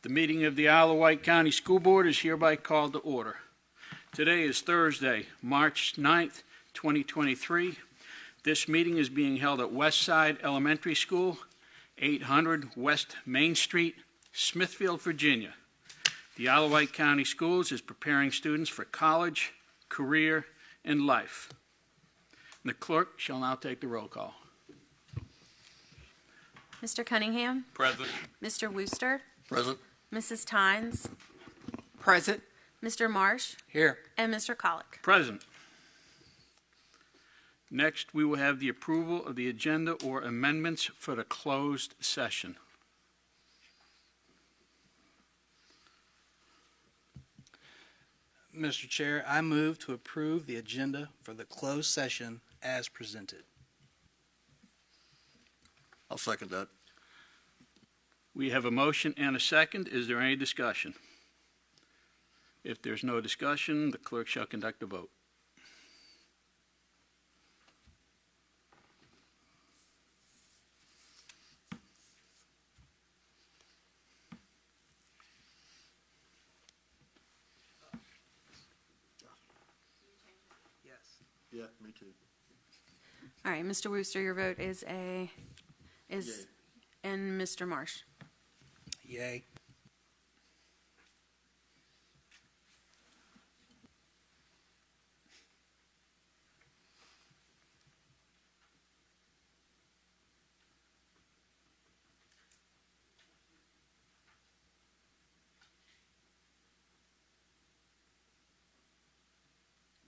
The meeting of the Isle of Wight County School Board is hereby called to order. Today is Thursday, March 9th, 2023. This meeting is being held at Westside Elementary School, 800 West Main Street, Smithfield, Virginia. The Isle of Wight County Schools is preparing students for college, career, and life. The clerk shall now take the roll call. Mr. Cunningham? Present. Mr. Wooster? Present. Mrs. Tynes? Present. Mr. Marsh? Here. And Mr. Colick. Present. Next, we will have the approval of the agenda or amendments for the closed session. Mr. Chair, I move to approve the agenda for the closed session as presented. I'll second that. We have a motion and a second. Is there any discussion? If there's no discussion, the clerk shall conduct a vote. Yes. Yeah, me too. All right, Mr. Wooster, your vote is Yay. and Mr. Marsh. Yay.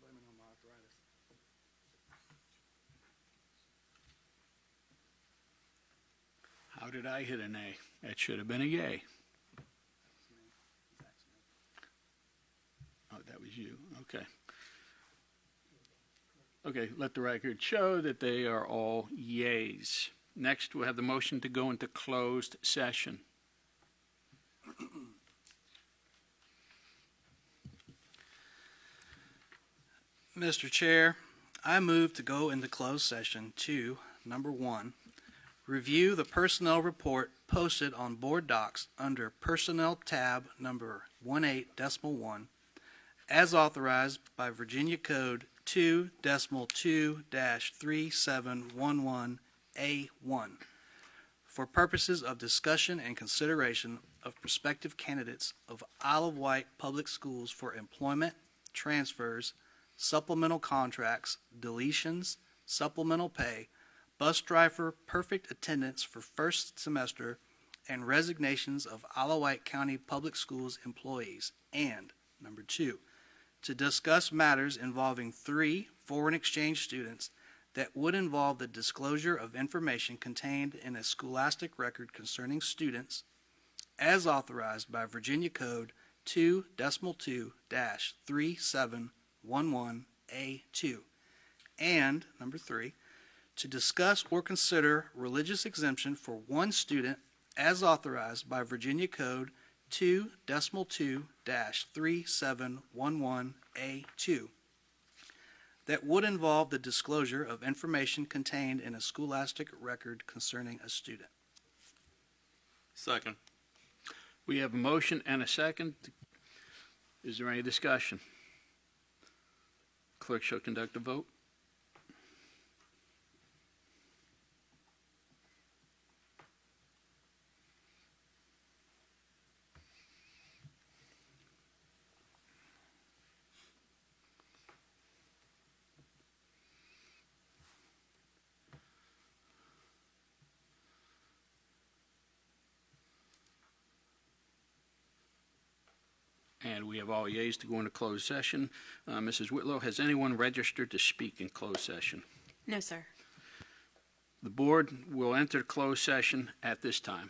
Blaming on my arthritis. How did I hit an A? That should have been a yay. Oh, that was you. Okay. Okay, let the record show that they are all yays. Next, we'll have the motion to go into closed session. Mr. Chair, I move to go into closed session to, number 1, review the personnel report posted on board docs under Personnel tab number 18.1 as authorized by Virginia Code 2.2-3711A1 for purposes of discussion and consideration of prospective candidates of Isle of Wight Public Schools for employment, transfers, supplemental contracts, deletions, supplemental pay, bus driver perfect attendance for first semester, and resignations of Isle of Wight County Public Schools employees. And, number 2, to discuss matters involving 3 foreign exchange students that would involve the disclosure of information contained in a scholastic record concerning students as authorized by Virginia Code 2.2-3711A2. And, number 3, to discuss or consider religious exemption for one student as authorized by Virginia Code 2.2-3711A2 that would involve the disclosure of information contained in a scholastic record concerning a student. Second. We have a motion and a second. Is there any discussion? Clerk shall conduct a vote. And we have all yeas to go into closed session. Mrs. Whitlow, has anyone registered to speak in closed session? No, sir. The board will enter closed session at this time.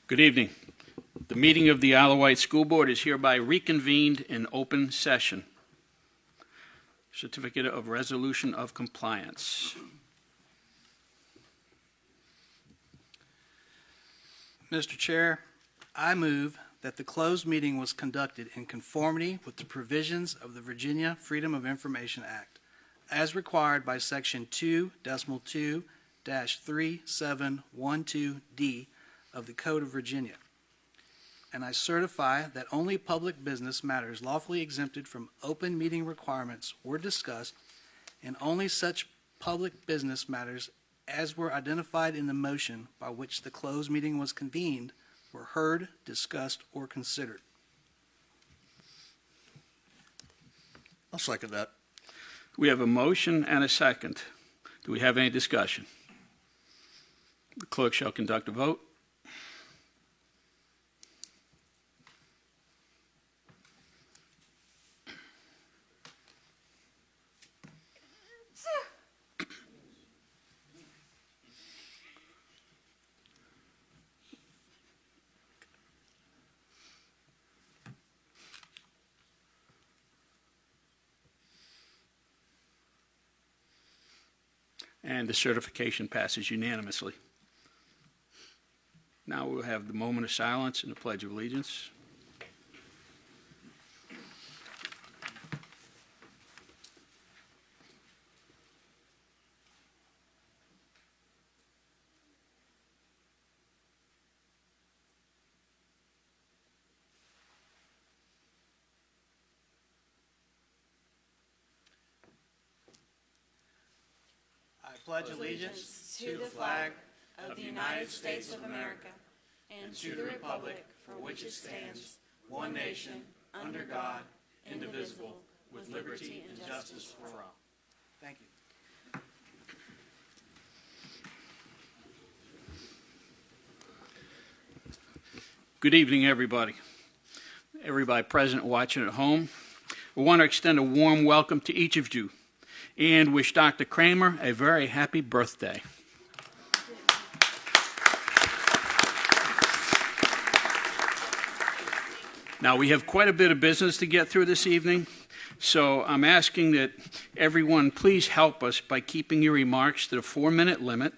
Good evening. The meeting of the Isle of Wight School Board is hereby reconvened in open session. Certificate of Resolution of Compliance. Mr. Chair, I move that the closed meeting was conducted in conformity with the provisions of the Virginia Freedom of Information Act, as required by Section 2-2-3712D of the Code of Virginia. And I certify that only public business matters lawfully exempted from open meeting requirements were discussed, and only such public business matters as were identified in the motion by which the closed meeting was convened were heard, discussed, or considered. I'll second that. We have a motion and a second. Do we have any discussion? The clerk shall conduct a vote. And the certification passes unanimously. Now we'll have the moment of silence and the Pledge of Allegiance. I pledge allegiance to the flag of the United States of America and to the republic for which it stands, one nation, under God, indivisible, with liberty and justice for all. Thank you. Good evening, everybody. Everybody present watching at home. We want to extend a warm welcome to each of you and wish Dr. Kramer a very happy birthday. Now, we have quite a bit of business to get through this evening, so I'm asking that everyone please help us by keeping your remarks to the 4-minute limit,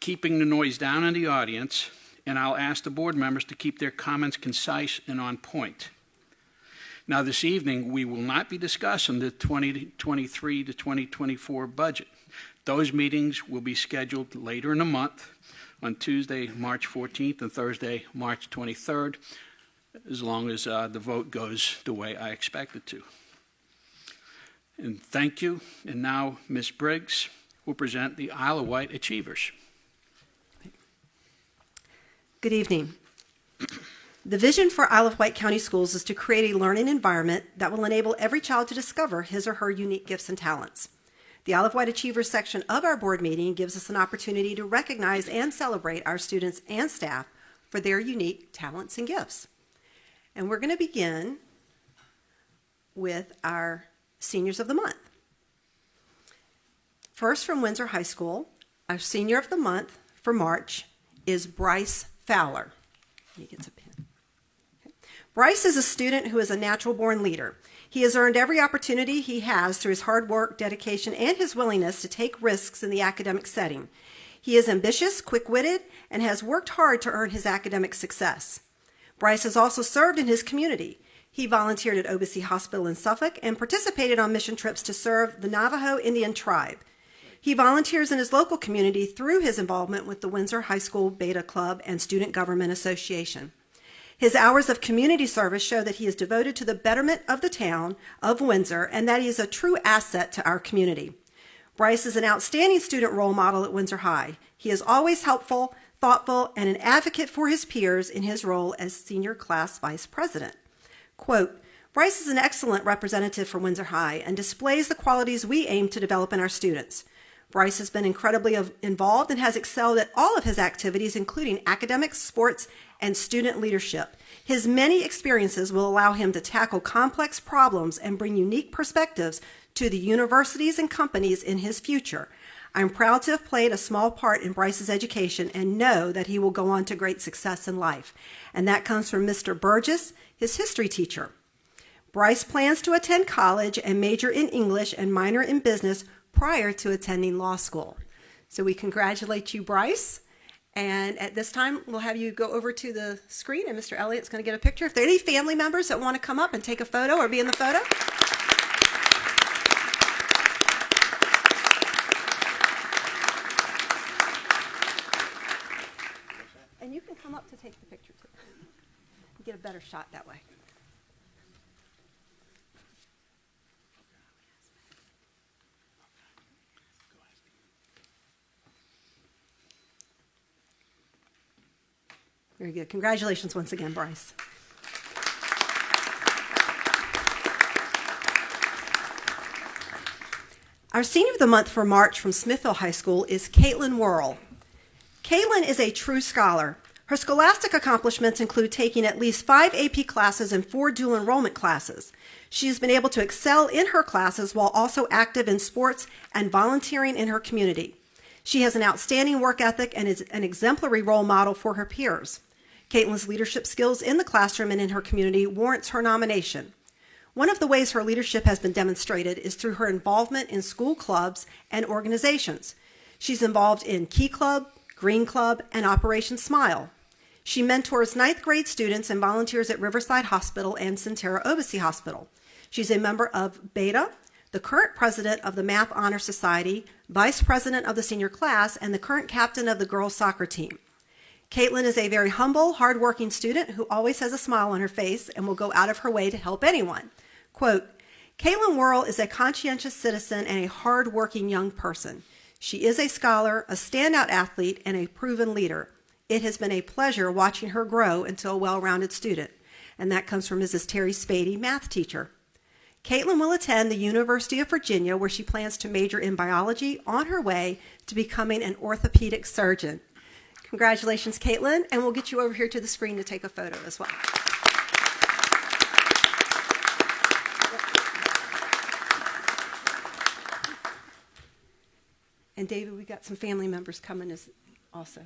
keeping the noise down in the audience, and I'll ask the board members to keep their comments concise and on point. Now, this evening, we will not be discussing the 2023 to 2024 budget. Those meetings will be scheduled later in the month on Tuesday, March 14th and Thursday, March 23rd, as long as the vote goes the way I expect it to. And thank you. And now, Ms. Briggs will present the Isle of Wight Achievers. Good evening. The vision for Isle of Wight County Schools is to create a learning environment that will enable every child to discover his or her unique gifts and talents. The Isle of Wight Achievers section of our board meeting gives us an opportunity to recognize and celebrate our students and staff for their unique talents and gifts. And we're going to begin with our Seniors of the Month. First, from Windsor High School, our Senior of the Month for March is Bryce Fowler. He gets a pen. Okay. Bryce is a student who is a natural-born leader. He has earned every opportunity he has through his hard work, dedication, and his willingness to take risks in the academic setting. He is ambitious, quick-witted, and has worked hard to earn his academic success. Bryce has also served in his community. He volunteered at OBC Hospital in Suffolk and participated on mission trips to serve the Navajo Indian tribe. He volunteers in his local community through his involvement with the Windsor High School Beta Club and Student Government Association. His hours of community service show that he is devoted to the betterment of the town of Windsor and that he is a true asset to our community. Bryce is an outstanding student role model at Windsor High. He is always helpful, thoughtful, and an advocate for his peers in his role as senior class vice president. Quote, Bryce is an excellent representative for Windsor High and displays the qualities we aim to develop in our students. Bryce has been incredibly involved and has excelled at all of his activities, including academics, sports, and student leadership. His many experiences will allow him to tackle complex problems and bring unique perspectives to the universities and companies in his future. I'm proud to have played a small part in Bryce's education and know that he will go on to great success in life. And that comes from Mr. Burgess, his history teacher. Bryce plans to attend college and major in English and minor in business prior to attending law school. So we congratulate you, Bryce. And at this time, we'll have you go over to the screen, and Mr. Elliott's going to get a picture. If there are any family members that want to come up and take a photo or be in the photo. And you can come up to take the picture, too. You get a better shot that way. Very good. Congratulations once again, Bryce. Our Senior of the Month for March from Smithville High School is Caitlin Worrell. Caitlin is a true scholar. Her scholastic accomplishments include taking at least 5 AP classes and 4 dual enrollment classes. She has been able to excel in her classes while also active in sports and volunteering in her community. She has an outstanding work ethic and is an exemplary role model for her peers. Caitlin's leadership skills in the classroom and in her community warrants her nomination. One of the ways her leadership has been demonstrated is through her involvement in school clubs and organizations. She's involved in Key Club, Green Club, and Operation Smile. She mentors 9th grade students and volunteers at Riverside Hospital and Centera Obici Hospital. She's a member of Beta, the current president of the Math Honor Society, vice president of the senior class, and the current captain of the girls' soccer team. Caitlin is a very humble, hardworking student who always has a smile on her face and will go out of her way to help anyone. Quote, Caitlin Worrell is a conscientious citizen and a hardworking young person. She is a scholar, a standout athlete, and a proven leader. It has been a pleasure watching her grow into a well-rounded student. And that comes from Mrs. Terry Spady, math teacher. Caitlin will attend the University of Virginia, where she plans to major in biology on her way to becoming an orthopedic surgeon. Congratulations, Caitlin, and we'll get you over here to the screen to take a photo as well. And David, we got some family members coming as also.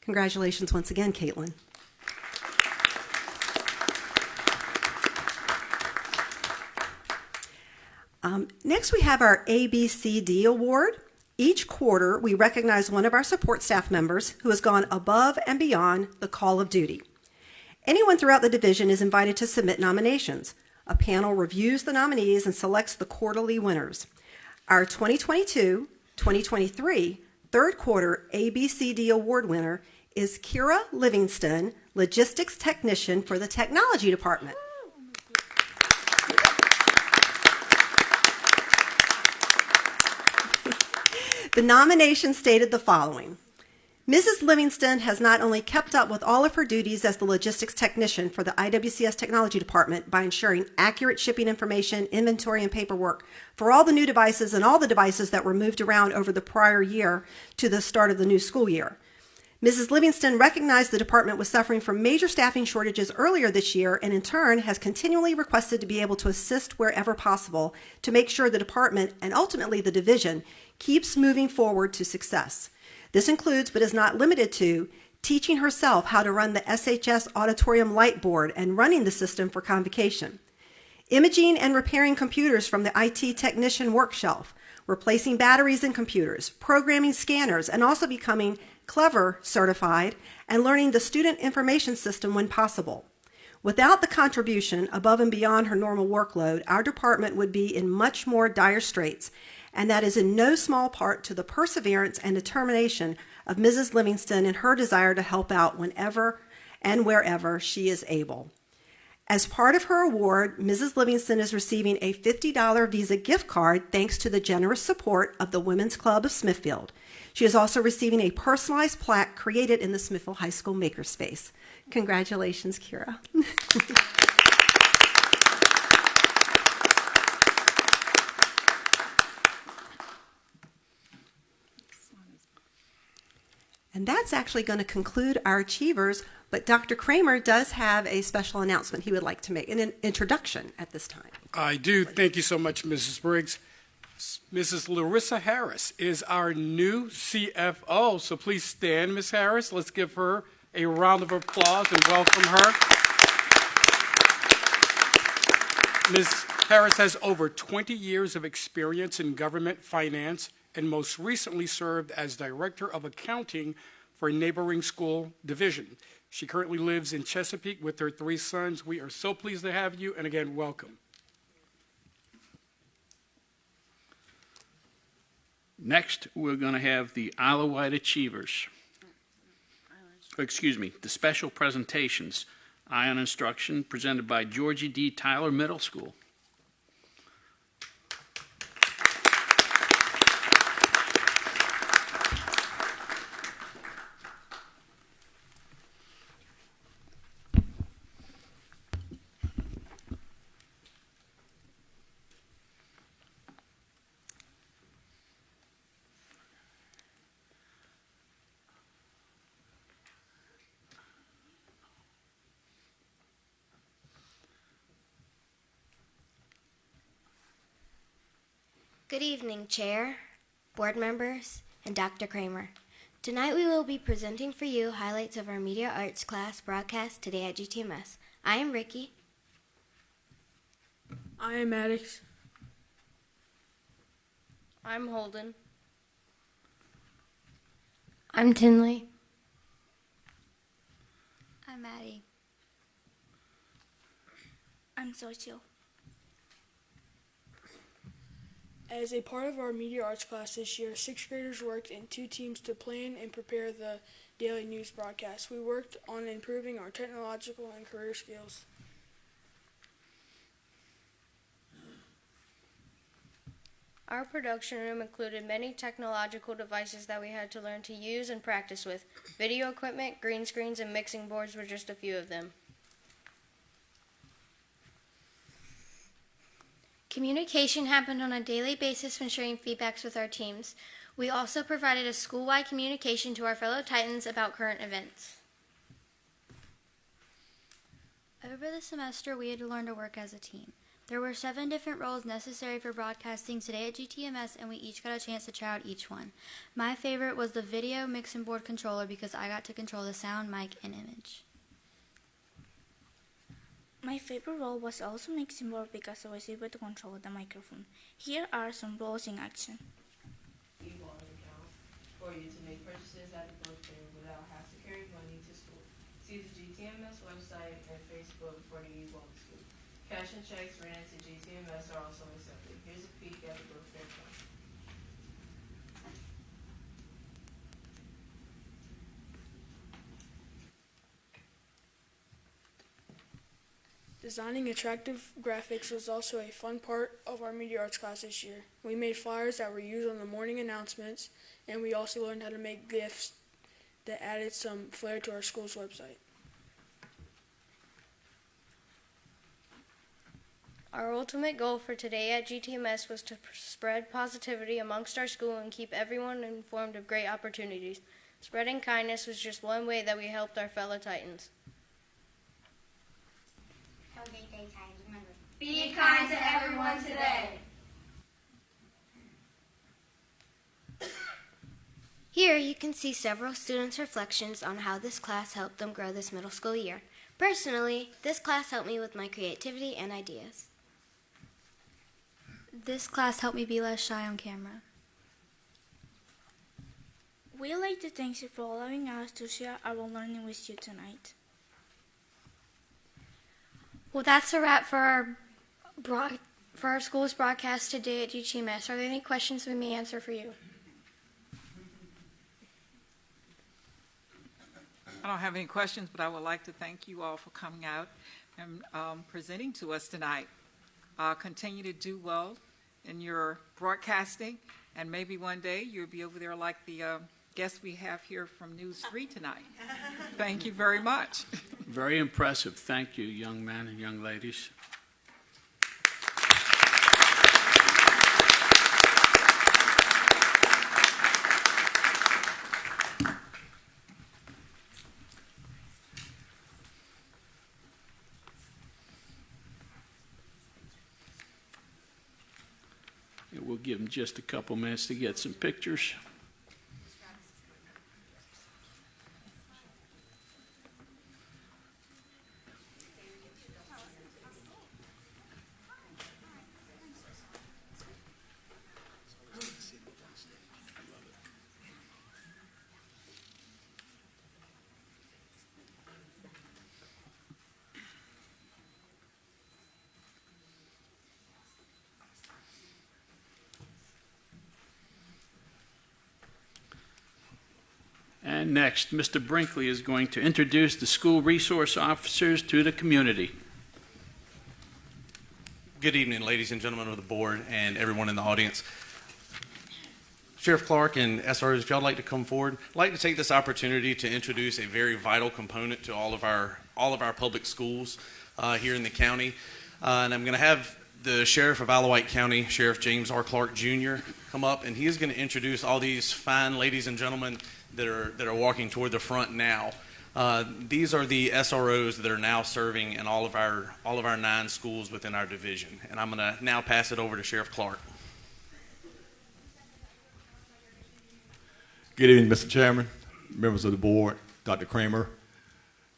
Congratulations once again, Caitlin. Next, we have our ABCD Award. Each quarter, we recognize one of our support staff members who has gone above and beyond the call of duty. Anyone throughout the division is invited to submit nominations. A panel reviews the nominees and selects the quarterly winners. Our 2022-2023 third quarter ABCD Award winner is Kira Livingston, Logistics Technician for the Technology Department. The nomination stated the following. Mrs. Livingston has not only kept up with all of her duties as the logistics technician for the IWCS Technology Department by ensuring accurate shipping information, inventory, and paperwork for all the new devices and all the devices that were moved around over the prior year to the start of the new school year. Mrs. Livingston recognized the department was suffering from major staffing shortages earlier this year and in turn has continually requested to be able to assist wherever possible to make sure the department and ultimately the division keeps moving forward to success. This includes, but is not limited to, teaching herself how to run the SHS Auditorium Light Board and running the system for convocation, imaging and repairing computers from the IT technician work shelf, replacing batteries in computers, programming scanners, and also becoming Clever certified and learning the student information system when possible. Without the contribution above and beyond her normal workload, our department would be in much more dire straits, and that is in no small part to the perseverance and determination of Mrs. Livingston and her desire to help out whenever and wherever she is able. As part of her award, Mrs. Livingston is receiving a $50 Visa gift card thanks to the generous support of the Women's Club of Smithfield. She is also receiving a personalized plaque created in the Smithfield High School Makerspace. Congratulations, Kira. And that's actually going to conclude our achievers, but Dr. Kramer does have a special announcement he would like to make, an introduction at this time. I do. Thank you so much, Mrs. Briggs. Mrs. Larissa Harris is our new CFO, so please stand, Ms. Harris. Let's give her a round of applause and welcome her. Ms. Harris has over 20 years of experience in government finance and most recently served as Director of Accounting for a neighboring school division. She currently lives in Chesapeake with her 3 sons. We are so pleased to have you, and again, welcome. Next, we're going to have the Isle of Wight Achievers. The special presentations. Ion Instruction presented by Georgie D. Tyler Middle School. Good evening, Chair, board members, and Dr. Kramer. Tonight we will be presenting for you highlights of our Media Arts class broadcast today at GTMS. I am Ricky. I am Maddox. I'm Holden. I'm Tinley. I'm Maddie. I'm Social. As a part of our media arts class this year, 6th graders worked in 2 teams to plan and prepare the daily news broadcast. We worked on improving our technological and career skills. Our production room included many technological devices that we had to learn to use and practice with. Video equipment, green screens, and mixing boards were just a few of them. Communication happened on a daily basis when sharing feedbacks with our teams. We also provided a school-wide communication to our fellow Titans about current events. Over the semester, we had to learn to work as a team. There were 7 different roles necessary for broadcasting today at GTMS, and we each got a chance to try out each one. My favorite was the video mix and board controller because I got to control the sound, mic, and image. My favorite role was also mixing board because I was able to control the microphone. Here are some roles in action. E-wallet account for you to make purchases at the book fair without having to carry money to school. See the GTMS website and Facebook for the e-wallet school. Cash and checks ran to GTMS are also accepted. Here's a peek at the book fair plan. Designing attractive graphics was also a fun part of our media arts class this year. We made flyers that were used on the morning announcements, and we also learned how to make GIFs that added some flair to our school's website. Our ultimate goal for today at GTMS was to spread positivity amongst our school and keep everyone informed of great opportunities. Spreading kindness was just one way that we helped our fellow Titans. Have a great day, Titans. Remember, be kind to everyone today. Here you can see several students' reflections on how this class helped them grow this middle school year. Personally, this class helped me with my creativity and ideas. This class helped me be less shy on camera. We'd like to thank you for allowing us to share our learning with you tonight. Well, that's a wrap for our school's broadcast today at GTMS. Are there any questions we may answer for you? I don't have any questions, but I would like to thank you all for coming out and presenting to us tonight. Continue to do well in your broadcasting, and maybe one day you'll be over there like the guest we have here from News 3 tonight. Thank you very much. Very impressive. Thank you, young men and young ladies. We'll give them just a couple minutes to get some pictures. And next, Mr. Brinkley is going to introduce the school resource officers to the community. Good evening, ladies and gentlemen of the board and everyone in the audience. Sheriff Clark and SROs, if y'all like to come forward, I'd like to take this opportunity to introduce a very vital component to all of our public schools here in the county. And I'm going to have the Sheriff of Alawite County, Sheriff James R. Clark Jr., come up, and he is going to introduce all these fine ladies and gentlemen that are walking toward the front now. These are the SROs that are now serving in all of our 9 schools within our division. And I'm going to now pass it over to Sheriff Clark. Good evening, Mr. Chairman, members of the board, Dr. Kramer.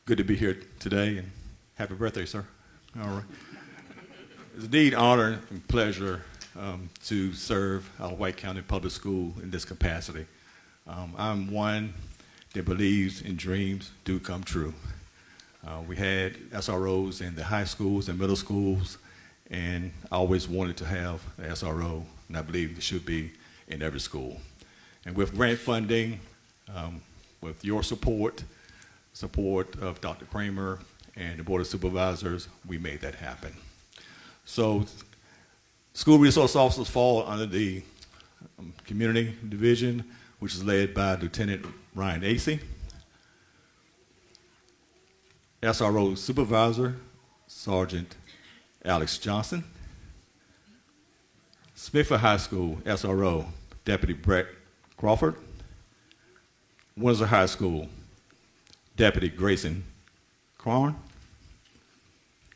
Good to be here today, and happy birthday, sir. All right. It's indeed an honor and pleasure to serve Alawite County Public School in this capacity. I'm one that believes in dreams do come true. We had SROs in the high schools and middle schools, and I always wanted to have an SRO, and I believe it should be in every school. And with grant funding, with your support of Dr. Kramer and the Board of Supervisors, we made that happen. So school resource officers fall under the community division, which is led by Lieutenant Ryan Acey. SRO Supervisor, Sergeant Alex Johnson. Smithfield High School SRO, Deputy Brett Crawford. Windsor High School, Deputy Grayson Cron.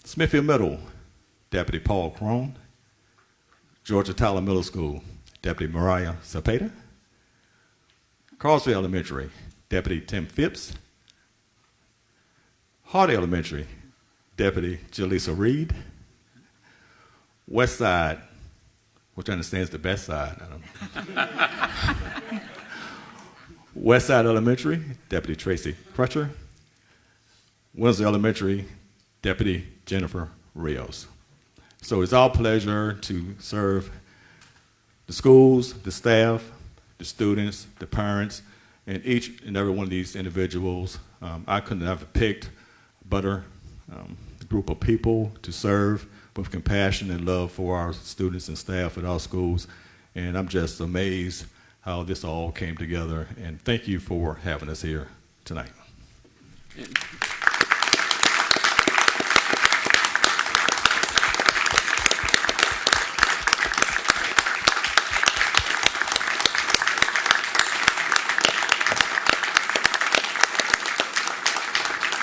Smithfield Middle, Deputy Paul Cron. Georgia Tyler Middle School, Deputy Mariah Zapata. Carlsville Elementary, Deputy Tim Phipps. Hardy Elementary, Deputy Jaleesa Reed. West Side, which I understand is the best side. West Side Elementary, Deputy Tracy Crutcher. Windsor Elementary, Deputy Jennifer Rios. So it's our pleasure to serve the schools, the staff, the students, the parents, and each and every one of these individuals. I couldn't have picked a better group of people to serve with compassion and love for our students and staff at our schools. And I'm just amazed how this all came together. And thank you for having us here tonight.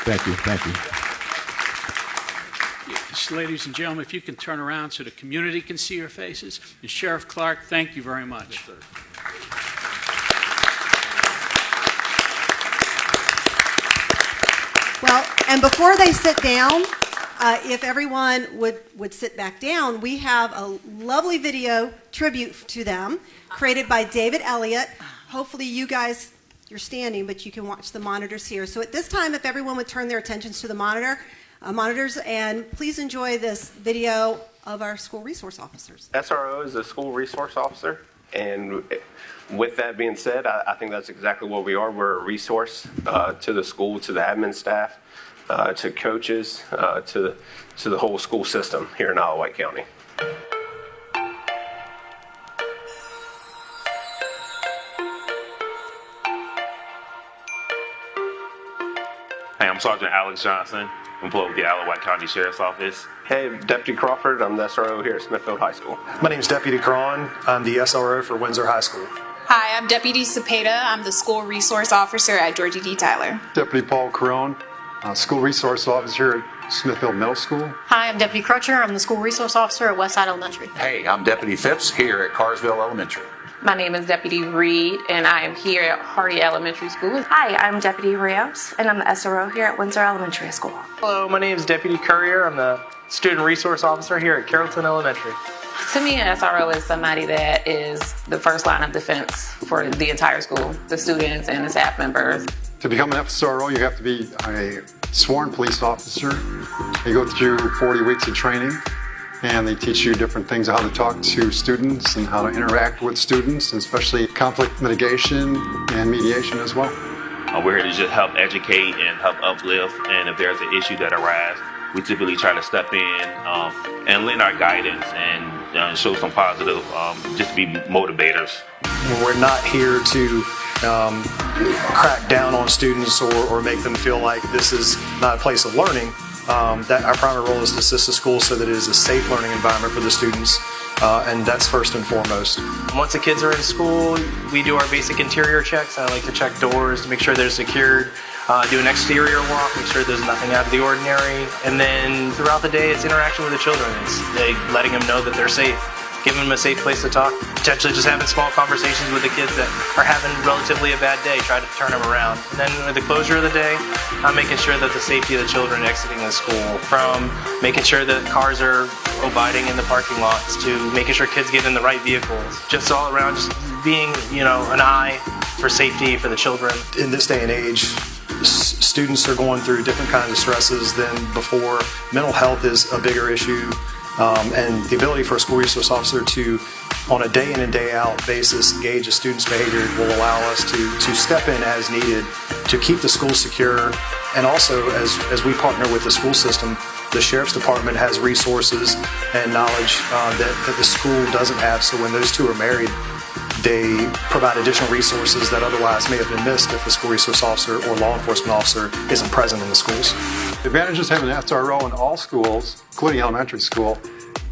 Thank you, thank you. Yes, ladies and gentlemen, if you can turn around so the community can see your faces. And Sheriff Clark, thank you very much. Yes, sir. Well, and before they sit down, if everyone would sit back down, we have a lovely video tribute to them created by David Elliott. Hopefully you guys, you're standing, but you can watch the monitors here. So at this time, if everyone would turn their attentions to the monitors, and please enjoy this video of our school resource officers. SRO is a school resource officer, and with that being said, I think that's exactly what we are. We're a resource to the school, to the admin staff, to coaches, to the whole school system here in Alawite County. Hey, I'm Sergeant Alex Johnson. I'm employed with the Alawite County Sheriff's Office. Hey, Deputy Crawford. I'm the SRO here at Smithfield High School. My name is Deputy Cron. I'm the SRO for Windsor High School. Hi, I'm Deputy Zapata. I'm the School Resource Officer at Georgie D. Tyler. Deputy Paul Crone, School Resource Officer at Smithfield Middle School. Hi, I'm Deputy Crutcher. I'm the School Resource Officer at Westside Elementary. Hey, I'm Deputy Phipps here at Carsville Elementary. My name is Deputy Reed, and I am here at Hardy Elementary School. Hi, I'm Deputy Rios, and I'm the SRO here at Windsor Elementary School. Hello, my name is Deputy Courier. I'm the Student Resource Officer here at Carrollton Elementary. To me, an SRO is somebody that is the first line of defense for the entire school, the students and the staff members. To become an SRO, you have to be a sworn police officer. You go through 40 weeks of training, and they teach you different things, how to talk to students and how to interact with students, and especially conflict mitigation and mediation as well. We're here to just help educate and help uplift, and if there's an issue that arises, we typically try to step in and lend our guidance and show some positive, just be motivators. We're not here to crack down on students or make them feel like this is not a place of learning. That our primary role is to assist the school so that it is a safe learning environment for the students, and that's first and foremost. Once the kids are in school, we do our basic interior checks. I like to check doors to make sure they're secured, do an exterior walk, make sure there's nothing out of the ordinary, and then throughout the day it's interaction with the children. It's letting them know that they're safe, giving them a safe place to talk, potentially just having small conversations with the kids that are having relatively a bad day, try to turn them around. And then with the closure of the day, I'm making sure that the safety of the children exiting the school, from making sure that cars are abiding in the parking lots to making sure kids get in the right vehicles, just all around just being, an eye for safety for the children. In this day and age, students are going through different kinds of stresses than before. Mental health is a bigger issue. And the ability for a school resource officer to, on a day in and day out basis, gauge a student's behavior will allow us to step in as needed to keep the school secure. And also, as we partner with the school system, the Sheriff's Department has resources and knowledge that the school doesn't have. So when those two are married, they provide additional resources that otherwise may have been missed if the school resource officer or law enforcement officer isn't present in the schools. The advantage of having an SRO in all schools, including elementary school,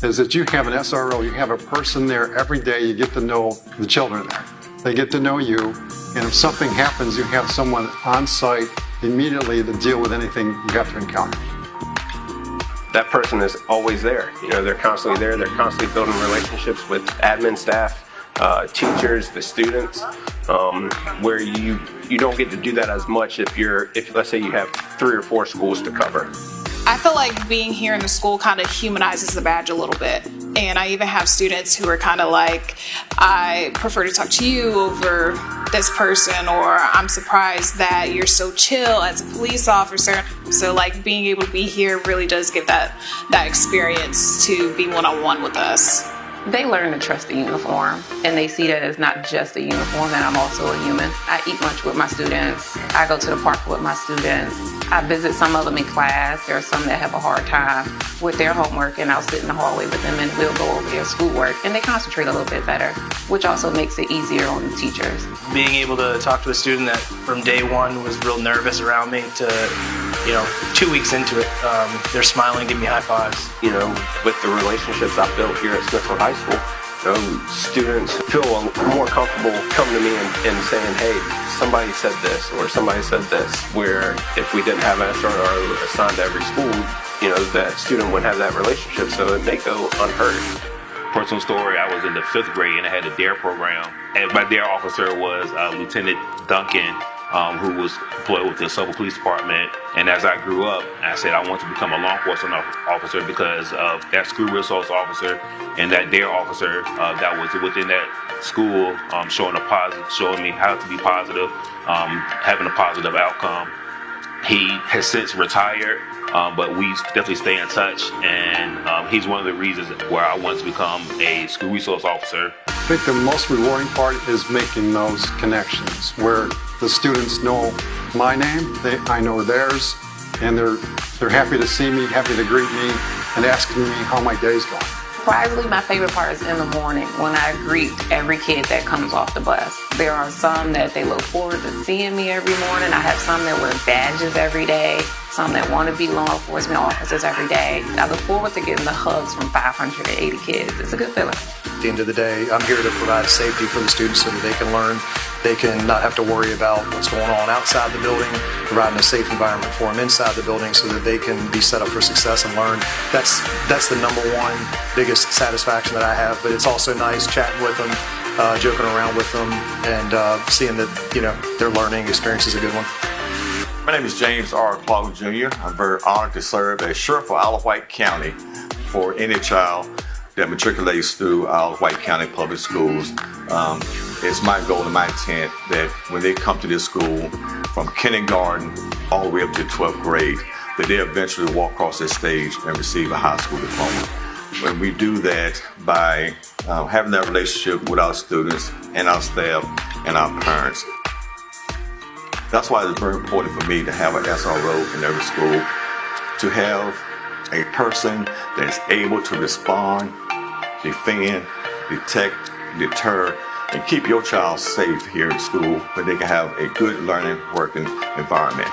is that you have an SRO, you have a person there every day, you get to know the children there. They get to know you, and if something happens, you have someone on site immediately to deal with anything you have to encounter. That person is always there. They're constantly there. They're constantly building relationships with admin staff, teachers, the students, where you don't get to do that as much if let's say you have 3 or 4 schools to cover. I feel like being here in the school kind of humanizes the badge a little bit. And I even have students who are kind of like, I prefer to talk to you over this person, or I'm surprised that you're so chill as a police officer. So like being able to be here really does give that experience to be one-on-one with us. They learn to trust the uniform, and they see that it's not just a uniform, that I'm also a human. I eat lunch with my students. I go to the park with my students. I visit some of them in class. There are some that have a hard time with their homework, and I'll sit in the hallway with them and we'll go over their schoolwork, and they concentrate a little bit better, which also makes it easier on the teachers. Being able to talk to a student that from day one was real nervous around me to 2 weeks into it, they're smiling, giving me high fives. With the relationships I've built here at Smithfield High School, students feel more comfortable coming to me and saying, hey, somebody said this or somebody said this, where if we didn't have an SRO assigned to every school, that student wouldn't have that relationship, so it may go unheard. Personal story, I was in the 5th grade and I had a DARE program, and my DARE officer was Lieutenant Duncan, who was employed with the Suffolk Police Department. And as I grew up, I said I want to become a law enforcement officer because of that school resource officer and that DARE officer that was within that school, showing me how to be positive, having a positive outcome. He has since retired, but we definitely stay in touch, and he's one of the reasons where I want to become a school resource officer. I think the most rewarding part is making those connections where the students know my name, I know theirs, and they're happy to see me, happy to greet me, and asking me how my day's going. Surprisingly, my favorite part is in the morning when I greet every kid that comes off the bus. There are some that they look forward to seeing me every morning. I have some that wear badges every day, some that want to be law enforcement officers every day. I look forward to getting the hugs from 580 kids. It's a good feeling. At the end of the day, I'm here to provide safety for the students so that they can learn they can not have to worry about what's going on outside the building, providing a safe environment for them inside the building so that they can be set up for success and learn. That's the number one biggest satisfaction that I have, but it's also nice chatting with them, joking around with them, and seeing that, you know, their learning experience is a good one. My name is James R. Clark Jr. I'm very honored to serve as Sheriff for Isle of Wight County for any child that matriculates through Isle of Wight County Public Schools. It's my goal and my intent that when they come to this school from kindergarten all the way up to 12th grade, that they eventually walk across this stage and receive a high school diploma. And we do that by having that relationship with our students and our staff and our parents. That's why it's very important for me to have an SRO in every school, to have a person that's able to respond, defend, detect, deter, and keep your child safe here in school where they can have a good learning, working environment.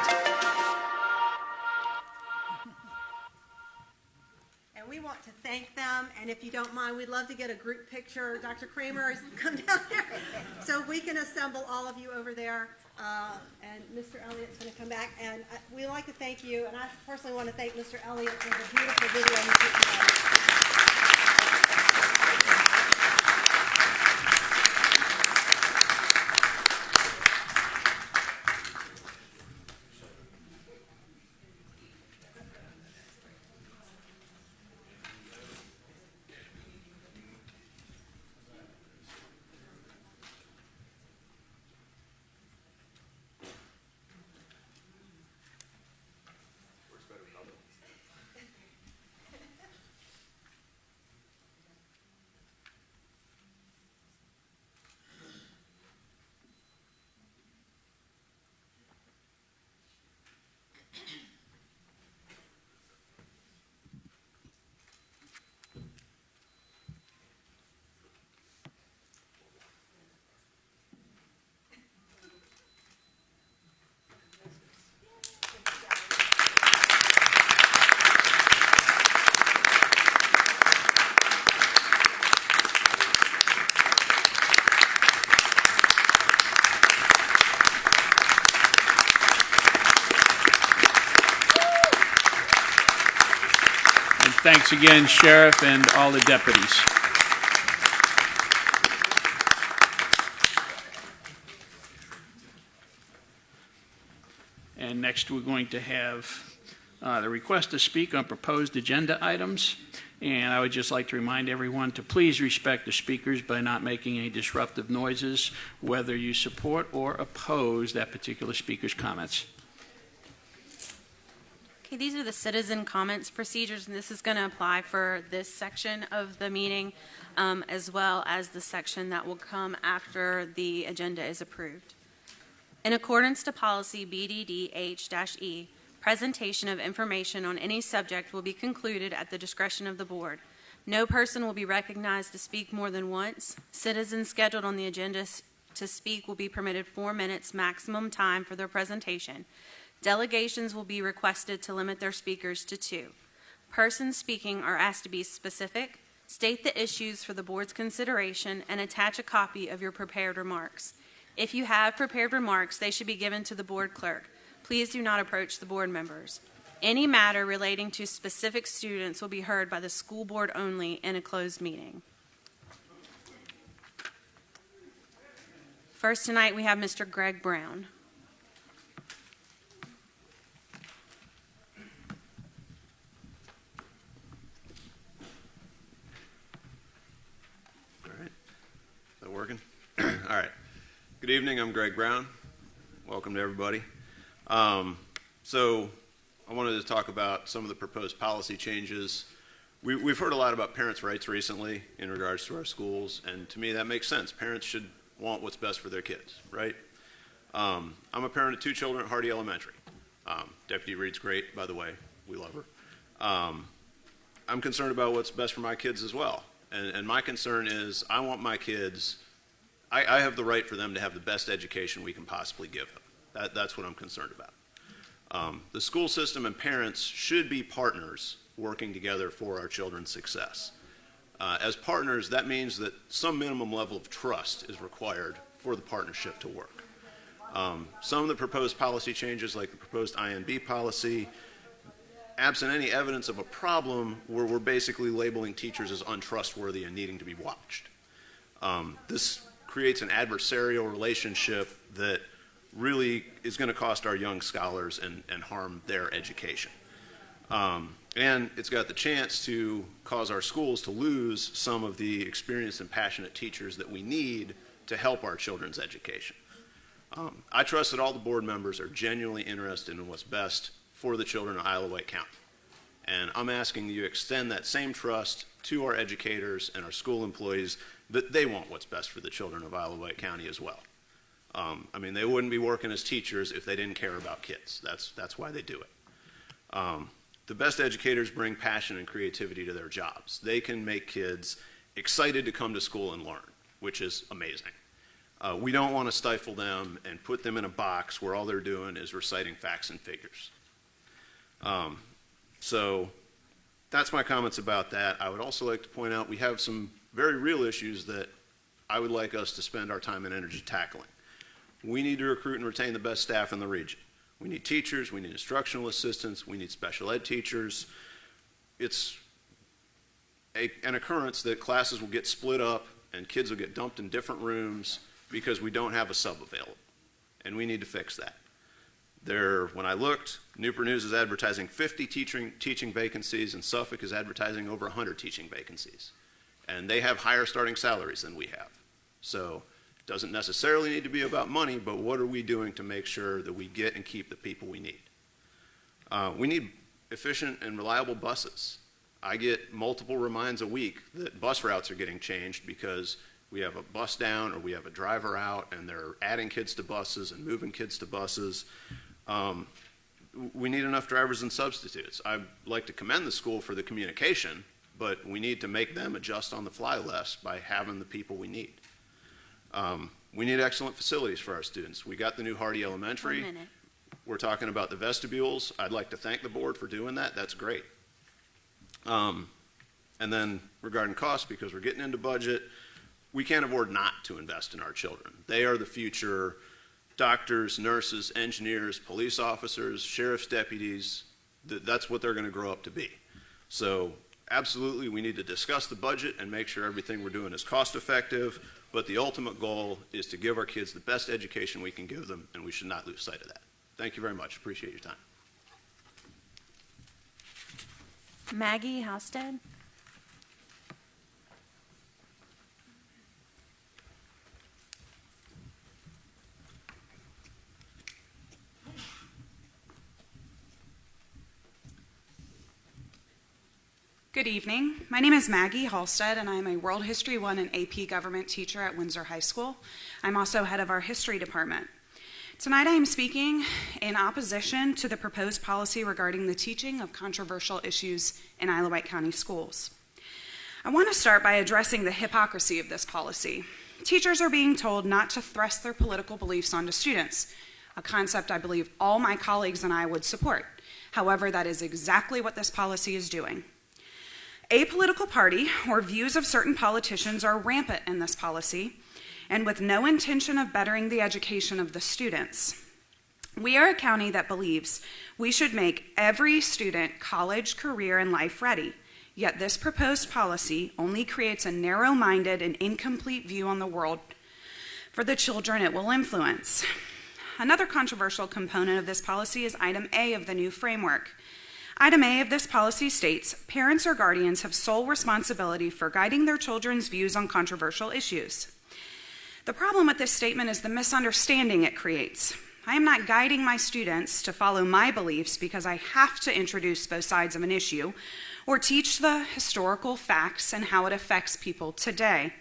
And we want to thank them, and if you don't mind, we'd love to get a group picture. Dr. Kramer has come down here so we can assemble all of you over there. And Mr. Elliott's going to come back, and we'd like to thank you, and I personally want to thank Mr. Elliott for the beautiful video he put together. Thanks again, Sheriff, and all the deputies. And next, we're going to have the request to speak on proposed agenda items. And I would just like to remind everyone to please respect the speakers by not making any disruptive noises, whether you support or oppose that particular speaker's comments. Okay, these are the citizen comments procedures, and this is going to apply for this section of the meeting, as well as the section that will come after the agenda is approved. In accordance to policy BDDH-E, presentation of information on any subject will be concluded at the discretion of the board. No person will be recognized to speak more than once. Citizens scheduled on the agenda to speak will be permitted 4 minutes maximum time for their presentation. Delegations will be requested to limit their speakers to 2. Persons speaking are asked to be specific, state the issues for the board's consideration, and attach a copy of your prepared remarks. If you have prepared remarks, they should be given to the board clerk. Please do not approach the board members. Any matter relating to specific students will be heard by the school board only in a closed meeting. First tonight we have Mr. Greg Brown. Working? All right. Good evening. I'm Greg Brown. Welcome to everybody. So I wanted to talk about some of the proposed policy changes. We've heard a lot about parents' rights recently in regards to our schools, and to me that makes sense. Parents should want what's best for their kids, right? I'm a parent of 2 children at Hardy Elementary. Deputy Reed's great, by the way. We love her. I'm concerned about what's best for my kids as well. And my concern is I want my kids, I have the right for them to have the best education we can possibly give them. That's what I'm concerned about. The school system and parents should be partners working together for our children's success. As partners, that means that some minimum level of trust is required for the partnership to work. Some of the proposed policy changes, like the proposed INB policy, absent any evidence of a problem, we're basically labeling teachers as untrustworthy and needing to be watched. This creates an adversarial relationship that really is going to cost our young scholars and harm their education. And it's got the chance to cause our schools to lose some of the experienced and passionate teachers that we need to help our children's education. I trust that all the board members are genuinely interested in what's best for the children of Isle of Wight County. And I'm asking you to extend that same trust to our educators and our school employees, that they want what's best for the children of Isle of Wight County as well. I mean, they wouldn't be working as teachers if they didn't care about kids. That's why they do it. The best educators bring passion and creativity to their jobs. They can make kids excited to come to school and learn, which is amazing. We don't want to stifle them and put them in a box where all they're doing is reciting facts and figures. So that's my comments about that. I would also like to point out we have some very real issues that I would like us to spend our time and energy tackling. We need to recruit and retain the best staff in the region. We need teachers, we need instructional assistants, we need special ed teachers. It's an occurrence that classes will get split up and kids will get dumped in different rooms because we don't have a sub available. And we need to fix that. When I looked, Newport News is advertising 50 teaching vacancies, and Suffolk is advertising over 100 teaching vacancies. And they have higher starting salaries than we have. So it doesn't necessarily need to be about money, but what are we doing to make sure that we get and keep the people we need? We need efficient and reliable buses. I get multiple reminds a week that bus routes are getting changed because we have a bus down or we have a driver out and they're adding kids to buses and moving kids to buses. We need enough drivers and substitutes. I'd like to commend the school for the communication, but we need to make them adjust on the fly less by having the people we need. We need excellent facilities for our students. We got the new Hardy Elementary. 1 minute. We're talking about the vestibules. I'd like to thank the board for doing that. That's great. And then regarding costs, because we're getting into budget, we can't afford not to invest in our children. They are the future doctors, nurses, engineers, police officers, sheriff's deputies. That's what they're going to grow up to be. So absolutely, we need to discuss the budget and make sure everything we're doing is cost effective, but the ultimate goal is to give our kids the best education we can give them, and we should not lose sight of that. Thank you very much. Appreciate your time. Maggie Halstead. Good evening. My name is Maggie Halstead, and I'm a World History 1 and AP Government teacher at Windsor High School. I'm also head of our history department. Tonight I am speaking in opposition to the proposed policy regarding the teaching of controversial issues in Isle of Wight County schools. I want to start by addressing the hypocrisy of this policy. Teachers are being told not to thrust their political beliefs onto students, a concept I believe all my colleagues and I would support. However, that is exactly what this policy is doing. A political party or views of certain politicians are rampant in this policy, and with no intention of bettering the education of the students. We are a county that believes we should make every student college, career, and life ready, yet this proposed policy only creates a narrow-minded and incomplete view on the world for the children it will influence. Another controversial component of this policy is item A of the new framework. Item A of this policy states, parents or guardians have sole responsibility for guiding their children's views on controversial issues. The problem with this statement is the misunderstanding it creates. I am not guiding my students to follow my beliefs because I have to introduce both sides of an issue or teach the historical facts and how it affects people today.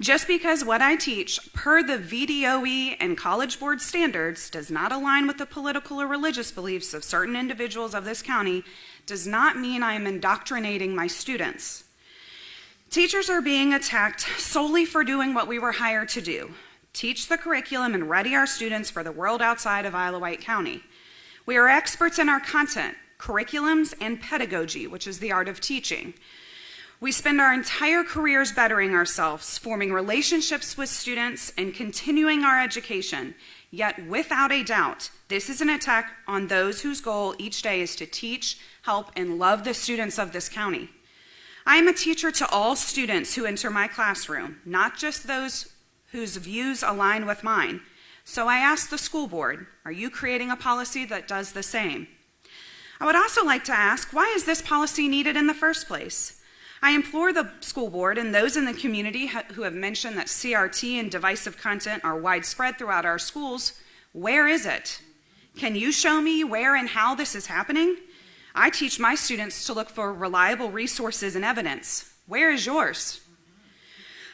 Just because what I teach per the VDOE and College Board standards does not align with the political or religious beliefs of certain individuals of this county does not mean I am indoctrinating my students. Teachers are being attacked solely for doing what we were hired to do, teach the curriculum and ready our students for the world outside of Isle of Wight County. We are experts in our content, curriculums, and pedagogy, which is the art of teaching. We spend our entire careers bettering ourselves, forming relationships with students, and continuing our education. Yet, without a doubt, this is an attack on those whose goal each day is to teach, help, and love the students of this county. I am a teacher to all students who enter my classroom, not just those whose views align with mine. So I ask the school board, are you creating a policy that does the same? I would also like to ask, why is this policy needed in the first place? I implore the school board and those in the community who have mentioned that CRT and divisive content are widespread throughout our schools, where is it? Can you show me where and how this is happening? I teach my students to look for reliable resources and evidence. Where is yours?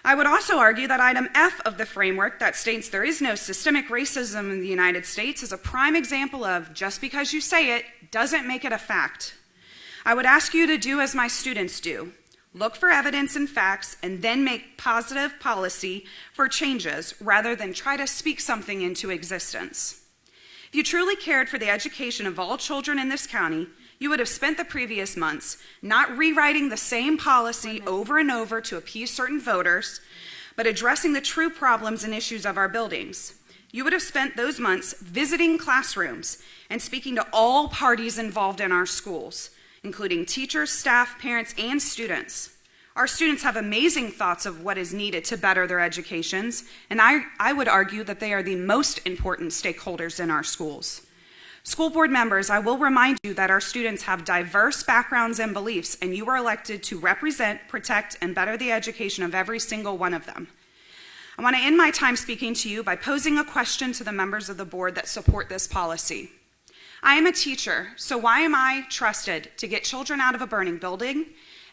I would also argue that item F of the framework that states there is no systemic racism in the United States is a prime example of just because you say it doesn't make it a fact. I would ask you to do as my students do. Look for evidence and facts and then make positive policy for changes rather than try to speak something into existence. If you truly cared for the education of all children in this county, you would have spent the previous months not rewriting the same policy over and over to appease certain voters, but addressing the true problems and issues of our buildings. You would have spent those months visiting classrooms and speaking to all parties involved in our schools, including teachers, staff, parents, and students. Our students have amazing thoughts of what is needed to better their educations, and I would argue that they are the most important stakeholders in our schools. School board members, I will remind you that our students have diverse backgrounds and beliefs, and you are elected to represent, protect, and better the education of every single one of them. I want to end my time speaking to you by posing a question to the members of the board that support this policy. I am a teacher, so why am I trusted to get children out of a burning building,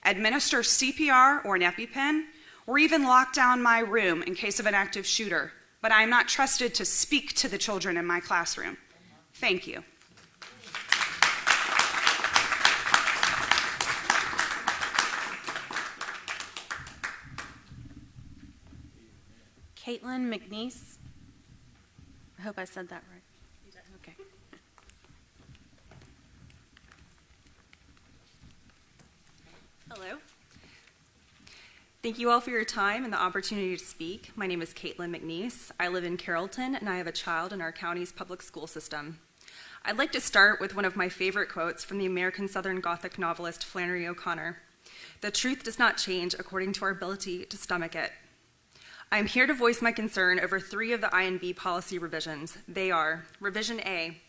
administer CPR or an EpiPen, or even lock down my room in case of an active shooter, but I am not trusted to speak to the children in my classroom? Thank you. Caitlin McNeese. I hope I said that right. Okay. Hello. Thank you all for your time and the opportunity to speak. My name is Caitlin McNeese. I live in Carrollton, and I have a child in our county's public school system. I'd like to start with one of my favorite quotes from the American Southern Gothic novelist Flannery O'Connor. "The truth does not change according to our ability to stomach it." I am here to voice my concern over 3 of the I&B policy revisions. They are: Revision A,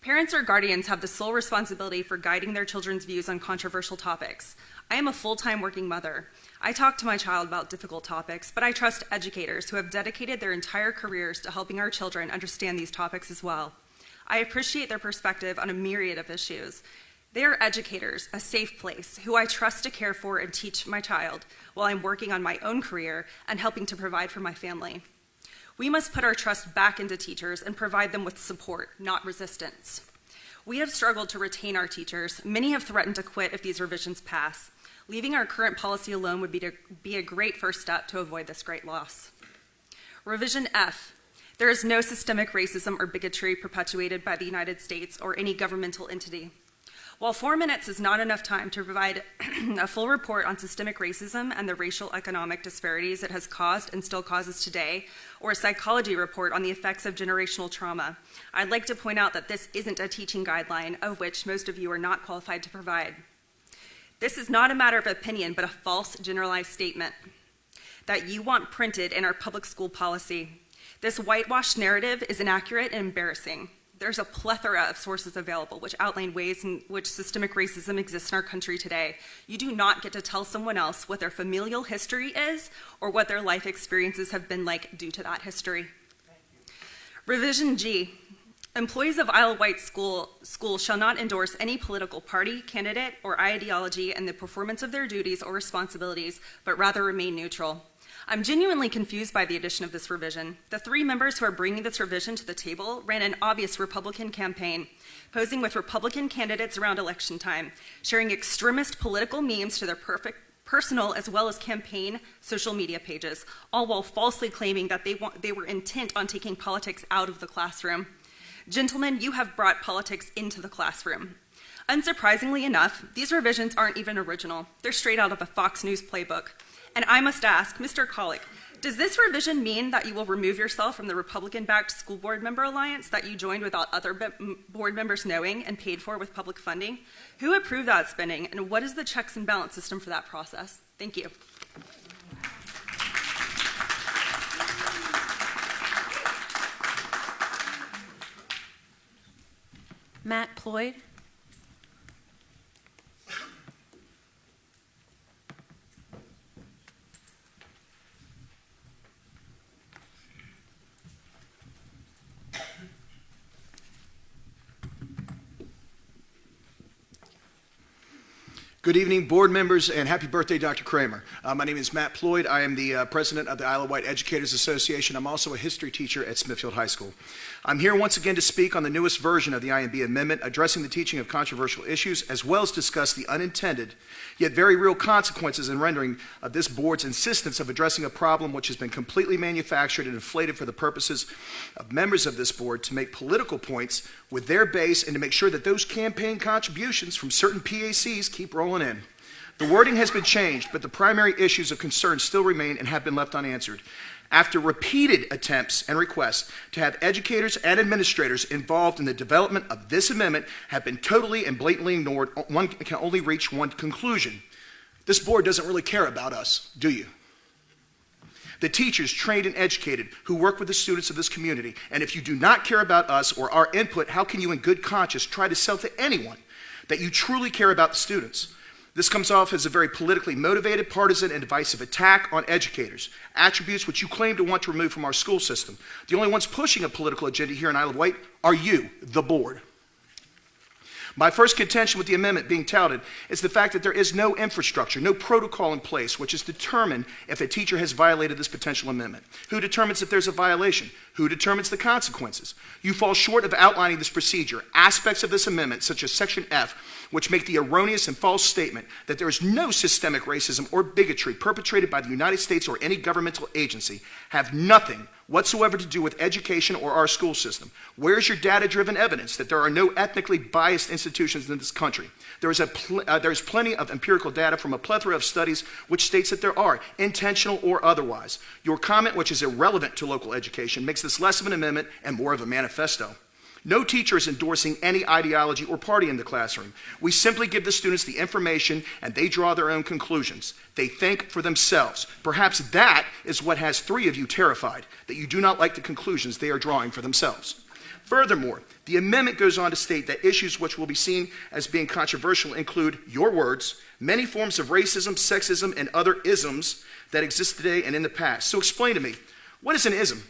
parents or guardians have the sole responsibility for guiding their children's views on controversial topics. I am a full-time working mother. I talk to my child about difficult topics, but I trust educators who have dedicated their entire careers to helping our children understand these topics as well. I appreciate their perspective on a myriad of issues. They are educators, a safe place, who I trust to care for and teach my child while I'm working on my own career and helping to provide for my family. We must put our trust back into teachers and provide them with support, not resistance. We have struggled to retain our teachers. Many have threatened to quit if these revisions pass. Leaving our current policy alone would be a great first step to avoid this great loss. Revision F. There is no systemic racism or bigotry perpetuated by the United States or any governmental entity. While 4 minutes is not enough time to provide a full report on systemic racism and the racial economic disparities it has caused and still causes today, or a psychology report on the effects of generational trauma, I'd like to point out that this isn't a teaching guideline, of which most of you are not qualified to provide. This is not a matter of opinion, but a false generalized statement that you want printed in our public school policy. This whitewashed narrative is inaccurate and embarrassing. There's a plethora of sources available which outline ways in which systemic racism exists in our country today. You do not get to tell someone else what their familial history is or what their life experiences have been like due to that history. Revision G. Employees of Isle White School shall not endorse any political party, candidate, or ideology in the performance of their duties or responsibilities, but rather remain neutral. I'm genuinely confused by the addition of this revision. The 3 members who are bringing this revision to the table ran an obvious Republican campaign, posing with Republican candidates around election time, sharing extremist political memes to their personal as well as campaign social media pages, all while falsely claiming that they were intent on taking politics out of the classroom. Gentlemen, you have brought politics into the classroom. Unsurprisingly enough, these revisions aren't even original. They're straight out of a Fox News playbook. And I must ask, Mr. Colick, does this revision mean that you will remove yourself from the Republican-backed school board member alliance that you joined without other board members knowing and paid for with public funding? Who approved that spending, and what is the checks and balance system for that process? Thank you. Matt Ployd. Good evening, board members, and happy birthday, Dr. Kramer. My name is Matt Ployd. I am the president of the Isle of Wight Educators Association. I'm also a history teacher at Smithfield High School. I'm here once again to speak on the newest version of the IMB amendment, addressing the teaching of controversial issues, as well as discuss the unintended, yet very real consequences in rendering of this board's insistence of addressing a problem which has been completely manufactured and inflated for the purposes of members of this board to make political points with their base and to make sure that those campaign contributions from certain PACs keep rolling in. The wording has been changed, but the primary issues of concern still remain and have been left unanswered. After repeated attempts and requests to have educators and administrators involved in the development of this amendment have been totally and blatantly ignored, one can only reach one conclusion. This board doesn't really care about us, do you? The teachers trained and educated who work with the students of this community, and if you do not care about us or our input, how can you in good conscience try to sell to anyone that you truly care about the students? This comes off as a very politically motivated, partisan, and divisive attack on educators, attributes which you claim to want to remove from our school system. The only ones pushing a political agenda here in Isle of Wight are you, the board. My first contention with the amendment being touted is the fact that there is no infrastructure, no protocol in place which is determined if a teacher has violated this potential amendment. Who determines if there's a violation? Who determines the consequences? You fall short of outlining this procedure. Aspects of this amendment, such as Section F, which make the erroneous and false statement that there is no systemic racism or bigotry perpetrated by the United States or any governmental agency, have nothing whatsoever to do with education or our school system. Where's your data-driven evidence that there are no ethnically biased institutions in this country? There's plenty of empirical data from a plethora of studies which states that there are, intentional or otherwise. Your comment, which is irrelevant to local education, makes this less of an amendment and more of a manifesto. No teacher is endorsing any ideology or party in the classroom. We simply give the students the information and they draw their own conclusions. They think for themselves. Perhaps that is what has three of you terrified, that you do not like the conclusions they are drawing for themselves. Furthermore, the amendment goes on to state that issues which will be seen as being controversial include, your words, many forms of racism, sexism, and other isms that exist today and in the past. So explain to me, what is an ism?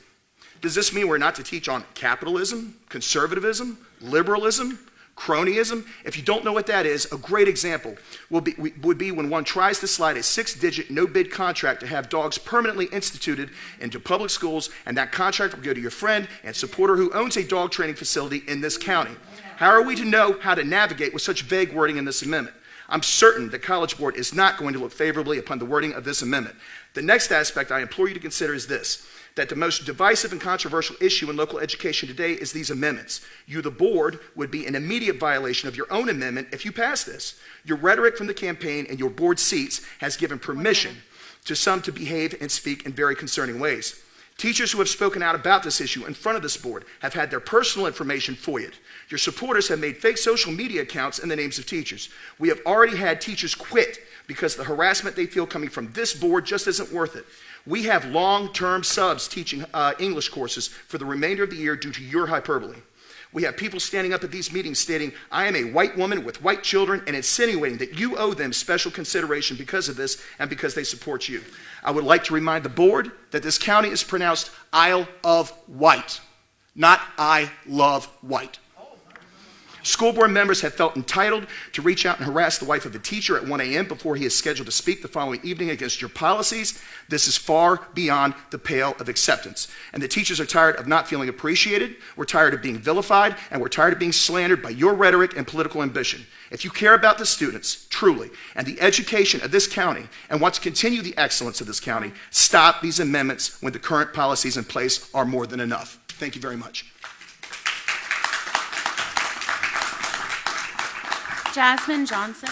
Does this mean we're not to teach on capitalism, conservatism, liberalism, cronyism? If you don't know what that is, a great example would be when one tries to slide a 6-digit no-bid contract to have dogs permanently instituted into public schools, and that contract will go to your friend and supporter who owns a dog training facility in this county. How are we to know how to navigate with such vague wording in this amendment? I'm certain the College Board is not going to look favorably upon the wording of this amendment. The next aspect I implore you to consider is this, that the most divisive and controversial issue in local education today is these amendments. You, the board, would be an immediate violation of your own amendment if you pass this. Your rhetoric from the campaign and your board seats has given permission to some to behave and speak in very concerning ways. Teachers who have spoken out about this issue in front of this board have had their personal information FOIA'd. Your supporters have made fake social media accounts in the names of teachers. We have already had teachers quit because the harassment they feel coming from this board just isn't worth it. We have long-term subs teaching English courses for the remainder of the year due to your hyperbole. We have people standing up at these meetings stating, I am a white woman with white children, and insinuating that you owe them special consideration because of this and because they support you. I would like to remind the board that this county is pronounced Isle of Wight, not I love white. School board members have felt entitled to reach out and harass the wife of a teacher at 1 a.m. before he is scheduled to speak the following evening against your policies. This is far beyond the pale of acceptance. And the teachers are tired of not feeling appreciated, we're tired of being vilified, and we're tired of being slandered by your rhetoric and political ambition. If you care about the students, truly, and the education of this county, and want to continue the excellence of this county, stop these amendments when the current policies in place are more than enough. Thank you very much. Jasmine Johnson.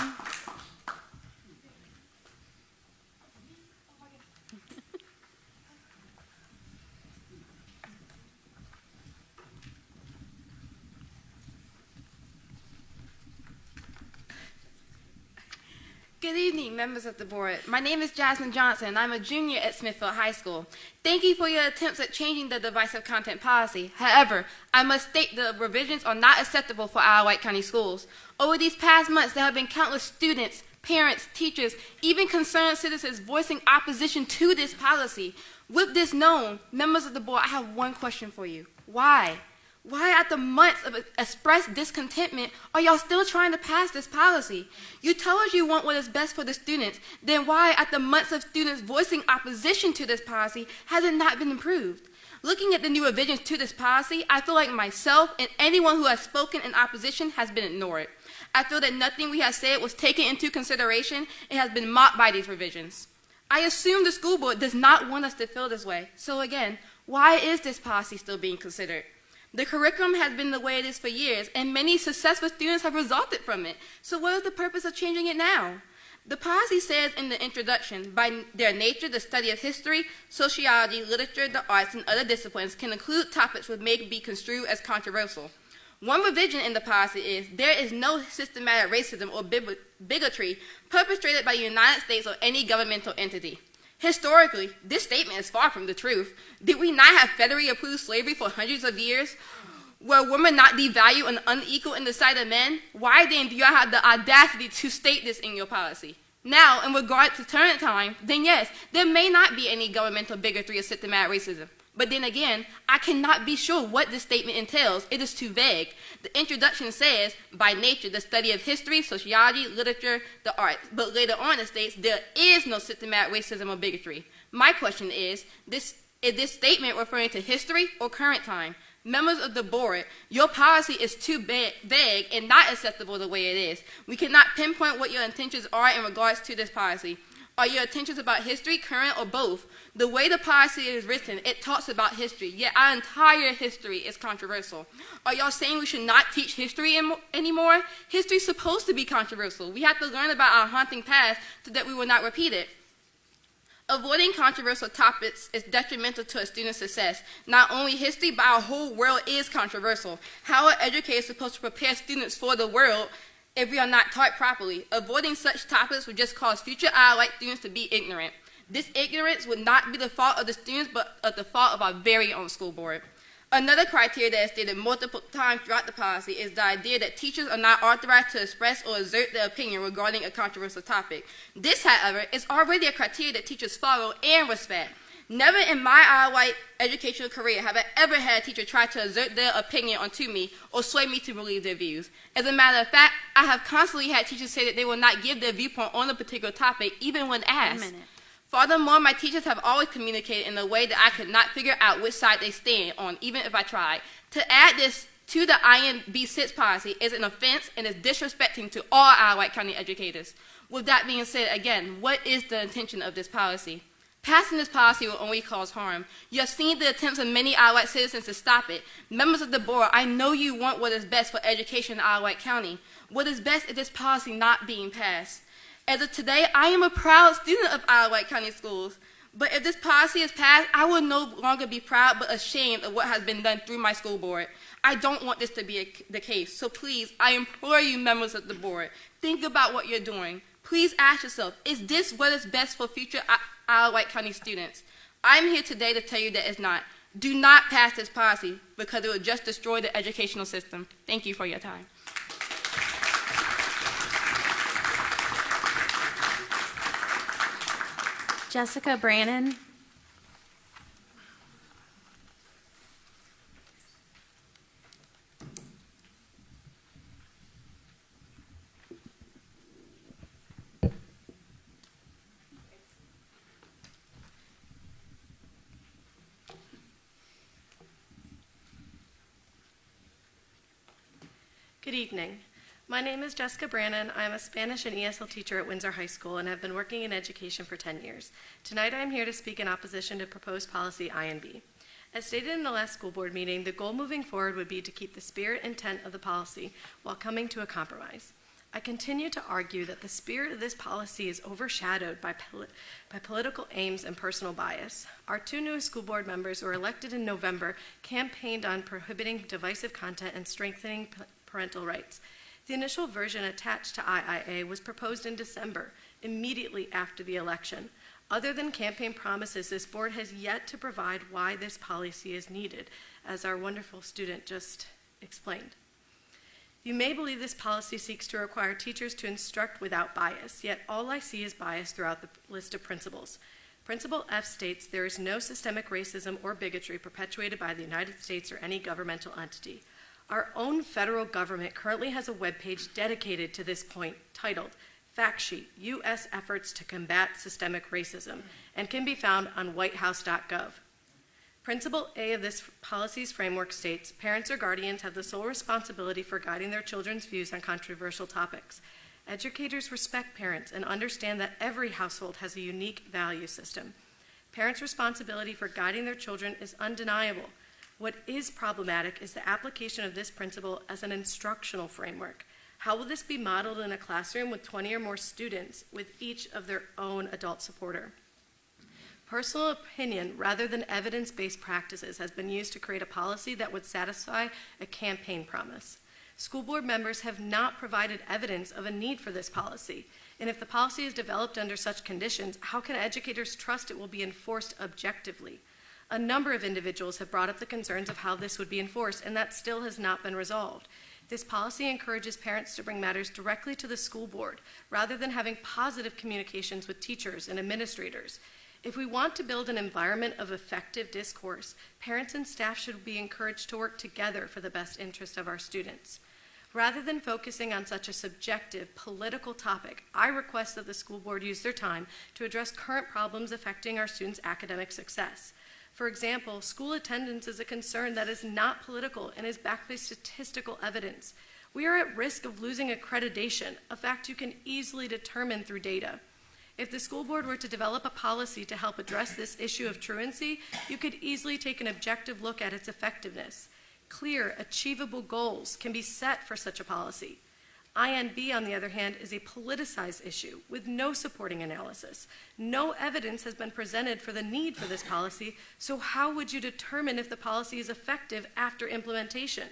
Good evening, members of the board. My name is Jasmine Johnson, and I'm a junior at Smithfield High School. Thank you for your attempts at changing the divisive content policy. However, I must state the revisions are not acceptable for our White County schools. Over these past months, there have been countless students, parents, teachers, even concerned citizens voicing opposition to this policy. With this known, members of the board, I have one question for you. Why? Why, after months of expressed discontentment, are y'all still trying to pass this policy? You tell us you want what is best for the students, then why, after months of students voicing opposition to this policy, has it not been improved? Looking at the new revisions to this policy, I feel like myself and anyone who has spoken in opposition has been ignored. I feel that nothing we have said was taken into consideration and has been mocked by these revisions. I assume the school board does not want us to feel this way. So again, why is this policy still being considered? The curriculum has been the way it is for years, and many successful students have resulted from it. So what is the purpose of changing it now? The policy says in the introduction, by their nature, the study of history, sociology, literature, the arts, and other disciplines can include topics which may be construed as controversial. One revision in the policy is there is no systematic racism or bigotry perpetrated by the United States or any governmental entity. Historically, this statement is far from the truth. Did we not have federally approved slavery for hundreds of years? Were women not devalued and unequal in the sight of men? Why then do you have the audacity to state this in your policy? Now, in regard to current time, then yes, there may not be any governmental bigotry or systematic racism. But then again, I cannot be sure what this statement entails. It is too vague. The introduction says, by nature, the study of history, sociology, literature, the arts. But later on it states, there is no systematic racism or bigotry. My question is this statement referring to history or current time? Members of the board, your policy is too vague and not acceptable the way it is. We cannot pinpoint what your intentions are in regards to this policy. Are your intentions about history, current, or both? The way the policy is written, it talks about history, yet our entire history is controversial. Are y'all saying we should not teach history anymore? History is supposed to be controversial. We have to learn about our haunting past so that we will not repeat it. Avoiding controversial topics is detrimental to a student's success. Not only history, but our whole world is controversial. How are educators supposed to prepare students for the world if we are not taught properly? Avoiding such topics would just cause future white students to be ignorant. This ignorance would not be the fault of the students, but of the fault of our very own school board. Another criteria that is stated multiple times throughout the policy is the idea that teachers are not authorized to express or assert their opinion regarding a controversial topic. This, however, is already a criteria that teachers follow and respect. Never in my white educational career have I ever had a teacher try to assert their opinion onto me or sway me to believe their views. As a matter of fact, I have constantly had teachers say that they will not give their viewpoint on a particular topic, even when asked. Furthermore, my teachers have always communicated in a way that I could not figure out which side they stand on, even if I tried. To add this to the INB 6 policy is an offense and is disrespecting to all our White County educators. With that being said, again, what is the intention of this policy? Passing this policy will only cause harm. You have seen the attempts of many white citizens to stop it. Members of the board, I know you want what is best for education in White County. What is best is this policy not being passed. As of today, I am a proud student of White County schools. But if this policy is passed, I will no longer be proud but ashamed of what has been done through my school board. I don't want this to be the case. So please, I implore you, members of the board, think about what you're doing. Please ask yourself, is this what is best for future White County students? I'm here today to tell you that it's not. Do not pass this policy because it will just destroy the educational system. Thank you for your time. Jessica Brannon. Good evening. My name is Jessica Brannon. I am a Spanish and ESL teacher at Windsor High School and have been working in education for 10 years. Tonight I am here to speak in opposition to proposed policy INB. As stated in the last school board meeting, the goal moving forward would be to keep the spirit and intent of the policy while coming to a compromise. I continue to argue that the spirit of this policy is overshadowed by political aims and personal bias. Our 2 newest school board members who were elected in November campaigned on prohibiting divisive content and strengthening parental rights. The initial version attached to IIA was proposed in December, immediately after the election. Other than campaign promises, this board has yet to provide why this policy is needed, as our wonderful student just explained. You may believe this policy seeks to require teachers to instruct without bias, yet all I see is bias throughout the list of principles. Principle F states there is no systemic racism or bigotry perpetuated by the United States or any governmental entity. Our own federal government currently has a webpage dedicated to this point titled Fact Sheet, U.S. Efforts to Combat Systemic Racism, and can be found on whitehouse.gov. Principle A of this policy's framework states, parents or guardians have the sole responsibility for guiding their children's views on controversial topics. Educators respect parents and understand that every household has a unique value system. Parents' responsibility for guiding their children is undeniable. What is problematic is the application of this principle as an instructional framework. How will this be modeled in a classroom with 20 or more students with each of their own adult supporter? Personal opinion rather than evidence-based practices has been used to create a policy that would satisfy a campaign promise. School board members have not provided evidence of a need for this policy, and if the policy is developed under such conditions, how can educators trust it will be enforced objectively? A number of individuals have brought up the concerns of how this would be enforced, and that still has not been resolved. This policy encourages parents to bring matters directly to the school board, rather than having positive communications with teachers and administrators. If we want to build an environment of effective discourse, parents and staff should be encouraged to work together for the best interest of our students. Rather than focusing on such a subjective, political topic, I request that the school board use their time to address current problems affecting our students' academic success. For example, school attendance is a concern that is not political and is backed by statistical evidence. We are at risk of losing accreditation, a fact you can easily determine through data. If the school board were to develop a policy to help address this issue of truancy, you could easily take an objective look at its effectiveness. Clear, achievable goals can be set for such a policy. INB, on the other hand, is a politicized issue with no supporting analysis. No evidence has been presented for the need for this policy, so how would you determine if the policy is effective after implementation?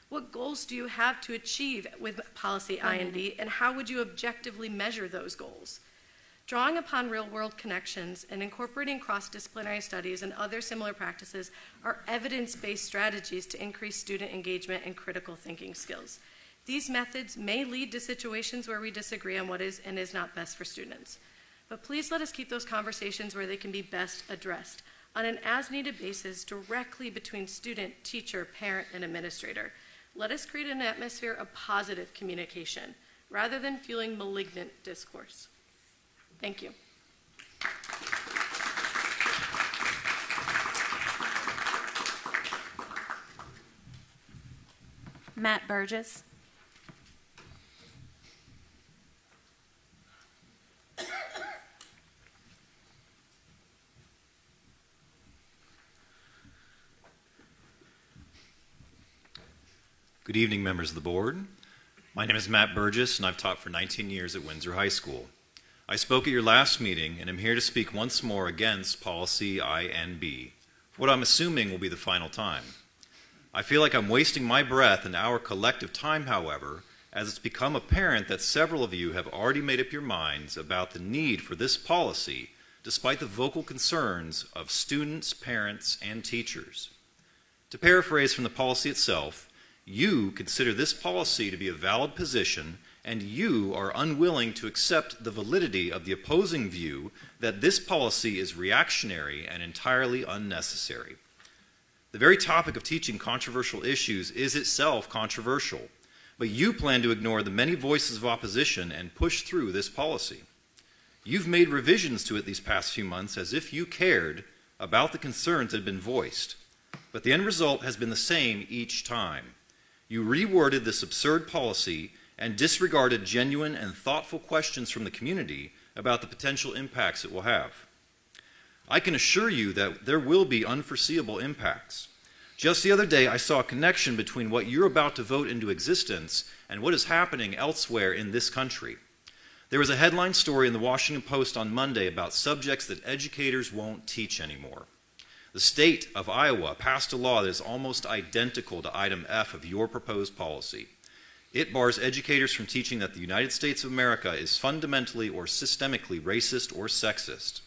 What goals do you have to achieve with policy INB, and how would you objectively measure those goals? Drawing upon real-world connections and incorporating cross-disciplinary studies and other similar practices are evidence-based strategies to increase student engagement and critical thinking skills. These methods may lead to situations where we disagree on what is and is not best for students. But please let us keep those conversations where they can be best addressed, on an as-needed basis directly between student, teacher, parent, and administrator. Let us create an atmosphere of positive communication, rather than fueling malignant discourse. Thank you. Matt Burgess. Good evening, members of the board. My name is Matt Burgess, and I've taught for 19 years at Windsor High School. I spoke at your last meeting, and I'm here to speak once more against Policy INB, what I'm assuming will be the final time. I feel like I'm wasting my breath and our collective time, however, as it's become apparent that several of you have already made up your minds about the need for this policy, despite the vocal concerns of students, parents, and teachers. To paraphrase from the policy itself, you consider this policy to be a valid position, and you are unwilling to accept the validity of the opposing view that this policy is reactionary and entirely unnecessary. The very topic of teaching controversial issues is itself controversial, but you plan to ignore the many voices of opposition and push through this policy. You've made revisions to it these past few months as if you cared about the concerns that had been voiced, but the end result has been the same each time. You reworded this absurd policy and disregarded genuine and thoughtful questions from the community about the potential impacts it will have. I can assure you that there will be unforeseeable impacts. Just the other day, I saw a connection between what you're about to vote into existence and what is happening elsewhere in this country. There was a headline story in the Washington Post on Monday about subjects that educators won't teach anymore. The state of Iowa passed a law that is almost identical to item F of your proposed policy. It bars educators from teaching that the United States of America is fundamentally or systemically racist or sexist.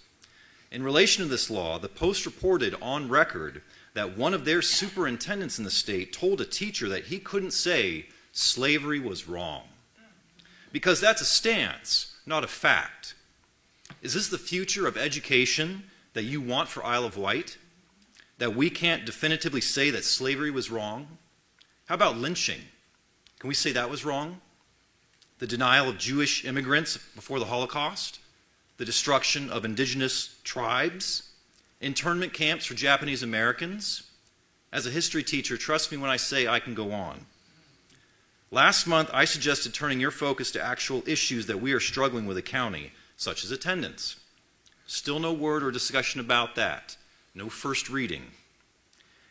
In relation to this law, the Post reported on record that one of their superintendents in the state told a teacher that he couldn't say slavery was wrong. Because that's a stance, not a fact. Is this the future of education that you want for Isle of Wight? That we can't definitively say that slavery was wrong? How about lynching? Can we say that was wrong? The denial of Jewish immigrants before the Holocaust? The destruction of indigenous tribes? Internment camps for Japanese Americans? As a history teacher, trust me when I say I can go on. Last month, I suggested turning your focus to actual issues that we are struggling with at county, such as attendance. Still no word or discussion about that. No first reading.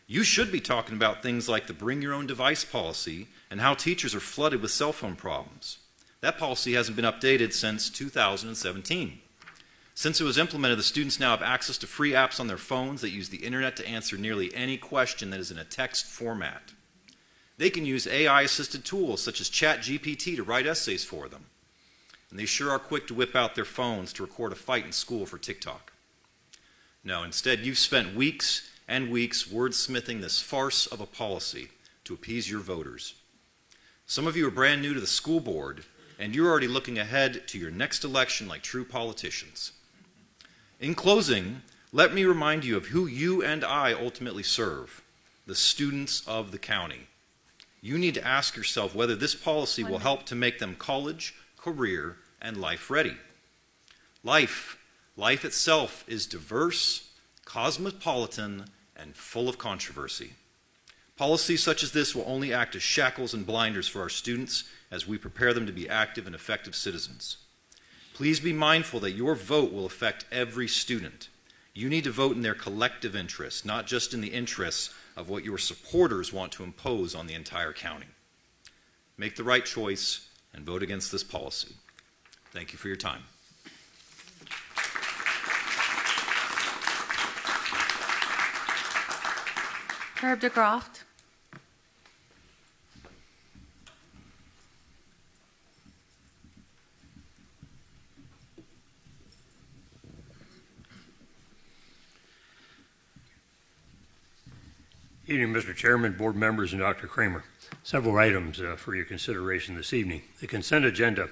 You should be talking about things like the bring your own device policy and how teachers are flooded with cell phone problems. That policy hasn't been updated since 2017. Since it was implemented, the students now have access to free apps on their phones that use the internet to answer nearly any question that is in a text format. They can use AI-assisted tools such as ChatGPT to write essays for them. And they sure are quick to whip out their phones to record a fight in school for TikTok. No, instead, you've spent weeks and weeks wordsmithing this farce of a policy to appease your voters. Some of you are brand new to the school board, and you're already looking ahead to your next election like true politicians. In closing, let me remind you of who you and I ultimately serve, the students of the county. You need to ask yourself whether this policy will help to make them college, career, and life ready. Life itself is diverse, cosmopolitan, and full of controversy. Policies such as this will only act as shackles and blinders for our students as we prepare them to be active and effective citizens. Please be mindful that your vote will affect every student. You need to vote in their collective interests, not just in the interests of what your supporters want to impose on the entire county. Make the right choice and vote against this policy. Thank you for your time. Herb DeGroft. Evening, Mr. Chairman, board members, and Dr. Kramer. Several items for your consideration this evening. The consent agenda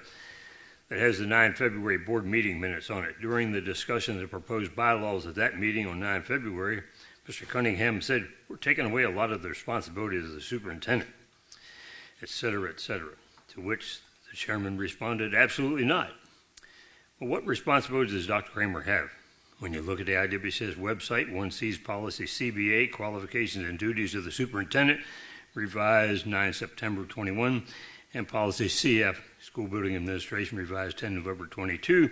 that has the 9 February board meeting minutes on it. During the discussion of the proposed bylaws at that meeting on 9 February, Mr. Cunningham said, we're taking away a lot of the responsibilities of the superintendent, et cetera, to which the chairman responded, absolutely not. Well, what responsibilities does Dr. Kramer have? When you look at the IWCS website, one sees policy CBA, qualifications and duties of the superintendent, revised 9 September 21, and policy CF, school building administration, revised 10 November 22,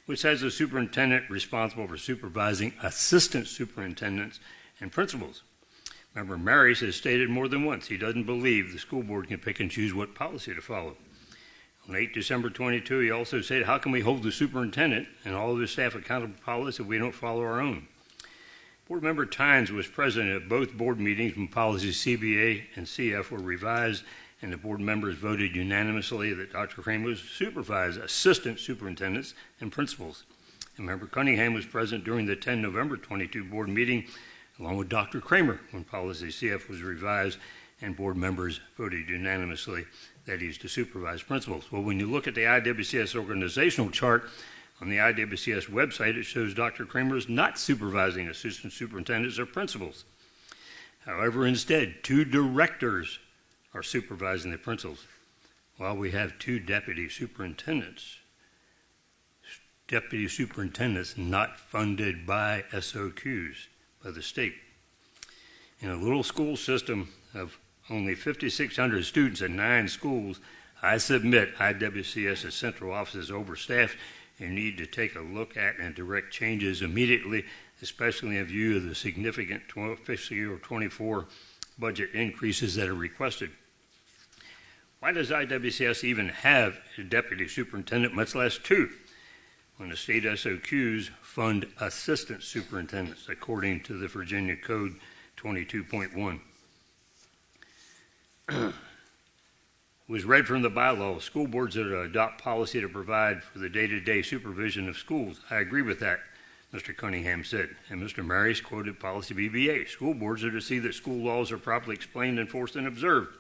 which has the superintendent responsible for supervising assistant superintendents and principals. Member Maris has stated more than once he doesn't believe the school board can pick and choose what policy to follow. On 8 December 22, he also said, how can we hold the superintendent and all of his staff accountable for policy if we don't follow our own? Board Member Tynes was present at both board meetings when policies CBA and CF were revised, and the board members voted unanimously that Dr. Kramer was supervise assistant superintendents and principals. And Member Cunningham was present during the 10 November 22 board meeting, along with Dr. Kramer, when policy CF was revised, and board members voted unanimously that he's to supervise principals. Well, when you look at the IWCS organizational chart on the IWCS website, it shows Dr. Kramer is not supervising assistant superintendents or principals. However, instead, 2 directors are supervising the principals, while we have 2 deputy superintendents not funded by SOQs, by the state. In a little school system of only 5,600 students in 9 schools, I submit IWCS's central office is overstaffed and need to take a look at and direct changes immediately, especially in view of the significant fiscal year 24 budget increases that are requested. Why does IWCS even have a deputy superintendent, much less two, when the state SOQs fund assistant superintendents, according to the Virginia Code 22.1? Was read from the bylaw, school boards that adopt policy to provide for the day-to-day supervision of schools. I agree with that, Mr. Cunningham said. And Mr. Marius quoted policy BBA. School boards are to see that school laws are properly explained, enforced, and observed.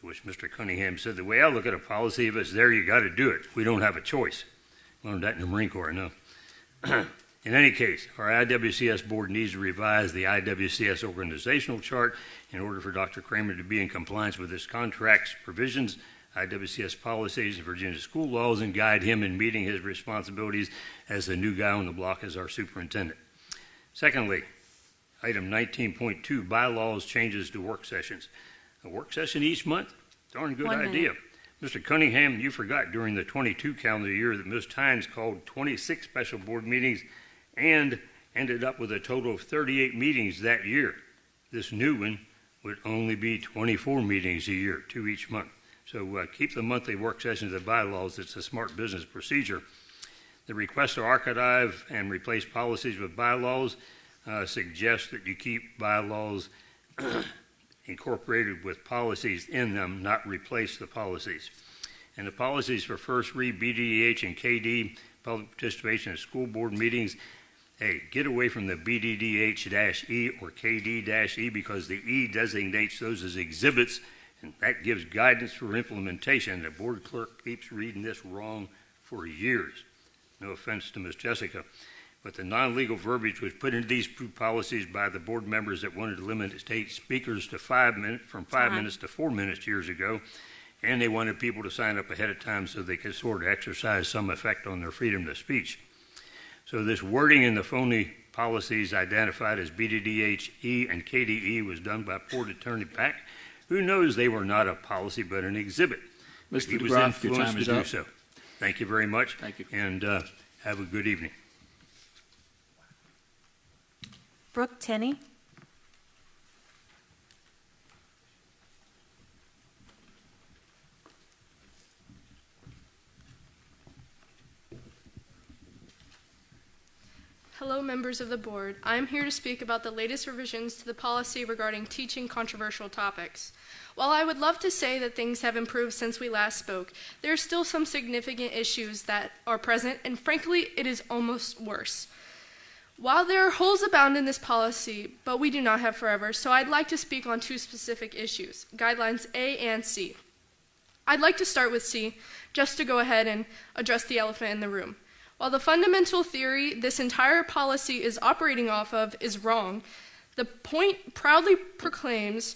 To which Mr. Cunningham said, the way I look at a policy, if it's there, you got to do it. We don't have a choice. Learned that in the Marine Corps, I know. In any case, our IWCS board needs to revise the IWCS organizational chart in order for Dr. Kramer to be in compliance with his contract's provisions, IWCS policies, and Virginia school laws, and guide him in meeting his responsibilities as the new guy on the block as our superintendent. Secondly, item 19.2, bylaws changes to work sessions. A work session each month? Darn good idea. Mr. Cunningham, you forgot during the 22 calendar year that Ms. Tynes called 26 special board meetings and ended up with a total of 38 meetings that year. This new one would only be 24 meetings a year, 2 each month. So keep the monthly work sessions of bylaws. It's a smart business procedure. The request to archive and replace policies with bylaws suggests that you keep bylaws incorporated with policies in them, not replace the policies. And the policies for first read, BDDH, and KD, public participation in school board meetings, hey, get away from the BDDH-E or KD-E because the E designates those as exhibits, and that gives guidance for implementation. The board clerk keeps reading this wrong for years. No offense to Ms. Jessica, but the non-legal verbiage was put into these policies by the board members that wanted to limit state speakers to 5 minutes, from 5 minutes to 4 minutes years ago, and they wanted people to sign up ahead of time so they could sort of exercise some effect on their freedom of speech. So this wording in the phony policies identified as BDDH-E and KDE was done by Port Attorney Pack, who knows they were not a policy but an exhibit. Mr. He was DeGraff, your influenced time is to do up. so. Thank you very much. Thank you. And have a good evening. Brooke Tenney. Hello, members of the board. I am here to speak about the latest revisions to the policy regarding teaching controversial topics. While I would love to say that things have improved since we last spoke, there are still some significant issues that are present, and frankly, it is almost worse. While there are holes abound in this policy, but we do not have forever, so I'd like to speak on two specific issues, guidelines A and C. I'd like to start with C, just to go ahead and address the elephant in the room. While the fundamental theory this entire policy is operating off of is wrong, the point proudly proclaims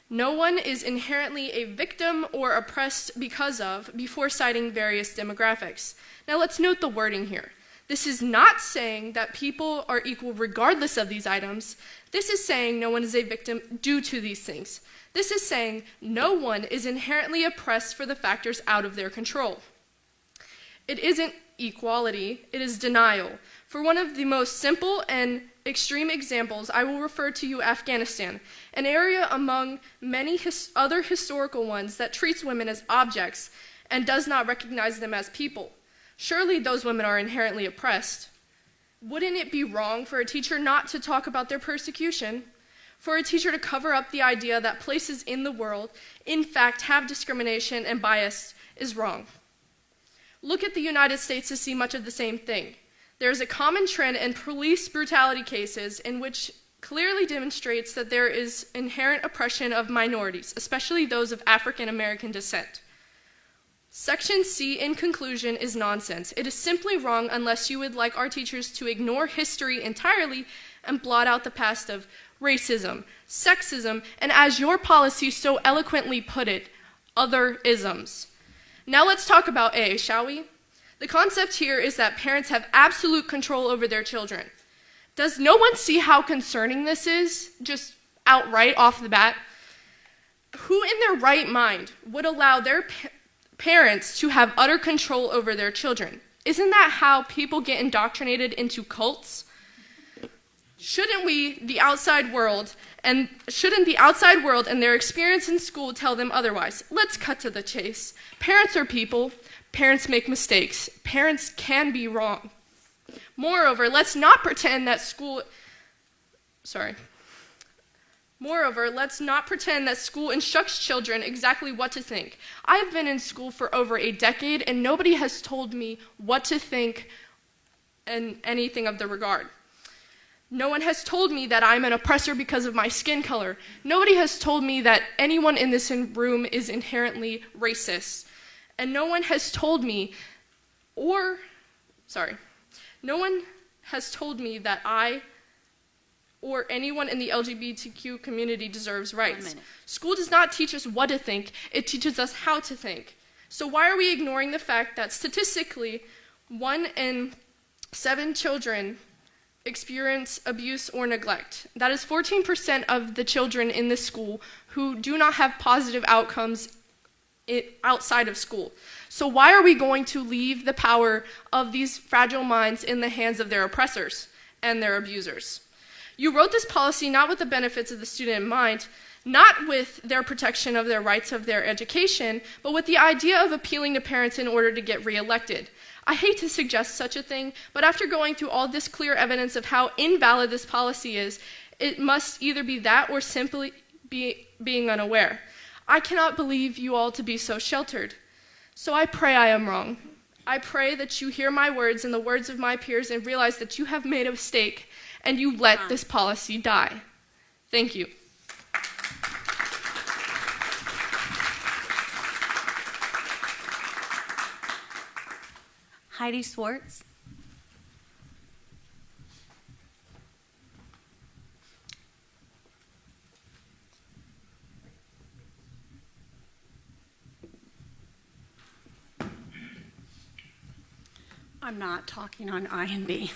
no one is inherently a victim or oppressed because of, before citing various demographics. Now let's note the wording here. This is not saying that people are equal regardless of these items. This is saying no one is a victim due to these things. This is saying no one is inherently oppressed for the factors out of their control. It isn't equality, it is denial. For one of the most simple and extreme examples, I will refer to you Afghanistan, an area among many other historical ones that treats women as objects and does not recognize them as people. Surely those women are inherently oppressed. Wouldn't it be wrong for a teacher not to talk about their persecution? For a teacher to cover up the idea that places in the world, in fact, have discrimination and bias is wrong. Look at the United States to see much of the same thing. There is a common trend in police brutality cases in which clearly demonstrates that there is inherent oppression of minorities, especially those of African American descent. Section C, in conclusion, is nonsense. It is simply wrong unless you would like our teachers to ignore history entirely and blot out the past of racism, sexism, and as your policy so eloquently put it, other isms. Now let's talk about A, shall we? The concept here is that parents have absolute control over their children. Does no one see how concerning this is, just outright off the bat? Who in their right mind would allow their parents to have utter control over their children? Isn't that how people get indoctrinated into cults? Shouldn't we, the outside world, And shouldn't the outside world and their experience in school tell them otherwise? Let's cut to the chase. Parents are people. Parents make mistakes. Parents can be wrong. Moreover, let's not pretend that school instructs children exactly what to think. I've been in school for over a decade, and nobody has told me what to think and anything of the regard. No one has told me that I'm an oppressor because of my skin color. Nobody has told me that anyone in this room is inherently racist. And no one has told me that I or anyone in the LGBTQ community deserves rights. School does not teach us what to think, it teaches us how to think. So why are we ignoring the fact that statistically 1 in 7 children experience abuse or neglect? That is 14% of the children in this school who do not have positive outcomes outside of school. So why are we going to leave the power of these fragile minds in the hands of their oppressors and their abusers? You wrote this policy not with the benefits of the student in mind, not with their protection of their rights of their education, but with the idea of appealing to parents in order to get reelected. I hate to suggest such a thing, but after going through all this clear evidence of how invalid this policy is, it must either be that or simply being unaware. I cannot believe you all to be so sheltered. So I pray I am wrong. I pray that you hear my words and the words of my peers and realize that you have made a mistake and you let this policy die. Thank you. Heidi Swartz. I'm not talking on I&B.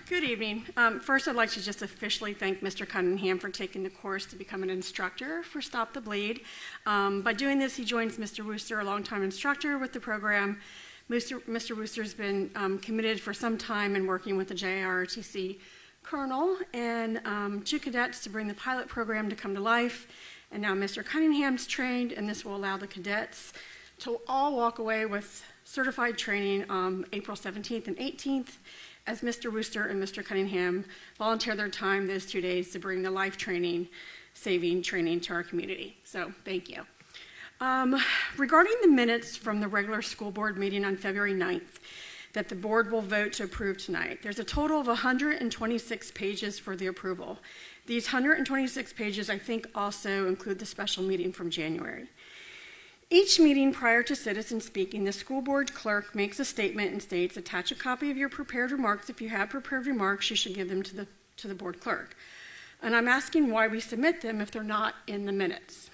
Good evening. First, I'd like to just officially thank Mr. Cunningham for taking the course to become an instructor for Stop the Bleed. By doing this, he joins Mr. Wooster, a longtime instructor with the program. Mr. Wooster's been committed for some time in working with the JIROTC Colonel and 2 cadets to bring the pilot program to come to life. And now Mr. Cunningham's trained, and this will allow the cadets to all walk away with certified training April 17th and 18th, as Mr. Wooster and Mr. Cunningham volunteer their time those 2 days to bring the life training, saving training to our community. So thank you. Regarding the minutes from the regular school board meeting on February 9th that the board will vote to approve tonight, there's a total of 126 pages for the approval. These 126 pages, I think, also include the special meeting from January. Each meeting prior to citizen speaking, the school board clerk makes a statement and states, attach a copy of your prepared remarks. If you have prepared remarks, you should give them to the board clerk. And I'm asking why we submit them if they're not in the minutes.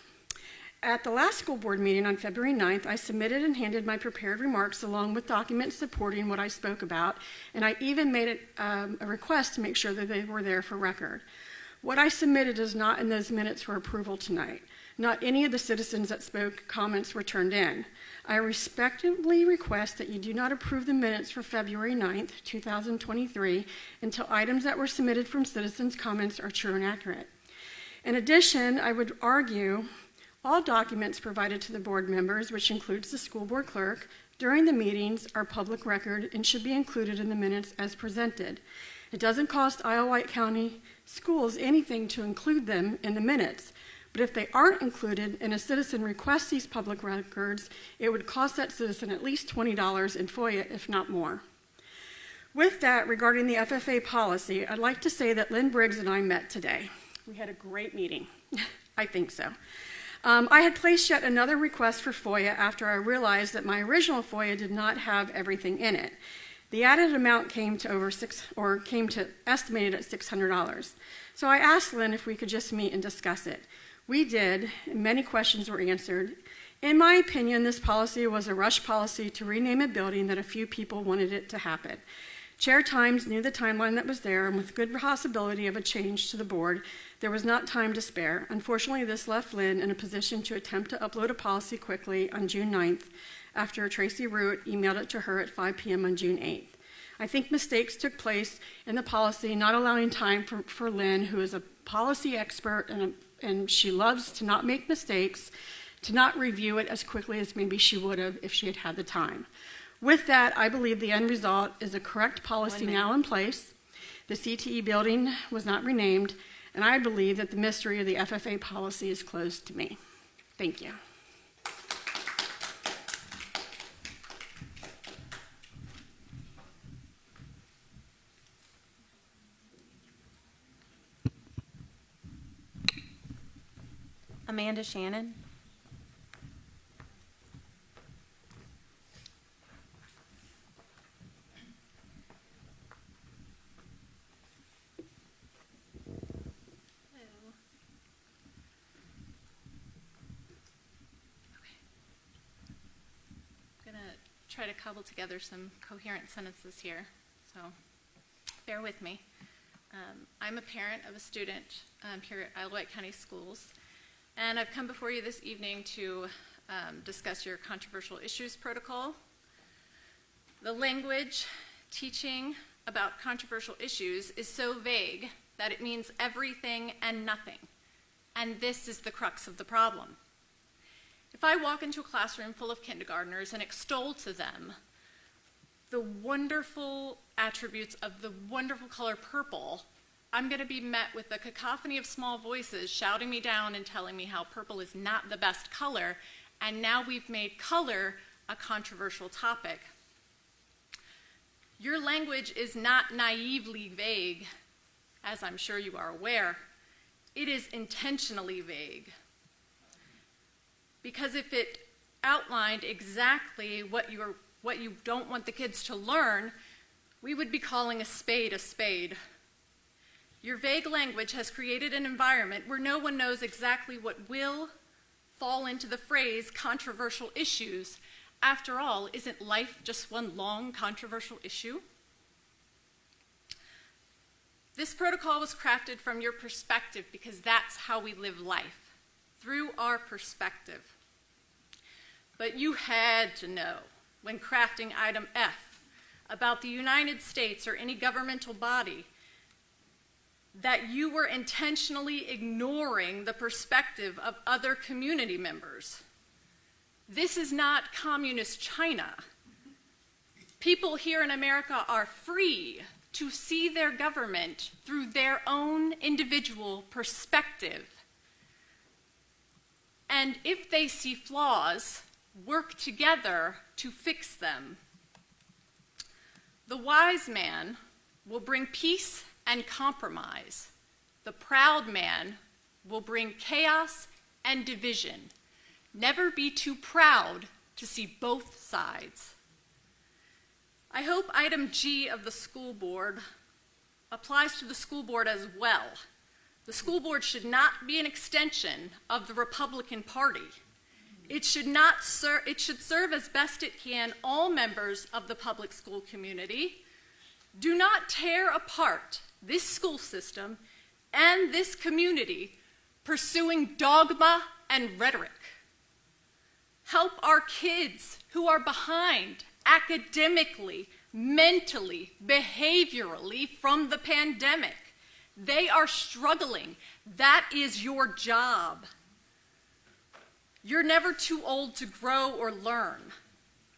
At the last school board meeting on February 9th, I submitted and handed my prepared remarks along with documents supporting what I spoke about, and I even made a request to make sure that they were there for record. What I submitted is not in those minutes for approval tonight. Not any of the citizens that spoke comments were turned in. I respectfully request that you do not approve the minutes for February 9th, 2023, until items that were submitted from citizens' comments are true and accurate. In addition, I would argue all documents provided to the board members, which includes the school board clerk, during the meetings are public record and should be included in the minutes as presented. It doesn't cost Isle County Schools anything to include them in the minutes. But if they aren't included and a citizen requests these public records, it would cost that citizen at least $20 in FOIA, if not more. With that, regarding the FFA policy, I'd like to say that Lynn Briggs and I met today. We had a great meeting. I think so. I had placed yet another request for FOIA after I realized that my original FOIA did not have everything in it. The added amount came to estimated at $600. So I asked Lynn if we could just meet and discuss it. We did, and many questions were answered. In my opinion, this policy was a rush policy to rename a building that a few people wanted it to happen. Chair Times knew the timeline that was there, and with good possibility of a change to the board, there was not time to spare. Unfortunately, this left Lynn in a position to attempt to upload a policy quickly on June 9th, after Tracy Root emailed it to her at 5 p.m. on June 8th. I think mistakes took place in the policy, not allowing time for Lynn, who is a policy expert and she loves to not make mistakes, to not review it as quickly as maybe she would have if she had had the time. With that, I believe the end result is a correct policy now in place. The CTE building was not renamed, and I believe that the mystery of the FFA policy is closed to me. Thank you. Amanda Shannon. Try to cobble together some coherent sentences here, so bear with me. I'm a parent of a student here at Isle White County Schools, and I've come before you this evening to discuss your controversial issues protocol. The language teaching about controversial issues is so vague that it means everything and nothing, and this is the crux of the problem. If I walk into a classroom full of kindergartners and extol to them the wonderful attributes of the wonderful color purple, I'm going to be met with a cacophony of small voices shouting me down and telling me how purple is not the best color, and now we've made color a controversial topic. Your language is not naively vague, as I'm sure you are aware. It is intentionally vague. Because if it outlined exactly what you don't want the kids to learn, we would be calling a spade a spade. Your vague language has created an environment where no one knows exactly what will fall into the phrase controversial issues. After all, isn't life just one long controversial issue? This protocol was crafted from your perspective because that's how we live life. Through our perspective. But you had to know, when crafting item F, about the United States or any governmental body, that you were intentionally ignoring the perspective of other community members. This is not communist China. People here in America are free to see their government through their own individual perspective. And if they see flaws, work together to fix them. The wise man will bring peace and compromise. The proud man will bring chaos and division. Never be too proud to see both sides. I hope item G of the school board applies to the school board as well. The school board should not be an extension of the Republican Party. It should serve as best it can all members of the public school community. Do not tear apart this school system and this community pursuing dogma and rhetoric. Help our kids who are behind academically, mentally, behaviorally from the pandemic. They are struggling. That is your job. You're never too old to grow or learn.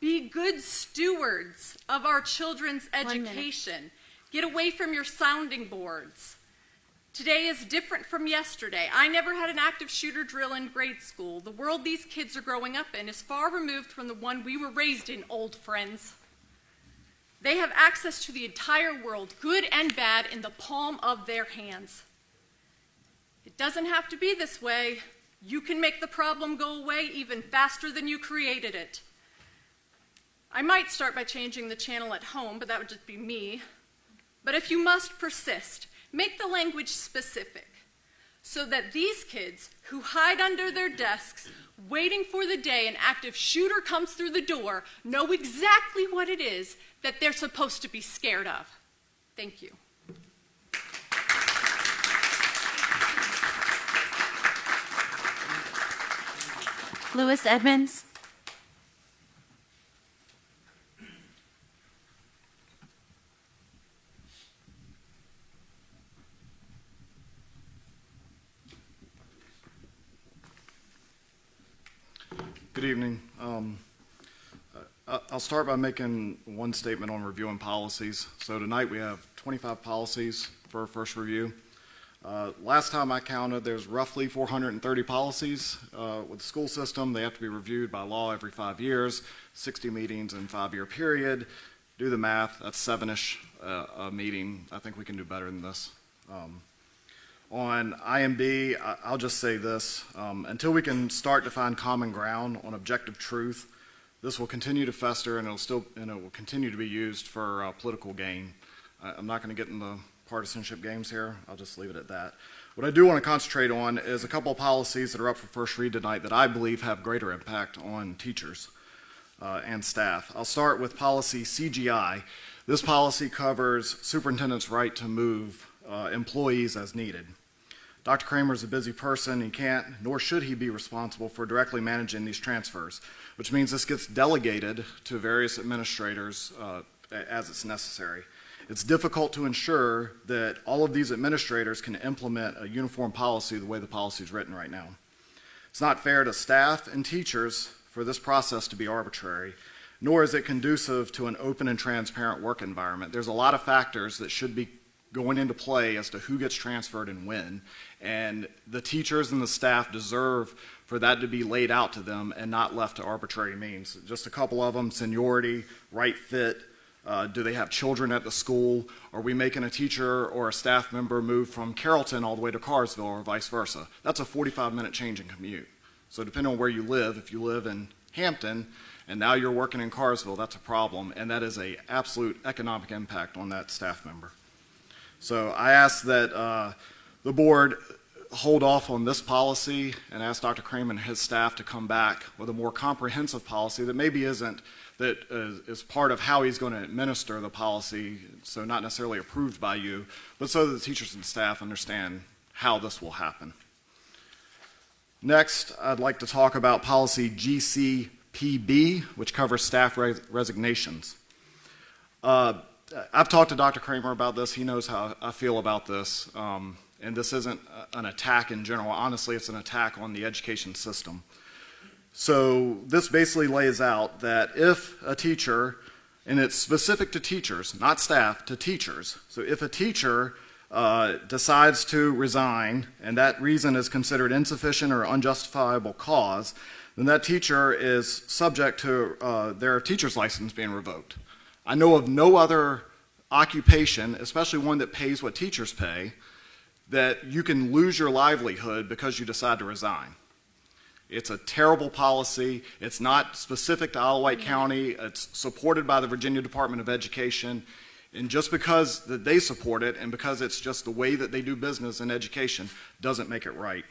Be good stewards of our children's education. Get away from your sounding boards. Today is different from yesterday. I never had an active shooter drill in grade school. The world these kids are growing up in is far removed from the one we were raised in, old friends. They have access to the entire world, good and bad, in the palm of their hands. It doesn't have to be this way. You can make the problem go away even faster than you created it. I might start by changing the channel at home, but that would just be me. But if you must persist, make the language specific so that these kids who hide under their desks, waiting for the day an active shooter comes through the door, know exactly what it is that they're supposed to be scared of. Thank you. Lewis Edmonds. Good evening. I'll start by making one statement on reviewing policies. So tonight we have 25 policies for our first review. Last time I counted, there's roughly 430 policies with the school system. They have to be reviewed by law every 5 years, 60 meetings in a 5-year period. Do the math, that's 7-ish a meeting. I think we can do better than this. On IMB, I'll just say this. Until we can start to find common ground on objective truth, this will continue to fester and it will continue to be used for political gain. I'm not going to get in the partisanship games here. I'll just leave it at that. What I do want to concentrate on is a couple of policies that are up for first read tonight that I believe have greater impact on teachers and staff. I'll start with policy CGI. This policy covers superintendent's right to move employees as needed. Dr. Kramer is a busy person. He can't, nor should he be responsible for directly managing these transfers, which means this gets delegated to various administrators as it's necessary. It's difficult to ensure that all of these administrators can implement a uniform policy the way the policy is written right now. It's not fair to staff and teachers for this process to be arbitrary, nor is it conducive to an open and transparent work environment. There's a lot of factors that should be going into play as to who gets transferred and when, and the teachers and the staff deserve for that to be laid out to them and not left to arbitrary means. Just a couple of them: seniority, right fit, do they have children at the school? Are we making a teacher or a staff member move from Carrollton all the way to Carsville or vice versa? That's a 45-minute change in commute. So depending on where you live, if you live in Hampton and now you're working in Carsville, that's a problem, and that is an absolute economic impact on that staff member. So I ask that the board hold off on this policy and ask Dr. Kramer and his staff to come back with a more comprehensive policy that maybe isn't, that is part of how he's going to administer the policy, so not necessarily approved by you, but so that the teachers and staff understand how this will happen. Next, I'd like to talk about policy GCPB, which covers staff resignations. I've talked to Dr. Kramer about this. He knows how I feel about this. And this isn't an attack in general. Honestly, it's an attack on the education system. So this basically lays out that if a teacher, and it's specific to teachers, not staff, to teachers. So if a teacher decides to resign and that reason is considered insufficient or unjustifiable cause, then that teacher is subject to their teacher's license being revoked. I know of no other occupation, especially one that pays what teachers pay, that you can lose your livelihood because you decide to resign. It's a terrible policy. It's not specific to Isle of Wight County. It's supported by the Virginia Department of Education. And just because that they support it and because it's just the way that they do business in education doesn't make it right.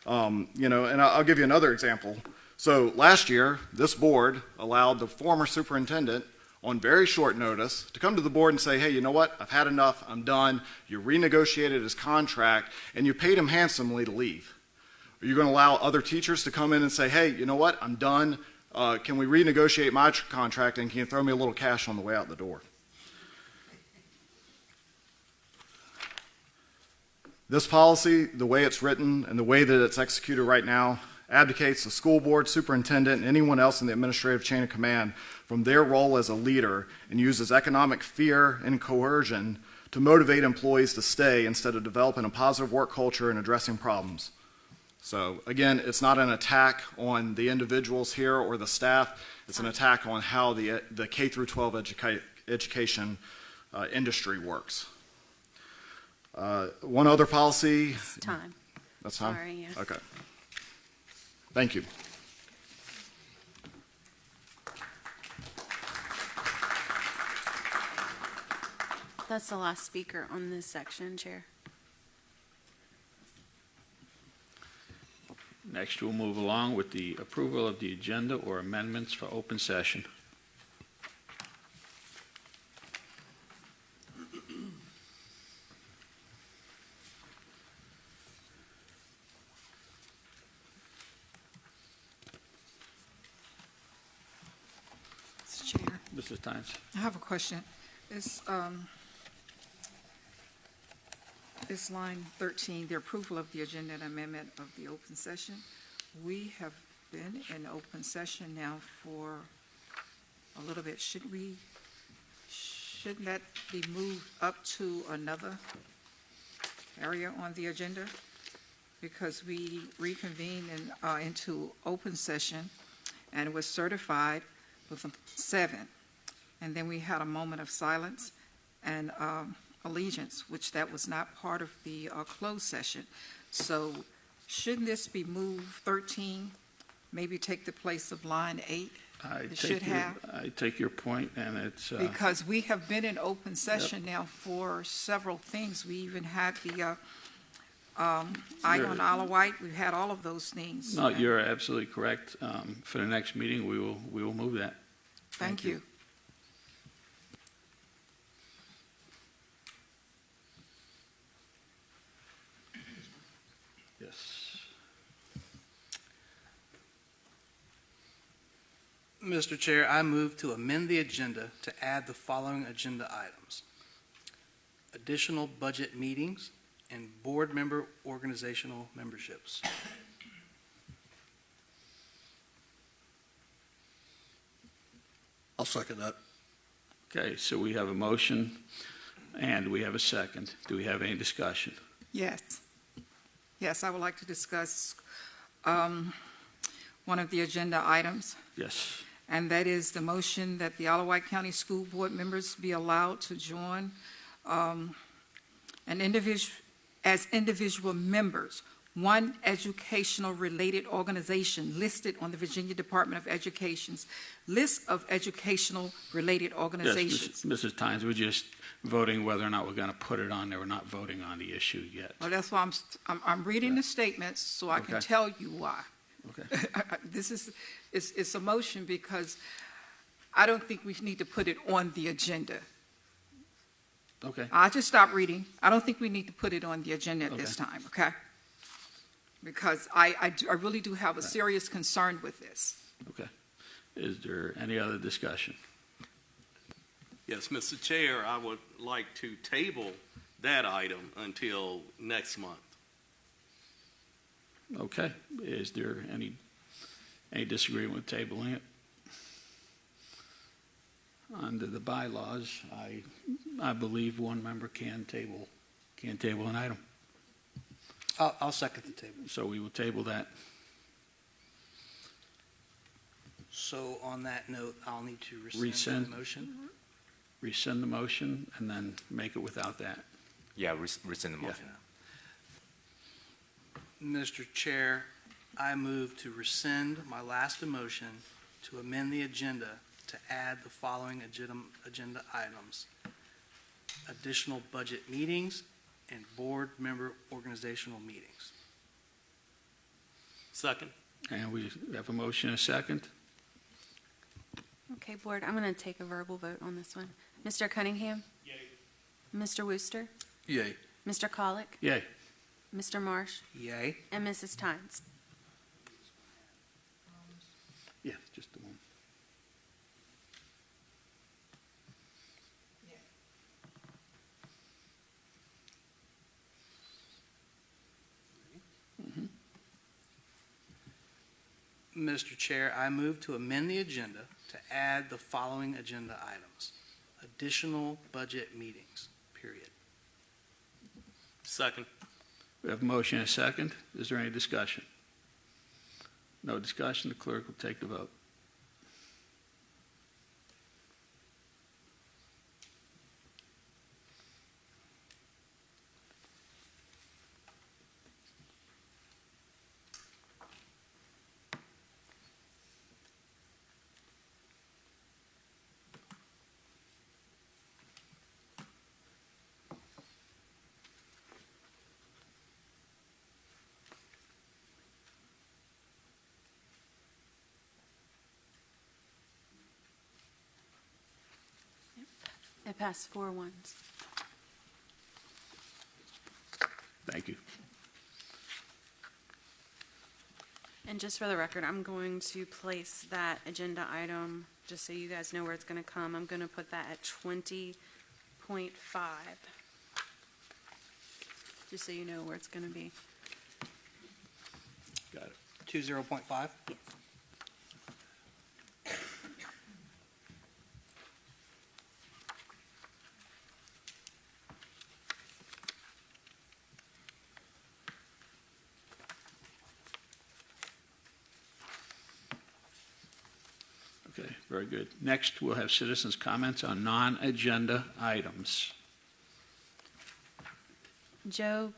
And I'll give you another example. So last year, this board allowed the former superintendent on very short notice to come to the board and say, hey, you know what, I've had enough, I'm done. You renegotiated his contract and you paid him handsomely to leave. Are you going to allow other teachers to come in and say, hey, you know what, I'm done, can we renegotiate my contract and can you throw me a little cash on the way out the door? This policy, the way it's written and the way that it's executed right now, abdicates the school board, superintendent, and anyone else in the administrative chain of command from their role as a leader and uses economic fear and coercion to motivate employees to stay instead of developing a positive work culture and addressing problems. So again, it's not an attack on the individuals here or the staff. It's an attack on how the K through 12 education industry works. One other policy. It's time. That's time? Sorry, yeah. Okay. Thank you. That's the last speaker on this section, Chair. Next, we'll move along with the approval of the agenda or amendments for open session. Chair. Mrs. Tynes. I have a question. It's line 13, the approval of the agenda and amendment of the open session. We have been in open session now for a little bit. Shouldn't that be moved up to another area on the agenda? Because we reconvened into open session and it was certified with 7. And then we had a moment of silence and allegiance, which that was not part of the closed session. So shouldn't this be moved 13, maybe take the place of line 8? It should have. I take your point, and it's... Because we have been in open session now for several things. We even had the eye on Isle of Wight. We've had all of those things. No, you're absolutely correct. For the next meeting, we will move that. Thank you. Yes. Mr. Chair, I move to amend the agenda to add the following agenda items: additional budget meetings and board member organizational memberships. I'll second that. Okay, so we have a motion and we have a second. Do we have any discussion? Yes. Yes, I would like to discuss one of the agenda items. Yes. And that is the motion that the Isle of Wight County School Board members be allowed to join as individual members, one educational-related organization listed on the Virginia Department of Education's list of educational-related organizations. Yes, Mrs. Tynes, we're just voting whether or not we're going to put it on there. We're not voting on the issue yet. Well, that's why I'm reading the statements so I can tell you why. Okay. It's a motion because I don't think we need to put it on the agenda. Okay. I'll just stop reading. I don't think we need to put it on the agenda at this time, okay? Because I really do have a serious concern with this. Okay. Is there any other discussion? Yes, Mr. Chair, I would like to table that item until next month. Okay. Is there any disagreement with tabling it? Under the bylaws, I believe one member can table an item. I'll second the table. So we will table that. So on that note, I'll need to Rescind. the motion. Rescind the motion and then make it without that. Yeah, rescind the motion. Mr. Chair, I move to rescind my last motion to amend the agenda to add the following agenda items: additional budget meetings and board member organizational meetings. Second. And we have a motion and a second. Okay, Board, I'm going to take a verbal vote on this one. Mr. Cunningham? Yay. Mr. Wooster? Yay. Mr. Colick? Yay. Mr. Marsh? Yay. And Mrs. Tynes? Yeah, just the one. Mr. Chair, I move to amend the agenda to add the following agenda items: additional budget meetings, period. Second. We have a motion and a second. Is there any discussion? No discussion. The clerk will take the vote. It passed 4-1. Thank you. And just for the record, I'm going to place that agenda item, just so you guys know where it's going to come. I'm going to put that at 20.5. Just so you know where it's going to be. Got it. 20.5? Yes. Very good. Next, we'll have citizens' comments on non-agenda items. Joe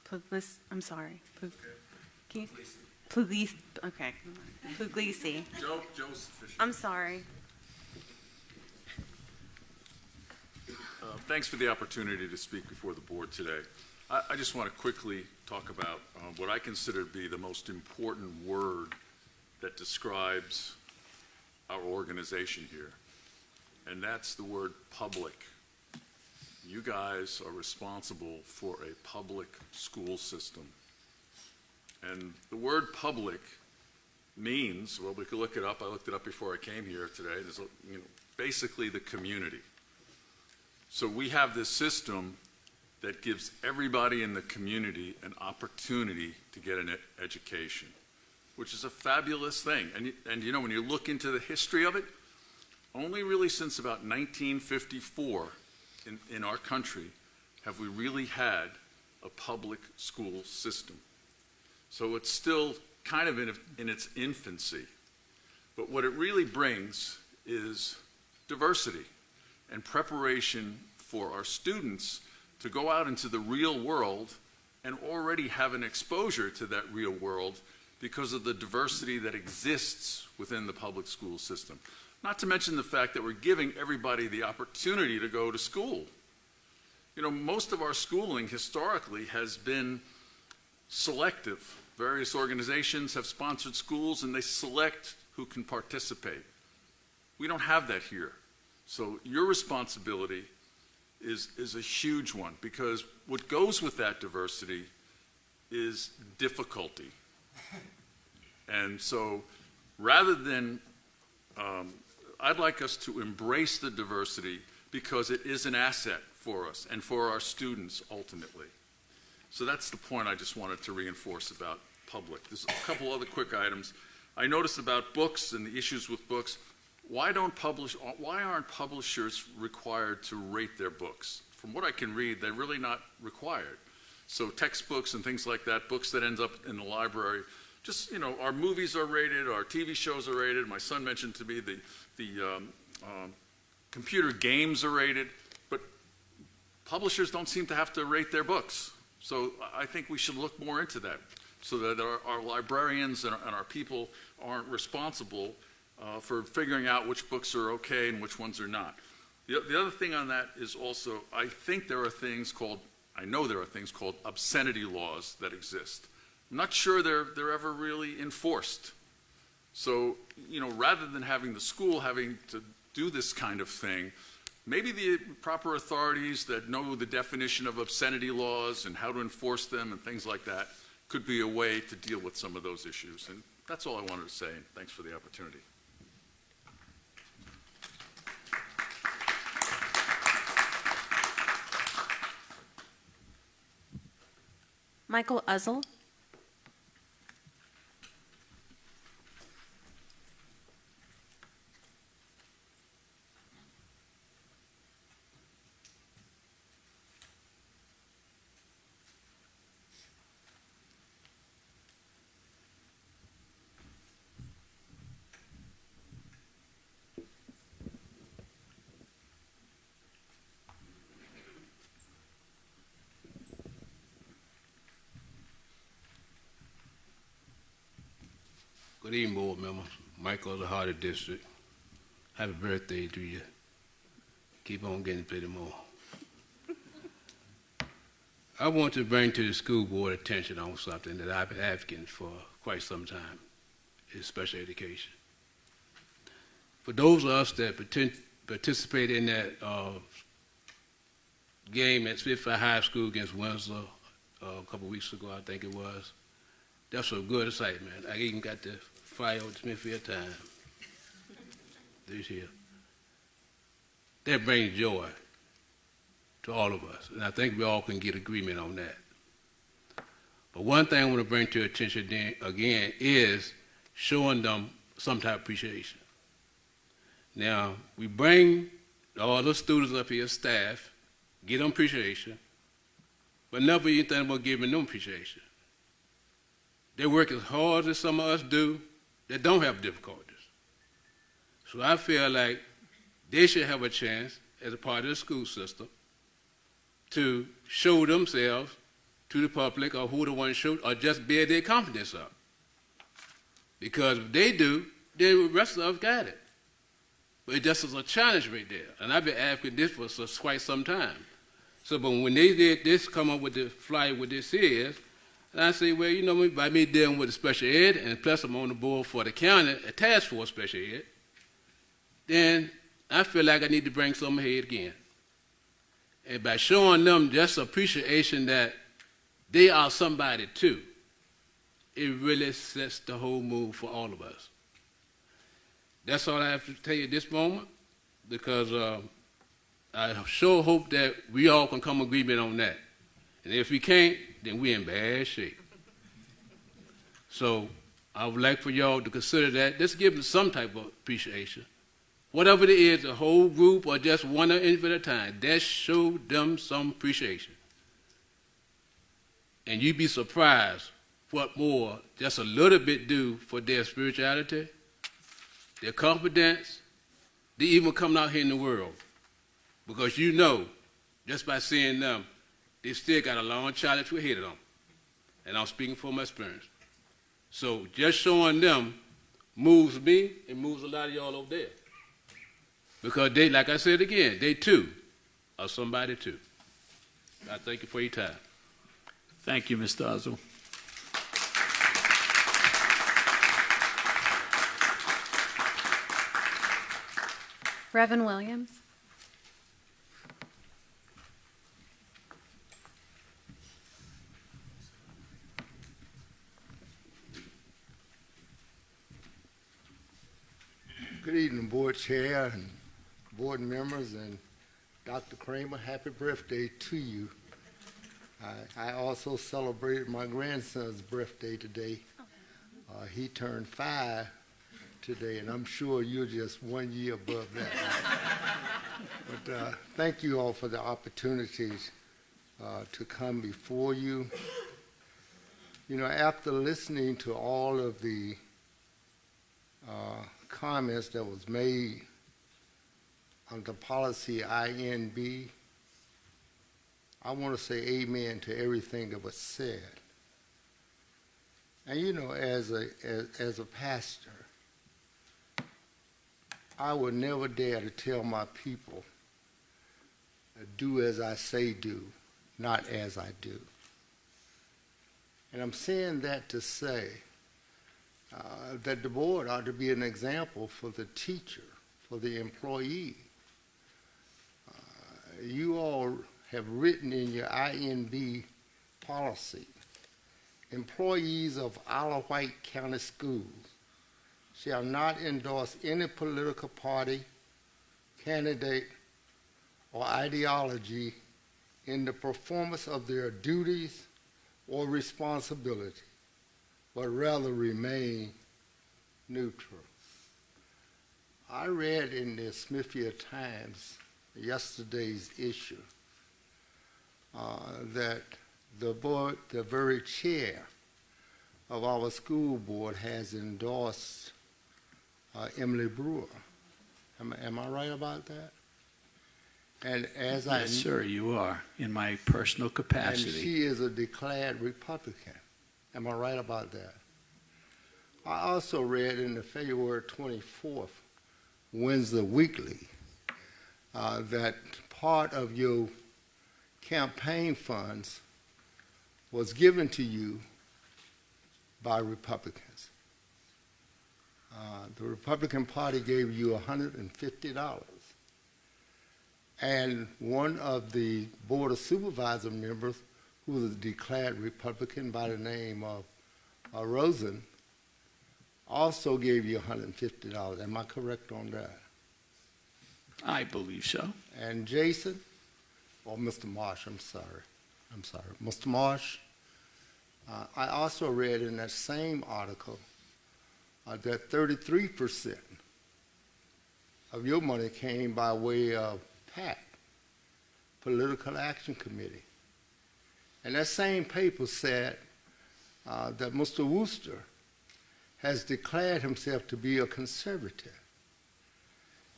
Puglisi, I'm sorry. Can you? Puglisi, okay. Puglisi. Joe's sufficient. I'm sorry. Thanks for the opportunity to speak before the board today. I just want to quickly talk about what I consider to be the most important word that describes our organization here, and that's the word public. You guys are responsible for a public school system. And the word public means, well, we could look it up. I looked it up before I came here today. There's, basically the community. So we have this system that gives everybody in the community an opportunity to get an education, which is a fabulous thing. And you know, when you look into the history of it, only really since about 1954 in our country have we really had a public school system. So it's still kind of in its infancy. But what it really brings is diversity and preparation for our students to go out into the real world and already have an exposure to that real world because of the diversity that exists within the public school system. Not to mention the fact that we're giving everybody the opportunity to go to school. You know, most of our schooling historically has been selective. Various organizations have sponsored schools and they select who can participate. We don't have that here. So your responsibility is a huge one, because what goes with that diversity is difficulty. And so rather than, I'd like us to embrace the diversity because it is an asset for us and for our students ultimately. So that's the point I just wanted to reinforce about public. There's a couple other quick items. I noticed about books and the issues with books. Why aren't publishers required to rate their books? From what I can read, they're really not required. So textbooks and things like that, books that end up in the library, just, you know, our movies are rated, our TV shows are rated. My son mentioned to me the computer games are rated, but publishers don't seem to have to rate their books. So I think we should look more into that so that our librarians and our people aren't responsible for figuring out which books are okay and which ones are not. The other thing on that is also, I think there are things called, I know there are things called obscenity laws that exist. I'm not sure they're ever really enforced. So, you know, rather than having the school having to do this kind of thing, maybe the proper authorities that know the definition of obscenity laws and how to enforce them and things like that could be a way to deal with some of those issues. And that's all I wanted to say, and thanks for the opportunity. Michael Uzzle. Good evening, board members. Michael of the Hardy District. Happy birthday to you. Keep on getting plenty more. I want to bring to the school board attention on something that I've been advocating for quite some time, is special education. For those of us that participated in that game at Smithfield High School against Windsor a couple weeks ago, I think it was, that's a good sight, man. I even got the fire over Smithfield time this year. That brings joy to all of us, and I think we all can get agreement on that. But one thing I want to bring to your attention again is showing them some type of appreciation. Now, we bring all the students up here, staff, get them appreciation, but never anything about giving them appreciation. They work as hard as some of us do that don't have difficulties. So I feel like they should have a chance as a part of the school system to show themselves to the public or who the one show, or just build their confidence up. Because if they do, then the rest of us got it. But it just is a challenge right there. And I've been asking this for quite some time. So, but when they did this, come up with the flyer, what this is, and I say, well, you know, by me dealing with the special ed, and plus I'm on the board for the county, a task force special ed, then I feel like I need to bring something ahead again. And by showing them just appreciation that they are somebody too, it really sets the whole mood for all of us. That's all I have to tell you at this moment, because I sure hope that we all can come to agreement on that. And if we can't, then we're in bad shape. So I would like for y'all to consider that. Just give them some type of appreciation. Whatever it is, the whole group or just one infant at a time, just show them some appreciation. And you'd be surprised what more just a little bit do for their spirituality, their confidence, they even coming out here in the world. Because you know, just by seeing them, they still got a long challenge ahead of them. And I'm speaking from my experience. So just showing them moves me and moves a lot of y'all over there. Because they, like I said again, they too are somebody too. I thank you for your time. Thank you, Mr. Ozzel. Reverend Williams. Good evening, Board Chair and board members, and Dr. Kramer, happy birthday to you. I also celebrated my grandson's birthday today. He turned 5 today, and I'm sure you're just 1 year above that. But thank you all for the opportunities to come before you. You know, after listening to all of the comments that was made on the policy INB, I want to say amen to everything that was said. And you know, as a pastor, I would never dare to tell my people, do as I say do, not as I do. And I'm saying that to say that the board ought to be an example for the teacher, for the employee. You all have written in your INB policy, employees of Isle of Wight County Schools shall not endorse any political party, candidate, or ideology in the performance of their duties or responsibility, but rather remain neutral. I read in the Smithfield Times yesterday's issue that the board, the very chair of our school board, has endorsed Emily Brewer. Am I right about that? And as Yes, sir, you are, in my personal capacity. And she is a declared Republican. Am I right about that? I also read in the February 24th Windsor Weekly that part of your campaign funds was given to you by Republicans. The Republican Party gave you $150. And one of the Board of Supervisor members, who was a declared Republican by the name of Rosen, also gave you $150. Am I correct on that? I believe so. And Jason, or Mr. Marsh, I'm sorry. Mr. Marsh, I also read in that same article that 33% of your money came by way of PAC, Political Action Committee. And that same paper said that Mr. Wooster has declared himself to be a conservative.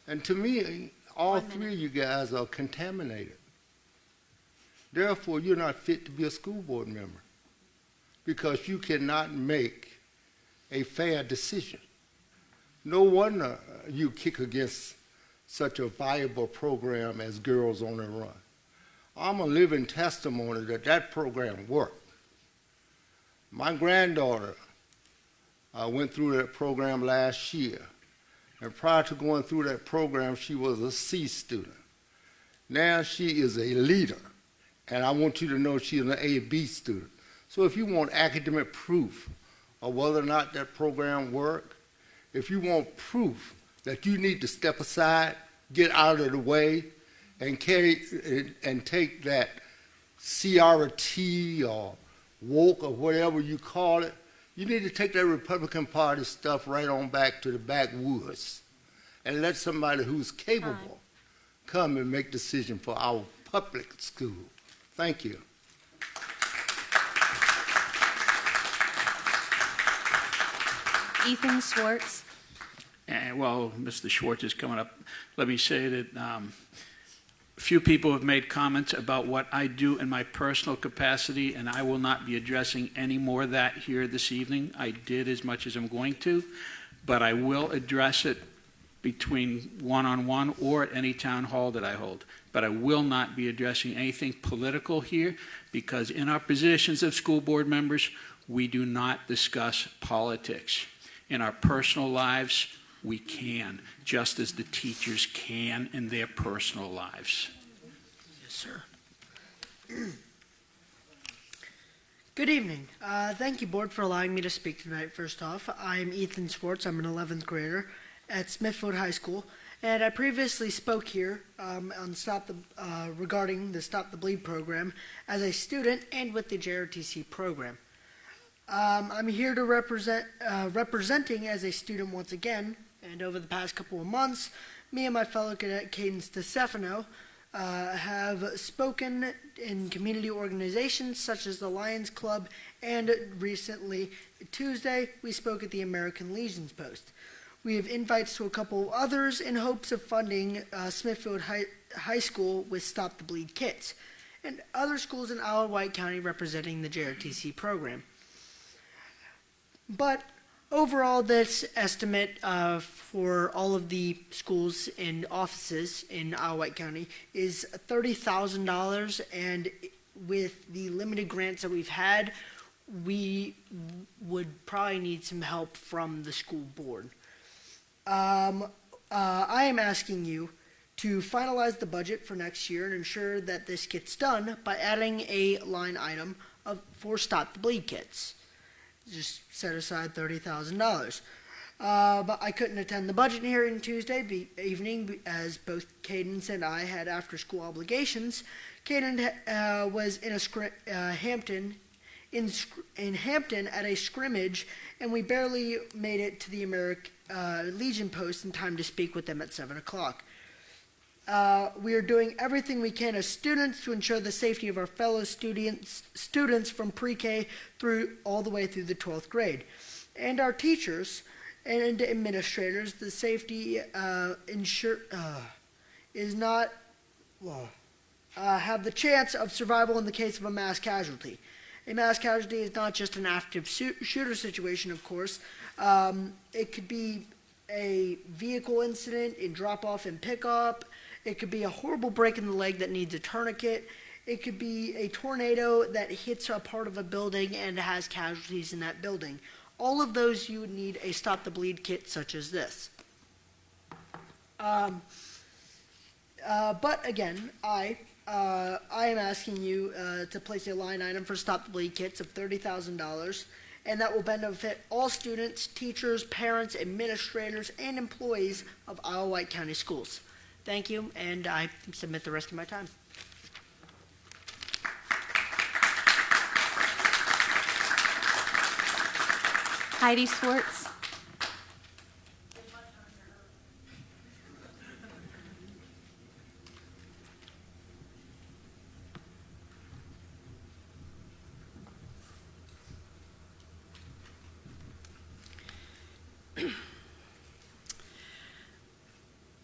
And to me, all three of you guys are contaminated. Therefore, you're not fit to be a school board member because you cannot make a fair decision. No wonder you kick against such a viable program as Girls on the Run. I'm a living testimony that that program worked. My granddaughter went through that program last year, and prior to going through that program, she was a C student. Now she is a leader, and I want you to know she's an A-B student. So if you want academic proof of whether or not that program worked, if you want proof that you need to step aside, get out of the way, and take that CRT or woke or whatever you call it, you need to take that Republican Party stuff right on back to the backwoods and let somebody who's capable come and make decisions for our public school. Thank you. Ethan Schwartz. And while Mr. Schwartz is coming up, let me say that a few people have made comments about what I do in my personal capacity, and I will not be addressing any more of that here this evening. I did as much as I'm going to, but I will address it between one-on-one or at any town hall that I hold. But I will not be addressing anything political here because in our positions of school board members, we do not discuss politics. In our personal lives, we can, just as the teachers can in their personal lives. Yes, sir. Good evening. Thank you, Board, for allowing me to speak tonight. First off, I'm Ethan Schwartz. I'm an 11th grader at Smithfield High School, and I previously spoke here regarding the Stop the Bleed program as a student and with the JRTC program. I'm here to representing as a student once again, and over the past couple of months, me and my fellow cadet Caden Stefano have spoken in community organizations such as the Lions Club, and recently, Tuesday, we spoke at the American Legion's Post. We have invites to a couple others in hopes of funding Smithfield High School with Stop the Bleed kits, and other schools in Isle of Wight County representing the JRTC program. But overall, this estimate for all of the schools and offices in Isle of Wight County is $30,000, and with the limited grants that we've had, we would probably need some help from the school board. I am asking you to finalize the budget for next year and ensure that this gets done by adding a line item for Stop the Bleed kits. Just set aside $30,000. But I couldn't attend the budget hearing Tuesday evening as both Cadence and I had after-school obligations. Cadence was in Hampton at a scrimmage, and we barely made it to the American Legion Post in time to speak with them at 7 o'clock. We are doing everything we can as students to ensure the safety of our fellow students from pre-K through all the way through the 12th grade. And our teachers and administrators, the safety is not, have the chance of survival in the case of a mass casualty. A mass casualty is not just an active shooter situation, of course. It could be a vehicle incident in drop-off and pickup. It could be a horrible break in the leg that needs a tourniquet. It could be a tornado that hits a part of a building and has casualties in that building. All of those you would need a Stop the Bleed kit such as this. But again, I am asking you to place a line item for Stop the Bleed kits of $30,000, and that will benefit all students, teachers, parents, administrators, and employees of Isle of Wight County Schools. Thank you, and I submit the rest of my time. Heidi Schwartz.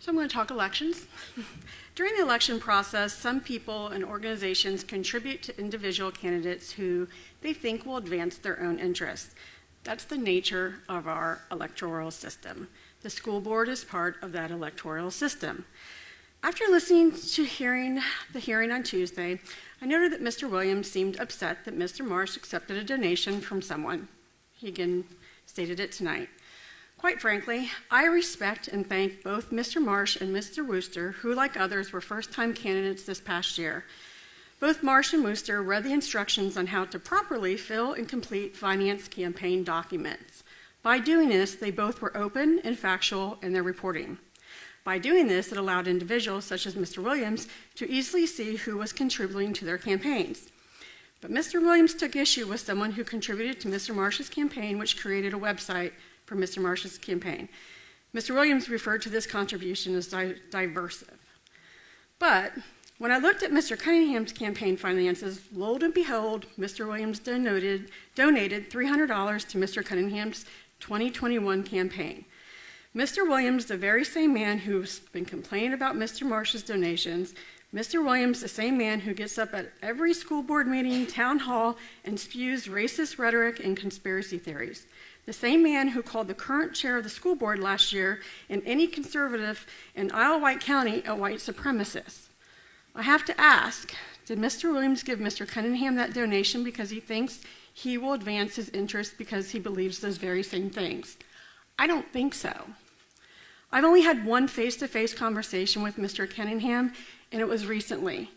So I'm going to talk elections. During the election process, some people and organizations contribute to individual candidates who they think will advance their own interests. That's the nature of our electoral system. The school board is part of that electoral system. After listening to the hearing on Tuesday, I noted that Mr. Williams seemed upset that Mr. Marsh accepted a donation from someone. He again stated it tonight. Quite frankly, I respect and thank both Mr. Marsh and Mr. Wooster, who, like others, were first-time candidates this past year. Both Marsh and Wooster read the instructions on how to properly fill and complete finance campaign documents. By doing this, they both were open and factual in their reporting. By doing this, it allowed individuals such as Mr. Williams to easily see who was contributing to their campaigns. But Mr. Williams took issue with someone who contributed to Mr. Marsh's campaign, which created a website for Mr. Marsh's campaign. Mr. Williams referred to this contribution as diversive. But when I looked at Mr. Cunningham's campaign finances, lo and behold, Mr. Williams donated $300 to Mr. Cunningham's 2021 campaign. Mr. Williams, the very same man who's been complaining about Mr. Marsh's donations, Mr. Williams, the same man who gets up at every school board meeting, town hall, and spews racist rhetoric and conspiracy theories. The same man who called the current chair of the school board last year and any conservative in Isle White County a white supremacist. I have to ask, did Mr. Williams give Mr. Cunningham that donation because he thinks he will advance his interests because he believes those very same things? I don't think so. I've only had one face-to-face conversation with Mr. Cunningham, and it was recently.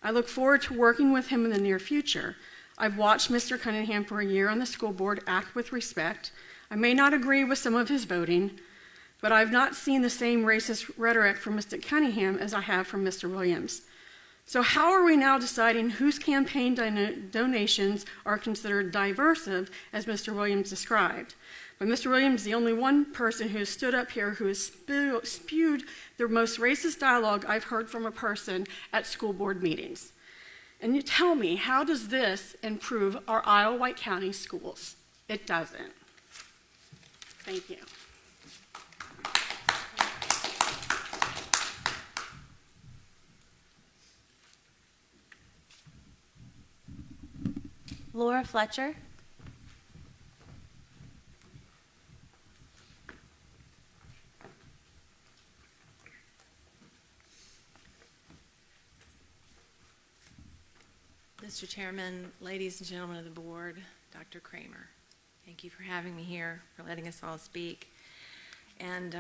I look forward to working with him in the near future. I've watched Mr. Cunningham for a year on the school board act with respect. I may not agree with some of his voting, but I've not seen the same racist rhetoric from Mr. Cunningham as I have from Mr. Williams. So how are we now deciding whose campaign donations are considered diversive, as Mr. Williams described? But Mr. Williams is the only one person who has stood up here who has spewed the most racist dialogue I've heard from a person at school board meetings. And you tell me, how does this improve our Isle White County schools? It doesn't. Thank you. Laura Fletcher. Mr. Chairman, ladies and gentlemen of the board, Dr. Kramer, thank you for having me here, for letting us all speak. And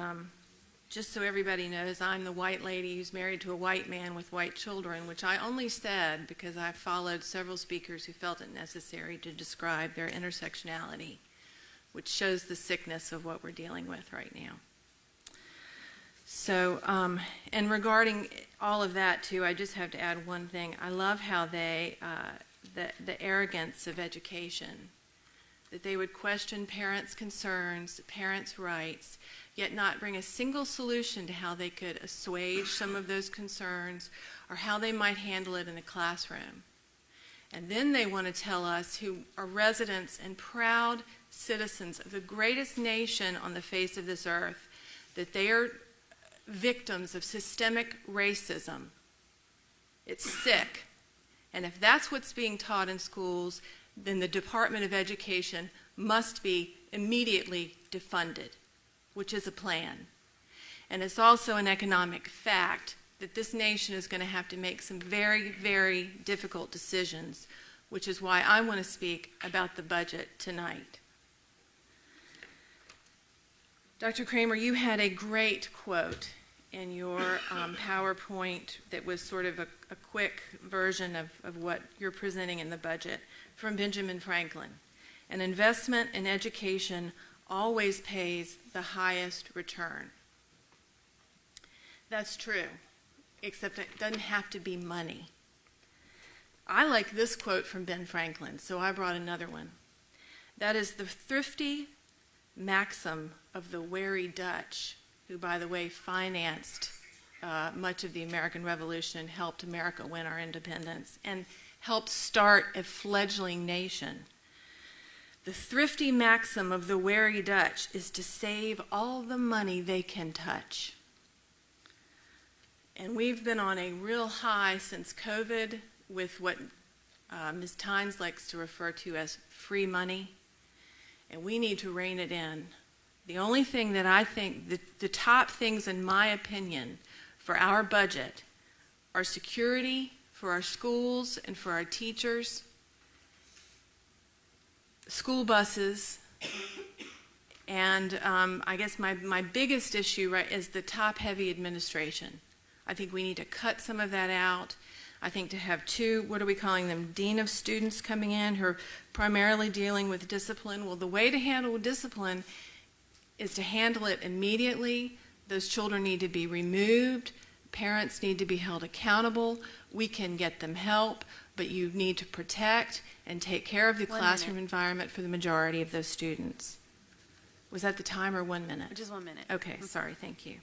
just so everybody knows, I'm the white lady who's married to a white man with white children, which I only said because I followed several speakers who felt it necessary to describe their intersectionality, which shows the sickness of what we're dealing with right now. So, and regarding all of that too, I just have to add one thing. I love how they, the arrogance of education, that they would question parents' concerns, parents' rights, yet not bring a single solution to how they could assuage some of those concerns or how they might handle it in the classroom. And then they want to tell us, who are residents and proud citizens of the greatest nation on the face of this earth, that they are victims of systemic racism. It's sick. And if that's what's being taught in schools, then the Department of Education must be immediately defunded, which is a plan. And it's also an economic fact that this nation is going to have to make some very, very difficult decisions, which is why I want to speak about the budget tonight. Dr. Kramer, you had a great quote in your PowerPoint that was sort of a quick version of what you're presenting in the budget from Benjamin Franklin. An investment in education always pays the highest return. That's true, except it doesn't have to be money. I like this quote from Ben Franklin, so I brought another one. That is the thrifty maxim of the wary Dutch, who, by the way, financed much of the American Revolution, helped America win our independence, and helped start a fledgling nation. The thrifty maxim of the wary Dutch is to save all the money they can touch. And we've been on a real high since COVID with what Ms. Tynes likes to refer to as free money, and we need to rein it in. The only thing that I think, the top things in my opinion for our budget are security for our schools and for our teachers, school buses, and I guess my biggest issue is the top-heavy administration. I think we need to cut some of that out. I think to have two, what are we calling them, dean of students coming in who are primarily dealing with discipline. Well, the way to handle discipline is to handle it immediately. Those children need to be removed. Parents need to be held accountable. We can get them help, but you need to protect and take care of the classroom environment for the majority of those students. Was that the time or 1 minute? Just 1 minute. Okay, sorry, thank you.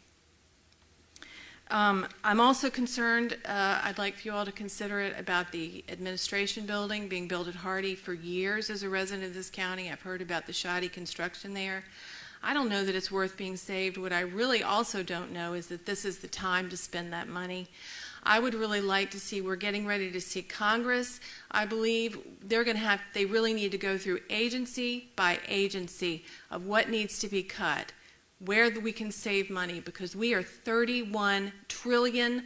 I'm also concerned, I'd like for you all to consider it about the administration building being built at Hardy. For years as a resident of this county, I've heard about the shoddy construction there. I don't know that it's worth being saved. What I really also don't know is that this is the time to spend that money. I would really like to see, we're getting ready to see Congress. I believe they really need to go through agency by agency of what needs to be cut, where we can save money, because we are $31 trillion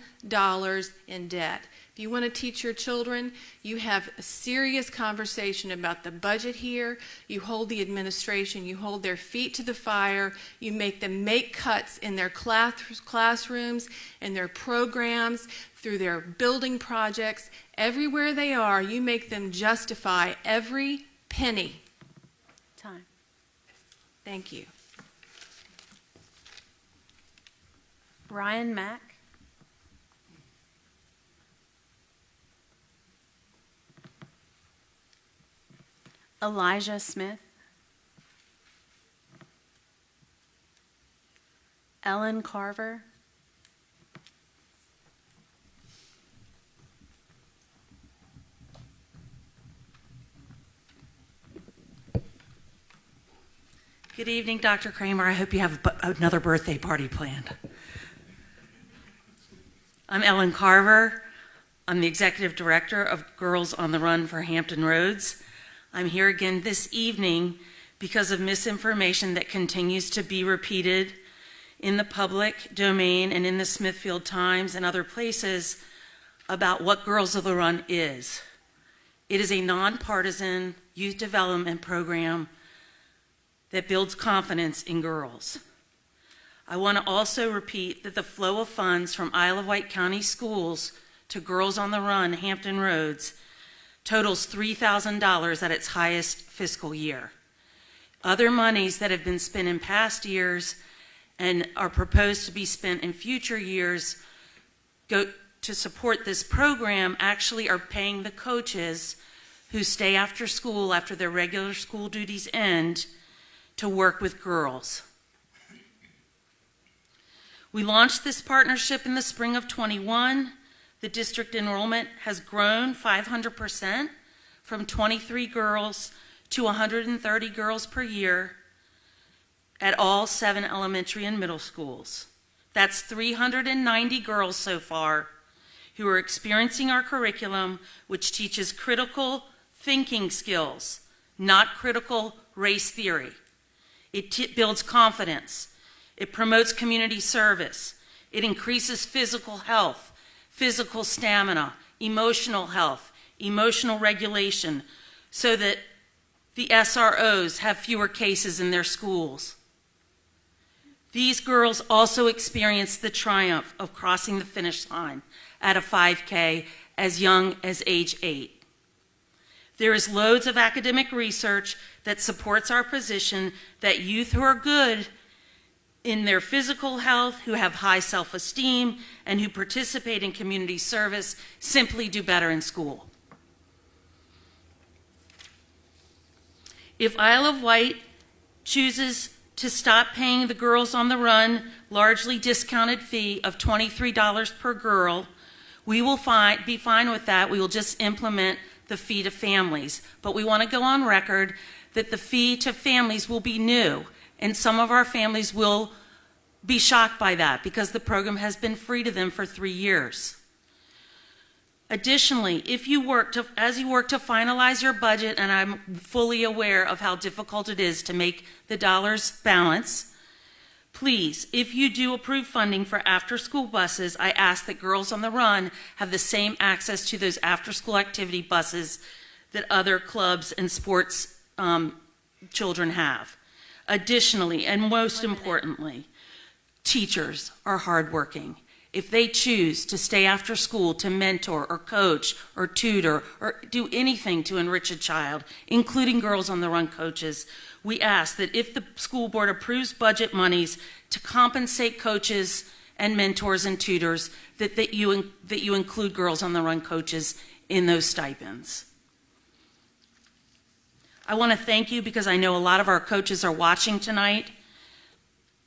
in debt. If you want to teach your children, you have a serious conversation about the budget here. You hold the administration, you hold their feet to the fire, you make them make cuts in their classrooms, in their programs, through their building projects. Everywhere they are, you make them justify every penny. Time. Thank you. Ryan Mack. Elijah Smith. Ellen Carver. Good evening, Dr. Kramer. I hope you have another birthday party planned. I'm Ellen Carver. I'm the Executive Director of Girls on the Run for Hampton Roads. I'm here again this evening because of misinformation that continues to be repeated in the public domain and in the Smithfield Times and other places about what Girls on the Run is. It is a nonpartisan youth development program that builds confidence in girls. I want to also repeat that the flow of funds from Isle of Wight County schools to Girls on the Run Hampton Roads totals $3,000 at its highest fiscal year. Other monies that have been spent in past years and are proposed to be spent in future years go to support this program actually are paying the coaches who stay after school after their regular school duties end to work with girls. We launched this partnership in the spring of 21. The district enrollment has grown 500% from 23 girls to 130 girls per year at all 7 elementary and middle schools. That's 390 girls so far who are experiencing our curriculum, which teaches critical thinking skills, not critical race theory. It builds confidence. It promotes community service. It increases physical health, physical stamina, emotional health, emotional regulation, so that the SROs have fewer cases in their schools. These girls also experience the triumph of crossing the finish line at a 5K as young as age 8. There is loads of academic research that supports our position that youth who are good in their physical health, who have high self-esteem, and who participate in community service simply do better in school. If Isle of Wight chooses to stop paying the Girls on the Run largely discounted fee of $23 per girl, we will be fine with that. We will just implement the fee to families. But we want to go on record that the fee to families will be new, and some of our families will be shocked by that because the program has been free to them for 3 years. Additionally, as you work to finalize your budget, and I'm fully aware of how difficult it is to make the dollars balance, please, if you do approve funding for after-school buses, I ask that Girls on the Run have the same access to those after-school activity buses that other clubs and sports children have. Additionally, and most importantly, teachers are hardworking. If they choose to stay after school to mentor or coach or tutor or do anything to enrich a child, including Girls on the Run coaches, we ask that if the school board approves budget monies to compensate coaches and mentors and tutors, that you include Girls on the Run coaches in those stipends. I want to thank you because I know a lot of our coaches are watching tonight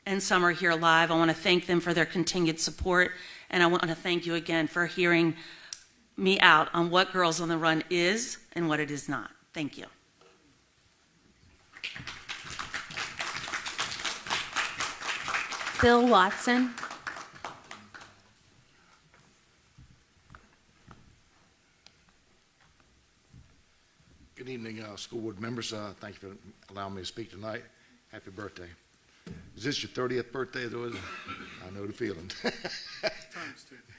and some are here live. I want to thank them for their continued support, and I want to thank you again for hearing me out on what Girls on the Run is and what it is not. Thank you. Bill Watson. Good evening, school board members. Thank you for allowing me to speak tonight. Happy birthday. Is this your 30th birthday, though? I know the feeling.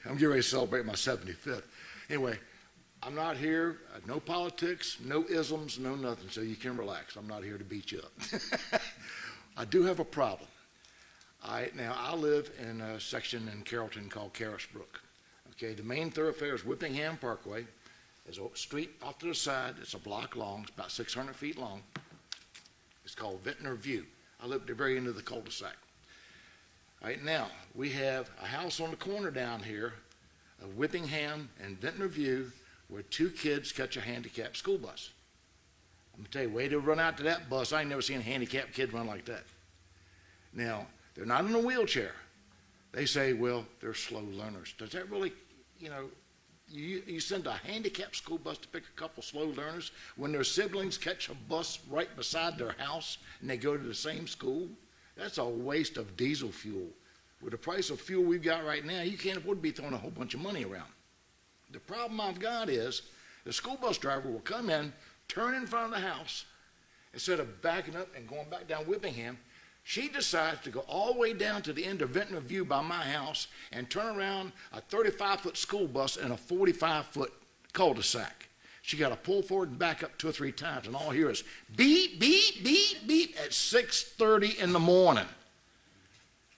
I'm getting ready to celebrate my 75th. Anyway, I'm not here, no politics, no isms, no nothing, so you can relax. I'm not here to beat you up. I do have a problem. Now, I live in a section in Carrollton called Carisbrook. Okay, the main thoroughfare is Whippingham Parkway. There's a street off to the side. It's a block long. It's about 600 feet long. It's called Ventnor View. I live at the very end of the cul-de-sac. Right now, we have a house on the corner down here of Whippingham and Ventnor View where 2 kids catch a handicapped school bus. I'm going to tell you, way to run out to that bus, I ain't never seen a handicapped kid run like that. Now, they're not in a wheelchair. They say, well, they're slow learners. Does that really, you send a handicapped school bus to pick a couple slow learners when their siblings catch a bus right beside their house and they go to the same school? That's a waste of diesel fuel. With the price of fuel we've got right now, you can't afford to be throwing a whole bunch of money around. The problem I've got is the school bus driver will come in, turn in front of the house, instead of backing up and going back down Whippingham, she decides to go all the way down to the end of Ventnor View by my house and turn around a 35-foot school bus in a 45-foot cul-de-sac. She got to pull forward and back up 2 or 3 times, and all I hear is beep, beep, beep, beep at 6:30 in the morning.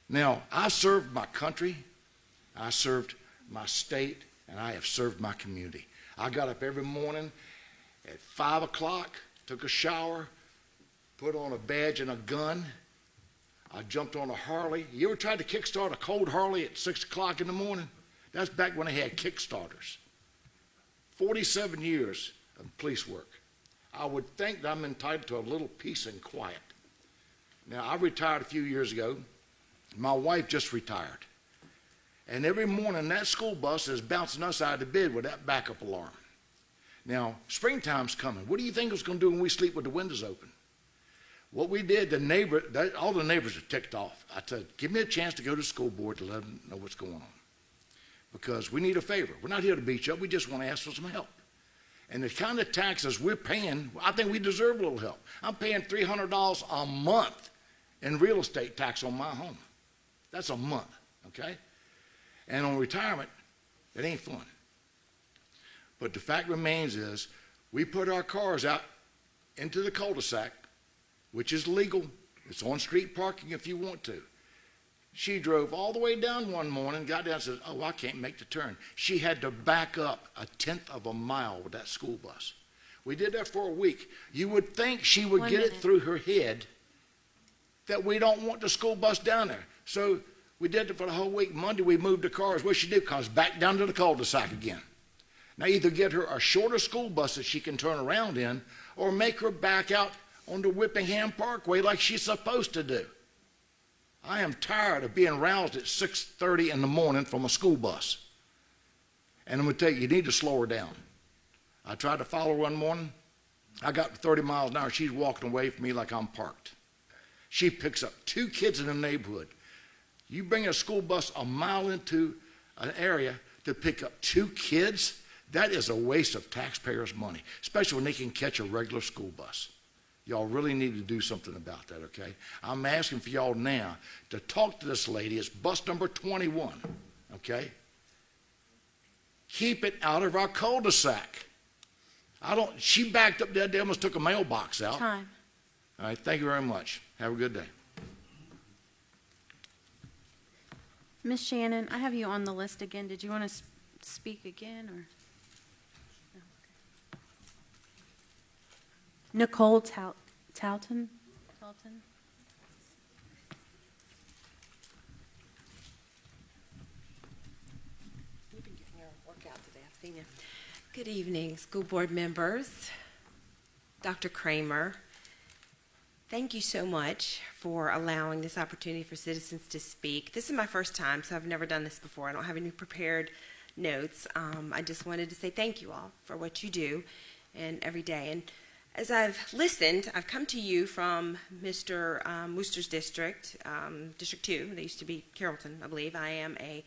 Now, I served my country, I served my state, and I have served my community. I got up every morning at 5 o'clock, took a shower, put on a badge and a gun. I jumped on a Harley. You ever tried to kickstart a cold Harley at 6 o'clock in the morning? That's back when they had Kickstarters. 47 years of police work. I would think that I'm entitled to a little peace and quiet. Now, I retired a few years ago. My wife just retired. And every morning that school bus is bouncing us out of the bed with that backup alarm. Now, springtime's coming. What do you think it's going to do when we sleep with the windows open? What we did, all the neighbors are ticked off. I said, give me a chance to go to the school board to let them know what's going on. Because we need a favor. We're not here to beat you up. We just want to ask for some help. And the kind of taxes we're paying, I think we deserve a little help. I'm paying $300 a month in real estate tax on my home. That's a month, okay? And on retirement, it ain't fun. But the fact remains is we put our cars out into the cul-de-sac, which is legal. It's on street parking if you want to. She drove all the way down one morning, got down and said, oh, I can't make the turn. She had to back up 1/10 of a mile with that school bus. We did that for a week. You would think she would get it through her head that we don't want the school bus down there. So we did it for the whole week. Monday we moved the cars. What she did, comes back down to the cul-de-sac again. Now either get her a shorter school bus that she can turn around in or make her back out on the Whippingham Parkway like she's supposed to do. I am tired of being roused at 6:30 in the morning from a school bus. And I'm going to tell you, you need to slow her down. I tried to follow her one morning. I got 30 miles an hour. She's walking away from me like I'm parked. She picks up 2 kids in the neighborhood. You bring a school bus a mile into an area to pick up 2 kids, that is a waste of taxpayers' money, especially when they can catch a regular school bus. Y'all really need to do something about that, okay? I'm asking for y'all now to talk to this lady. It's bus number 21, okay? Keep it out of our cul-de-sac. She backed up there, they almost took a mailbox out. Time. All right, thank you very much. Have a good day. Ms. Shannon, I have you on the list again. Did you want to speak again, or? No, okay. Nicole Talton? You've been getting your workout today. I've seen you. Good evening, school board members. Dr. Kramer, thank you so much for allowing this opportunity for citizens to speak. This is my first time, so I've never done this before. I don't have any prepared notes. I just wanted to say thank you all for what you do and every day. And as I've listened, I've come to you from Mr. Wooster's district, District 2. They used to be Carrollton, I believe. I am a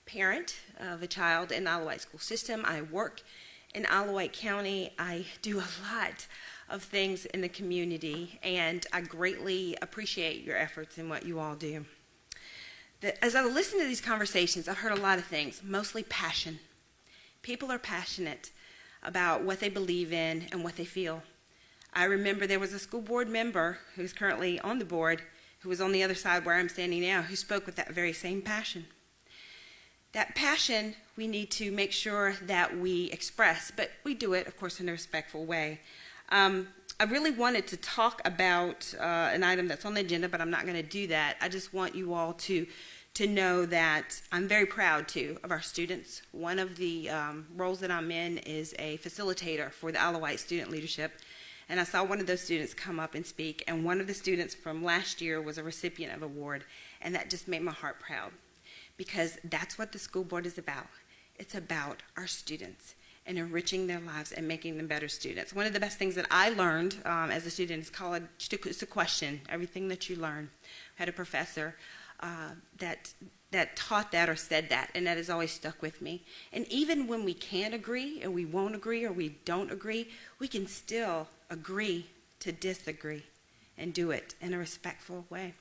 parent of a child in the Isle of Wight school system. I work in Isle of Wight County. I do a lot of things in the community, and I greatly appreciate your efforts and what you all do. As I listen to these conversations, I've heard a lot of things, mostly passion. People are passionate about what they believe in and what they feel. I remember there was a school board member who's currently on the board, who was on the other side where I'm standing now, who spoke with that very same passion. That passion we need to make sure that we express, but we do it, of course, in a respectful way. I really wanted to talk about an item that's on the agenda, but I'm not going to do that. I just want you all to know that I'm very proud, too, of our students. One of the roles that I'm in is a facilitator for the Isle of Wight Student Leadership, and I saw one of those students come up and speak, and one of the students from last year was a recipient of an award, and that just made my heart proud, because that's what the school board is about. It's about our students and enriching their lives and making them better students. One of the best things that I learned as a student in college is to question everything that you learn. I had a professor that taught that or said that, and that has always stuck with me. And even when we can't agree, and we won't agree, or we don't agree, we can still agree to disagree and do it in a respectful way.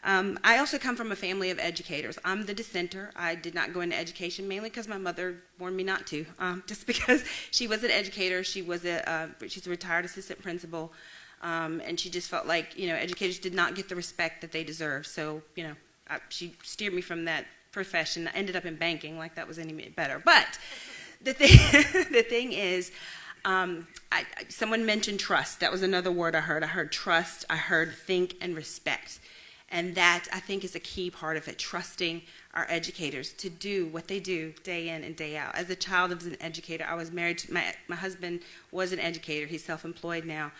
I also come from a family of educators. I'm the dissenter. I did not go into education mainly because my mother warned me not to, just because she was an educator. She's a retired assistant principal, and she just felt like, educators did not get the respect that they deserve. So, she steered me from that profession. I ended up in banking, like that was any better. But the thing is, someone mentioned trust. That was another word I heard. I heard trust. I heard think and respect. And that, I think, is a key part of it, trusting our educators to do what they do day in and day out. As a child of an educator, I was married to, my husband was an educator. He's self-employed now.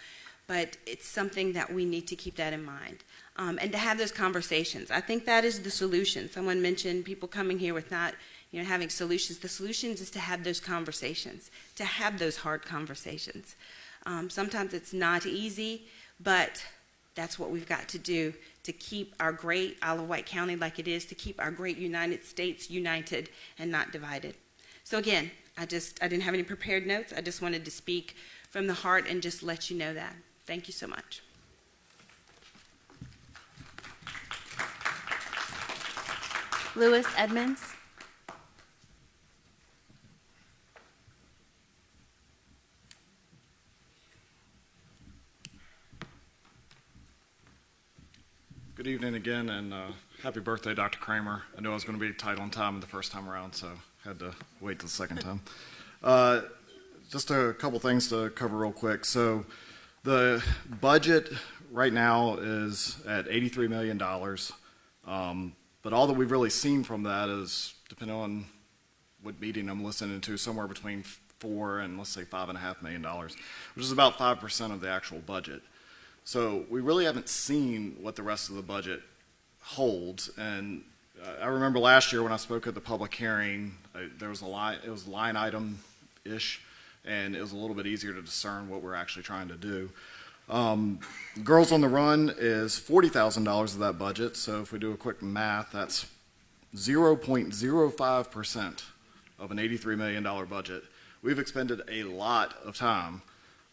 But it's something that we need to keep that in mind. And to have those conversations. I think that is the solution. Someone mentioned people coming here with not, having solutions. The solutions is to have those conversations, to have those hard conversations. Sometimes it's not easy, but that's what we've got to do to keep our great Isle of Wight County like it is, to keep our great United States united and not divided. So again, I didn't have any prepared notes. I just wanted to speak from the heart and just let you know that. Thank you so much. Lewis Edmonds. Good evening again, and happy birthday, Dr. Kramer. I knew I was going to be tight on time the first time around, so had to wait till the second time. Just a couple things to cover real quick. So the budget right now is at $83 million, but all that we've really seen from that is, depending on what meeting I'm listening to, somewhere between $4 and let's say $5.5 million, which is about 5% of the actual budget. So we really haven't seen what the rest of the budget holds. And I remember last year when I spoke at the public hearing, there was it was line item-ish, and it was a little bit easier to discern what we're actually trying to do. Girls on the Run is $40,000 of that budget, so if we do a quick math, that's 0.05% of an $83 million budget. We've expended a lot of time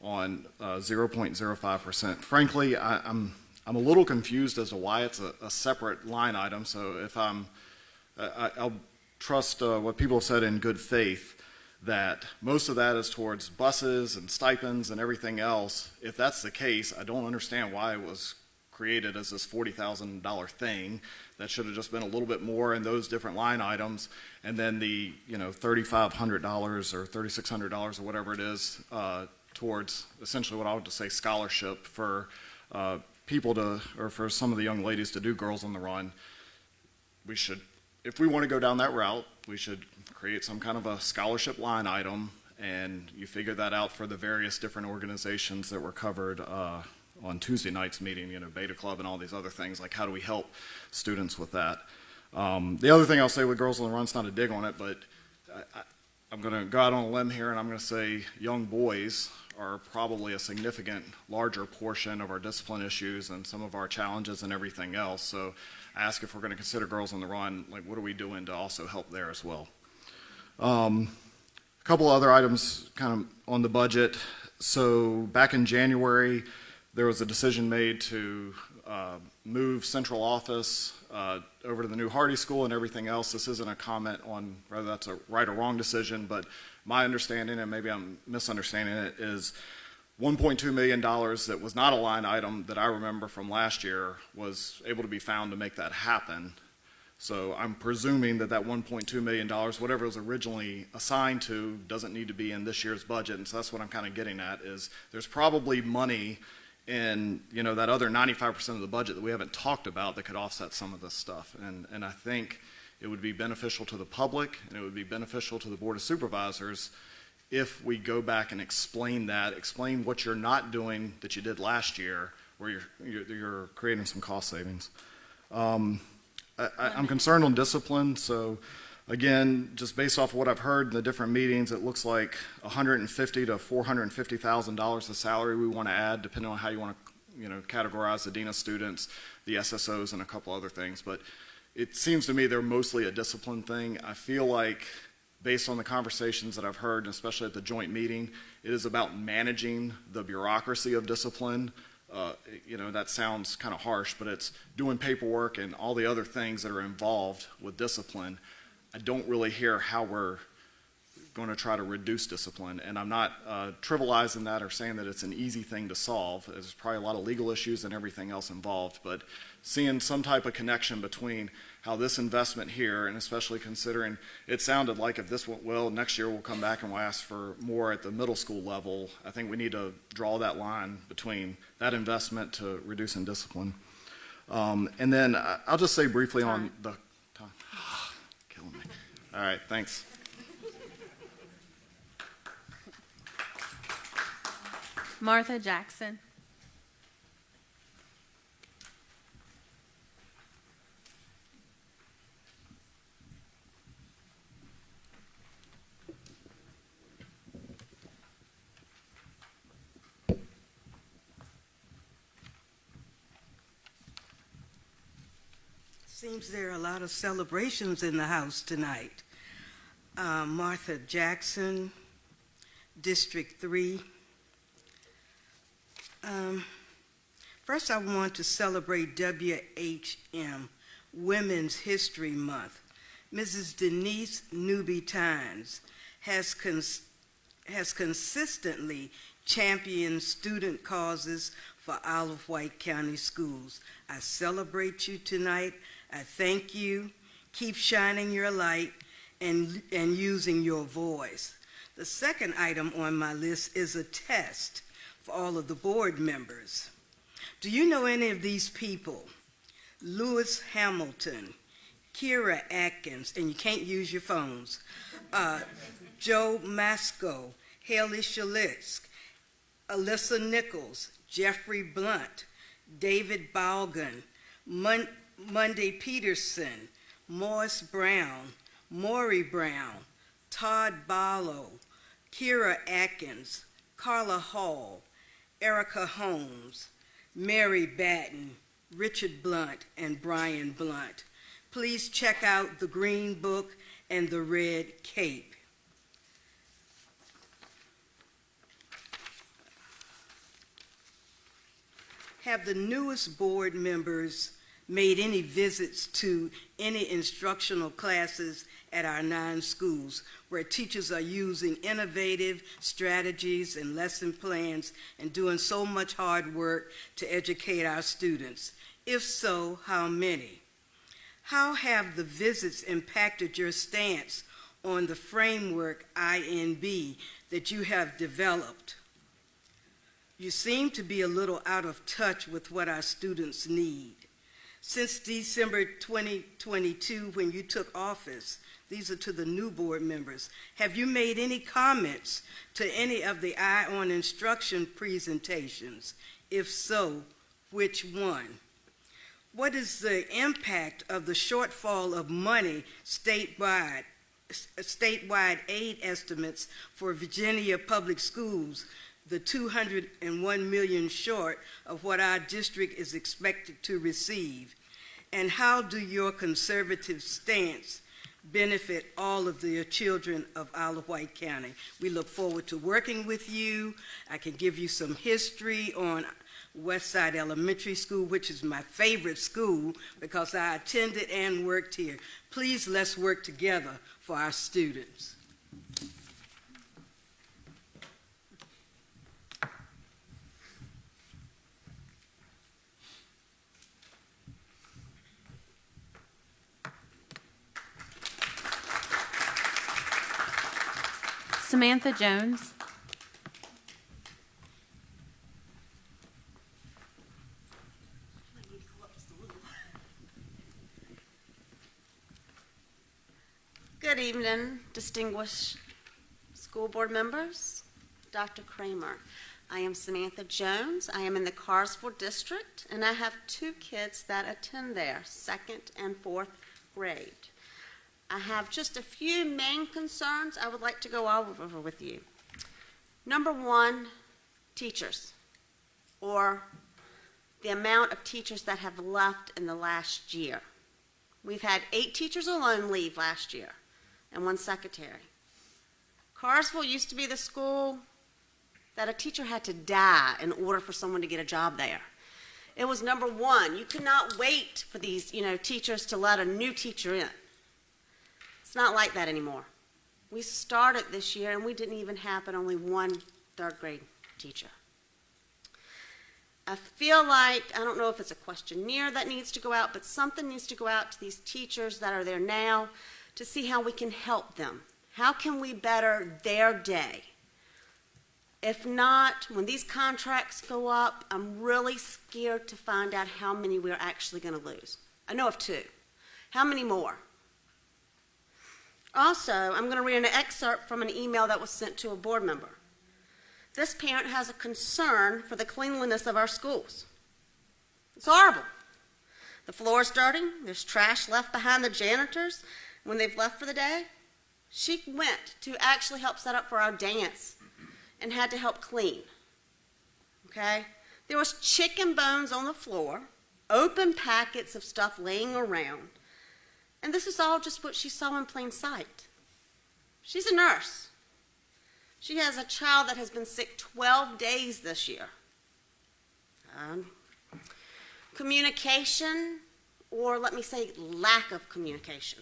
on 0.05%. Frankly, I'm a little confused as to why it's a separate line item, so if I'll trust what people have said in good faith, that most of that is towards buses and stipends and everything else. If that's the case, I don't understand why it was created as this $40,000 thing. That should have just been a little bit more in those different line items, and then the $3,500 or $3,600 or whatever it is towards essentially what I would just say scholarship for people to, or for some of the young ladies to do Girls on the Run. We should, if we want to go down that route, we should create some kind of a scholarship line item, and you figure that out for the various different organizations that were covered on Tuesday night's meeting, Beta Club and all these other things, like how do we help students with that. The other thing I'll say with Girls on the Run, it's not a dig on it, but I'm going to go out on a limb here, and I'm going to say young boys are probably a significant larger portion of our discipline issues and some of our challenges and everything else. So I ask, if we're going to consider Girls on the Run, like what are we doing to also help there as well? A couple other items kind of on the budget. So back in January, there was a decision made to move central office over to the new Hardy School and everything else. This isn't a comment on whether that's a right or wrong decision, but my understanding, and maybe I'm misunderstanding it, is $1.2 million that was not a line item that I remember from last year was able to be found to make that happen. So I'm presuming that that $1.2 million, whatever it was originally assigned to, doesn't need to be in this year's budget. And so that's what I'm kind of getting at, is there's probably money in that other 95% of the budget that we haven't talked about that could offset some of this stuff. And I think it would be beneficial to the public, and it would be beneficial to the Board of Supervisors if we go back and explain what you're not doing that you did last year, where you're creating some cost savings. I'm concerned on discipline, so again, just based off of what I've heard in the different meetings, it looks like $150,000 to $450,000 of salary we want to add, depending on how you want to categorize the Dean of Students, the SSOs, and a couple other things. But it seems to me they're mostly a discipline thing. I feel like, based on the conversations that I've heard, and especially at the joint meeting, it is about managing the bureaucracy of discipline. That sounds kind of harsh, but it's doing paperwork and all the other things that are involved with discipline. I don't really hear how we're going to try to reduce discipline, and I'm not trivializing that or saying that it's an easy thing to solve. There's probably a lot of legal issues and everything else involved, but seeing some type of connection between how this investment here, and especially considering it sounded like if this went well, next year we'll come back and we'll ask for more at the middle school level. I think we need to draw that line between that investment to reducing discipline. And then I'll just say briefly on the time. Killing me. All right, thanks. Martha Jackson. Seems there are a lot of celebrations in the house tonight. Martha Jackson, District 3. First, I want to celebrate WHM, Women's History Month. Mrs. Denise Newby Tynes has consistently championed student causes for Isle of Wight County schools. I celebrate you tonight. I thank you. Keep shining your light and using your voice. The second item on my list is a test for all of the board members. Do you know any of these people? Lewis Hamilton, Kira Atkins, and you can't use your phones, Joe Masco, Haley Shalitz, Alyssa Nichols, Jeffrey Blunt, David Balgan, Monday Peterson, Morris Brown, Maury Brown, Todd Barlow, Kira Atkins, Carla Hall, Erica Holmes, Mary Batten, Richard Blunt, and Brian Blunt. Please check out the Green Book and the Red Cape. Have the newest board members made any visits to any instructional classes at our 9 schools where teachers are using innovative strategies and lesson plans and doing so much hard work to educate our students? If so, how many? How have the visits impacted your stance on the framework INB that you have developed? You seem to be a little out of touch with what our students need. Since December 2022, when you took office, these are to the new board members, have you made any comments to any of the Eye on Instruction presentations? If so, which one? What is the impact of the shortfall of money statewide aid estimates for Virginia Public Schools, the $201 million short of what our district is expected to receive? And how do your conservative stance benefit all of the children of Isle of Wight County? We look forward to working with you. I can give you some history on Westside Elementary School, which is my favorite school because I attended and worked here. Please, let's work together for our students. Samantha Jones. Good evening, distinguished school board members, Dr. Kramer. I am Samantha Jones. I am in the Carsville District, and I have 2 kids that attend there, 2nd and 4th grade. I have just a few main concerns I would like to go over with you. Number 1, teachers, or the amount of teachers that have left in the last year. We've had 8 teachers alone leave last year, and 1 secretary. Carsville used to be the school that a teacher had to die in order for someone to get a job there. It was number 1. You could not wait for these, teachers to let a new teacher in. It's not like that anymore. We started this year and we didn't even have but only 1 3rd grade teacher. I feel like, I don't know if it's a questionnaire that needs to go out, but something needs to go out to these teachers that are there now to see how we can help them. How can we better their day? If not, when these contracts go up, I'm really scared to find out how many we're actually going to lose. I know of 2. How many more? Also, I'm going to read an excerpt from an email that was sent to a board member. This parent has a concern for the cleanliness of our schools. It's horrible. The floor is dirty. There's trash left behind the janitors when they've left for the day. She went to actually help set up for our dance and had to help clean. Okay? There was chicken bones on the floor, open packets of stuff laying around. And this is all just what she saw in plain sight. She's a nurse. She has a child that has been sick 12 days this year. Communication, or let me say lack of communication.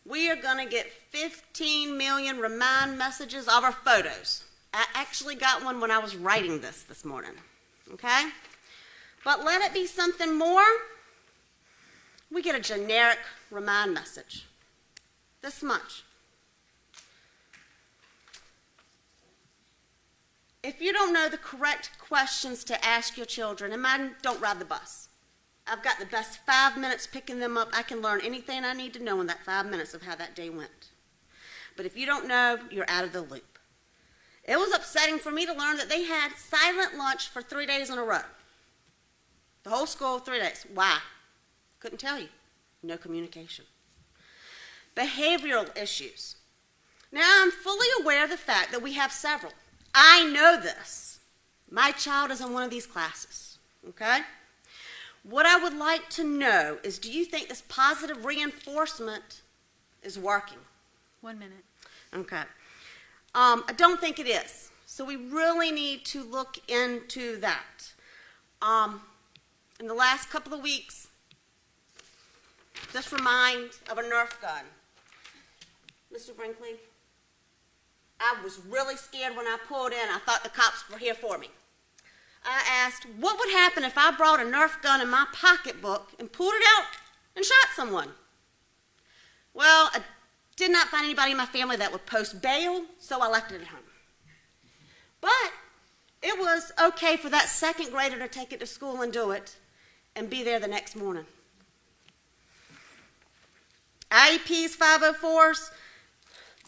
We are going to get 15 million remind messages of our photos. I actually got one when I was writing this morning. Okay? But let it be something more. We get a generic remind message. This much. If you don't know the correct questions to ask your children, and don't ride the bus. I've got the best 5 minutes picking them up. I can learn anything I need to know in that 5 minutes of how that day went. But if you don't know, you're out of the loop. It was upsetting for me to learn that they had silent lunch for 3 days in a row. The whole school, 3 days. Why? Couldn't tell you. No communication. Behavioral issues. Now, I'm fully aware of the fact that we have several. I know this. My child is in one of these classes, okay? What I would like to know is, do you think this positive reinforcement is working? 1 minute. Okay. I don't think it is. So we really need to look into that. In the last couple of weeks, this reminds of a Nerf gun. Mr. Brinkley, I was really scared when I pulled in. I thought the cops were here for me. I asked, what would happen if I brought a Nerf gun in my pocketbook and pulled it out and shot someone? Well, I did not find anybody in my family that would post bail, so I left it at home. But it was okay for that second grader to take it to school and do it and be there the next morning. IEPs, 504s,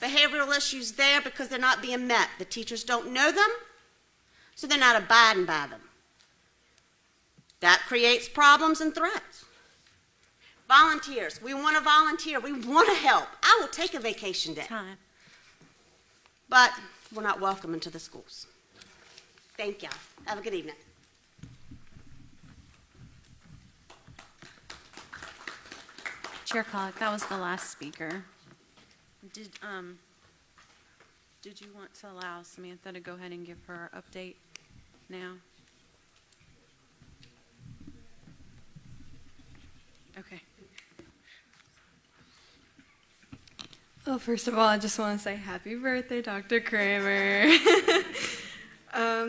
behavioral issues there because they're not being met. The teachers don't know them, so they're not abiding by them. That creates problems and threats. Volunteers, we want to volunteer. We want to help. I will take a vacation day. Time. But we're not welcome into the schools. Thank y'all. Have a good evening. Chair Pollack, that was the last speaker. Did you want to allow Samantha to go ahead and give her update now? Okay. Well, first of all, I just want to say happy birthday, Dr. Kramer.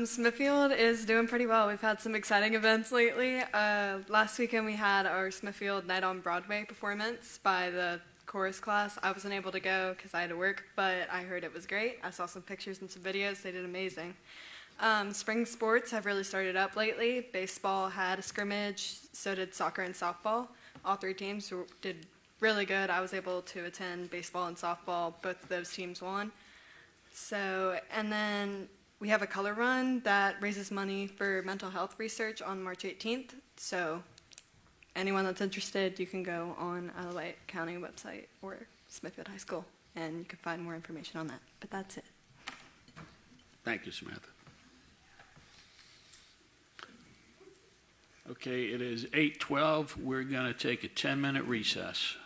Smithfield is doing pretty well. We've had some exciting events lately. Last weekend we had our Smithfield Night on Broadway performance by the chorus class. I wasn't able to go because I had to work, but I heard it was great. I saw some pictures and some videos. They did amazing. Spring sports have really started up lately. Baseball had a scrimmage, so did soccer and softball. All three teams did really good. I was able to attend baseball and softball. Both of those teams won. So, and then we have a color run that raises money for mental health research on March 18th. So anyone that's interested, you can go on Alawite County website or Smithfield High School, and you can find more information on that. But that's it. Thank you, Samantha. Okay, it is 8:12. We're going to take a 10-minute recess.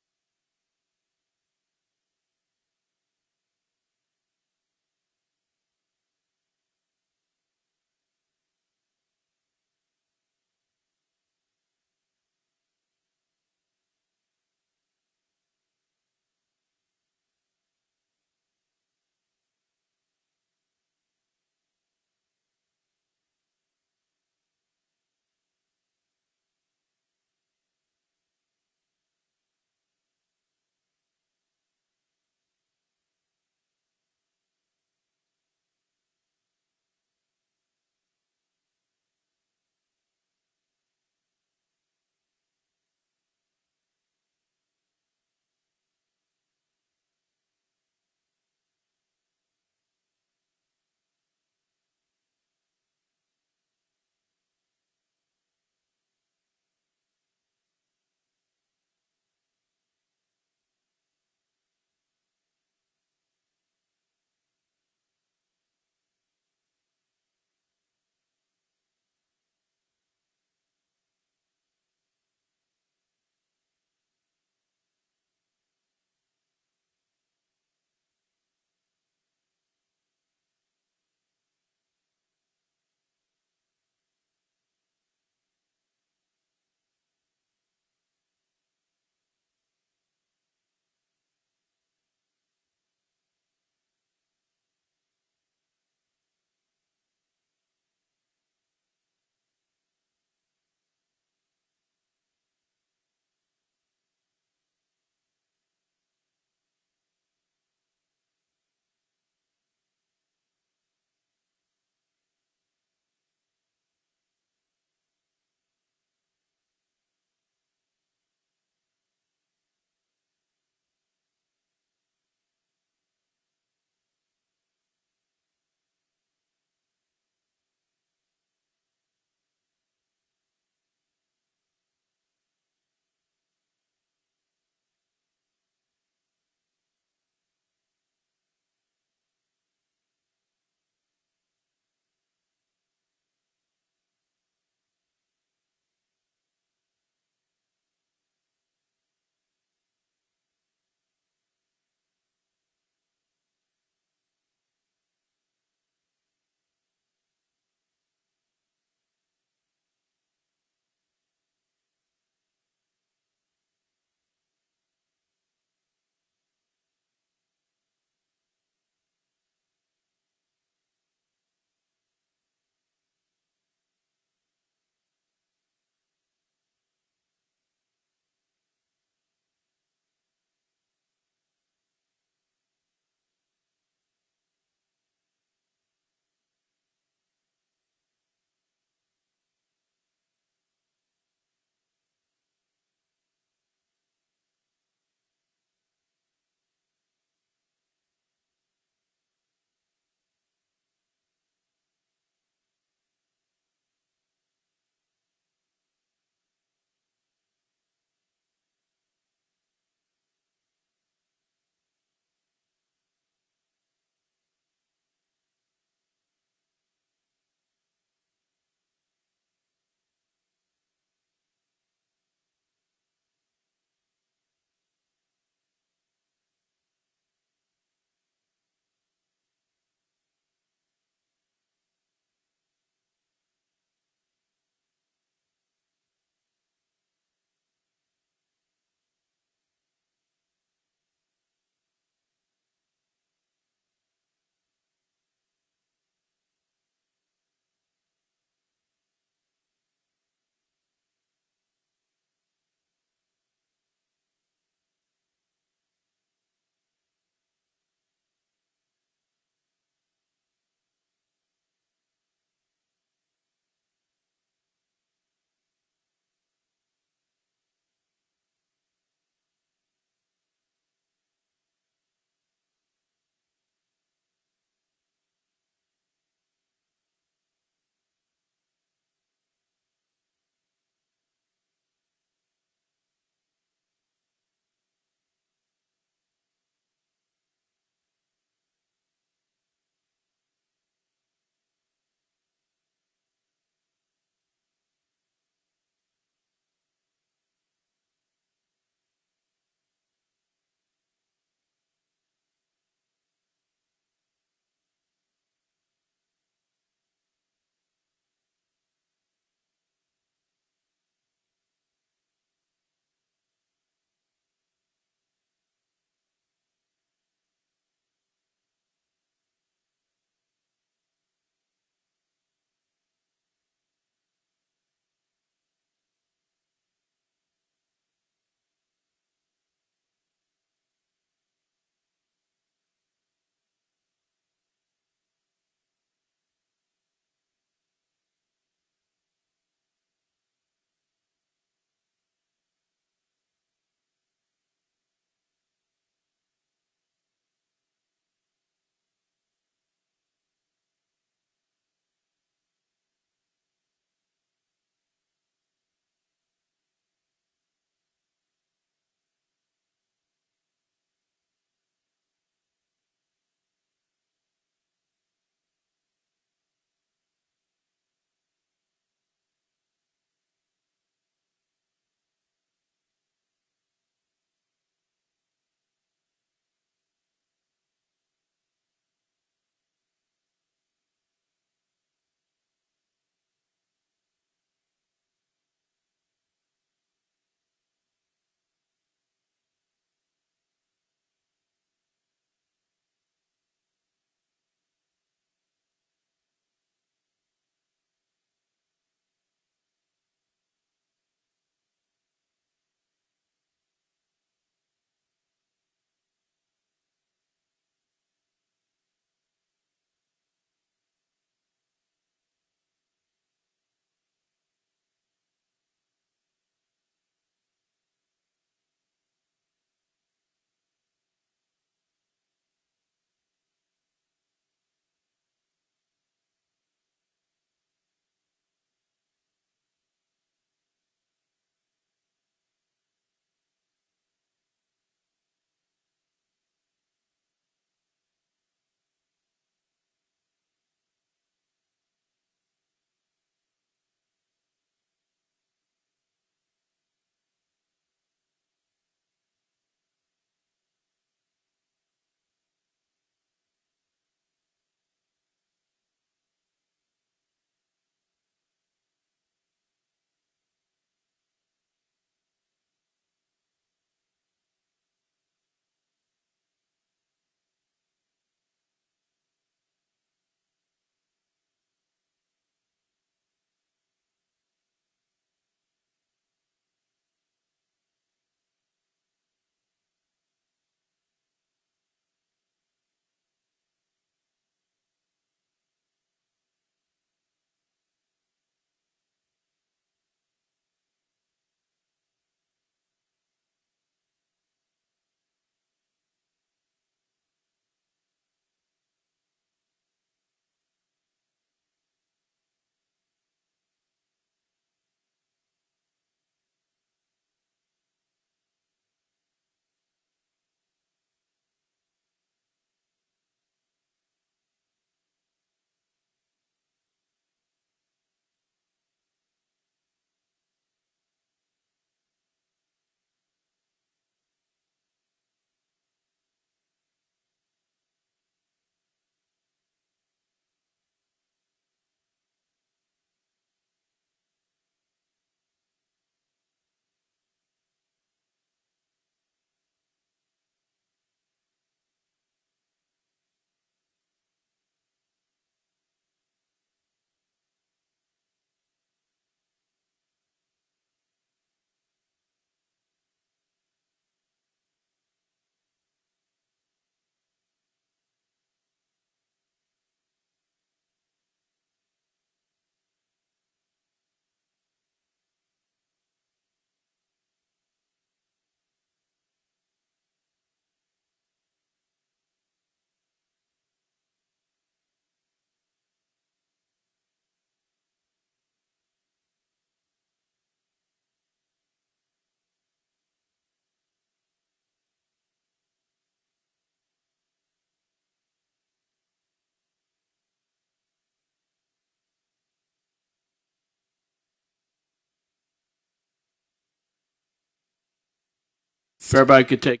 If everybody could take.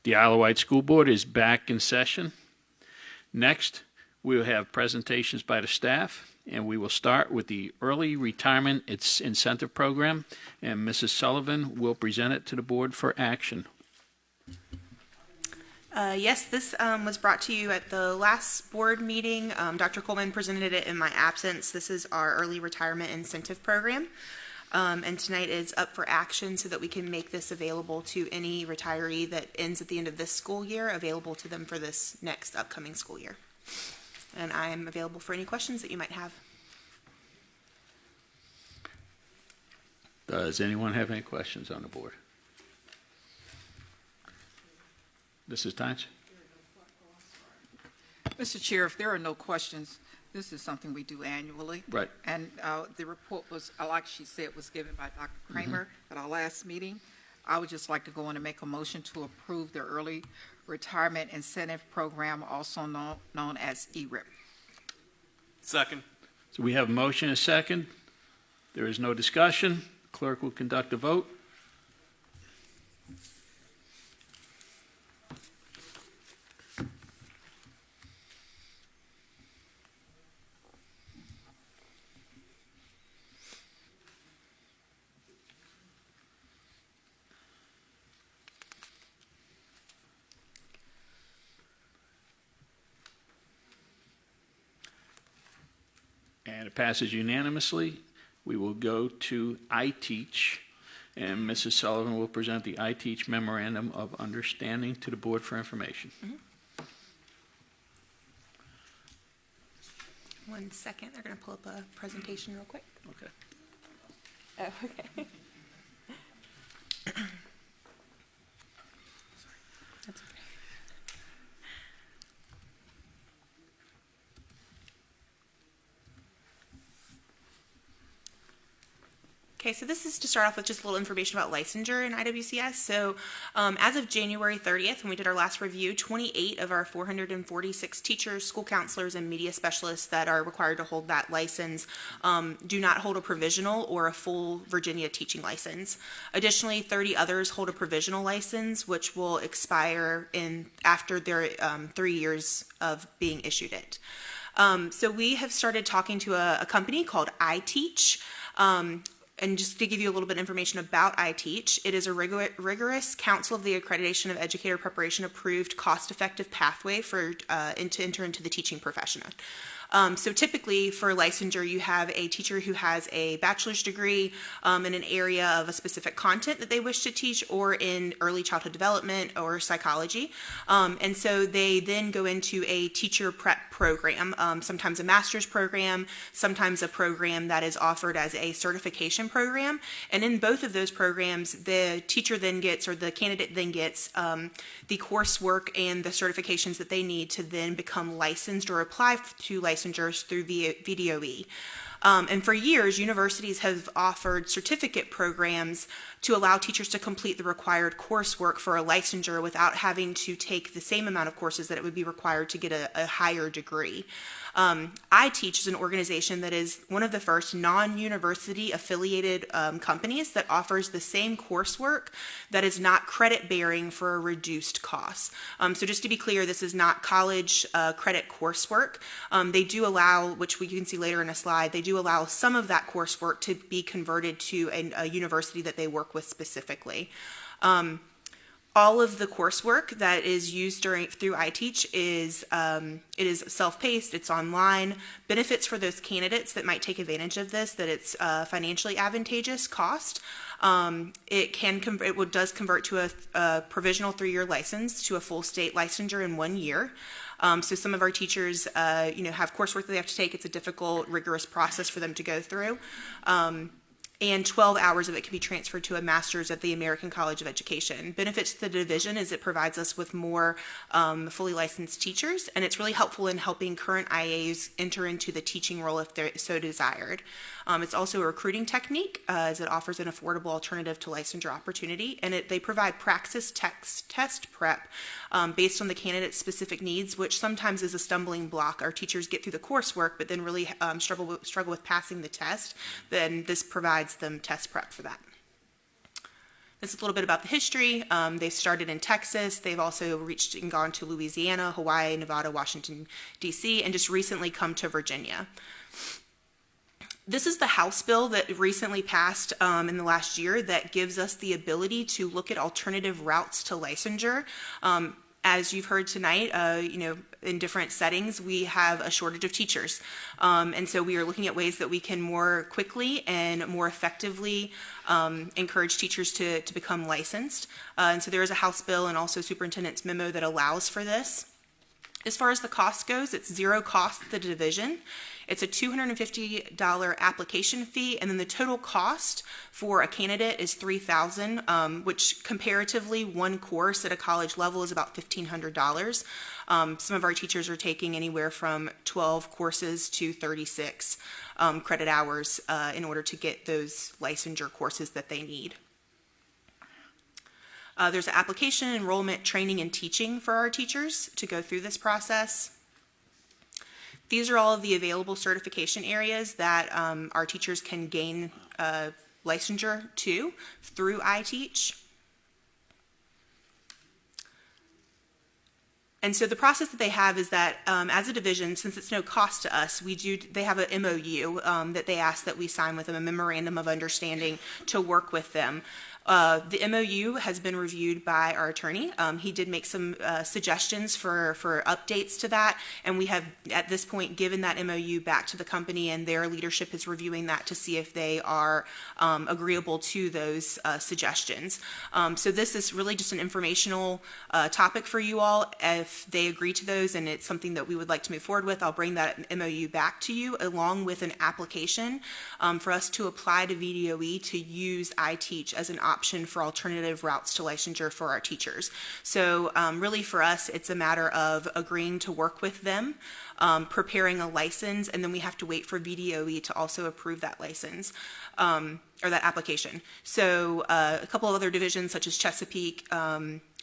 The Isle of Wight School Board is back in session. Next, we will have presentations by the staff, and we will start with the Early Retirement Incentive Program, and Mrs. Sullivan will present it to the board for action. Yes, this was brought to you at the last board meeting. Dr. Coleman presented it in my absence. This is our Early Retirement Incentive Program. And tonight is up for action so that we can make this available to any retiree that ends at the end of this school year, available to them for this next upcoming school year. And I am available for any questions that you might have. Does anyone have any questions on the board? Mrs. Tynes? Mr. Chair, if there are no questions, this is something we do annually. Right. And the report was, like she said, was given by Dr. Kramer at our last meeting. I would just like to go on and make a motion to approve the Early Retirement Incentive Program, also known as ERIP. Second. So we have a motion and a second. There is no discussion. Clerk will conduct a vote. And it passes unanimously. We will go to iTeach, and Mrs. Sullivan will present the iTeach Memorandum of Understanding to the Board for information. 1 second. They're going to pull up a presentation real quick. Okay. Oh, okay. That's okay. Okay, so this is to start off with just a little information about licensure in IWCS. So as of January 30th, when we did our last review, 28 of our 446 teachers, school counselors, and media specialists that are required to hold that license do not hold a provisional or a full Virginia teaching license. Additionally, 30 others hold a provisional license, which will expire after their 3 years of being issued it. So we have started talking to a company called iTeach. And just to give you a little bit of information about iTeach, it is a rigorous Council of the Accreditation of Educator Preparation approved cost-effective pathway to enter into the teaching profession. So typically for licensure, you have a teacher who has a bachelor's degree in an area of a specific content that they wish to teach, or in early childhood development or psychology. And so they then go into a teacher prep program, sometimes a master's program, sometimes a program that is offered as a certification program. And in both of those programs, the teacher then gets, or the candidate then gets, the coursework and the certifications that they need to then become licensed or apply to licensures through VDOE. And for years, universities have offered certificate programs to allow teachers to complete the required coursework for a licensure without having to take the same amount of courses that it would be required to get a higher degree. iTeach is an organization that is one of the first non-university affiliated companies that offers the same coursework that is not credit bearing for a reduced cost. So just to be clear, this is not college credit coursework. They do allow, which we can see later in a slide, they do allow some of that coursework to be converted to a university that they work with specifically. All of the coursework that is used through iTeach is it is self-paced, it's online. Benefits for those candidates that might take advantage of this, that it's financially advantageous cost. It does convert to a provisional 3-year license to a full state licensure in 1 year. So some of our teachers, have coursework that they have to take. It's a difficult, rigorous process for them to go through. and 12 hours of it can be transferred to a master's at the American College of Education. Benefits to the division is it provides us with more fully licensed teachers, and it's really helpful in helping current IAs enter into the teaching role if they're so desired. It's also a recruiting technique as it offers an affordable alternative to licensure opportunity, and they provide praxis test prep based on the candidate's specific needs, which sometimes is a stumbling block. Our teachers get through the coursework, but then really struggle with passing the test. Then this provides them test prep for that. This is a little bit about the history. They started in Texas. They've also reached and gone to Louisiana, Hawaii, Nevada, Washington, D.C., and just recently come to Virginia. This is the House bill that recently passed in the last year that gives us the ability to look at alternative routes to licensure. As you've heard tonight, in different settings, we have a shortage of teachers. And so we are looking at ways that we can more quickly and more effectively encourage teachers to become licensed. And so there is a House bill and also superintendent's memo that allows for this. As far as the cost goes, it's zero cost to the division. It's a $250 application fee, and then the total cost for a candidate is $3,000, which comparatively one course at a college level is about $1,500. Some of our teachers are taking anywhere from 12 courses to 36 credit hours in order to get those licensure courses that they need. There's an application, enrollment, training, and teaching for our teachers to go through this process. These are all of the available certification areas that our teachers can gain licensure to through iTeach. And so the process that they have is that as a division, since it's no cost to us, they have an MOU that they ask that we sign with them, a memorandum of understanding to work with them. The MOU has been reviewed by our attorney. He did make some suggestions for updates to that, and we have at this point given that MOU back to the company, and their leadership is reviewing that to see if they are agreeable to those suggestions. So this is really just an informational topic for you all. If they agree to those and it's something that we would like to move forward with, I'll bring that MOU back to you along with an application for us to apply to VDOE to use iTeach as an option for alternative routes to licensure for our teachers. So really for us, it's a matter of agreeing to work with them, preparing a license, and then we have to wait for VDOE to also approve that license or that application. So a couple of other divisions such as Chesapeake,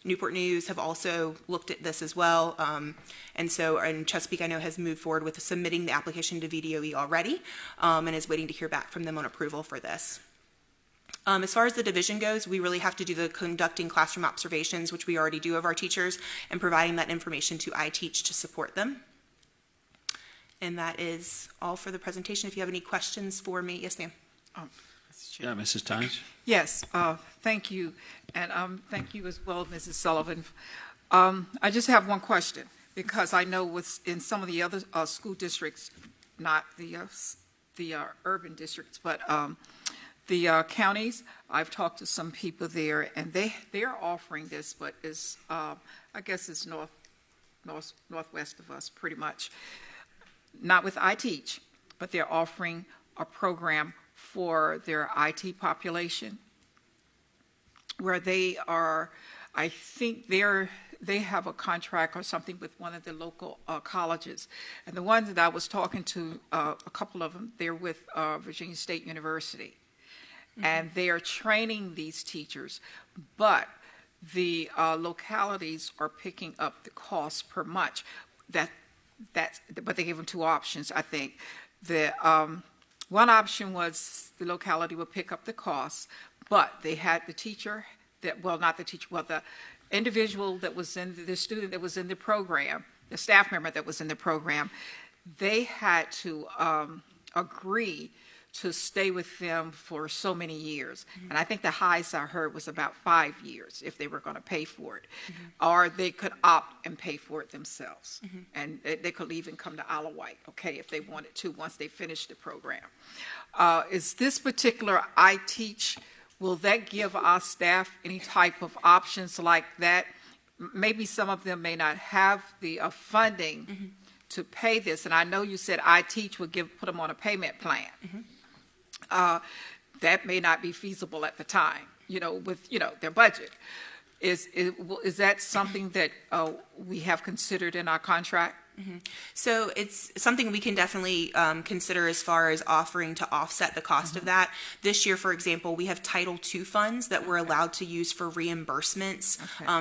Newport News have also looked at this as well. And Chesapeake, I know, has moved forward with submitting the application to VDOE already and is waiting to hear back from them on approval for this. As far as the division goes, we really have to do the conducting classroom observations, which we already do of our teachers, and providing that information to iTeach to support them. And that is all for the presentation. If you have any questions for me, yes, ma'am. Yeah, Mrs. Tynes. Yes, thank you, and thank you as well, Mrs. Sullivan. I just have one question, because I know in some of the other school districts, not the urban districts, but the counties, I've talked to some people there, and they're offering this, but it's I guess it's northwest of us, pretty much. Not with iTeach, but they're offering a program for their IT population, where they are, I think they have a contract or something with one of the local colleges. And the ones that I was talking to, a couple of them, they're with Virginia State University. Mm-hmm. And they are training these teachers, but the localities are picking up the cost per month. But they gave them two options, I think. The one option was the locality would pick up the cost, but they had the teacher the individual that was the student that was in the program, the staff member that was in the program, they had to agree to stay with them for so many years. Mm-hmm. And I think the highest I heard was about 5 years if they were going to pay for it. Mm-hmm. Or they could opt and pay for it themselves. Mm-hmm. And they could even come to Isle of Wight, okay, if they wanted to, once they finished the program. Is this particular iTeach, will that give our staff any type of options like that? Maybe some of them may not have the funding mm-hmm. to pay this. And I know you said iTeach would put them on a payment plan. Mm-hmm. that may not be feasible at the time, with, their budget. Is that something that we have considered in our contract? Mm-hmm. So it's something we can definitely consider as far as offering to offset the cost of that. This year, for example, we have Title II funds that we're allowed to use for reimbursements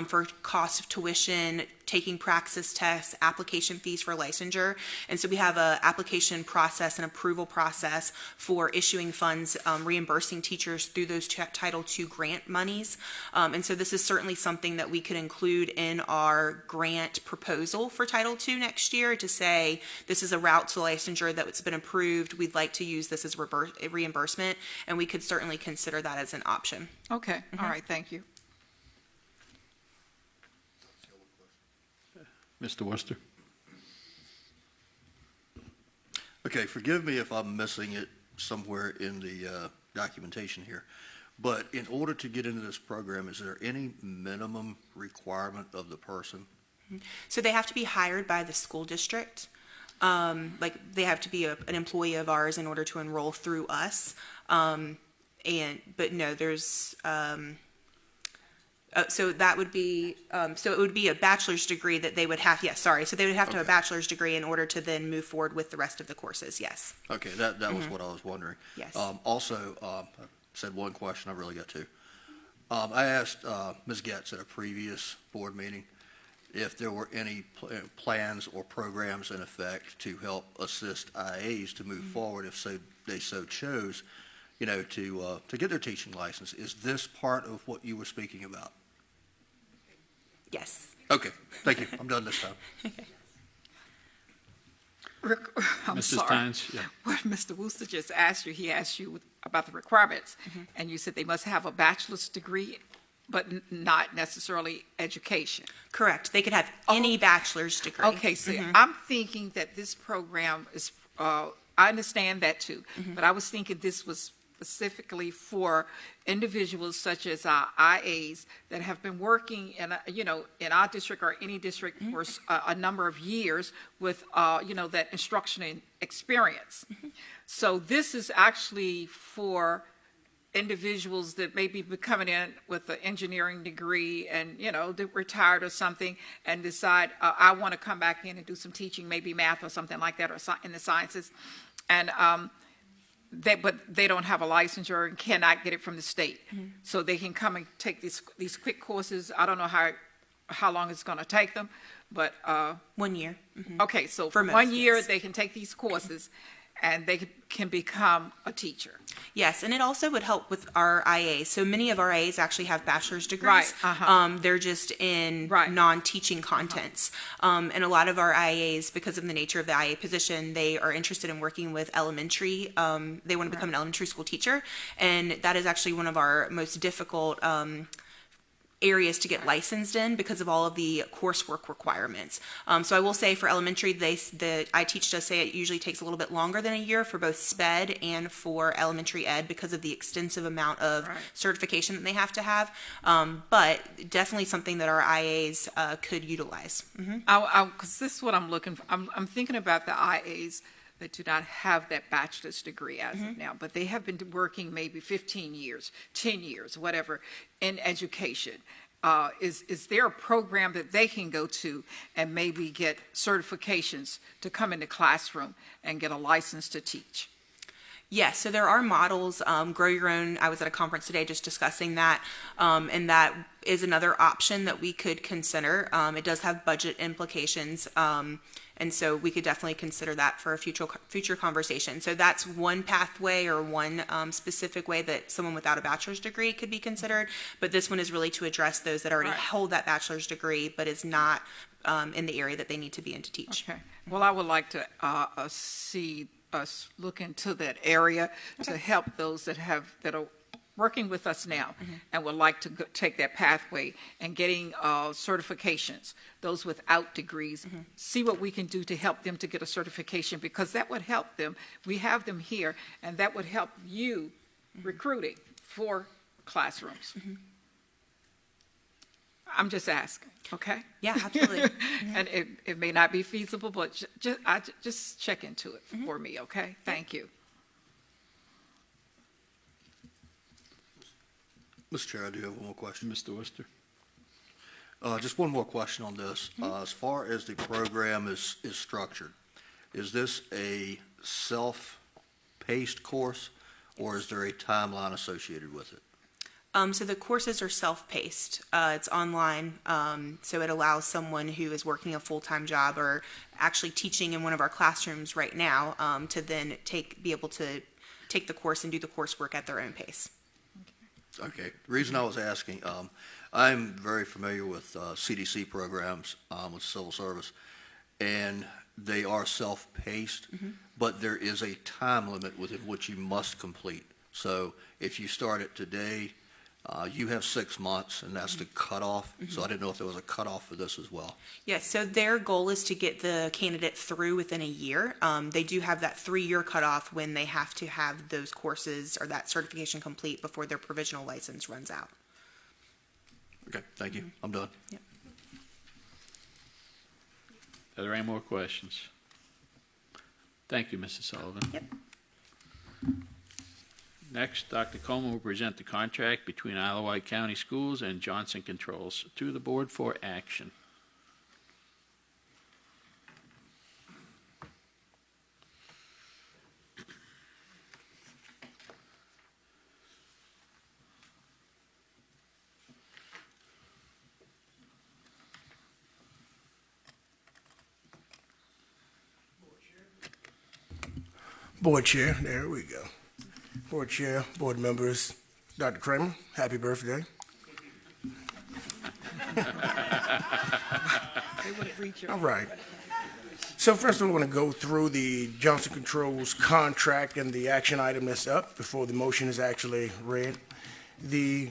for cost of tuition, taking praxis tests, application fees for licensure. And so we have a application process and approval process for issuing funds, reimbursing teachers through those Title II grant monies. And so this is certainly something that we could include in our grant proposal for Title II next year to say, this is a route to licensure that's been approved. We'd like to use this as reimbursement, and we could certainly consider that as an option. Okay, all right, thank you. Mr. Worcester. Okay, forgive me if I'm missing it somewhere in the documentation here, but in order to get into this program, is there any minimum requirement of the person? So they have to be hired by the school district. Like they have to be an employee of ours in order to enroll through us. But no, there's, so that would be, so it would be a bachelor's degree that they would have, so they would have to have a bachelor's degree in order to then move forward with the rest of the courses, yes. Okay, that was what I was wondering. Yes. Also, I said one question, I really got two. I asked Ms. Getz at a previous board meeting if there were any plans or programs in effect to help assist IAs to move forward if they so chose, to get their teaching license. Is this part of what you were speaking about? Yes. Okay, thank you. I'm done this time. Rick, I'm Mrs. sorry. Tynes, yeah. What Mr. Wooster just asked you, he asked you about the requirements, and you said they must have a bachelor's degree, but not necessarily education. Correct. They could have any bachelor's degree. Okay, so I'm thinking that this program is, I understand that too, but I was thinking this was specifically for individuals such as our IAs that have been working in, in our district or any district for a number of years with, that instruction and experience. So this is actually for individuals that may be coming in with an engineering degree and, they're retired or something and decide, I want to come back in and do some teaching, maybe math or something like that, or in the sciences. And, but they don't have a licensure and cannot get it from the state. So they can come and take these quick courses. I don't know how long it's going to take them, but 1 year. Okay, so For for 1 most, year yes. they can take these courses and they can become a teacher. Yes, and it also would help with our IAs. So many of our IAs actually have bachelor's degrees. Right, they're just in non-teaching contents. And a lot of our IAs, because of the nature of the IA position, they are interested in working with elementary. They want to become an elementary school teacher, and that is actually one of our most difficult areas to get licensed in because of all of the coursework requirements. So I will say for elementary, the I Teach does say it usually takes a little bit longer than a year for both SPED and for elementary ed because of the extensive amount of certification that they have to have. But definitely something that our IAs could utilize. Because this is what I'm looking for. I'm thinking about the IAs that do not have that bachelor's degree as of now, but they have been working maybe 15 years, 10 years, whatever, in education. Is there a program that they can go to and maybe get certifications to come in the classroom and get a license to teach? Yes, so there are models, Grow Your Own. I was at a conference today just discussing that, and that is another option that we could consider. It does have budget implications, and so we could definitely consider that for a future conversation. So that's one pathway or one specific way that someone without a bachelor's degree could be considered, but this one is really to address those that already hold that bachelor's degree but is not in the area that they need to be in to teach. Okay. Well, I would like to see us look into that area to help those that are working with us now and would like to take that pathway and getting certifications, those without degrees, see what we can do to help them to get a certification because that would help them. We have them here and that would help you recruiting for classrooms. I'm just asking, okay? Yeah, absolutely. And it may not be feasible, but just check into it for me, okay? Thank you. Mr. Chair, I do have one more question. Mr. Worcester? Just one more question on this. As far as the program is structured, is this a self-paced course, or is there a timeline associated with it? So the courses are self-paced. It's online, so it allows someone who is working a full-time job or actually teaching in one of our classrooms right now to then be able to take the course and do the coursework at their own pace. Okay. The reason I was asking, I'm very familiar with CDC programs with civil service, and they are self-paced, but there is a time limit within which you must complete. So if you start it today, you have 6 months, and that's the cutoff. So I didn't know if there was a cutoff for this as well. Yes, so their goal is to get the candidate through within a year. They do have that 3-year cutoff when they have to have those courses or that certification complete before their provisional license runs out. Okay, thank you. I'm done. Yep. Are there any more questions? Thank you, Mrs. Sullivan. Yep. Next, Dr. Coleman will present the contract between Isle of Wight County Schools and Johnson Controls to the board for action. Board Chair, there we go. Board Chair, board members, Dr. Kramer, happy birthday. All right. So first we want to go through the Johnson Controls contract and the action item that's up before the motion is actually read. The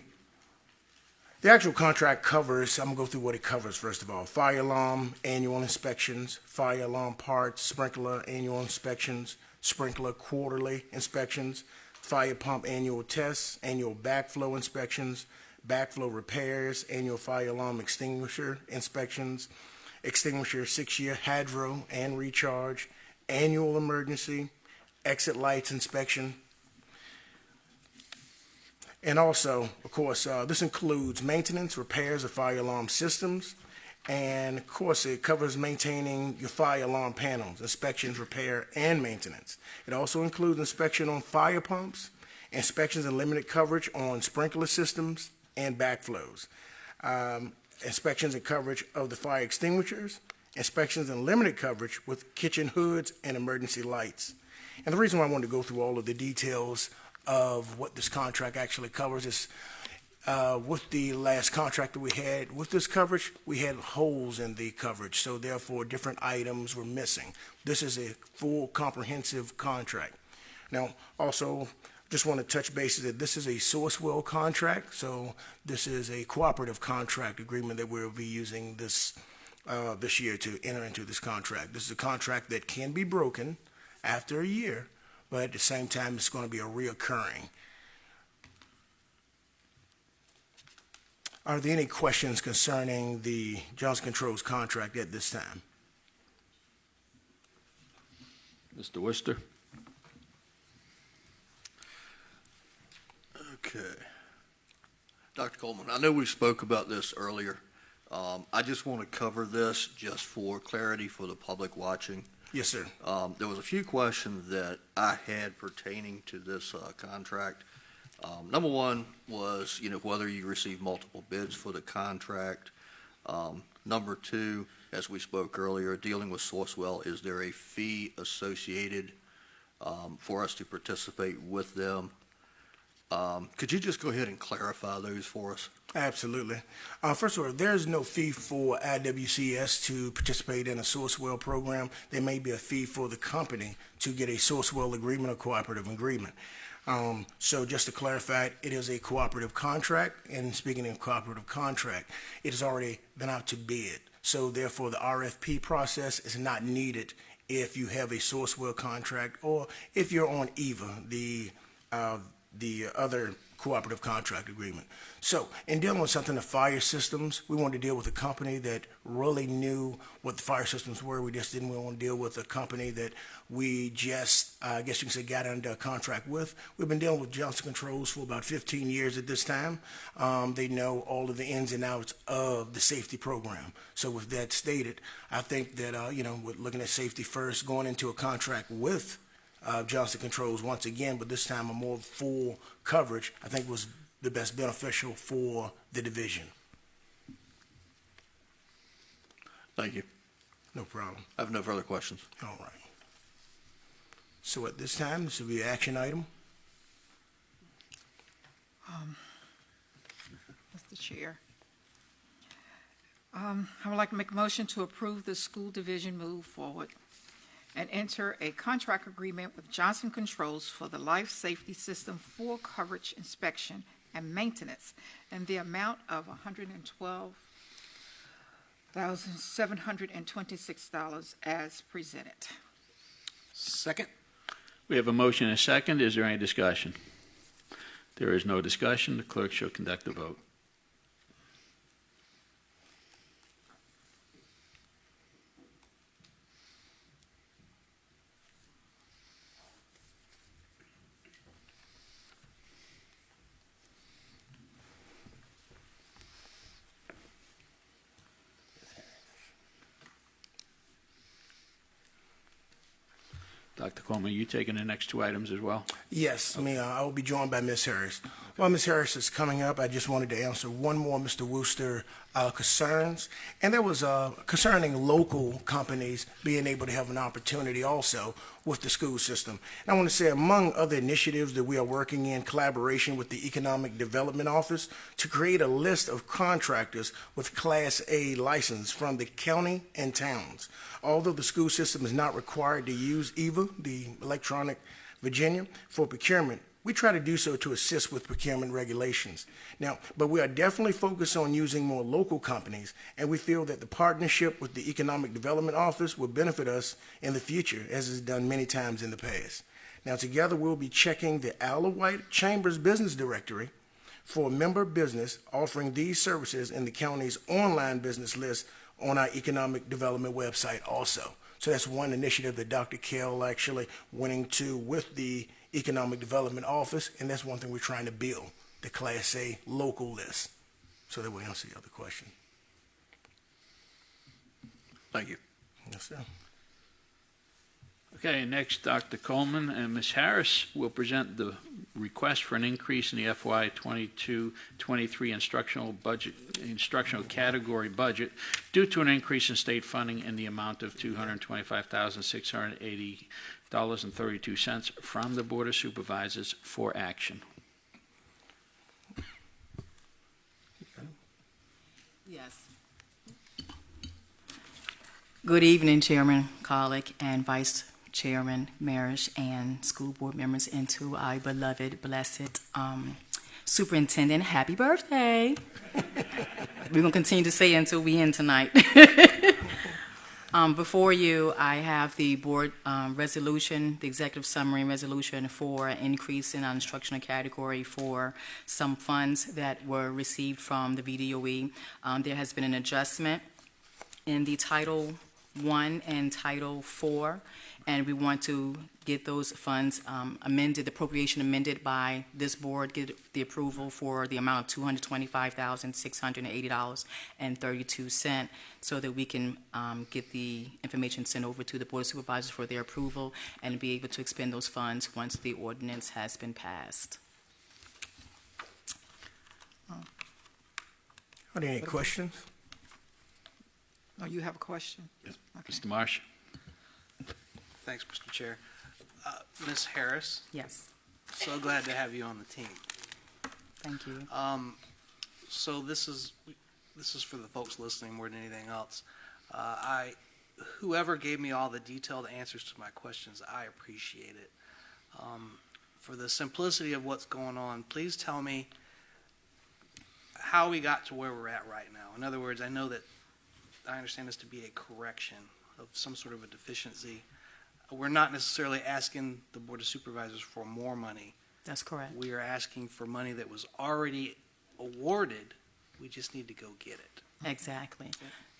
actual contract covers, I'm going to go through what it covers first of all. Fire alarm, annual inspections, fire alarm parts, sprinkler annual inspections, sprinkler quarterly inspections, fire pump annual tests, annual backflow inspections, backflow repairs, annual fire alarm extinguisher inspections, extinguisher 6-year hydro and recharge, annual emergency, exit lights inspection. And also, of course, this includes maintenance, repairs of fire alarm systems, and of course it covers maintaining your fire alarm panels, inspections, repair, and maintenance. It also includes inspection on fire pumps, inspections and limited coverage on sprinkler systems and backflows, inspections and coverage of the fire extinguishers, inspections and limited coverage with kitchen hoods and emergency lights. And the reason why I wanted to go through all of the details of what this contract actually covers is with the last contract that we had, with this coverage, we had holes in the coverage, so therefore different items were missing. This is a full comprehensive contract. Now, also, just want to touch bases that this is a Sourcewell contract, so this is a cooperative contract agreement that we'll be using this year to enter into this contract. This is a contract that can be broken after a year, but at the same time, it's going to be a reoccurring. Are there any questions concerning the Johnson Controls contract at this time? Mr. Worcester? Okay. Dr. Coleman, I know we spoke about this earlier. I just want to cover this just for clarity for the public watching. Yes, sir. There was a few questions that I had pertaining to this contract. Number one was, whether you received multiple bids for the contract. Number two, as we spoke earlier, dealing with Sourcewell, is there a fee associated for us to participate with them? Could you just go ahead and clarify those for us? Absolutely. First of all, there's no fee for IWCS to participate in a Sourcewell program. There may be a fee for the company to get a Sourcewell agreement or cooperative agreement. So just to clarify, it is a cooperative contract, and speaking of cooperative contract, it has already been out to bid. So therefore, the RFP process is not needed if you have a Sourcewell contract or if you're on EVA, the other cooperative contract agreement. So in dealing with something, the fire systems, we wanted to deal with a company that really knew what the fire systems were. We just didn't want to deal with a company that we just I guess you can say, got under a contract with. We've been dealing with Johnson Controls for about 15 years at this time. They know all of the ins and outs of the safety program. So with that stated, I think that, we're looking at safety first, going into a contract with Johnson Controls once again, but this time a more full coverage, I think was the best beneficial for the division. Thank you. No problem. I have no further questions. All right. So at this time, this will be an action item. Mr. Chair, I would like to make a motion to approve the school division move forward and enter a contract agreement with Johnson Controls for the life safety system full coverage inspection and maintenance in the amount of $112,726 as presented. Second. We have a motion and a second. Is there any discussion? There is no discussion. The clerk shall conduct the vote. Dr. Coleman, you taking the next two items as well? Yes, I will be joined by Ms. Harris. While Ms. Harris is coming up, I just wanted to answer one more Mr. Wooster concerns. And that was concerning local companies being able to have an opportunity also with the school system. And I want to say, among other initiatives that we are working in collaboration with the Economic Development Office to create a list of contractors with Class A license from the county and towns. Although the school system is not required to use EVA, the Electronic Virginia, for procurement, we try to do so to assist with procurement regulations. Now, but we are definitely focused on using more local companies, and we feel that the partnership with the Economic Development Office will benefit us in the future, as it's done many times in the past. Now, together we'll be checking the Isle of Wight Chamber's business directory for member business offering these services in the county's online business list on our Economic Development website also. So that's one initiative that Dr. Kell actually went into with the Economic Development Office, and that's one thing we're trying to build, the Class A local list. So that will answer the other question. Thank you. Yes, sir. Okay, next, Dr. Coleman and Ms. Harris will present the request for an increase in the FY 22-23 instructional category budget due to an increase in state funding in the amount of $225,680.32 from the Board of Supervisors for action. Yes. Good evening, Chairman Collick and Vice Chairman Marish and school board members, and to our beloved, blessed Superintendent, happy birthday. We're going to continue to say it until we end tonight. Before you, I have the board resolution, the executive summary resolution for an increase in our instructional category for some funds that were received from the VDOE. There has been an adjustment in the Title I and Title IV, and we want to get those funds amended, the appropriation amended by this board, get the approval for the amount of $225,680.32 so that we can get the information sent over to the Board of Supervisors for their approval and be able to expend those funds once the ordinance has been passed. Are there any questions? Oh, you have a question? Yes. Okay. Mr. Marsh. Thanks, Mr. Chair. Ms. Harris? Yes. So glad to have you on the team. Thank you. So this is for the folks listening more than anything else. Whoever gave me all the detailed answers to my questions, I appreciate it. For the simplicity of what's going on, please tell me how we got to where we're at right now. In other words, I understand this to be a correction of some sort of a deficiency. We're not necessarily asking the Board of Supervisors for more money. That's correct. We are asking for money that was already awarded. We just need to go get it. Exactly.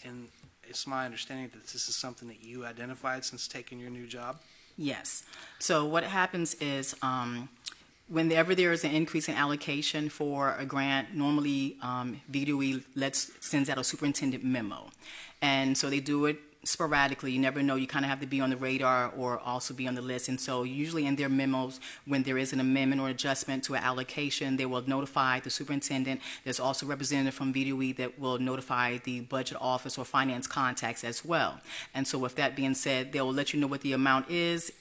And it's my understanding that this is something that you identified since taking your new job? Yes. So what happens is whenever there is an increase in allocation for a grant, normally VDOE sends out a superintendent memo. And so they do it sporadically. You never know. You kind of have to be on the radar or also be on the list. And so usually in their memos, when there is an amendment or adjustment to an allocation, they will notify the superintendent. There's also a representative from VDOE that will notify the budget office or finance contacts as well. And so with that being said, they will let you know what the amount is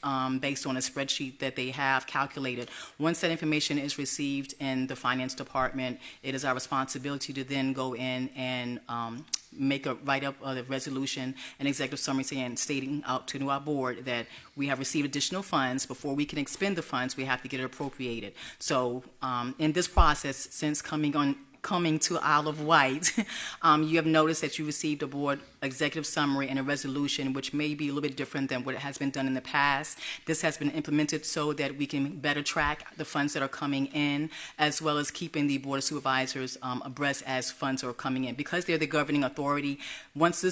based on a spreadsheet that they have calculated. Once that information is received in the finance department, it is our responsibility to then go in and make a write-up of the resolution, an executive summary stating out to our board that we have received additional funds. Before we can expend the funds, we have to get it appropriated. So in this process, since coming to Isle of Wight, you have noticed that you received a board executive summary and a resolution, which may be a little bit different than what has been done in the past. This has been implemented so that we can better track the funds that are coming in, as well as keeping the Board of Supervisors abreast as funds are coming in. Because they're the governing authority, once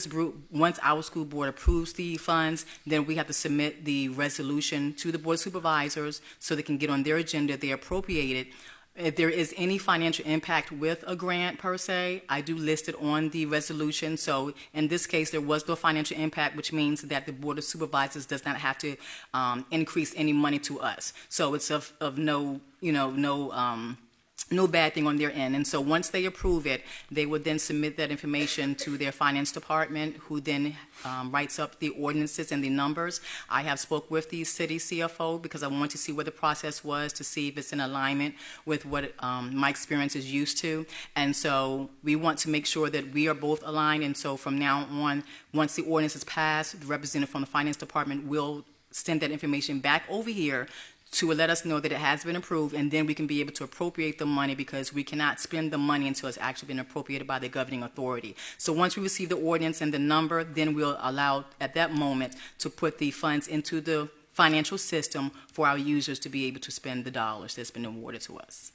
our school board approves the funds, then we have to submit the resolution to the Board of Supervisors so they can get on their agenda, they appropriate it. If there is any financial impact with a grant per se, I do list it on the resolution. So in this case, there was no financial impact, which means that the Board of Supervisors does not have to increase any money to us. So it's of no bad thing on their end. And so once they approve it, they would then submit that information to their finance department, who then writes up the ordinances and the numbers. I have spoke with the city CFO because I want to see what the process was to see if it's in alignment with what my experience is used to. And so we want to make sure that we are both aligned. And so from now on, once the ordinance is passed, the representative from the finance department will send that information back over here to let us know that it has been approved, and then we can be able to appropriate the money, because we cannot spend the money until it's actually been appropriated by the governing authority. So once we receive the ordinance and the number, then we'll allow at that moment to put the funds into the financial system for our users to be able to spend the dollars that's been awarded to us.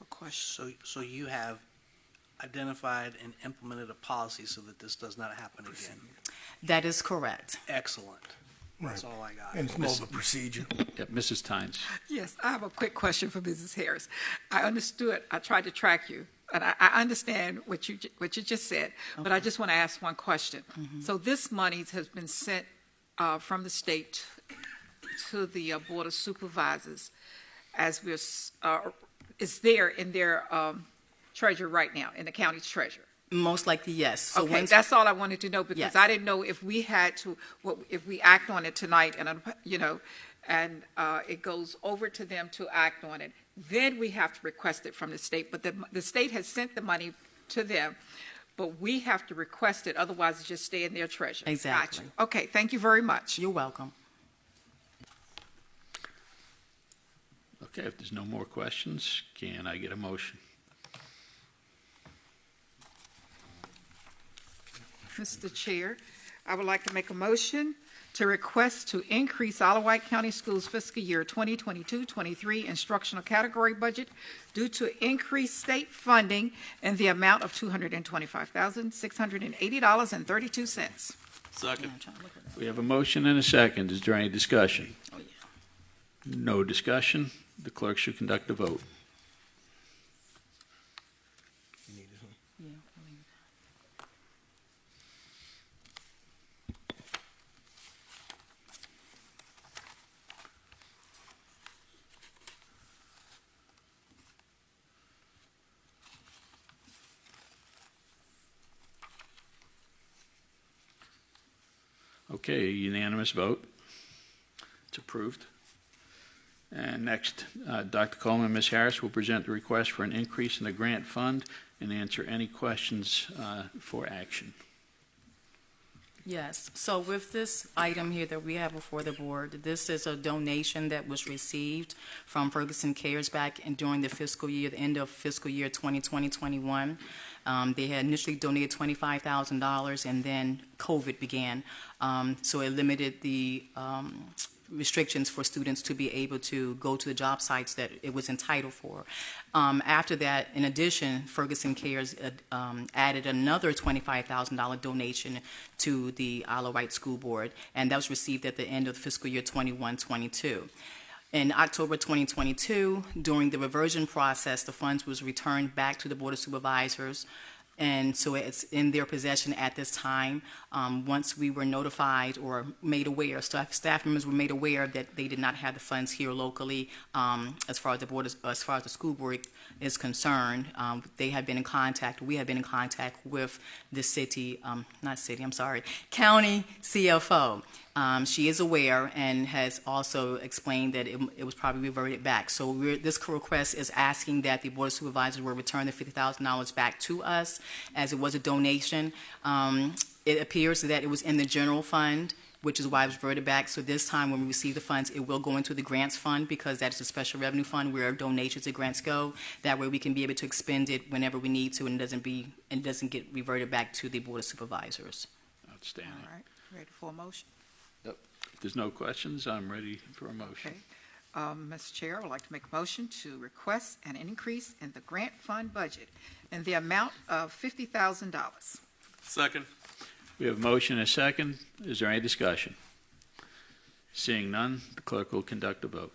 A question. So you have identified and implemented a policy so that this does not happen again? That is correct. Excellent. That's all I got. And it's more of a procedure. Yep, Mrs. Tynes. Yes, I have a quick question for Mrs. Harris. I understood, I tried to track you, and I understand what you just said, but I just want to ask one question. Mm-hmm. So this money has been sent from the state to the Board of Supervisors, as we're, is there in their treasurer right now, in the county's treasurer? Most likely, yes. So okay, that's all I wanted to know, because yes. I didn't know if we had to, if we act on it tonight, and and it goes over to them to act on it, then we have to request it from the state. But the state has sent the money to them, but we have to request it. Otherwise, it just stay in their treasury. Exactly. Gotcha. Okay, thank you very much. You're welcome. Okay, if there's no more questions, can I get a motion? Mr. Chair, I would like to make a motion to request to increase Isle of Wight County Schools fiscal year 2022-23 instructional category budget due to increased state funding in the amount of $225,680.32. Second. We have a motion and a second. Is there any discussion? Oh, yeah. No discussion. The clerk should conduct the vote. Okay, unanimous vote. It's approved. And next, Dr. Coleman and Ms. Harris will present the request for an increase in the grant fund and answer any questions for action. Yes, so with this item here that we have before the board, this is a donation that was received from Ferguson Cares back during the fiscal year, the end of fiscal year 2020-21. They had initially donated $25,000, and then COVID began. So it limited the restrictions for students to be able to go to the job sites that it was entitled for. After that, in addition, Ferguson Cares added another $25,000 donation to the Isle of Wight School Board, and that was received at the end of fiscal year 21-22. In October 2022, during the reversion process, the funds was returned back to the Board of Supervisors, and so it's in their possession at this time. Once we were notified or made aware, staff members were made aware that they did not have the funds here locally, as far as the school board is concerned. We have been in contact with the county CFO. She is aware and has also explained that it was probably reverted back. So this request is asking that the Board of Supervisors will return the $50,000 back to us, as it was a donation. It appears that it was in the general fund, which is why it was reverted back. So this time when we receive the funds, it will go into the grants fund, because that's a special revenue fund where donations and grants go. That way we can be able to expend it whenever we need to, and it doesn't get reverted back to the Board of Supervisors. Outstanding. All right, ready for a motion? If there's no questions, I'm ready for a motion. Okay. Mr. Chair, I would like to make a motion to request an increase in the grant fund budget in the amount of $50,000. Second. We have a motion and a second. Is there any discussion? Seeing none, the clerk will conduct a vote.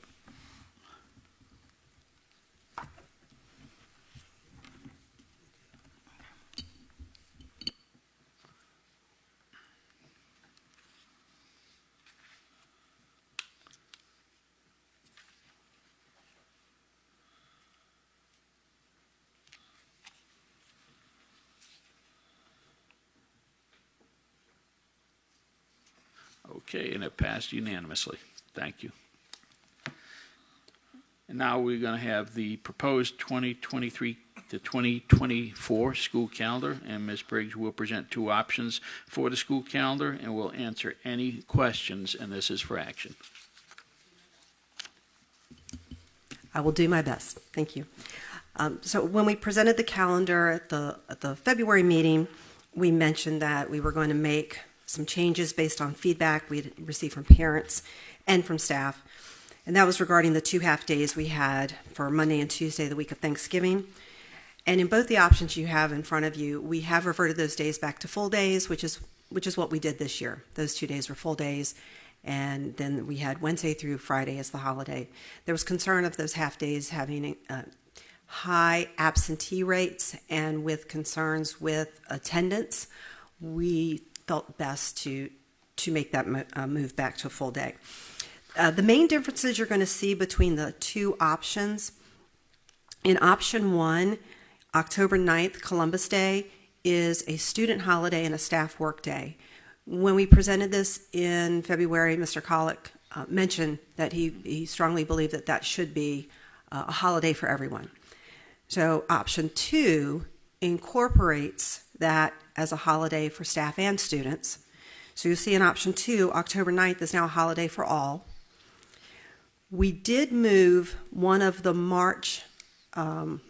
Okay, and it passed unanimously. Thank you. And now we're going to have the proposed 2023 to 2024 school calendar, and Ms. Briggs will present two options for the school calendar, and will answer any questions, and this is for action. I will do my best. Thank you. So when we presented the calendar at the February meeting, we mentioned that we were going to make some changes based on feedback we had received from parents and from staff. And that was regarding the 2 half-days we had for Monday and Tuesday, the week of Thanksgiving. And in both the options you have in front of you, we have reverted those days back to full days, which is what we did this year. Those 2 days were full days. And then we had Wednesday through Friday as the holiday. There was concern of those half-days having high absentee rates, and with concerns with attendance, we felt best to make that move back to a full day. The main differences you're going to see between the two options: in option 1, October 9th, Columbus Day, is a student holiday and a staff work day. When we presented this in February, Mr. Colick mentioned that he strongly believed that that should be a holiday for everyone. So option 2 incorporates that as a holiday for staff and students. So you'll see in option 2, October 9th is now a holiday for all. We did move one of the March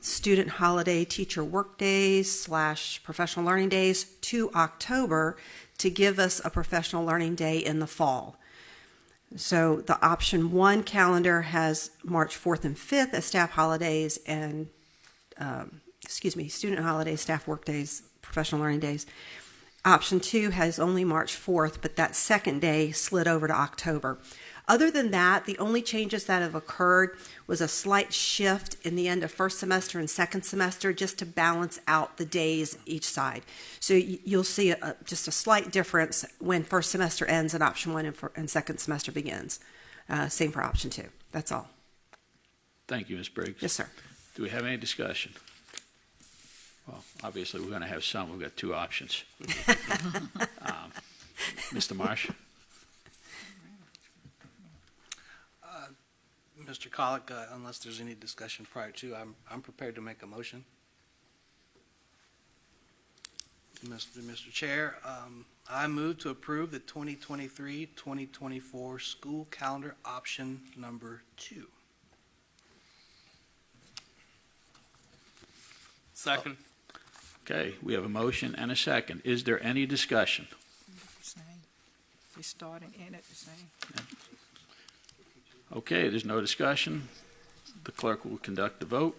student holiday teacher work days / professional learning days to October to give us a professional learning day in the fall. So the option 1 calendar has March 4th and 5th as staff holidays, and student holidays, staff work days, professional learning days. Option 2 has only March 4th, but that second day slid over to October. Other than that, the only changes that have occurred was a slight shift in the end of first semester and second semester, just to balance out the days each side. So you'll see just a slight difference when first semester ends and option 1 and second semester begins. Same for option 2. That's all. Thank you, Ms. Briggs. Yes, sir. Do we have any discussion? Well, obviously, we're going to have some. We've got 2 options. Mr. Marsh? Mr. Colick, unless there's any discussion prior to, I'm prepared to make a motion. Mr. Chair, I move to approve the 2023-2024 school calendar option number 2. Second. Okay, we have a motion and a second. Is there any discussion? Same. They starting in at the same. Okay, there's no discussion. The clerk will conduct the vote.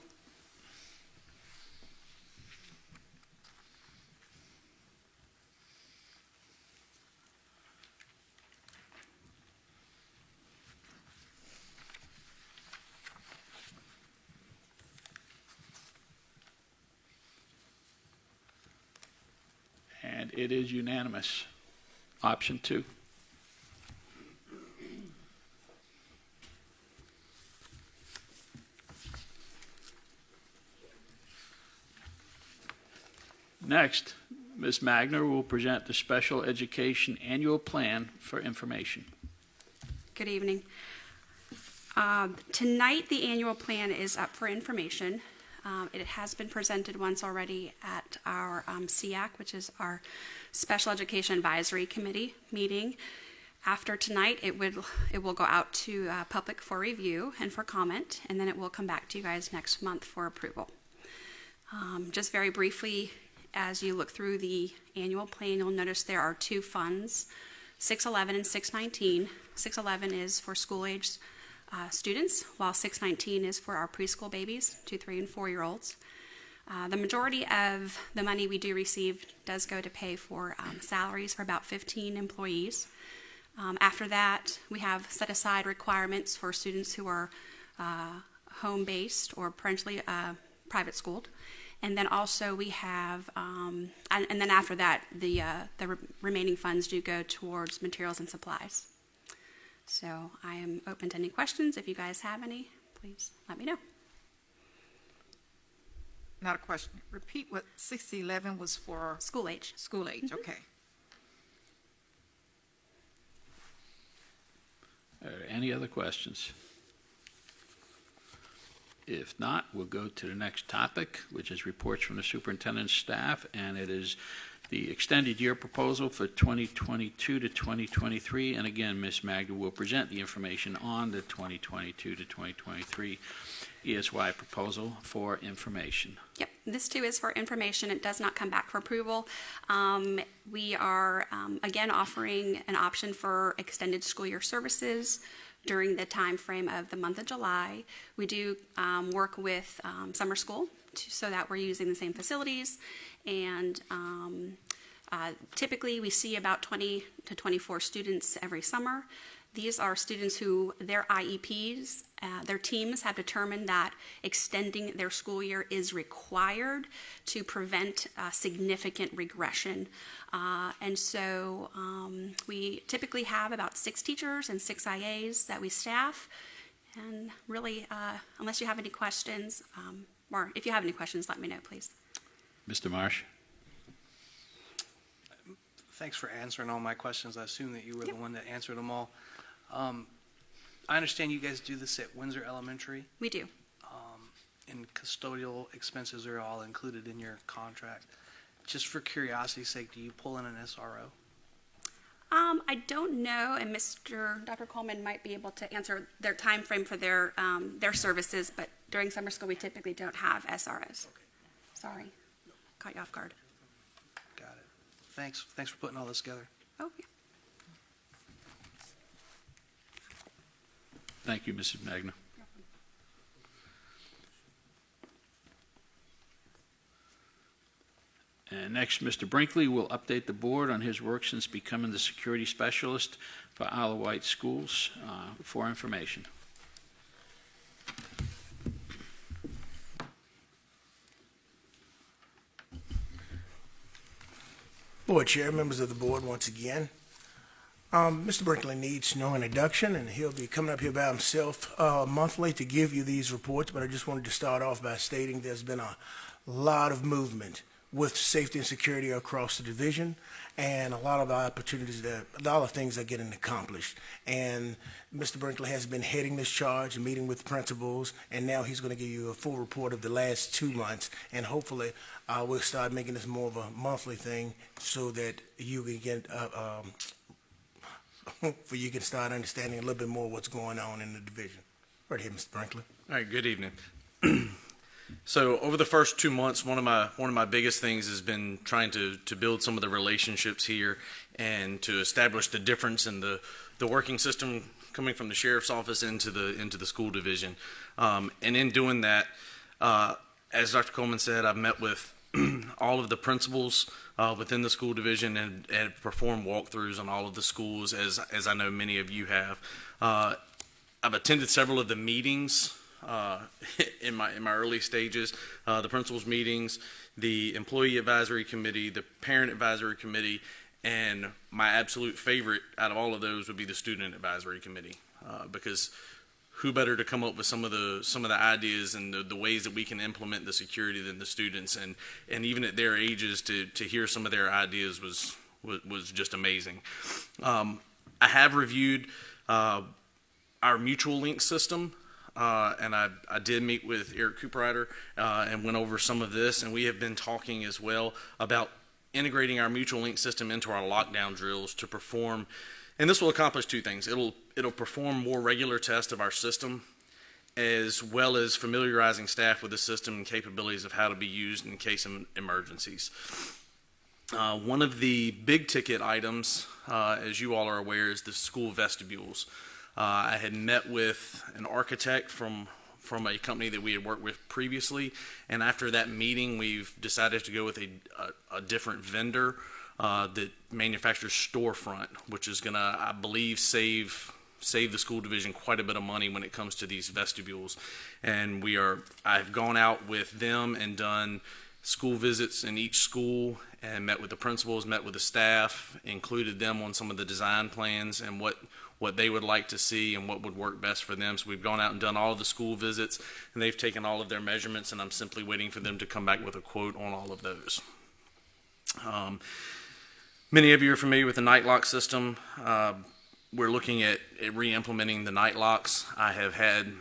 And it is unanimous. Option 2. Next, Ms. Magner will present the Special Education Annual Plan for information. Good evening. Tonight, the annual plan is up for information. It has been presented once already at our SEAC, which is our Special Education Advisory Committee meeting. After tonight, it will go out to public for review and for comment, and then it will come back to you guys next month for approval. Just very briefly, as you look through the annual plan, you'll notice there are 2 funds, 611 and 619. 611 is for school-age students, while 619 is for our preschool babies, 2, 3, and 4-year-olds. The majority of the money we do receive does go to pay for salaries for about 15 employees. After that, we have set aside requirements for students who are home-based or parentally private schooled. And then also we have, and then after that, the remaining funds do go towards materials and supplies. So I am open to any questions. If you guys have any, please let me know. Not a question. Repeat what 611 was for. School age. School age, okay. Any other questions? If not, we'll go to the next topic, which is reports from the superintendent's staff, and it is the extended year proposal for 2022 to 2023. And again, Ms. Magda will present the information on the 2022 to 2023 ESY proposal for information. Yep, this too is for information. It does not come back for approval. We are, again, offering an option for extended school year services during the time frame of the month of July. We do work with summer school so that we're using the same facilities, and typically we see about 20 to 24 students every summer. These are students who their IEPs, their teams have determined that extending their school year is required to prevent significant regression. And so we typically have about 6 teachers and 6 IAs that we staff. And really, unless you have any questions, or if you have any questions, let me know, please. Mr. Marsh? Thanks for answering all my questions. I assume that you were the one that answered them all. I understand you guys do this at Windsor Elementary. We do. And custodial expenses are all included in your contract. Just for curiosity's sake, do you pull in an SRO? I don't know, and Dr. Coleman might be able to answer their time frame for their services, but during summer school we typically don't have SROs. Okay. Sorry, caught you off guard. Got it. Thanks for putting all this together. Okay. Thank you, Mrs. Magna. And next, Mr. Brinkley will update the board on his work since becoming the security specialist for Isle of Wight Schools for information. Board Chair, members of the board, once again. Mr. Brinkley needs no introduction, and he'll be coming up here by himself monthly to give you these reports, but I just wanted to start off by stating there's been a lot of movement with safety and security across the division, and a lot of opportunities that a lot of things are getting accomplished. And Mr. Brinkley has been heading this charge and meeting with principals, and now he's going to give you a full report of the last 2 months, and hopefully we'll start making this more of a monthly thing so that you can get you can start understanding a little bit more what's going on in the division. Right here, Mr. Brinkley. All right, good evening. So over the first 2 months, one of my biggest things has been trying to build some of the relationships here and to establish the difference in the working system coming from the sheriff's office into the school division. And in doing that, as Dr. Coleman said, I've met with all of the principals within the school division and performed walkthroughs on all of the schools, as I know many of you have. I've attended several of the meetings in my early stages, the principals meetings, the employee advisory committee, the parent advisory committee, and my absolute favorite out of all of those would be the student advisory committee, because who better to come up with some of the ideas and the ways that we can implement the security than the students, and even at their ages to hear some of their ideas was just amazing. I have reviewed our mutual link system, and I did meet with Eric Cooperrider and went over some of this, and we have been talking as well about integrating our mutual link system into our lockdown drills to perform, and this will accomplish two things. It'll perform more regular tests of our system, as well as familiarizing staff with the system and capabilities of how to be used in case of emergencies. One of the big ticket items, as you all are aware, is the school vestibules. I had met with an architect from a company that we had worked with previously, and after that meeting, we've decided to go with a different vendor that manufactures Storefront, which is going to, I believe, save the school division quite a bit of money when it comes to these vestibules. And I've gone out with them and done school visits in each school and met with the principals, met with the staff, included them on some of the design plans and what they would like to see and what would work best for them. So we've gone out and done all of the school visits, and they've taken all of their measurements, and I'm simply waiting for them to come back with a quote on all of those. Many of you are familiar with the night lock system. We're looking at re-implementing the night locks. I have had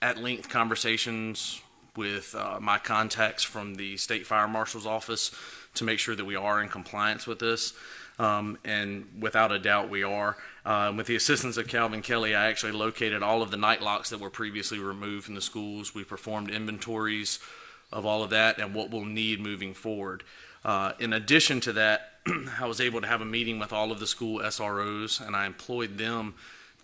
at-length conversations with my contacts from the State Fire Marshal's office to make sure that we are in compliance with this. And without a doubt we are. With the assistance of Calvin Kelly, I actually located all of the night locks that were previously removed from the schools. We performed inventories of all of that and what we'll need moving forward. In addition to that, I was able to have a meeting with all of the school SROs, and I employed them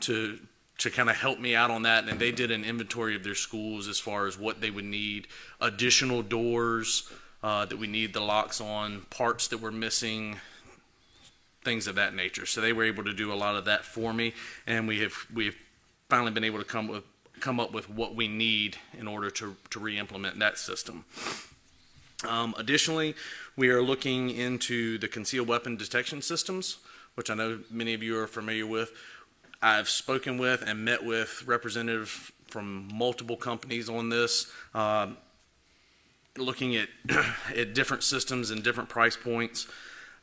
to kind of help me out on that, and they did an inventory of their schools as far as what they would need, additional doors that we need the locks on, parts that were missing, things of that nature. So they were able to do a lot of that for me, and we have finally been able to come up with what we need in order to re-implement that system. Additionally, we are looking into the concealed weapon detection systems, which I know many of you are familiar with. I've spoken with and met with representatives from multiple companies on this, looking at different systems and different price points.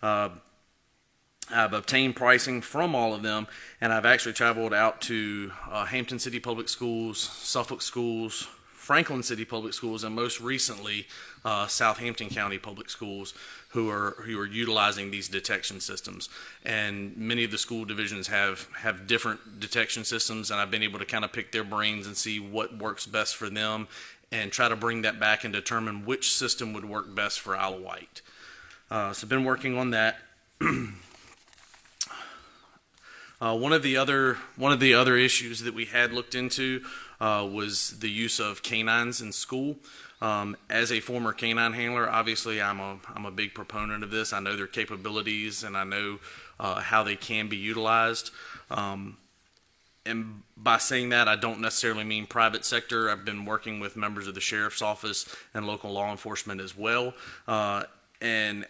I've obtained pricing from all of them, and I've actually traveled out to Hampton City Public Schools, Suffolk Schools, Franklin City Public Schools, and most recently Southampton County Public Schools, who are utilizing these detection systems. And many of the school divisions have different detection systems, and I've been able to kind of pick their brains and see what works best for them and try to bring that back and determine which system would work best for Isle of Wight. So I've been working on that. One of the other issues that we had looked into was the use of canines in school. As a former canine handler, obviously I'm a big proponent of this. I know their capabilities and I know how they can be utilized. And by saying that, I don't necessarily mean private sector. I've been working with members of the sheriff's office and local law enforcement as well. And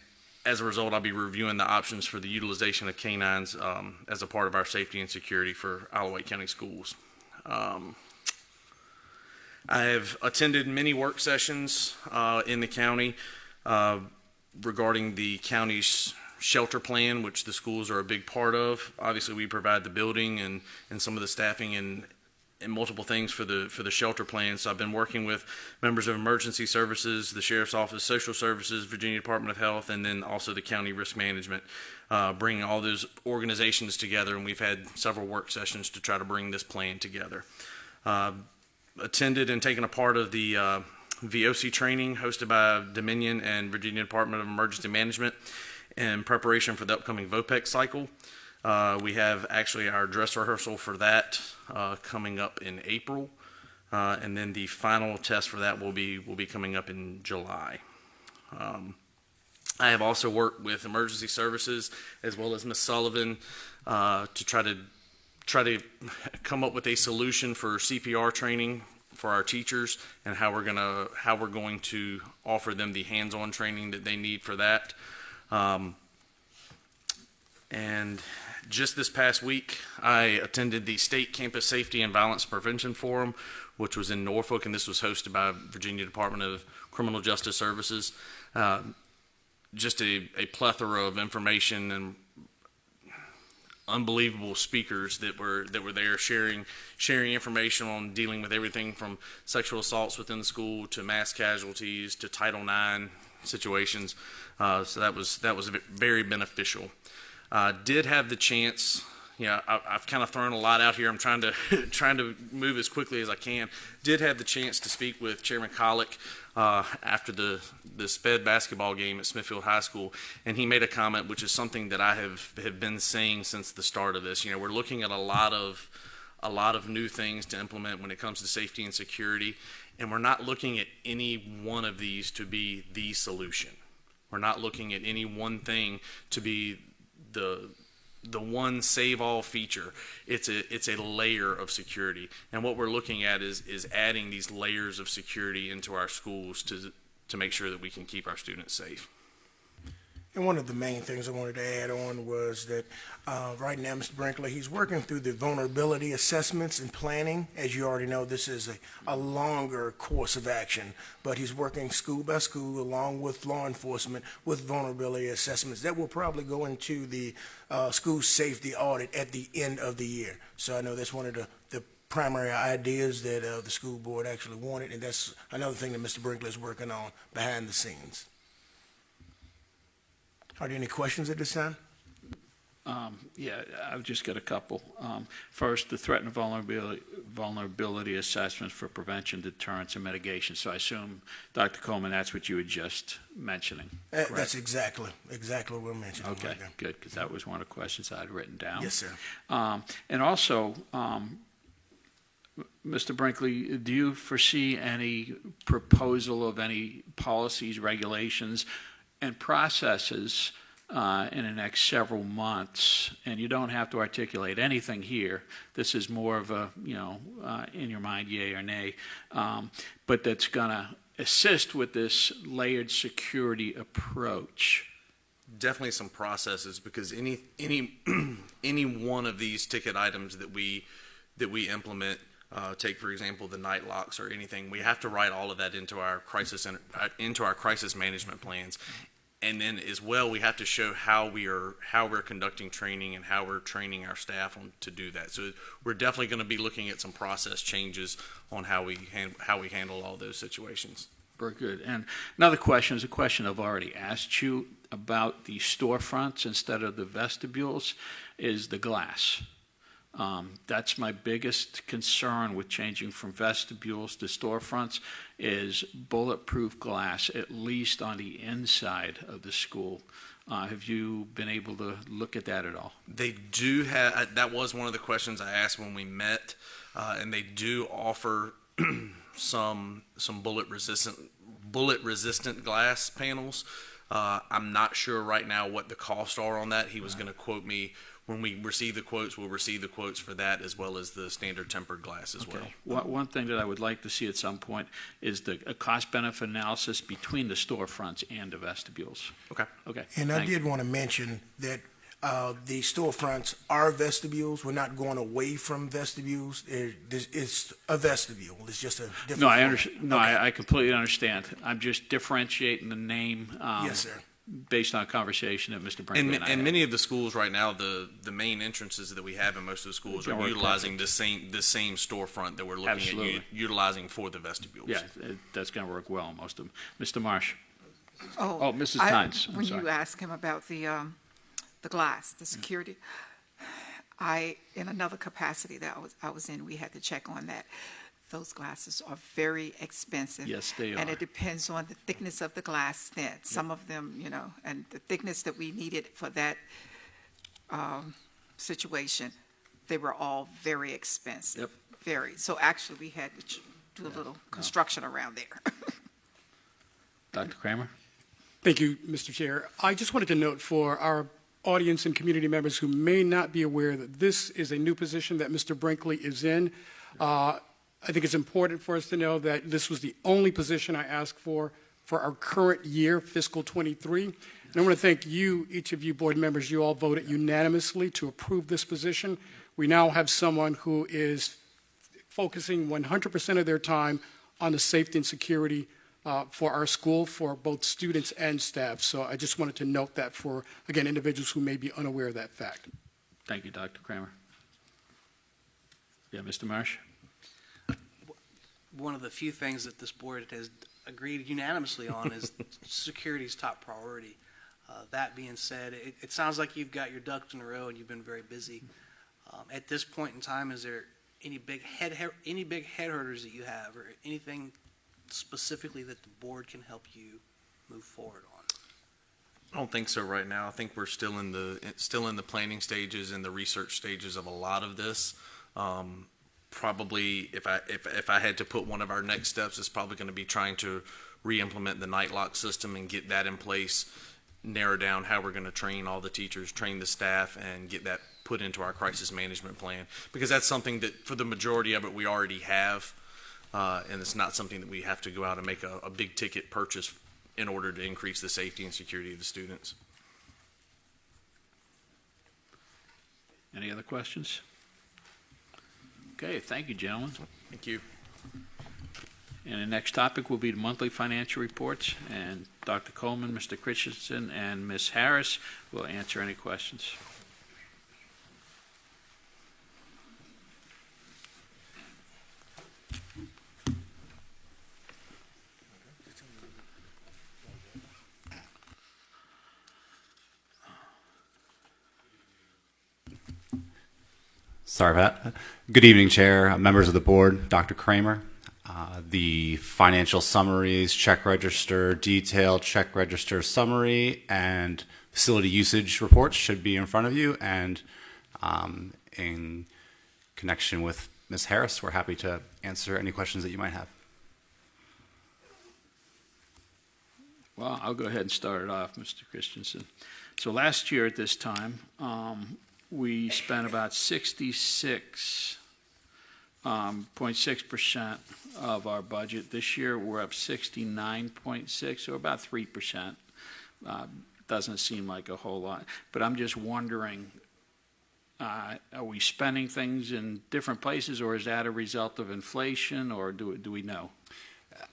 as a result, I'll be reviewing the options for the utilization of canines as a part of our safety and security for Isle of Wight County schools. I have attended many work sessions in the county regarding the county's shelter plan, which the schools are a big part of. Obviously, we provide the building and some of the staffing and multiple things for the shelter plan. So I've been working with members of emergency services, the sheriff's office, social services, Virginia Department of Health, and then also the county risk management, bringing all those organizations together. And we've had several work sessions to try to bring this plan together. Attended and taken a part of the VOC training hosted by Dominion and Virginia Department of Emergency Management in preparation for the upcoming VOPEC cycle. We have actually our dress rehearsal for that coming up in April, and then the final test for that will be coming up in July. I have also worked with emergency services as well as Ms. Sullivan to try to come up with a solution for CPR training for our teachers and how we're going to offer them the hands-on training that they need for that. And just this past week, I attended the State Campus Safety and Violence Prevention Forum, which was in Norfolk, and this was hosted by Virginia Department of Criminal Justice Services. Just a plethora of information and unbelievable speakers that were there sharing information on dealing with everything from sexual assaults within the school to mass casualties to Title IX situations. So that was very beneficial. Did have the chance. I've kind of thrown a lot out here. I'm trying to move as quickly as I can. Did have the chance to speak with Chairman Collick after the SPED basketball game at Smithfield High School, and he made a comment which is something that I have been saying since the start of this. We're looking at a lot of new things to implement when it comes to safety and security, and we're not looking at any one of these to be the solution. We're not looking at any one thing to be the one save-all feature. It's a layer of security, and what we're looking at is adding these layers of security into our schools to make sure that we can keep our students safe. And one of the main things I wanted to add on was that right now, Mr. Brinkley, he's working through the vulnerability assessments and planning. As you already know, this is a longer course of action, but he's working school by school along with law enforcement with vulnerability assessments that will probably go into the school safety audit at the end of the year. So I know that's one of the primary ideas that the school board actually wanted, and that's another thing that Mr. Brinkley is working on behind the scenes. Are there any questions at this time? Yeah, I've just got a couple. First, the threat and vulnerability assessments for prevention, deterrence, and mitigation. So I assume, Dr. Coleman, that's what you were just mentioning. That's exactly what we're mentioning. Okay, right now. good, because that was one of the questions I had written down. Yes, sir. And also, Mr. Brinkley, do you foresee any proposal of any policies, regulations, and processes in the next several months? And you don't have to articulate anything here. This is more of a, in your mind, yay or nay, but that's going to assist with this layered security approach. Definitely some processes, because any one of these ticket items that we implement, take for example the night locks or anything, we have to write all of that into our crisis management plans, and then as well we have to show how we're conducting training and how we're training our staff on to do that. So we're definitely going to be looking at some process changes on how we handle all those situations. Very good. And another question is a question I've already asked you about the storefronts instead of the vestibules, is the glass. That's my biggest concern with changing from vestibules to storefronts, is bulletproof glass, at least on the inside of the school. Have you been able to look at that at all? They do have, that was one of the questions I asked when we met, and they do offer some bullet resistant glass panels. I'm not sure right now what the costs are on that. He was going to quote me. When we receive the quotes, we'll receive the quotes for that as well as the standard tempered glass as well. One thing that I would like to see at some point is a cost-benefit analysis between the storefronts and the vestibules. Okay. And I did want to mention that the storefronts are vestibules. We're not going away from vestibules. It's a vestibule. It's just a different. No, I understand. No, okay. I completely understand. I'm just differentiating the name. Yes, sir. Based on a conversation that Mr. Brinkley and many of the schools right now, the main entrances that we have in most of the schools are utilizing the same storefront that we're looking at utilizing for the vestibules. Yeah, that's going to work well on most of them. Mr. Marsh. Oh, Mrs. Tynes. When you asked him about the glass, the security, in another capacity that I was in, we had to check on that. those glasses are very expensive. Yes, they And are. it depends on the thickness of the glass thin. Some of them, you know, and the thickness that we needed for that situation, they were all very expensive. Yep. Very. So actually, we had to do a little construction around there. Dr. Kramer? Thank you, Mr. Chair. I just wanted to note for our audience and community members who may not be aware that this is a new position that Mr. Brinkley is in. I think it's important for us to know that this was the only position I asked for our current year, fiscal 23. And I want to thank you, each of you board members. You all voted unanimously to approve this position. We now have someone who is focusing 100% of their time on the safety and security for our school, for both students and staff. So I just wanted to note that for, again, individuals who may be unaware of that fact. Thank you, Dr. Kramer. Yeah, Mr. Marsh? One of the few things that this board has agreed unanimously on is security's top priority. That being said, it sounds like you've got your ducks in a row and you've been very busy. At this point in time, is there any big head hurdles that you have, or anything specifically that the board can help you move forward on? I don't think so right now. I think we're still in the planning stages and the research stages of a lot of this. Probably, if I had to put one of our next steps, it's probably going to be trying to re-implement the night lock system and get that in place, narrow down how we're going to train all the teachers, train the staff, and get that put into our crisis management plan. Because that's something that, for the majority of it, we already have, and it's not something that we have to go out and make a big ticket purchase in order to increase the safety and security of the students. Any other questions? Okay, thank you, gentlemen. Thank you. And the next topic will be the monthly financial reports, and Dr. Coleman, Mr. Christensen, and Ms. Harris will answer any questions. Sorry about that. Good evening, Chair, members of the board, Dr. Kramer. The financial summaries, check register, detailed check register summary, and facility usage reports should be in front of you. And in connection with Ms. Harris, we're happy to answer any questions that you might have. Well, I'll go ahead and start it off, Mr. Christensen. So last year at this time, we spent about 66.6% of our budget. This year, we're up 69.6, so about 3%. Doesn't seem like a whole lot. But I'm just wondering, are we spending things in different places, or is that a result of inflation, or do we know?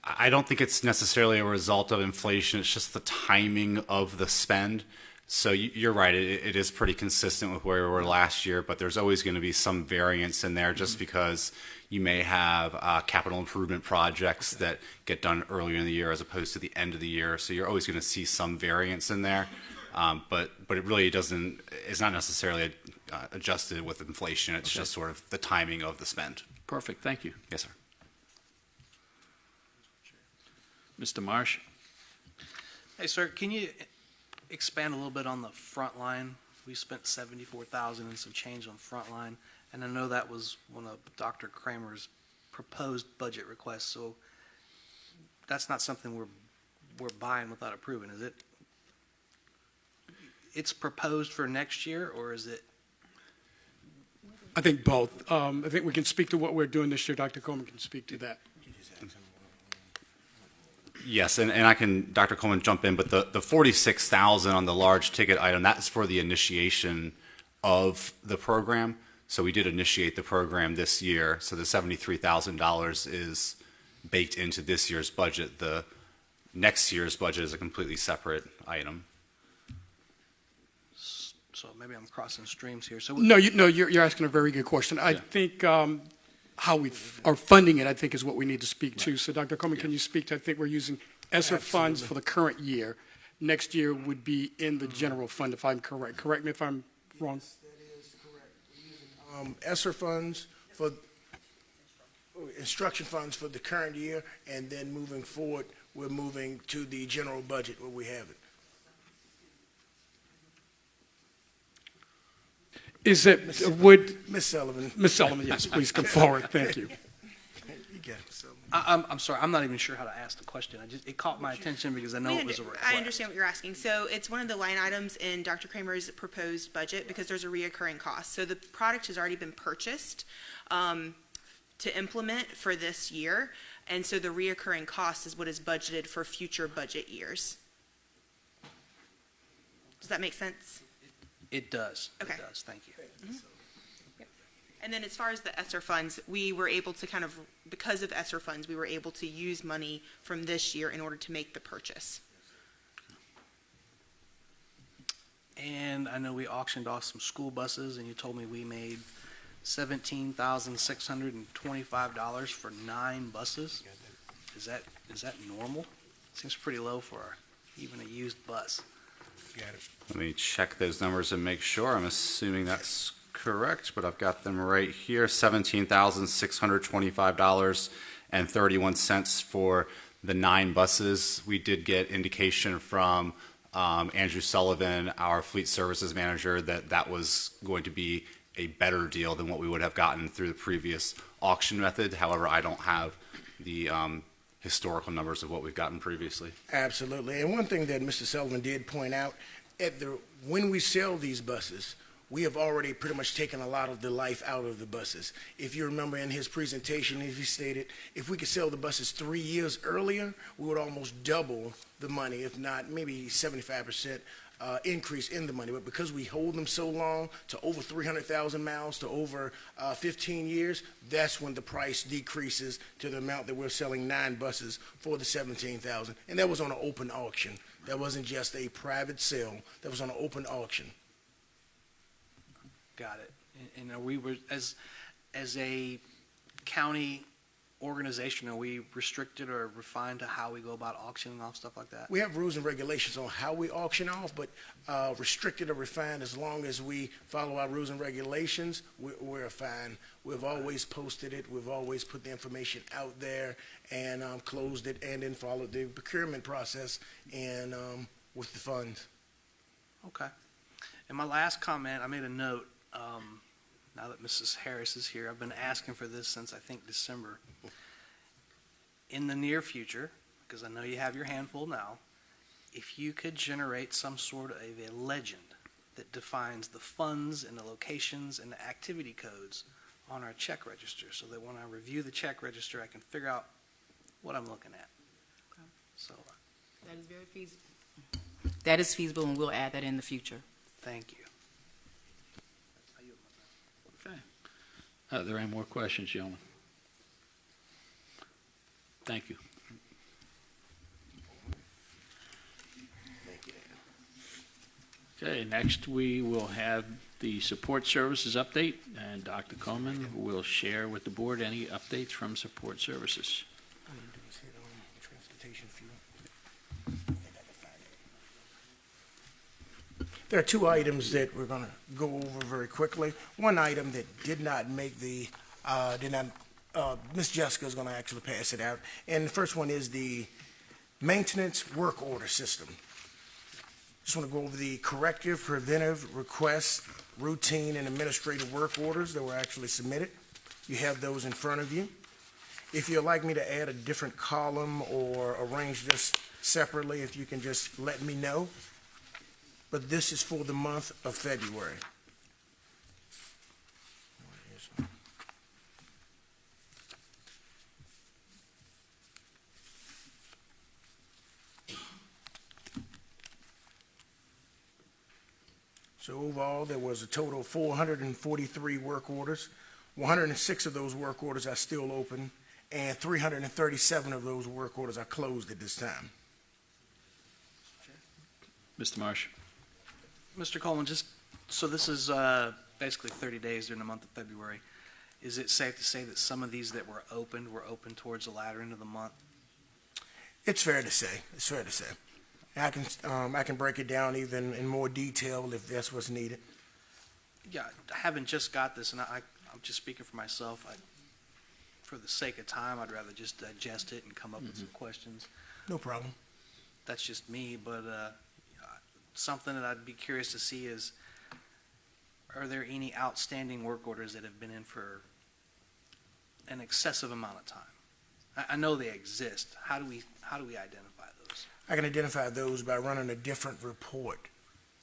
I don't think it's necessarily a result of inflation. It's just the timing of the spend. So you're right. It is pretty consistent with where we were last year, but there's always going to be some variance in there just because you may have capital improvement projects that get done earlier in the year as opposed to the end of the year. So you're always going to see some variance in there, but it really doesn't. It's not necessarily adjusted with inflation. It's just sort of the timing of the spend. Perfect. Thank you. Yes, sir. Mr. Marsh? Hey, sir, can you expand a little bit on the front line? We spent $74,000 and some change on front line, and I know that was one of Dr. Kramer's proposed budget requests, so that's not something we're buying without approving, is it? It's proposed for next year, or is it? I think both. I think we can speak to what we're doing this year. Dr. Coleman can speak to that. Yes, and I can, Dr. Coleman, jump in, but the $46,000 on the large ticket item, that's for the initiation of the program. So we did initiate the program this year. So the $73,000 is baked into this year's budget. The next year's budget is a completely separate item. So maybe I'm crossing streams here. So No, you're asking a very good question. I think how we are funding it, I think, is what we need to speak to. So, Dr. Coleman, can you speak to, I think we're using ESSER funds for the current year. Next year would be in the general fund, if I'm correct. Correct me if I'm wrong. Yes, that is correct. We're using ESSER funds for instruction funds for the current year, and then moving forward, we're moving to the general budget where we have it. Is it, would, Ms. Sullivan. Ms. Sullivan, yes, please come forward. Thank you. You got it, Sullivan. I'm sorry, I'm not even sure how to ask the question. It caught my attention because I know it was a request. I understand what you're asking. So it's one of the line items in Dr. Kramer's proposed budget because there's a reoccurring cost. So the product has already been purchased to implement for this year, and so the reoccurring cost is what is budgeted for future budget years. Does that make sense? It does. Okay. It does. Thank you. Yep. And then as far as the ESSER funds, we were able to kind of, because of ESSER funds, we were able to use money from this year in order to make the purchase. And I know we auctioned off some school buses, and you told me we made $17,625 for 9 buses. Is that normal? Seems pretty low for even a used bus. Got it. Let me check those numbers and make sure. I'm assuming that's correct, but I've got them right here. $17,625.31 for the 9 buses. We did get indication from Andrew Sullivan, our fleet services manager, that that was going to be a better deal than what we would have gotten through the previous auction method. However, I don't have the historical numbers of what we've gotten previously. Absolutely. And one thing that Mr. Sullivan did point out, when we sell these buses, we have already pretty much taken a lot of the life out of the buses. If you remember in his presentation, he stated if we could sell the buses 3 years earlier, we would almost double the money, if not maybe 75% increase in the money. But because we hold them so long, to over 300,000 miles, to over 15 years, that's when the price decreases to the amount that we're selling 9 buses for the $17,000. And that was on an open auction. That wasn't just a private sale. That was on an open auction. Got it. And we were, as a county organization, are we restricted or refined to how we go about auctioning off stuff like that? We have rules and regulations on how we auction off, but restricted or refined, as long as we follow our rules and regulations, we're fine. We've always posted it. We've always put the information out there and closed it, and then followed the procurement process and with the funds. Okay. And my last comment, I made a note, now that Mrs. Harris is here, I've been asking for this since I think December. In the near future, because I know you have your handful now, if you could generate some sort of a legend that defines the funds and the locations and the activity codes on our check register, so that when I review the check register, I can figure out what I'm looking at. Okay. So, That is very feasible. That is feasible, and we'll add that in the future. thank you. Okay. Are there any more questions, gentlemen? Thank you. Okay, next we will have the support services update, and Dr. Coleman will share with the board any updates from support services. There are 2 items that we're going to go over very quickly. One item that did not make the, Ms. Jessica is going to actually pass it out. And the first one is the maintenance work order system. Just want to go over the corrective, preventive, request, routine, and administrative work orders that were actually submitted. You have those in front of you. If you'd like me to add a different column or arrange this separately, if you can just let me know. But this is for the month of February. So overall, there was a total of 443 work orders. 106 of those work orders are still open, and 337 of those work orders are closed at this time. Mr. Marsh. Mr. Coleman, just, so this is basically 30 days during the month of February. Is it safe to say that some of these that were opened towards the latter end of the month? It's fair to say. It's fair to say. I can break it down even in more detail if that's what's needed. Yeah, I haven't just got this, and I'm just speaking for myself. for the sake of time, I'd rather just digest it and come up with some questions. No problem. That's just me, but something that I'd be curious to see is, are there any outstanding work orders that have been in for an excessive amount of time? I know they exist. How do we identify those? I can identify those by running a different report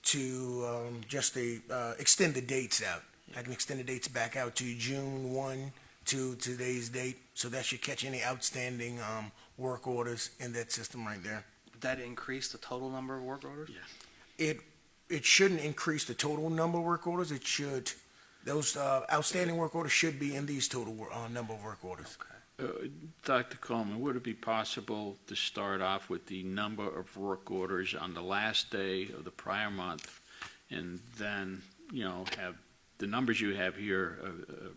to just extend the dates out. I can extend the dates back out to June 1 to today's date, so that should catch any outstanding work orders in that system right there. Would that increase the total number of work orders? Yeah. It shouldn't increase the total number of work orders. It should, those outstanding work orders should be in these total number of work orders. Dr. Coleman, would it be possible to start off with the number of work orders on the last day of the prior month, and then, have the numbers you have here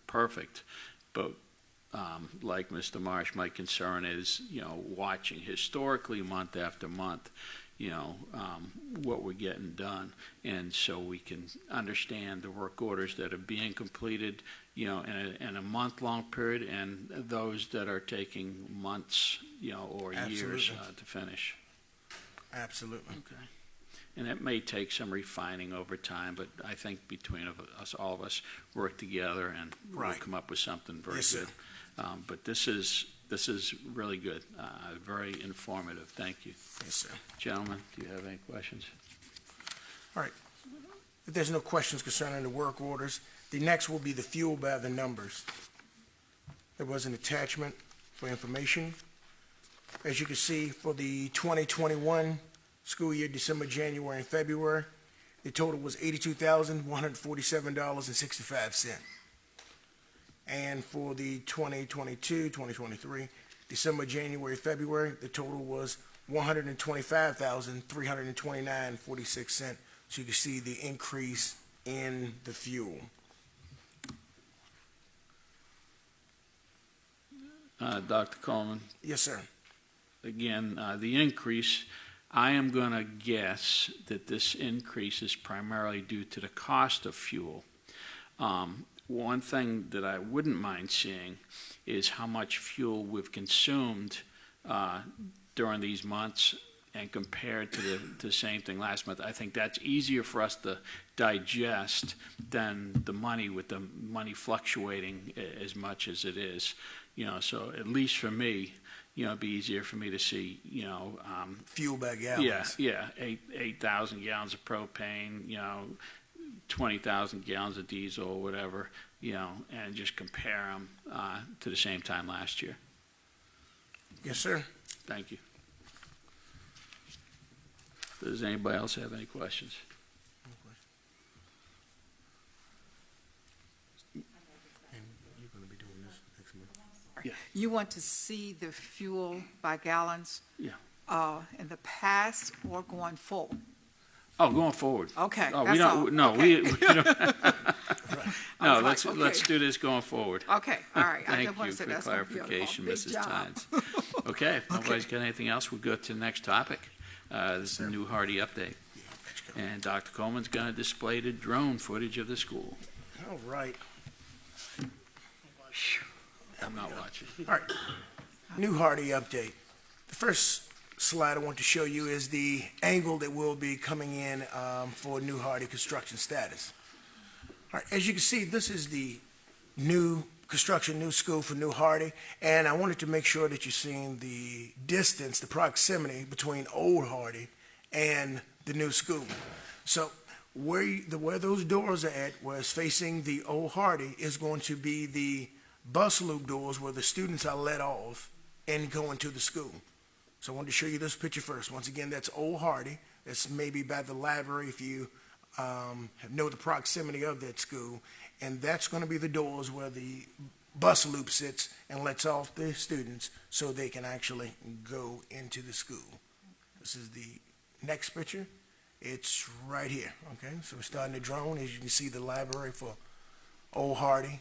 perfect, but like Mr. Marsh, my concern is, watching historically month after month, what we're getting done, and so we can understand the work orders that are being completed, in a month-long period, and those that are taking months, or years to finish. Absolutely. Okay. And it may take some refining over time, but I think between us, all of us, work together, and we'll come up with something very good. But this is really good, very informative. Thank you. Yes, sir. Gentlemen, do you have any questions? All right. If there's no questions concerning the work orders, the next will be the fuel by the numbers. There was an attachment for information. As you can see, for the 2021 school year, December, January, and February, the total was $82,147.65. And for the 2022-2023, December, January, February, the total was $125,329.46. So you can see the increase in the fuel. Dr. Coleman? Yes, sir. Again, the increase, I am going to guess that this increase is primarily due to the cost of fuel. One thing that I wouldn't mind seeing is how much fuel we've consumed during these months and compared to the same thing last month. I think that's easier for us to digest than the money, with the money fluctuating as much as it is. So at least for me, it'd be easier for me to see, fuel by gallons. Yeah, 8,000 gallons of propane, 20,000 gallons of diesel, or whatever, and just compare them to the same time last year. Yes, sir. Thank you. Does anybody else have any questions? You want to see the fuel by gallons? Yeah. In the past or going forward? Oh, going forward. Okay. Oh, that's we don't. all. No, Okay. we don't. No, let's okay. do this going forward. Okay. All right. I Thank just want you to say for that's gonna be a clarification, big Mrs. job. Tynes. Okay. If nobody's got anything else, we'll go to the next topic. This is the new Hardy update, and Dr. Coleman's going to display the drone footage of the school. All right. I'm not watching. All right. New Hardy update. The first slide I want to show you is the angle that will be coming in for New Hardy construction status. All right. As you can see, this is the new construction, new school for New Hardy, and I wanted to make sure that you're seeing the distance, the proximity between Old Hardy and the new school. So where those doors are at, where it's facing the Old Hardy, is going to be the bus loop doors where the students are let off and go into the school. So I wanted to show you this picture first. Once again, that's Old Hardy. That's maybe by the library if you know the proximity of that school. And that's going to be the doors where the bus loop sits and lets off the students so they can actually go into the school. This is the next picture. It's right here, okay? So we're starting the drone. As you can see, the library for Old Hardy.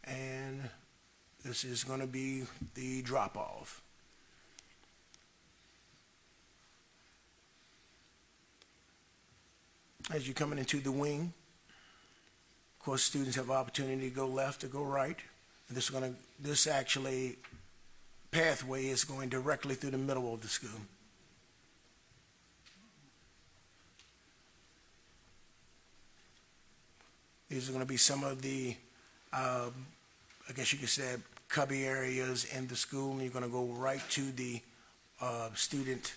And this is going to be the drop-off. As you're coming into the wing, of course, students have opportunity to go left or go right. This actually pathway is going directly through the middle of the school. These are going to be some of the, I guess you could say, cubby areas in the school, and you're going to go right to the student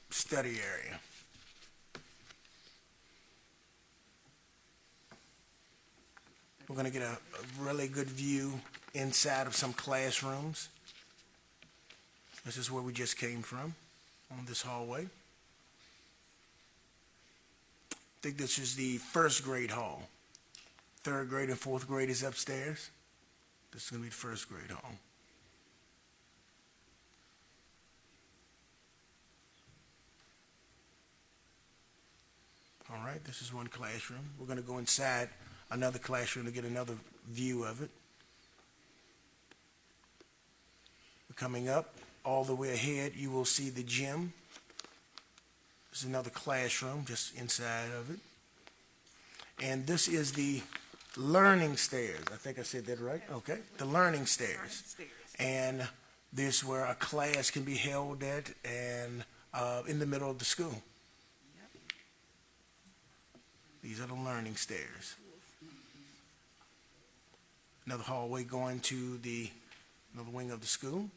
study area. We're going to get a really good view inside of some classrooms. This is where we just came from, on this hallway. I think this is the first grade hall. Third grade and fourth grade is upstairs. This is going to be the first grade hall. All right, this is one classroom. We're going to go inside another classroom to get another view of it. Coming up all the way ahead, you will see the gym. This is another classroom just inside of it. And this is the learning stairs. I think I said that right? Okay. The learning stairs. And this is where a class can be held at and in the middle of the school. These are the learning stairs. Another hallway going to another wing of the school.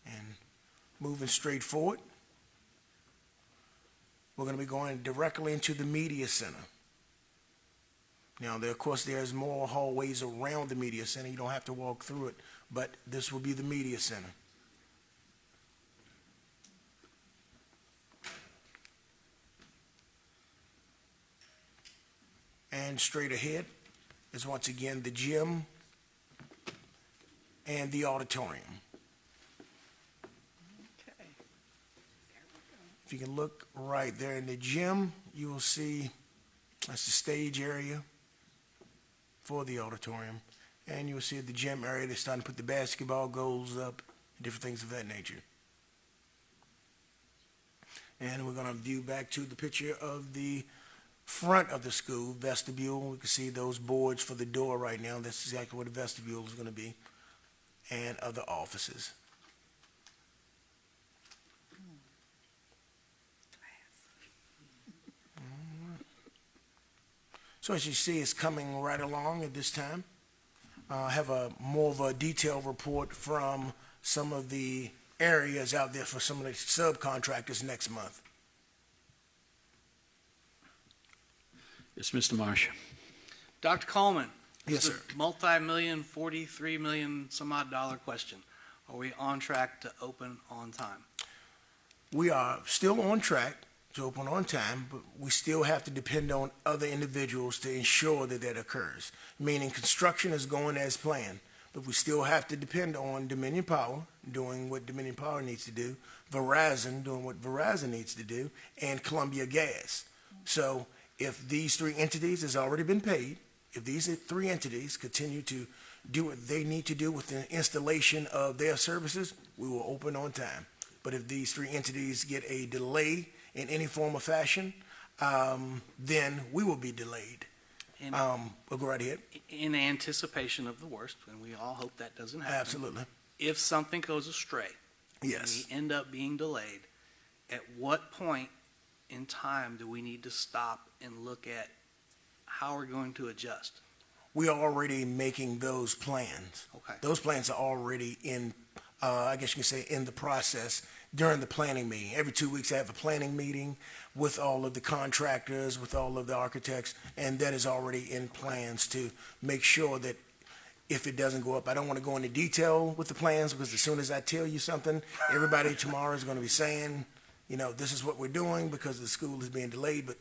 And moving straight forward, we're going to be going directly into the media center. Now, of course, there's more hallways around the media center. You don't have to walk through it, but this will be the media center. And straight ahead is once again the gym and the auditorium. If you can look right there in the gym, you will see that's the stage area for the auditorium. And you'll see at the gym area, they're starting to put the basketball goals up, different things of that nature. And we're going to view back to the picture of the front of the school vestibule. We can see those boards for the door right now. That's exactly where the vestibule is going to be, and other offices. So as you see, it's coming right along at this time. I have more of a detailed report from some of the areas out there for some of the subcontractors next month. Yes, Mr. Marsh. Dr. Coleman. Yes, sir. Multi-million, 43 million some odd dollar question. Are we on track to open on time? We are still on track to open on time, but we still have to depend on other individuals to ensure that that occurs. Meaning construction is going as planned, but we still have to depend on Dominion Power doing what Dominion Power needs to do, Verizon doing what Verizon needs to do, and Columbia Gas. So if these three entities has already been paid, if these three entities continue to do what they need to do with the installation of their services, we will open on time. But if these three entities get a delay in any form or fashion, then we will be delayed. We'll go right ahead. In anticipation of the worst, and we all hope that doesn't happen. Absolutely. If something goes astray, yes, and we end up being delayed, at what point in time do we need to stop and look at how we're going to adjust? We are already making those plans. Okay. Those plans are already in, I guess you can say, in the process during the planning meeting. Every 2 weeks I have a planning meeting with all of the contractors, with all of the architects, and that is already in plans to make sure that if it doesn't go up, I don't want to go into detail with the plans, because as soon as I tell you something, everybody tomorrow is going to be saying, you know, this is what we're doing because the school is being delayed. But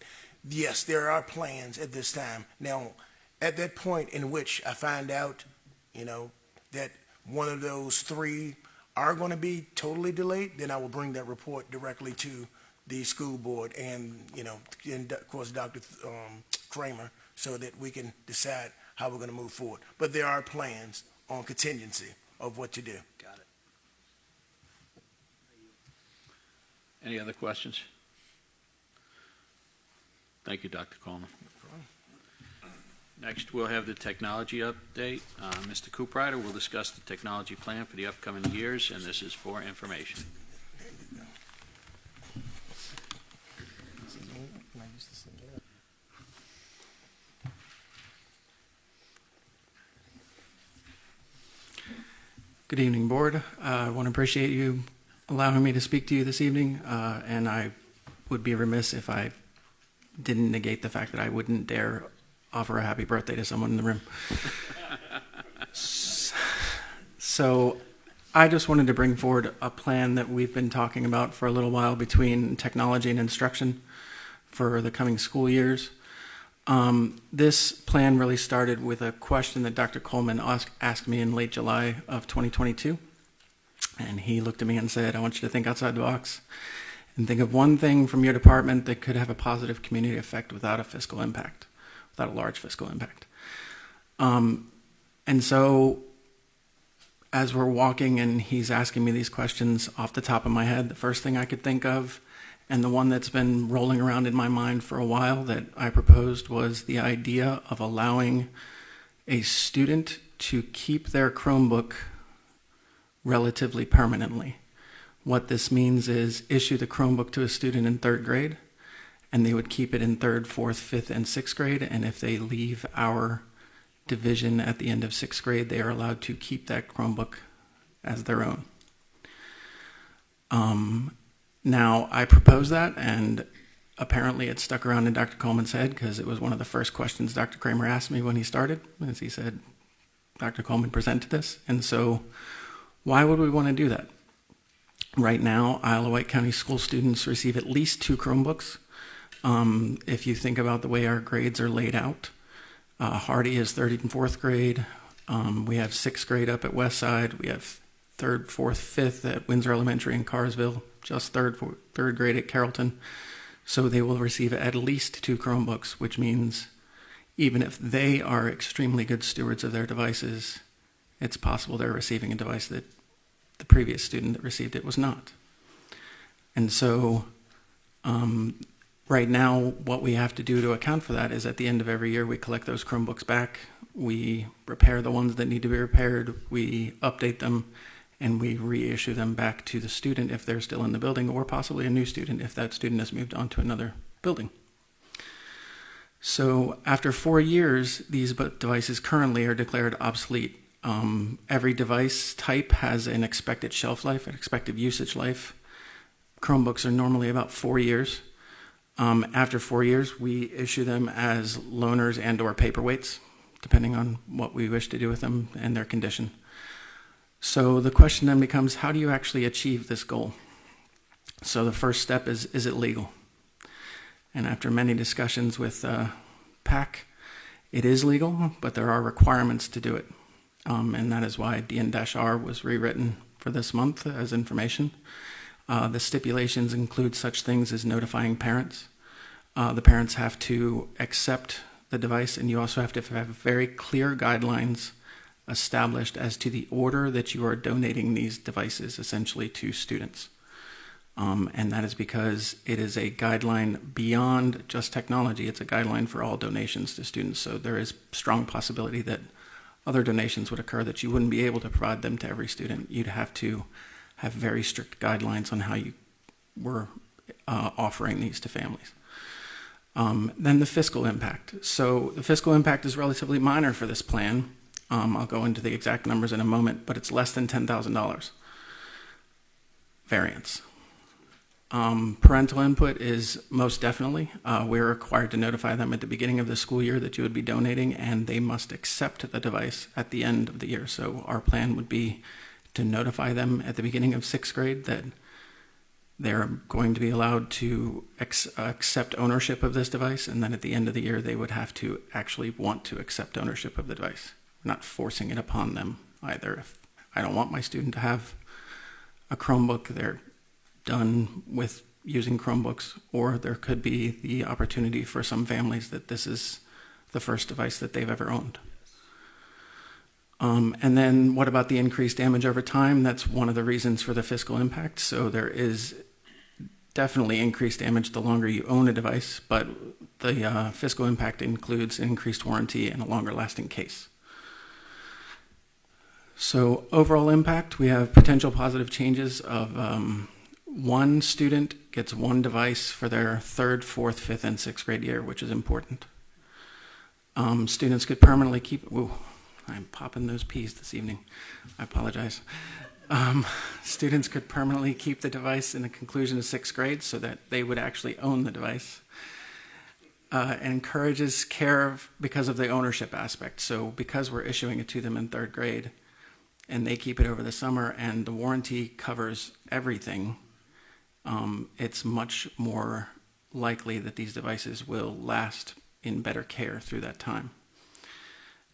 yes, there are plans at this time. Now, at that point in which I find out, you know, that one of those three are going to be totally delayed, then I will bring that report directly to the school board and, you know, and of course, Dr. Kramer, so that we can decide how we're going to move forward. But there are plans on contingency of what to do. Got it. Any other questions? Thank you, Dr. Coleman. Next, we'll have the technology update. Mr. Cooprider will discuss the technology plan for the upcoming years, and this is for information. Good evening, Board. I want to appreciate you allowing me to speak to you this evening, and I would be remiss if I didn't negate the fact that I wouldn't dare offer a happy birthday to someone in the room. So I just wanted to bring forward a plan that we've been talking about for a little while between technology and instruction for the coming school years. This plan really started with a question that Dr. Coleman asked me in late July of 2022. And he looked at me and said, I want you to think outside the box and think of one thing from your department that could have a positive community effect without a fiscal impact, without a large fiscal impact. And so as we're walking and he's asking me these questions off the top of my head, the first thing I could think of, and the one that's been rolling around in my mind for a while that I proposed, was the idea of allowing a student to keep their Chromebook relatively permanently. What this means is issue the Chromebook to a student in 3rd grade, and they would keep it in 3rd, 4th, 5th, and 6th grade, and if they leave our division at the end of 6th grade, they are allowed to keep that Chromebook as their own. Now, I proposed that, and apparently it stuck around in Dr. Coleman's head because it was one of the first questions Dr. Kramer asked me when he started, as he said, Dr. Coleman presented this, and so why would we want to do that? Right now, Isle of Wight County school students receive at least 2 Chromebooks. If you think about the way our grades are laid out, Hardy is 3rd and 4th grade. We have 6th grade up at Westside. We have 3rd, 4th, 5th at Windsor Elementary in Carsville, just 3rd grade at Carrollton. So they will receive at least 2 Chromebooks, which means even if they are extremely good stewards of their devices, it's possible they're receiving a device that the previous student that received it was not. And so right now, what we have to do to account for that is at the end of every year, we collect those Chromebooks back, we repair the ones that need to be repaired, we update them, and we reissue them back to the student if they're still in the building, or possibly a new student if that student has moved on to another building. So after 4 years, these devices currently are declared obsolete. Every device type has an expected shelf life, an expected usage life. Chromebooks are normally about 4 years. After 4 years, we issue them as loaners and or paperweights, depending on what we wish to do with them and their condition. So the question then becomes, how do you actually achieve this goal? So the first step is it legal? And after many discussions with PAC, it is legal, but there are requirements to do it. And that is why DN-R was rewritten for this month as information. The stipulations include such things as notifying parents. The parents have to accept the device, and you also have to have very clear guidelines established as to the order that you are donating these devices essentially to students. And that is because it is a guideline beyond just technology. It's a guideline for all donations to students. So there is strong possibility that other donations would occur that you wouldn't be able to provide them to every student. You'd have to have very strict guidelines on how you were offering these to families. Then the fiscal impact. So the fiscal impact is relatively minor for this plan. I'll go into the exact numbers in a moment, but it's less than $10,000 variance. Parental input is most definitely. We're required to notify them at the beginning of the school year that you would be donating, and they must accept the device at the end of the year. So our plan would be to notify them at the beginning of 6th grade that they're going to be allowed to accept ownership of this device, and then at the end of the year they would have to actually want to accept ownership of the device. We're not forcing it upon them either. If I don't want my student to have a Chromebook, they're done with using Chromebooks, or there could be the opportunity for some families that this is the first device that they've ever owned. And then what about the increased damage over time? That's one of the reasons for the fiscal impact. So there is definitely increased damage the longer you own a device, but the fiscal impact includes increased warranty and a longer lasting case. So overall impact, we have potential positive changes of one student gets one device for their 3rd, 4th, 5th, and 6th grade year, which is important. Students could permanently keep, ooh, I'm popping those peas this evening. I apologize. Students could permanently keep the device in the conclusion of 6th grade so that they would actually own the device. Encourages care because of the ownership aspect. So because we're issuing it to them in 3rd grade and they keep it over the summer and the warranty covers everything, it's much more likely that these devices will last in better care through that time.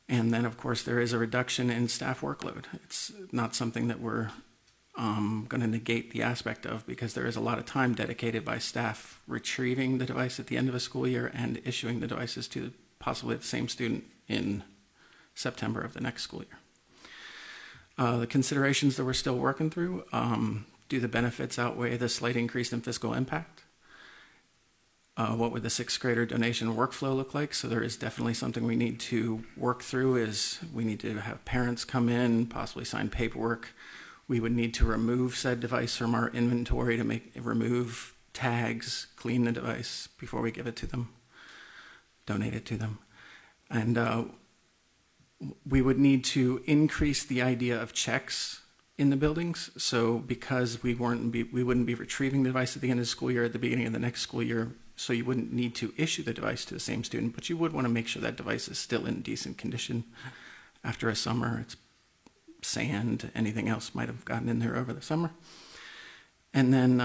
And then, of course, there is a reduction in staff workload. It's not something that we're going to negate the aspect of, because there is a lot of time dedicated by staff retrieving the device at the end of a school year and issuing the devices to possibly the same student in September of the next school year. The considerations that we're still working through, do the benefits outweigh the slight increase in fiscal impact? What would the 6th grader donation workflow look like? So there is definitely something we need to work through. Is we need to have parents come in, possibly sign paperwork. We would need to remove said device from our inventory to remove tags, clean the device before we give it to them, donate it to them. And we would need to increase the idea of checks in the buildings. So because we wouldn't be retrieving the device at the end of the school year, at the beginning of the next school year, so you wouldn't need to issue the device to the same student, but you would want to make sure that device is still in decent condition after a summer. It's sand, anything else might have gotten in there over the summer. And then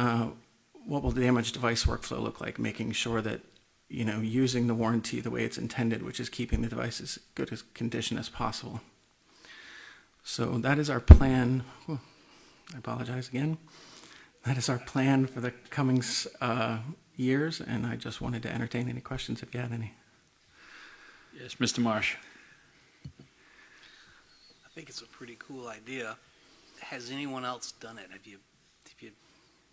what will the damaged device workflow look like? Making sure that, you know, using the warranty the way it's intended, which is keeping the device as good a condition as possible. So that is our plan. I apologize again. That is our plan for the coming years, and I just wanted to entertain any questions if you had any. Yes, Mr. Marsh. I think it's a pretty cool idea. Has anyone else done it? Have you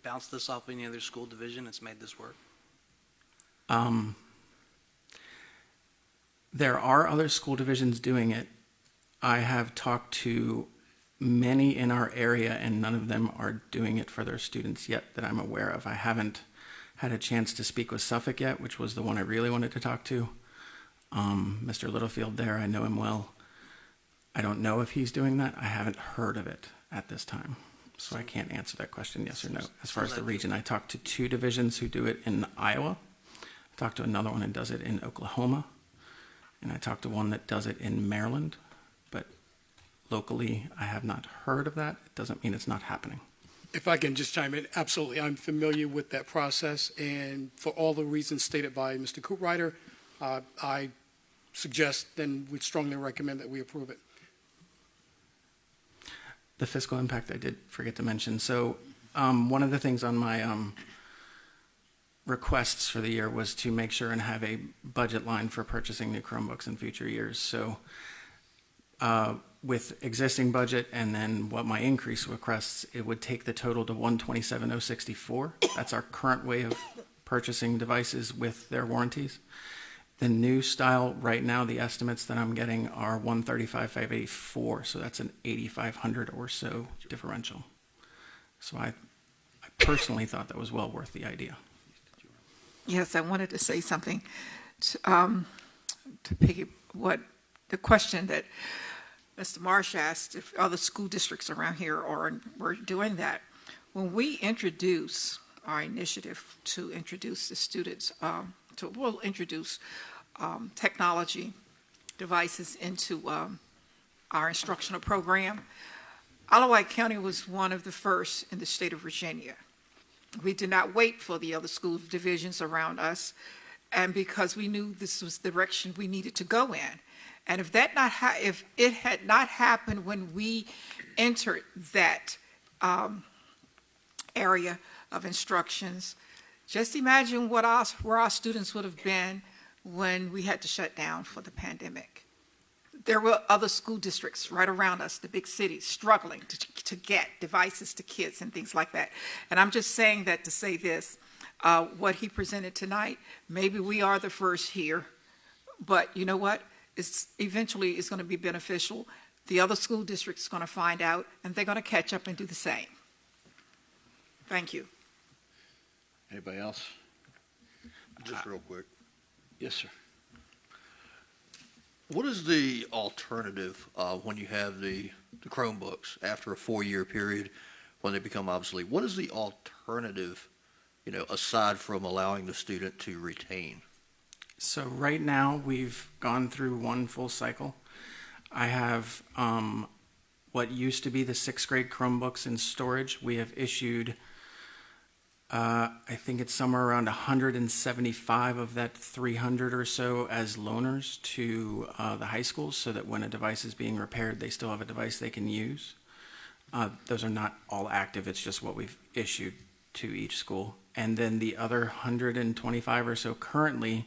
bounced this off any other school division that's made this work? There are other school divisions doing it. I have talked to many in our area, and none of them are doing it for their students yet that I'm aware of. I haven't had a chance to speak with Suffolk yet, which was the one I really wanted to talk to. Mr. Littlefield there, I know him well. I don't know if he's doing that. I haven't heard of it at this time. So I can't answer that question yes or no. As far as the region, I talked to 2 divisions who do it in Iowa. I talked to another one that does it in Oklahoma. And I talked to one that does it in Maryland. But locally, I have not heard of that. It doesn't mean it's not happening. If I can just chime in, absolutely. I'm familiar with that process, and for all the reasons stated by Mr. Cooprider, I suggest and would strongly recommend that we approve it. The fiscal impact I did forget to mention. So one of the things on my requests for the year was to make sure and have a budget line for purchasing new Chromebooks in future years. So with existing budget and then what my increase requests, it would take the total to $127,064. That's our current way of purchasing devices with their warranties. The new style right now, the estimates that I'm getting are $135,584, so that's an $8,500 or so differential. So I personally thought that was well worth the idea. Yes, I wanted to say something to pick what the question that Mr. Marsh asked, if other school districts around here were doing that. When we introduce our initiative to introduce the students, we'll introduce technology devices into our instructional program. Isle of Wight County was one of the first in the state of Virginia. We did not wait for the other school divisions around us, and because we knew this was the direction we needed to go in. And if it had not happened when we entered that area of instructions, just imagine where our students would have been when we had to shut down for the pandemic. There were other school districts right around us, the big cities, struggling to get devices to kids and things like that. And I'm just saying that to say this. what he presented tonight. Maybe we are the first here, but you know what? Eventually it's going to be beneficial. The other school district's going to find out, and they're going to catch up and do the same. Thank you. Anybody else? Just real quick. Yes, sir. What is the alternative when you have the Chromebooks after a 4-year period when they become obsolete? What is the alternative, aside from allowing the student to retain? So right now, we've gone through one full cycle. I have what used to be the 6th grade Chromebooks in storage. We have issued, I think it's somewhere around 175 of that 300 or so as loaners to the high schools, so that when a device is being repaired, they still have a device they can use. Those are not all active. It's just what we've issued to each school. And then the other 125 or so currently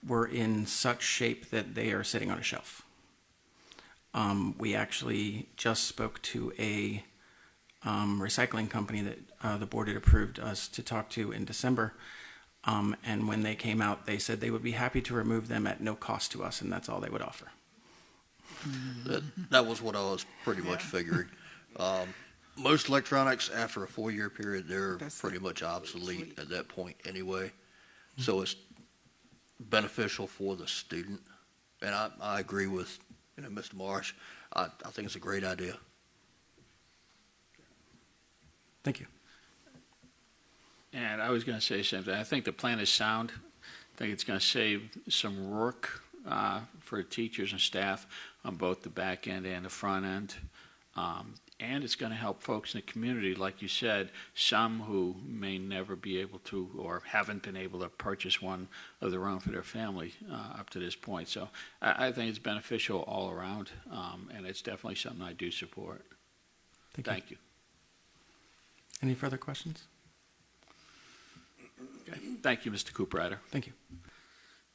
were in such shape that they are sitting on a shelf. We actually just spoke to a recycling company that the board had approved us to talk to in December. And when they came out, they said they would be happy to remove them at no cost to us, and that's all they would offer. That was what I was pretty much figuring. Most electronics, after a 4-year period, they're pretty much obsolete at that point anyway. So it's beneficial for the student. And I agree with Mr. Marsh. I think it's a great idea. Thank you. And I was going to say something. I think the plan is sound. I think it's going to save some work for teachers and staff on both the back end and the front end. And it's going to help folks in the community, like you said, some who may never be able to or haven't been able to purchase one of their own for their family up to this point. So I think it's beneficial all around, and it's definitely something I do support. Thank you. Any further questions? Okay. Thank you, Mr. Cooprider. Thank you.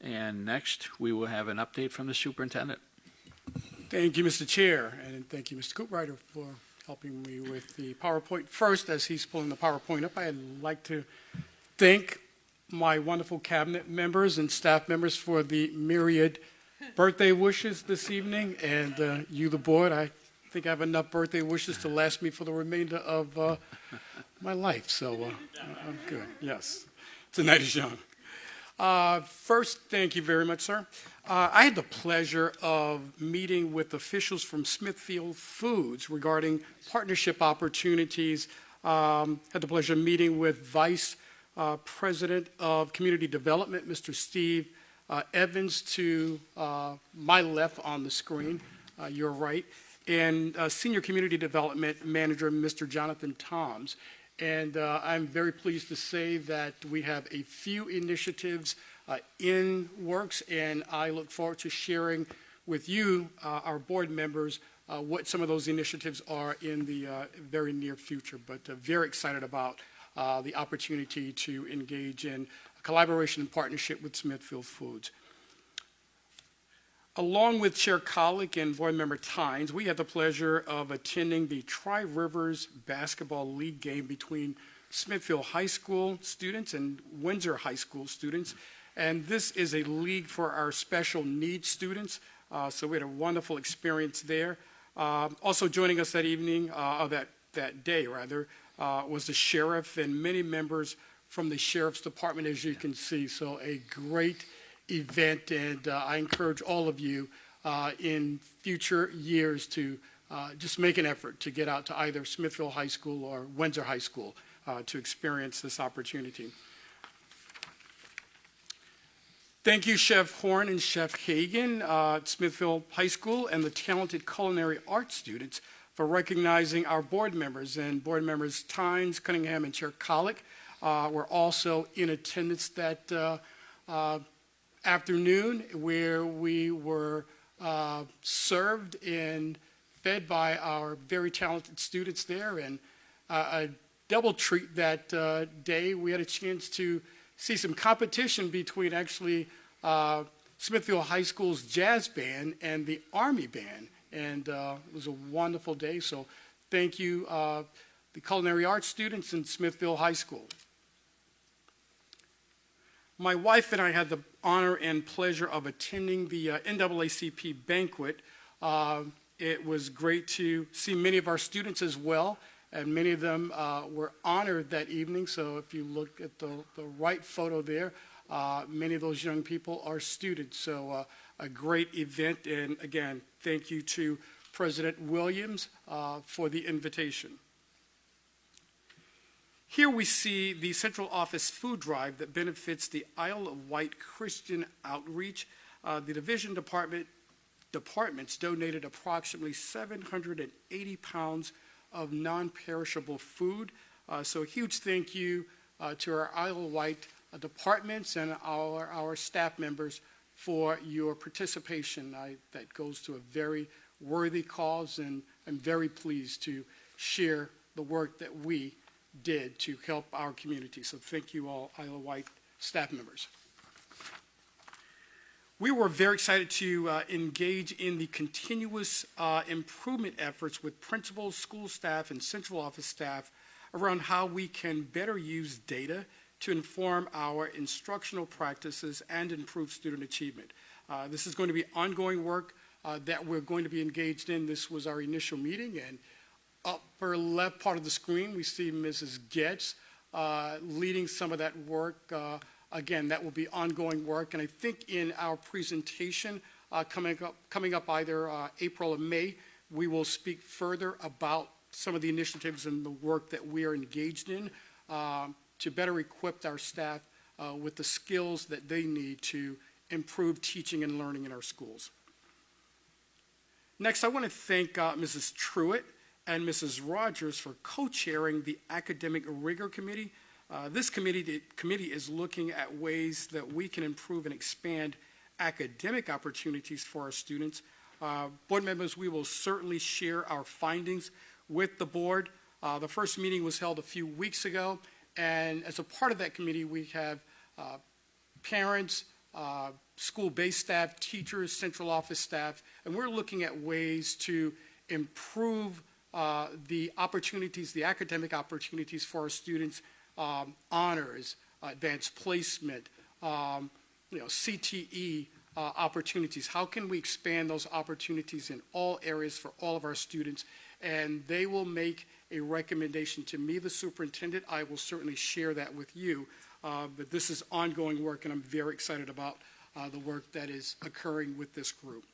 And next, we will have an update from the superintendent. Thank you, Mr. Chair, and thank you, Mr. Cooprider, for helping me with the PowerPoint. First, as he's pulling the PowerPoint up, I'd like to thank my wonderful cabinet members and staff members for the myriad birthday wishes this evening, and you, the board. I think I have enough birthday wishes to last me for the remainder of my life, so I'm good. Yes, tonight is young. First, thank you very much, sir. I had the pleasure of meeting with officials from Smithfield Foods regarding partnership opportunities. Had the pleasure of meeting with Vice President of Community Development, Mr. Steve Evans, to my left on the screen, your right, and Senior Community Development Manager, Mr. Jonathan Toms. And I'm very pleased to say that we have a few initiatives in works, and I look forward to sharing with you, our board members, what some of those initiatives are in the very near future. But very excited about the opportunity to engage in a collaboration and partnership with Smithfield Foods. Along with Chair Colick and Board Member Tynes, we had the pleasure of attending the Tri-Rivers Basketball League game between Smithfield High School students and Windsor High School students. And this is a league for our special needs students. So we had a wonderful experience there. Also joining us that evening, that day rather, was the sheriff and many members from the Sheriff's Department, as you can see. So a great event, and I encourage all of you in future years to just make an effort to get out to either Smithfield High School or Windsor High School to experience this opportunity. Thank you, Chef Horn and Chef Hagan at Smithfield High School and the talented culinary arts students for recognizing our board members. And board members Tynes, Cunningham, and Chair Colick were also in attendance that afternoon, where we were served and fed by our very talented students there. And a double treat that day. We had a chance to see some competition between actually Smithfield High School's jazz band and the Army band. And it was a wonderful day. So thank you, the culinary arts students in Smithfield High School. My wife and I had the honor and pleasure of attending the NAACP banquet. It was great to see many of our students as well, and many of them were honored that evening. So if you look at the right photo there, many of those young people are students. So a great event, and again, thank you to President Williams for the invitation. Here we see the Central Office food drive that benefits the Isle of Wight Christian Outreach. The division departments donated approximately 780 pounds of non-perishable food. So a huge thank you to our Isle of Wight departments and our staff members for your participation. That goes to a very worthy cause, and I'm very pleased to share the work that we did to help our community. So thank you all, Isle of Wight staff members. We were very excited to engage in the continuous improvement efforts with principals, school staff, and central office staff around how we can better use data to inform our instructional practices and improve student achievement. This is going to be ongoing work that we're going to be engaged in. This was our initial meeting, and upper left part of the screen, we see Mrs. Getz leading some of that work. Again, that will be ongoing work, and I think in our presentation coming up either April or May, we will speak further about some of the initiatives and the work that we are engaged in to better equip our staff with the skills that they need to improve teaching and learning in our schools. Next, I want to thank Mrs. Truitt and Mrs. Rogers for co-chairing the Academic Rigor Committee. This committee is looking at ways that we can improve and expand academic opportunities for our students. Board members, we will certainly share our findings with the board. The first meeting was held a few weeks ago, and as a part of that committee, we have parents, school-based staff, teachers, central office staff, and we're looking at ways to improve the opportunities, the academic opportunities for our students, honors, advanced placement, CTE opportunities. How can we expand those opportunities in all areas for all of our students? And they will make a recommendation to me, the superintendent. I will certainly share that with you. But this is ongoing work, and I'm very excited about the work that is occurring with this group.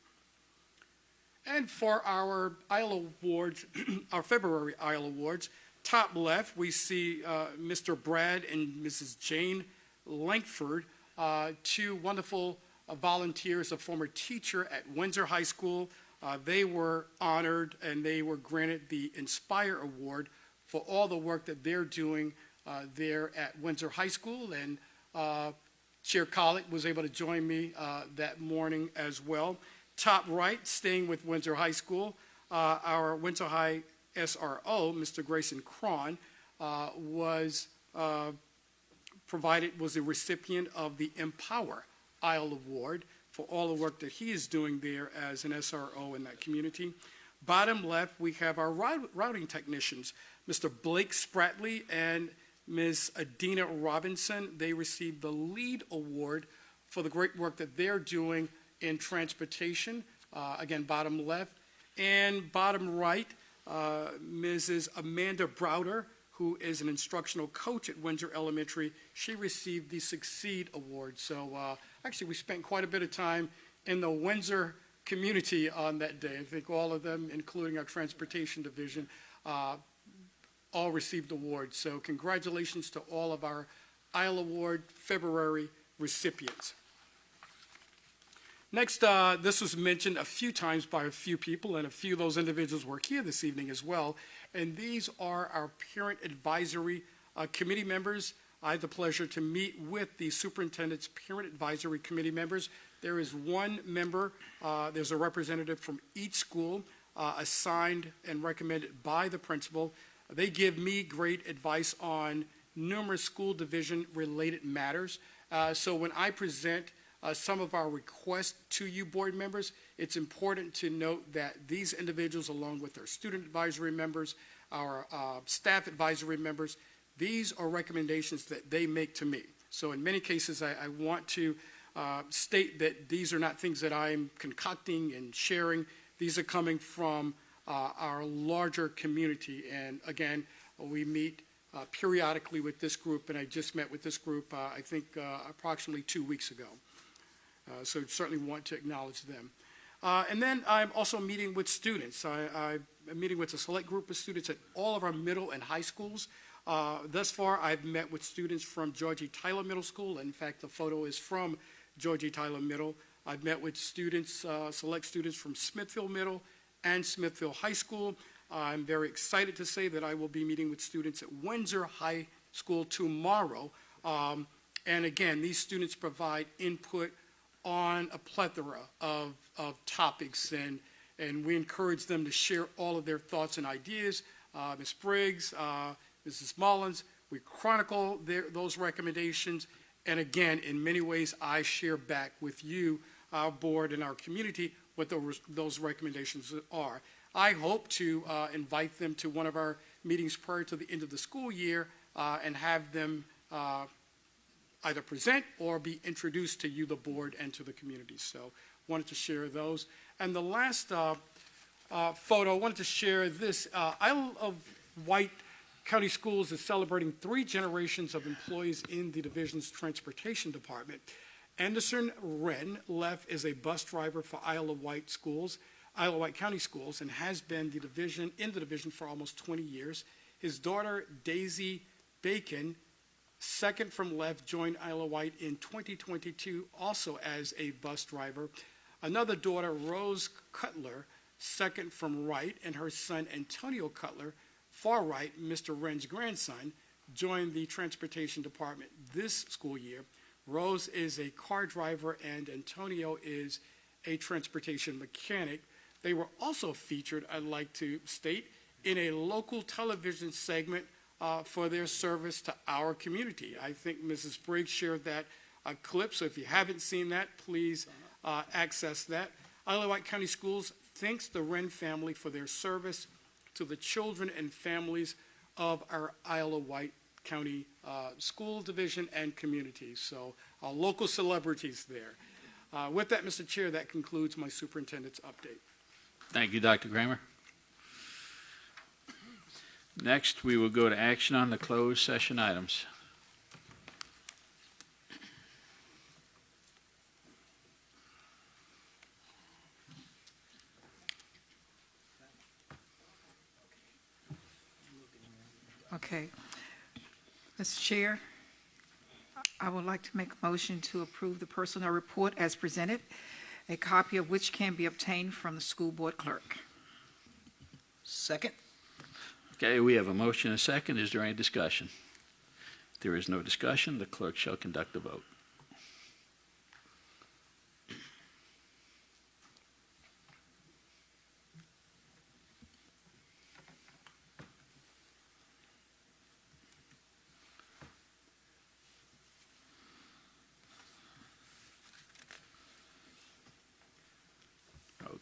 And for our ISLE Awards, our February ISLE Awards, top left, we see Mr. Brad and Mrs. Jane Langford, two wonderful volunteers, a former teacher at Windsor High School. They were honored and they were granted the Inspire Award for all the work that they're doing there at Windsor High School. And Chair Collett was able to join me that morning as well. Top right, staying with Windsor High School, our Windsor High SRO, Mr. Grayson Cron, was the recipient of the Empower ISLE Award for all the work that he is doing there as an SRO in that community. Bottom left, we have our routing technicians, Mr. Blake Spratley and Ms. Adina Robinson. They received the LEAD Award for the great work that they're doing in transportation. Again, bottom left. And bottom right, Mrs. Amanda Browder, who is an instructional coach at Windsor Elementary. She received the Succeed Award. So actually, we spent quite a bit of time in the Windsor community on that day. I think all of them, including our transportation division, all received awards. So congratulations to all of our ISLE Award February recipients. Next, this was mentioned a few times by a few people, and a few of those individuals were here this evening as well. And these are our Parent Advisory Committee members. I had the pleasure to meet with the superintendent's Parent Advisory Committee members. There is one member, there's a representative from each school assigned and recommended by the principal. They give me great advice on numerous school division related matters. So when I present some of our requests to you board members, it's important to note that these individuals, along with our student advisory members, our staff advisory members, these are recommendations that they make to me. So in many cases, I want to state that these are not things that I'm concocting and sharing. These are coming from our larger community. And again, we meet periodically with this group, and I just met with this group, I think, approximately 2 weeks ago. So certainly want to acknowledge them. And then I'm also meeting with students. I'm meeting with a select group of students at all of our middle and high schools. Thus far, I've met with students from Georgie Tyler Middle School. In fact, the photo is from Georgie Tyler Middle. I've met with students, select students from Smithfield Middle and Smithfield High School. I'm very excited to say that I will be meeting with students at Windsor High School tomorrow. And again, these students provide input on a plethora of topics, and we encourage them to share all of their thoughts and ideas. Ms. Briggs, Mrs. Mullins, we chronicle those recommendations, and again, in many ways, I share back with you, our board, and our community what those recommendations are. I hope to invite them to one of our meetings prior to the end of the school year and have them either present or be introduced to you, the board, and to the community. So wanted to share those. And the last photo, I wanted to share this. Isle of Wight County Schools is celebrating 3 generations of employees in the division's transportation department. Anderson Wren left as a bus driver for Isle of Wight County Schools, and has been in the division for almost 20 years. His daughter, Daisy Bacon, second from left, joined Isle of Wight in 2022, also as a bus driver. Another daughter, Rose Cutler, second from right, and her son, Antonio Cutler, far right, Mr. Wren's grandson, joined the transportation department this school year. Rose is a car driver, and Antonio is a transportation mechanic. They were also featured, I'd like to state, in a local television segment for their service to our community. I think Mrs. Briggs shared that clip, so if you haven't seen that, please access that. Isle of Wight County Schools thanks the Wren family for their service to the children and families of our Isle of Wight County School Division and community. So local celebrities there. With that, Mr. Chair, that concludes my superintendent's update. Thank you, Dr. Kramer. Next, we will go to action on the closed session items. Okay. Mr. Chair, I would like to make a motion to approve the personnel report as presented, a copy of which can be obtained from the school board clerk. Second. Okay, we have a motion and a second. Is there any discussion? If there is no discussion, the clerk shall conduct the vote.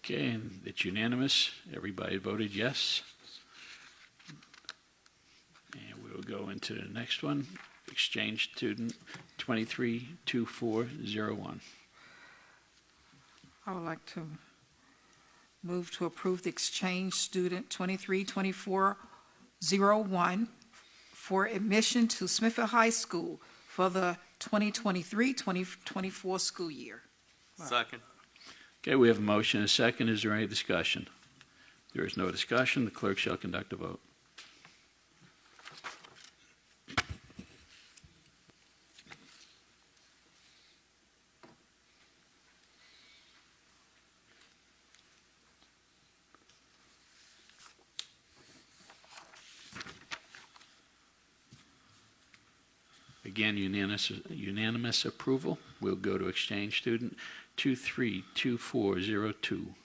Okay, and it's unanimous. Everybody voted yes. And we'll go into the next one, exchange student 232401. I would like to move to approve the exchange student 232401 for admission to Smithfield High School for the 2023-2024 school year. Second. Okay, we have a motion and a second. Is there any discussion? If there is no discussion, the clerk shall conduct a vote. Again, unanimous approval. We'll go to exchange student 232402.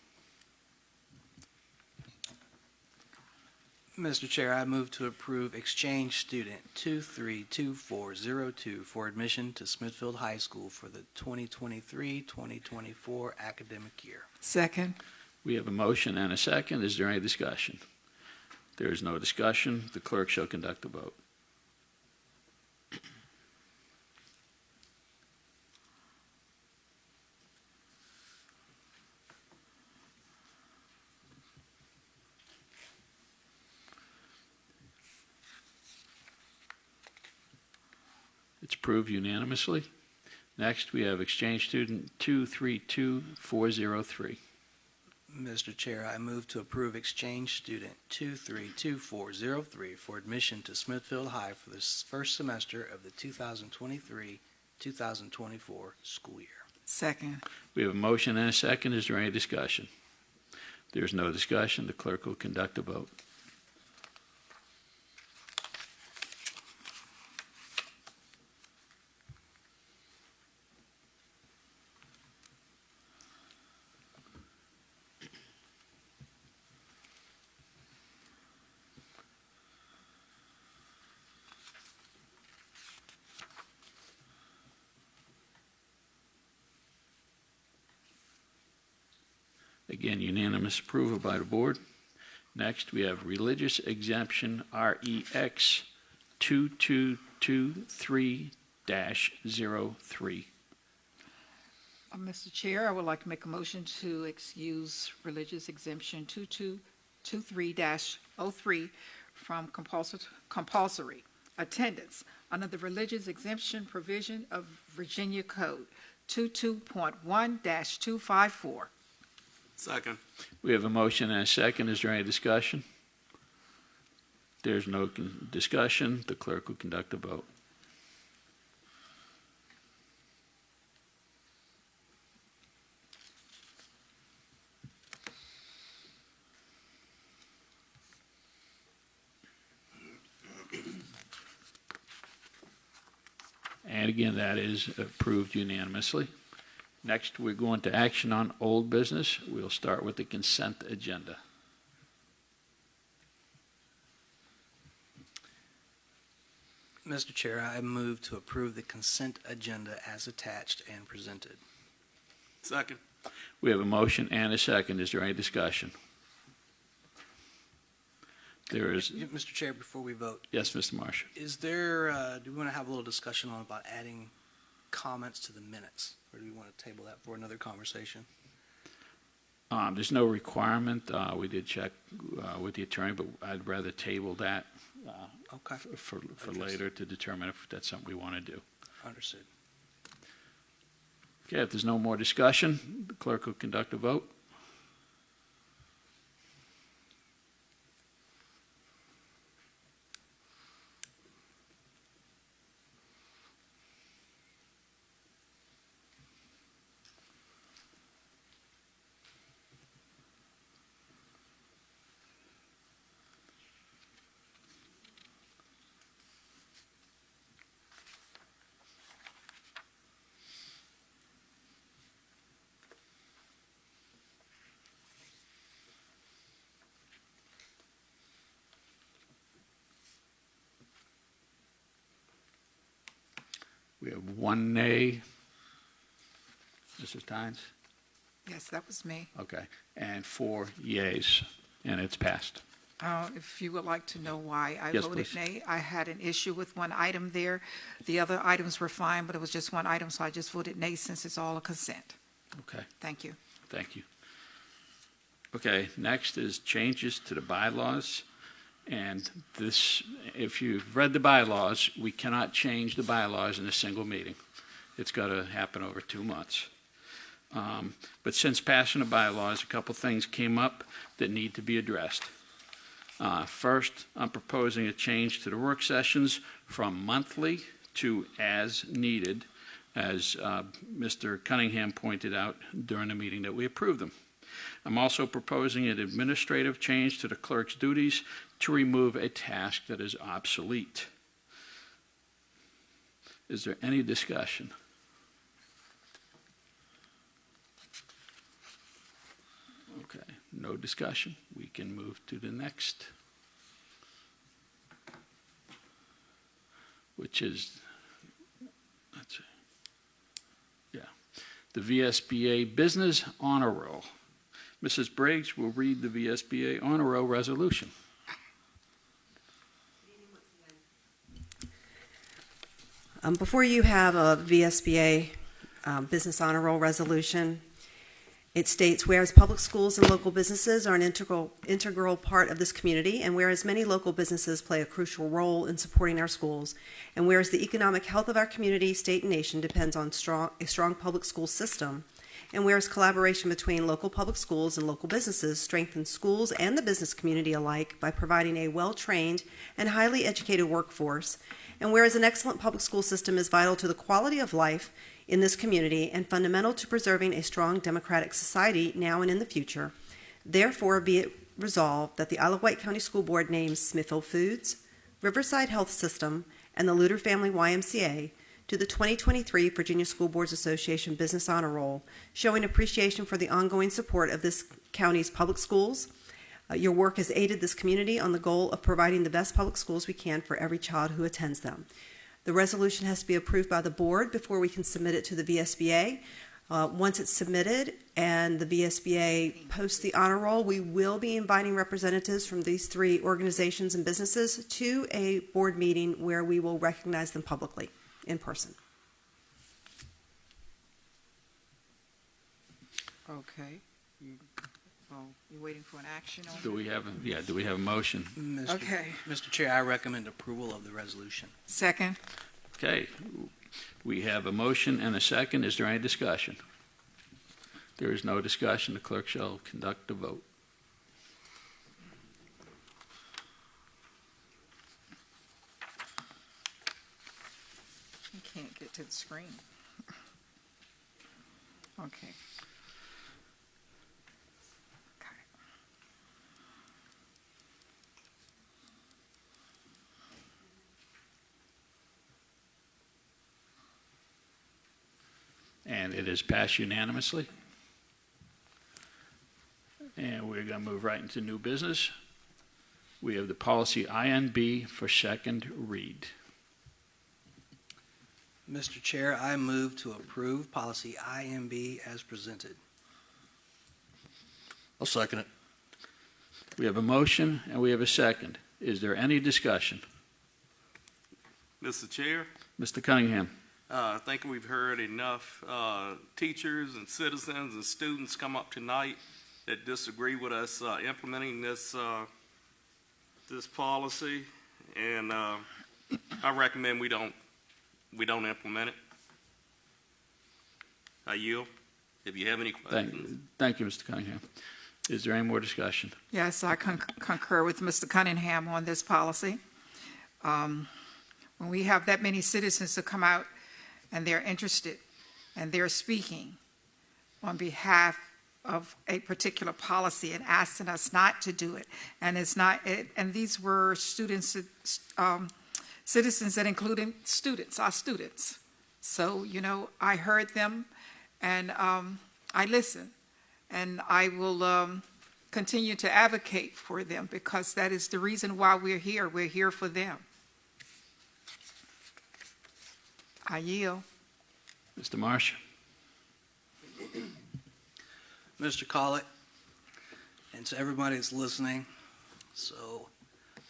Mr. Chair, I move to approve exchange student 232402 for admission to Smithfield High School for the 2023-2024 academic year. Second. We have a motion and a second. Is there any discussion? If there is no discussion, the clerk shall conduct a vote. It's approved unanimously. Next, we have exchange student 232403. Mr. Chair, I move to approve exchange student 232403 for admission to Smithfield High for the first semester of the 2023-2024 school year. Second. We have a motion and a second. Is there any discussion? There's no discussion. The clerk will conduct a vote. Again, unanimous approval by the board. Next, we have religious exemption REX 2223-03. Mr. Chair, I would like to make a motion to excuse religious exemption 2223-03 from compulsory attendance under the religious exemption provision of Virginia Code 22.1-254. Second. We have a motion and a second. Is there any discussion? There's no discussion. The clerk will conduct a vote. And again, that is approved unanimously. Next, we're going to action on old business. We'll start with the consent agenda. Mr. Chair, I move to approve the consent agenda as attached and presented. Second. We have a motion and a second. Is there any discussion? There is. Mr. Chair, before we vote. Yes, Mr. Marshall. Is there, do we want to have a little discussion on about adding comments to the minutes? Or do we want to table that for another conversation? There's no requirement. We did check with the attorney, but I'd rather table that okay. for later to determine if that's something we want to do. Understood. Okay, if there's no more discussion, the clerk will conduct a vote. We have one nay. Mrs. Tynes? Yes, that was me. Okay. And 4 yeas, and it's passed. If you would like to know why I Yes, voted please. nay, I had an issue with one item there. The other items were fine, but it was just one item, so I just voted nay since it's all a consent. Okay. Thank you. Thank you. Okay, next is changes to the bylaws. And this, if you've read the bylaws, we cannot change the bylaws in a single meeting. It's got to happen over 2 months. But since passing the bylaws, a couple things came up that need to be addressed. First, I'm proposing a change to the work sessions from monthly to as needed, as Mr. Cunningham pointed out during the meeting that we approved them. I'm also proposing an administrative change to the clerk's duties to remove a task that is obsolete. Is there any discussion? Okay, no discussion. We can move to the next, which is, let's see, yeah, the VSBA Business Honor Roll. Mrs. Briggs will read the VSBA Honor Roll resolution. Before you have a VSBA Business Honor Roll resolution. It states, whereas public schools and local businesses are an integral part of this community, and whereas many local businesses play a crucial role in supporting our schools, and whereas the economic health of our community, state, and nation depends on a strong public school system, and whereas collaboration between local public schools and local businesses strengthens schools and the business community alike by providing a well-trained and highly educated workforce, and whereas an excellent public school system is vital to the quality of life in this community and fundamental to preserving a strong democratic society now and in the future, therefore be it resolved that the Isle of Wight County School Board names Smithfield Foods, Riverside Health System, and the Luter Family YMCA to the 2023 Virginia School Boards Association Business Honor Roll, showing appreciation for the ongoing support of this county's public schools. Your work has aided this community on the goal of providing the best public schools we can for every child who attends them. The resolution has to be approved by the board before we can submit it to the VSBA. Once it's submitted and the VSBA posts the honor roll, we will be inviting representatives from these three organizations and businesses to a board meeting where we will recognize them publicly in person. Okay. You're waiting for an action on Do we have a motion? Okay. Mr. Chair, I recommend approval of the resolution. Second. Okay, we have a motion and a second. Is there any discussion? There is no discussion. The clerk shall conduct the vote. You can't get to the screen. Okay. And it is passed unanimously. And we're going to move right into new business. We have the policy INB for second read. Mr. Chair, I move to approve policy IMB as presented. I'll second it. We have a motion and we have a second. Is there any discussion? Mr. Chair, Mr. Cunningham. I think we've heard enough teachers and citizens and students come up tonight that disagree with us implementing this policy, and I recommend we don't implement it. I yield. If you have any questions. Thank you, Mr. Cunningham. Is there any more discussion? Yes, I concur with Mr. Cunningham on this policy. When we have that many citizens to come out and they're interested and they're speaking on behalf of a particular policy and asking us not to do it, and it's not, and these were students, citizens that included students, our students. So, you know, I heard them and I listened, and I will continue to advocate for them because that is the reason why we're here. We're here for them. I yield. Mr. Marsh. Mr. Collett, and to everybody that's listening, so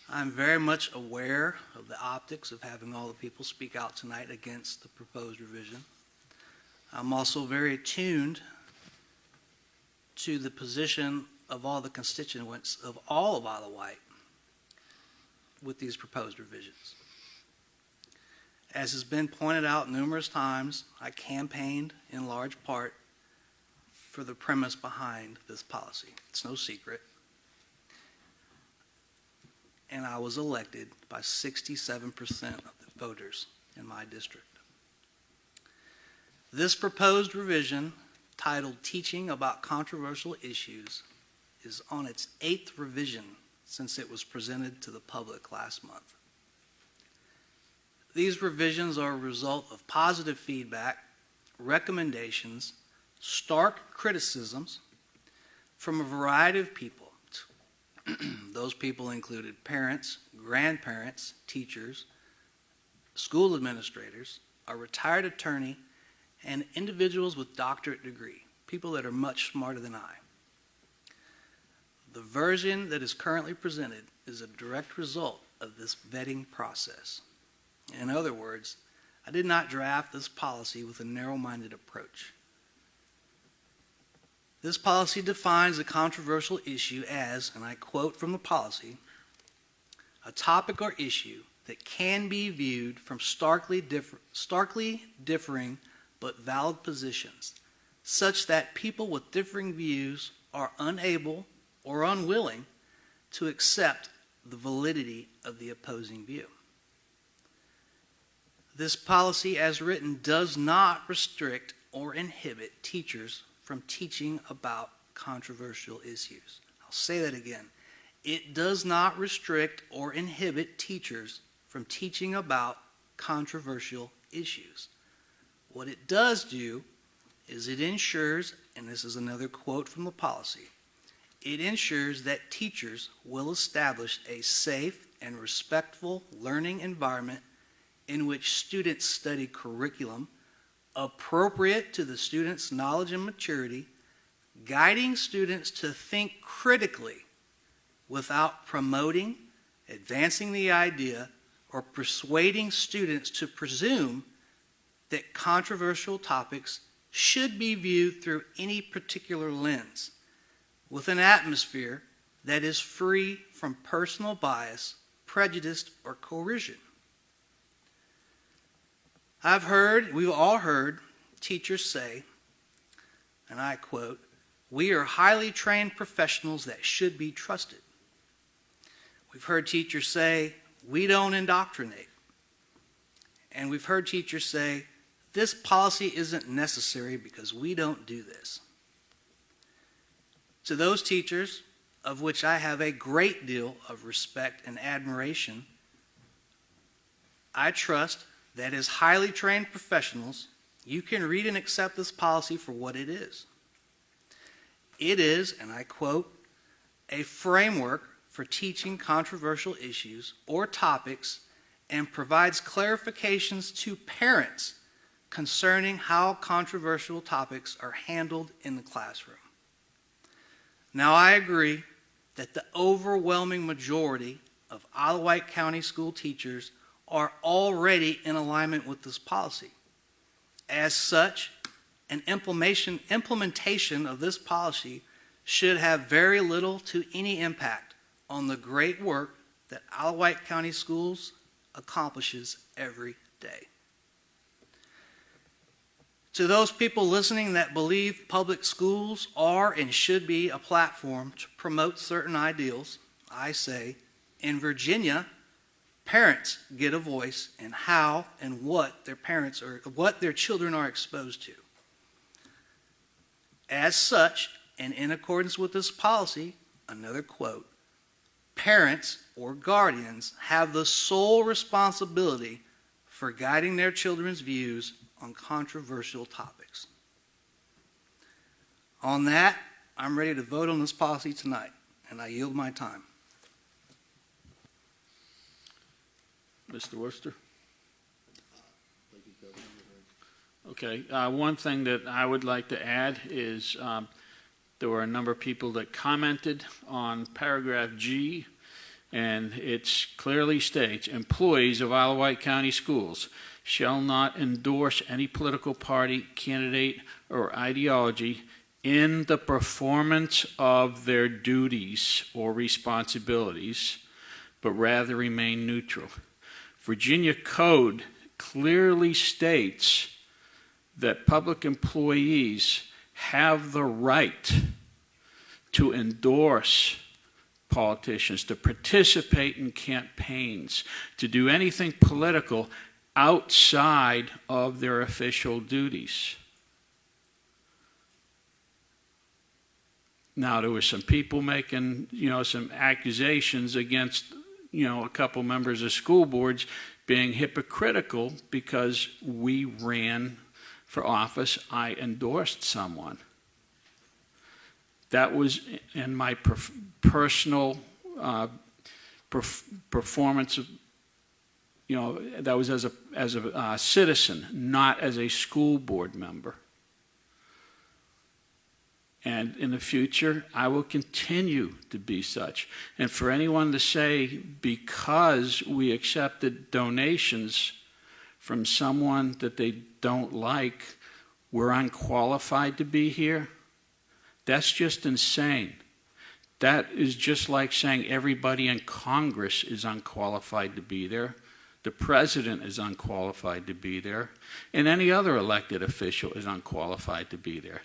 I'm very much aware of the optics of having all the people speak out tonight against the proposed revision. I'm also very attuned to the position of all the constituents of all of Isle of Wight with these proposed revisions. As has been pointed out numerous times, I campaigned in large part for the premise behind this policy. It's no secret. And I was elected by 67% of the voters in my district. This proposed revision, titled Teaching About Controversial Issues, is on its 8th revision since it was presented to the public last month. These revisions are a result of positive feedback, recommendations, stark criticisms from a variety of people. Those people included parents, grandparents, teachers, school administrators, a retired attorney, and individuals with doctorate degree, people that are much smarter than I. The version that is currently presented is a direct result of this vetting process. In other words, I did not draft this policy with a narrow-minded approach. This policy defines a controversial issue as, and I quote from the policy, a topic or issue that can be viewed from starkly differing but valid positions, such that people with differing views are unable or unwilling to accept the validity of the opposing view. This policy, as written, does not restrict or inhibit teachers from teaching about controversial issues. I'll say that again. It does not restrict or inhibit teachers from teaching about controversial issues. What it does do is it ensures, and this is another quote from the policy, it ensures that teachers will establish a safe and respectful learning environment in which students study curriculum appropriate to the student's knowledge and maturity, guiding students to think critically without promoting, advancing the idea, or persuading students to presume that controversial topics should be viewed through any particular lens, with an atmosphere that is free from personal bias, prejudice, or coercion. We've all heard teachers say, and I quote, "We are highly trained professionals that should be trusted." We've heard teachers say, "We don't indoctrinate." And we've heard teachers say, "This policy isn't necessary because we don't do this." To those teachers, of which I have a great deal of respect and admiration, I trust that as highly trained professionals, you can read and accept this policy for what it is. It is, and I quote, "a framework for teaching controversial issues or topics and provides clarifications to parents concerning how controversial topics are handled in the classroom." Now, I agree that the overwhelming majority of Isle of Wight County school teachers are already in alignment with this policy. As such, an implementation of this policy should have very little to any impact on the great work that Isle of Wight County Schools accomplishes every day. To those people listening that believe public schools are and should be a platform to promote certain ideals, I say, in Virginia, parents get a voice in how and what their children are exposed to. As such, and in accordance with this policy, another quote, parents or guardians have the sole responsibility for guiding their children's views on controversial topics. On that, I'm ready to vote on this policy tonight, and I yield my time. Mr. Worcester? Okay, one thing that I would like to add is there were a number of people that commented on paragraph G, and it clearly states, employees of Isle of Wight County Schools shall not endorse any political party, candidate, or ideology in the performance of their duties or responsibilities, but rather remain neutral. Virginia Code clearly states that public employees have the right to endorse politicians, to participate in campaigns, to do anything political outside of their official duties. Now, there were some people making, some accusations against, a couple members of school boards being hypocritical because we ran for office. I endorsed someone. That was in my personal performance of, that was as a citizen, not as a school board member. And in the future, I will continue to be such. And for anyone to say, because we accepted donations from someone that they don't like, we're unqualified to be here, That's just insane. That is just like saying everybody in Congress is unqualified to be there. The president is unqualified to be there. And any other elected official is unqualified to be there.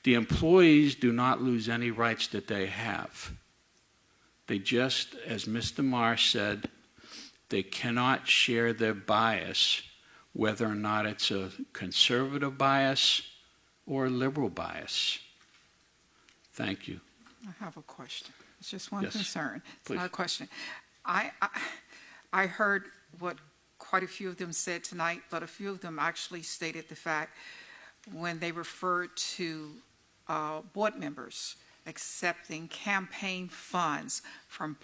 The employees do not lose any rights that they have. They just, as Mr. Marsh said, they cannot share their bias, whether or not it's a conservative bias or a liberal bias. Thank you. I have a question. It's just one Yes, concern. It's please. not a question. I heard what quite a few of them said tonight, but a few of them actually stated the fact when they referred to board members accepting campaign funds from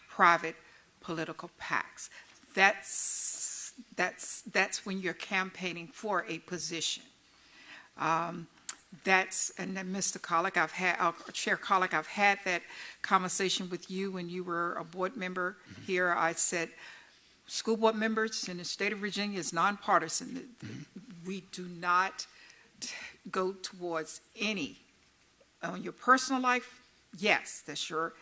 private political PACs. That's when you're campaigning for a position. And then Mr. Collick, Chair Collick, I've had that conversation with you when you were a board member here. I said, school board members in the state of Virginia is nonpartisan. We do not go towards any. On your personal life, yes, that's your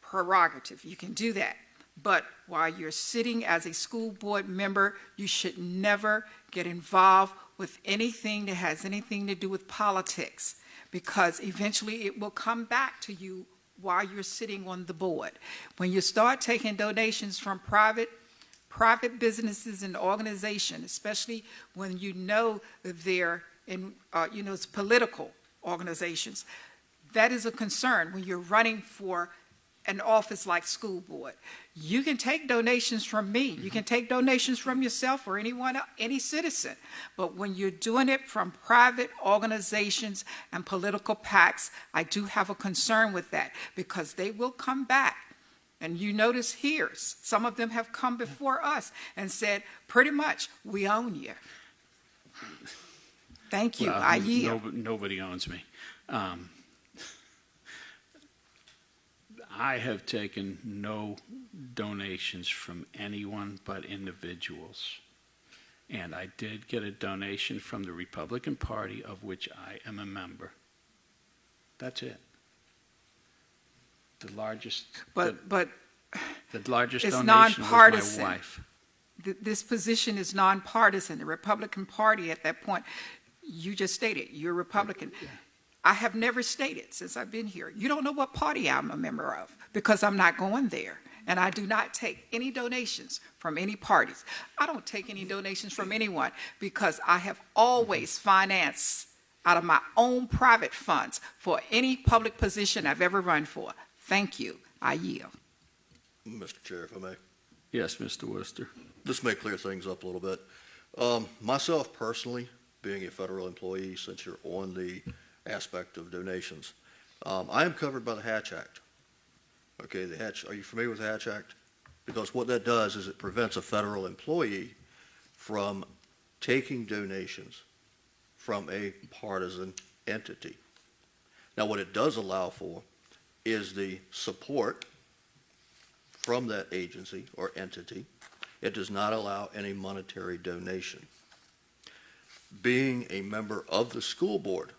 prerogative. You can do that. But while you're sitting as a school board member, you should never get involved with anything that has anything to do with politics, because eventually it will come back to you while you're sitting on the board. When you start taking donations from private businesses and organizations, especially when you know that they're in, it's political organizations, that is a concern when you're running for an office like school board. You can take donations from me. You can take donations from yourself or anyone, any citizen. But when you're doing it from private organizations and political PACs, I do have a concern with that, because they will come back. And you notice here, some of them have come before us and said, pretty much, we own you. Thank you. Well, I yield. Nobody owns me. I have taken no donations from anyone but individuals. And I did get a donation from the Republican Party, of which I am a member. That's it. The largest, the largest it's donation nonpartisan. was my wife. This position is nonpartisan. The Republican Party at that point, you just stated, you're Republican. Yeah. I have never stated since I've been here, you don't know what party I'm a member of, because I'm not going there. And I do not take any donations from any parties. I don't take any donations from anyone, because I have always financed out of my own private funds for any public position I've ever run for. Thank you. I yield. Mr. Chair, if I may. Yes, Mr. Worcester. This may clear things up a little bit. Myself personally, being a federal employee, since you're on the aspect of donations, I am covered by the Hatch Act. Okay, the Hatch, are you familiar with the Hatch Act? Because what that does is it prevents a federal employee from taking donations from a partisan entity. Now, what it does allow for is the support from that agency or entity. It does not allow any monetary donation. Being a member of the school board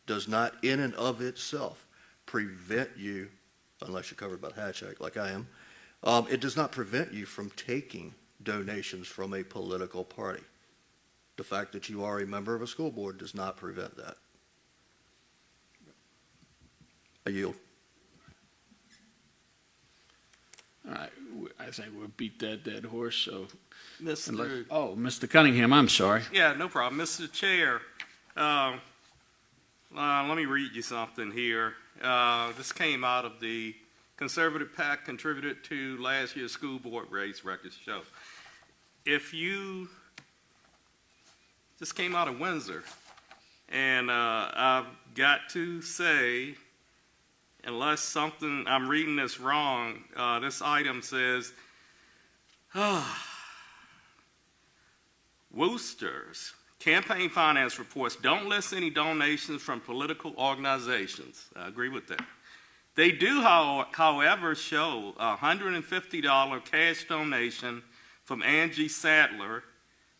does not in and of itself prevent you, unless you're covered by the Hatch Act like I am, it does not prevent you from taking donations from a political party. The fact that you are a member of a school board does not prevent that. I yield. All right, I think we'll beat that dead horse, so. Mr. Mr. Cunningham, I'm sorry. Yeah, no problem. Mr. Chair, let me read you something here. This came out of the Conservative PAC contributed to last year's school board race records show. This came out of Windsor, and I've got to say, unless I'm reading this wrong, this item says, Worcester's campaign finance reports don't list any donations from political organizations. I agree with that. They do, however, show a $150 cash donation from Angie Sadler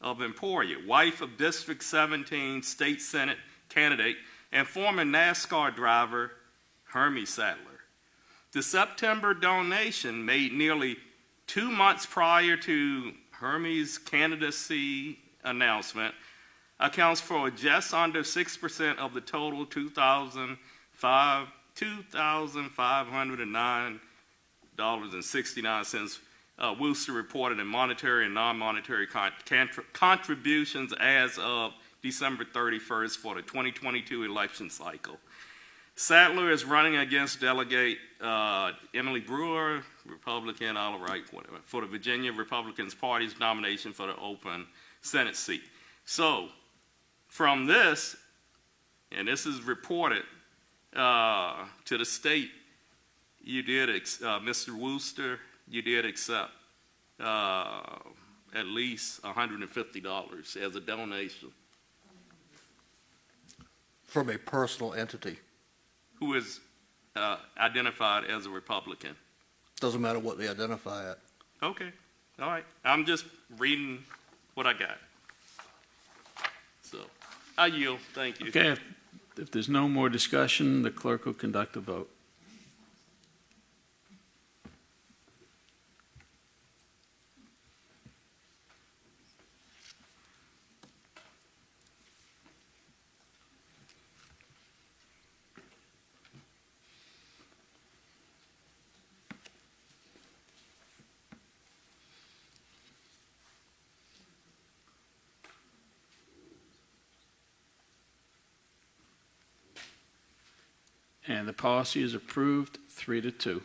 of Emporia, wife of District 17 State Senate candidate and former NASCAR driver Hermie Sattler. The September donation, made nearly 2 months prior to Hermie's candidacy announcement, accounts for just under 6% of the total $2,509.69 Wooster reported in monetary and non-monetary contributions as of December 31st for the 2022 election cycle. Sattler is running against Delegate Emily Brewer, Republican, all right, whatever, for the Virginia Republicans Party's nomination for the open Senate seat. So, from this, and this is reported to the state, you did, Mr. Wooster, you did accept at least $150 as a donation. From a personal entity. Who is identified as a Republican. Doesn't matter what they identify at. Okay, all right. I'm just reading what I got. So, I yield. Thank you. Okay, if there's no more discussion, the clerk will conduct a vote. And the policy is approved 3-2.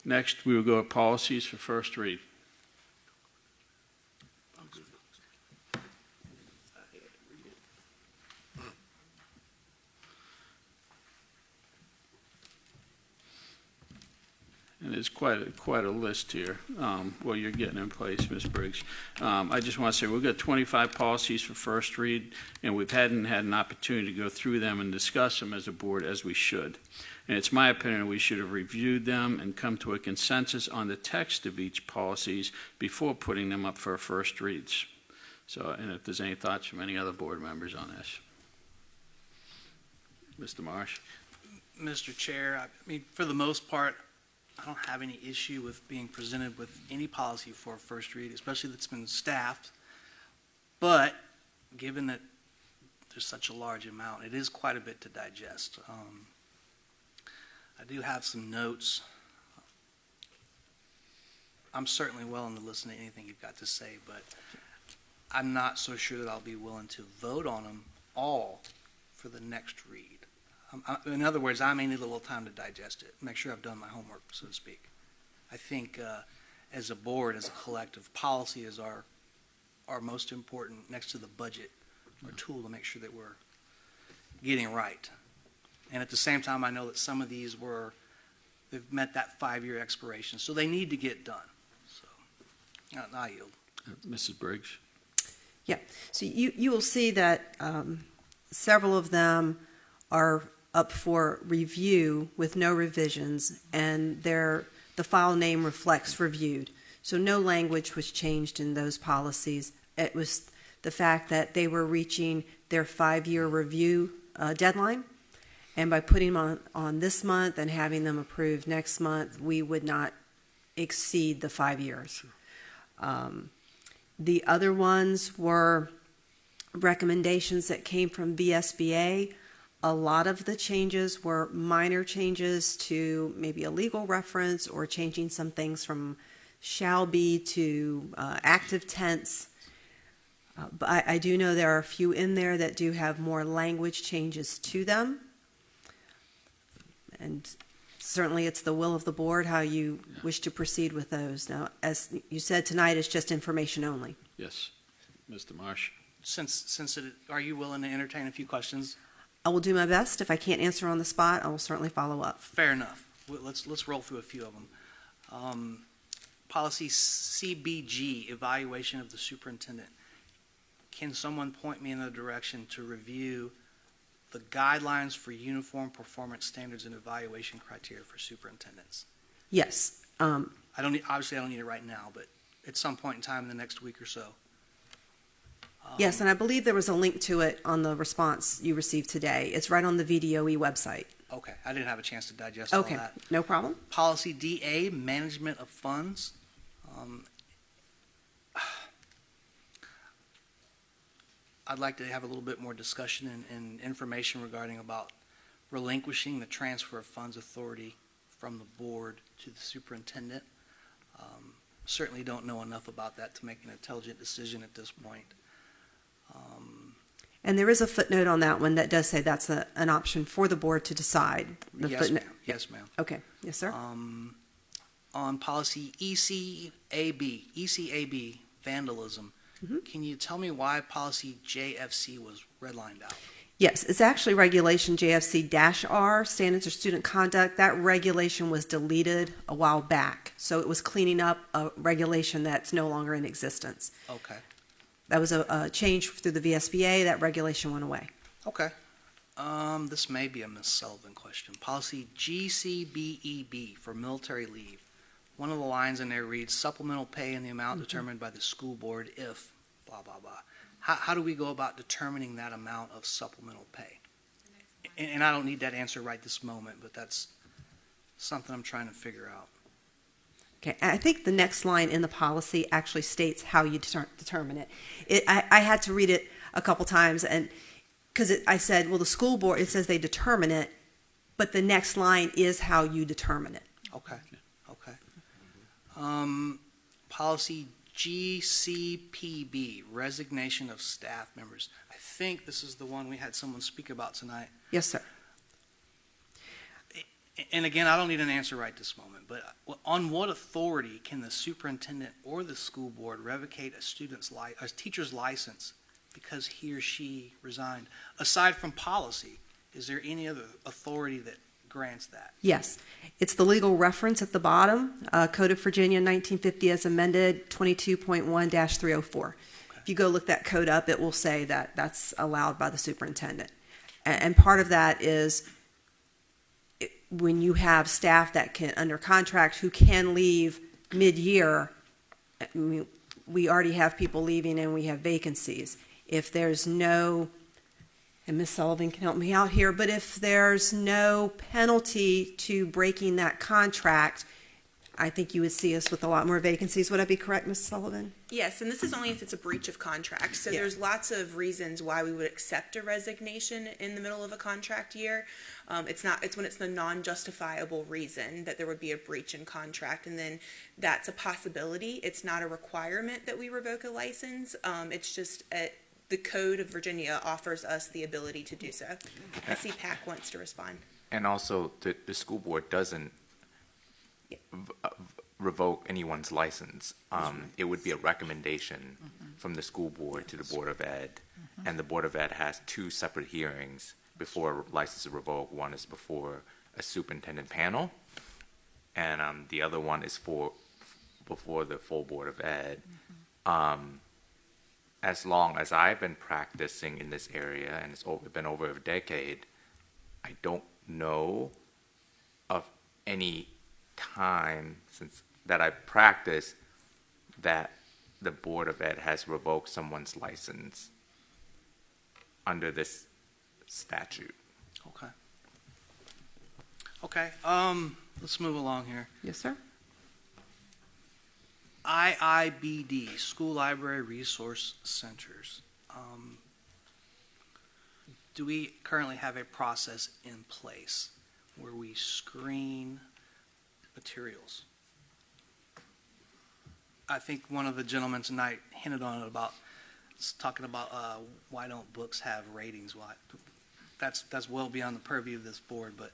Next, we will go to policies for first read. And there's quite a list here. Well, you're getting in place, Ms. Briggs. I just want to say we've got 25 policies for first read, and we hadn't had an opportunity to go through them and discuss them as a board as we should. And it's my opinion we should have reviewed them and come to a consensus on the text of each policies before putting them up for first reads. So, and if there's any thoughts from any other board members on this. Mr. Marsh. Mr. Chair, I mean, for the most part, I don't have any issue with being presented with any policy for a first read, especially that's been staffed. But given that there's such a large amount, it is quite a bit to digest. I do have some notes. I'm certainly willing to listen to anything you've got to say, but I'm not so sure that I'll be willing to vote on them all for the next read. In other words, I may need a little time to digest it, make sure I've done my homework, so to speak. I think as a board, as a collective, policy is our most important, next to the budget, our tool to make sure that we're getting right. And at the same time, I know that some of these they've met that 5-year expiration, so they need to get done. So, I yield. Mrs. Briggs. Yeah, so you will see that several of them are up for review with no revisions, and the file name reflects reviewed. So no language was changed in those policies. It was the fact that they were reaching their 5-year review deadline, and by putting them on this month and having them approved next month, we would not exceed the 5 years. The other ones were recommendations that came from VSBA. A lot of the changes were minor changes to maybe a legal reference or changing some things from shall be to active tense. But I do know there are a few in there that do have more language changes to them. And certainly it's the will of the board how you wish to proceed with those. Now, as you said tonight, it's just information only. Yes. Mr. Marsh. Are you willing to entertain a few questions? I will do my best. If I can't answer on the spot, I will certainly follow up. Fair enough. Let's roll through a few of them. Policy CBG, evaluation of the superintendent. Can someone point me in the direction to review the guidelines for uniform performance standards and evaluation criteria for superintendents? Yes. Obviously I don't need it right now, but at some point in time in the next week or so. Yes, and I believe there was a link to it on the response you received today. It's right on the VDOE website. Okay, I didn't have a chance to digest all Okay, that. no problem. Policy DA, management of funds. I'd like to have a little bit more discussion and information regarding about relinquishing the transfer of funds authority from the board to the superintendent. Certainly don't know enough about that to make an intelligent decision at this point. And there is a footnote on that one that does say that's an option for the board to decide. The Yes, footnote- ma'am. Yes, ma'am. Okay, yes, sir. On policy ECAB, vandalism, can you tell me why policy JFC was redlined out? Yes, it's actually regulation JFC-R, Standards of Student Conduct. That regulation was deleted a while back. So it was cleaning up a regulation that's no longer in existence. Okay. That was a change through the VSBA. That regulation went away. Okay. This may be a Ms. Sullivan question. Policy GCBEB for military leave. One of the lines in there reads supplemental pay in the amount determined by the school board if blah, blah, blah. How do we go about determining that amount of supplemental pay? And I don't need that answer right this moment, but that's something I'm trying to figure out. Okay, I think the next line in the policy actually states how you determine it. I had to read it a couple times, and because I said, well, the school board, it says they determine it, but the next line is how you determine it. Okay, okay. Policy GCPB, resignation of staff members. I think this is the one we had someone speak about tonight. Yes, sir. And again, I don't need an answer right this moment, but on what authority can the superintendent or the school board revocate a teacher's license because he or she resigned? Aside from policy, is there any other authority that grants that? Yes. It's the legal reference at the bottom, Code of Virginia 1950 as amended 22.1-304. If you go look that code up, it will say that that's allowed by the superintendent. And part of that is when you have staff that can, under contract, who can leave mid-year. I mean, we already have people leaving and we have vacancies. If there's no, and Ms. Sullivan can help me out here, but if there's no penalty to breaking that contract, I think you would see us with a lot more vacancies. Would I be correct, Ms. Sullivan? Yes, and this is only if it's a breach of contract. So there's lots of reasons why we would accept a resignation in the middle of a contract year. It's when it's the non-justifiable reason that there would be a breach in contract, and then that's a possibility. It's not a requirement that we revoke a license. It's just the Code of Virginia offers us the ability to do so. I see PAC wants to respond. And also, the school board doesn't revoke anyone's license. It would be a recommendation from the school board to the Board of Ed, and the Board of Ed has two separate hearings before a license is revoked. One is before a superintendent panel, and the other one is before the full Board of Ed. As long as I've been practicing in this area, and it's been over a decade, I don't know of any time since that I've practiced that the Board of Ed has revoked someone's license under this statute. Okay. Okay, let's move along here. Yes, sir. IIBD, School Library Resource Centers. Do we currently have a process in place where we screen materials? I think one of the gentlemen tonight hinted on it about talking about why don't books have ratings? Why? That's well beyond the purview of this board, but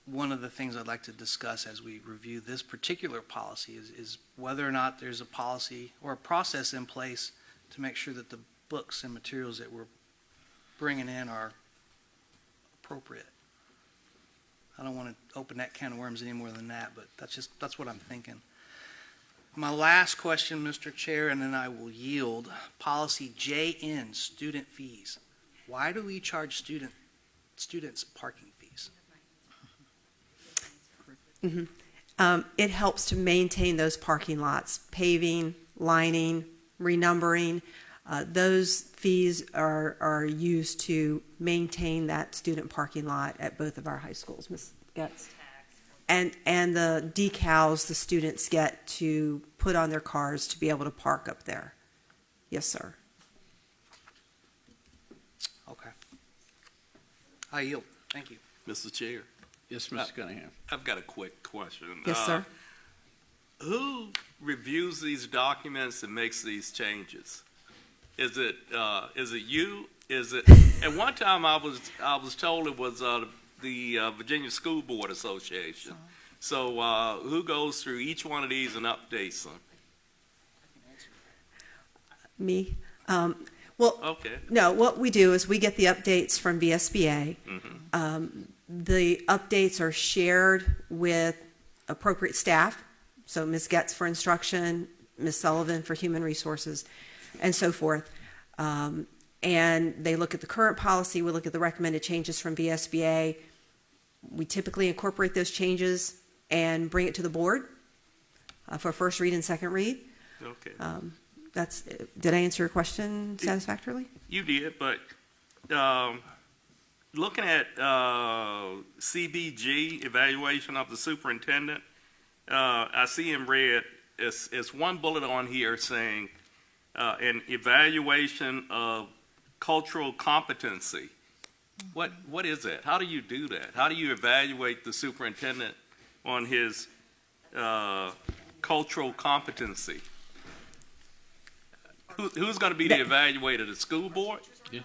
one of the things I'd like to discuss as we review this particular policy is whether or not there's a policy or a process in place to make sure that the books and materials that we're bringing in are appropriate. I don't want to open that can of worms any more than that, but that's what I'm thinking. My last question, Mr. Chair, and then I will yield. Policy JN, student fees. Why do we charge students parking fees? It helps to maintain those parking lots, paving, lining, renumbering. Those fees are used to maintain that student parking lot at both of our high schools, Ms. Getz. And the decals the students get to put on their cars to be able to park up there. Yes, sir. Okay. I yield. Thank you. Mr. Chair. Yes, Mr. Cunningham. I've got a quick question. Yes, sir. Who reviews these documents and makes these changes? Is it you? Is it? At one time, I was told it was the Virginia School Board Association. So who goes through each one of these and updates them? Me? Okay. No, what we do is we get the updates from VSBA. The updates are shared with appropriate staff, so Ms. Getz for instruction, Ms. Sullivan for human resources, and so forth. And they look at the current policy, we look at the recommended changes from VSBA. We typically incorporate those changes and bring it to the board for first read and second read. Okay. Did I answer your question satisfactorily? You did, but looking at CBG, evaluation of the superintendent, I see in red, it's one bullet on here saying an evaluation of cultural competency. What is that? How do you do that? How do you evaluate the superintendent on his cultural competency? Who's going to be the evaluator? The school board? Yeah.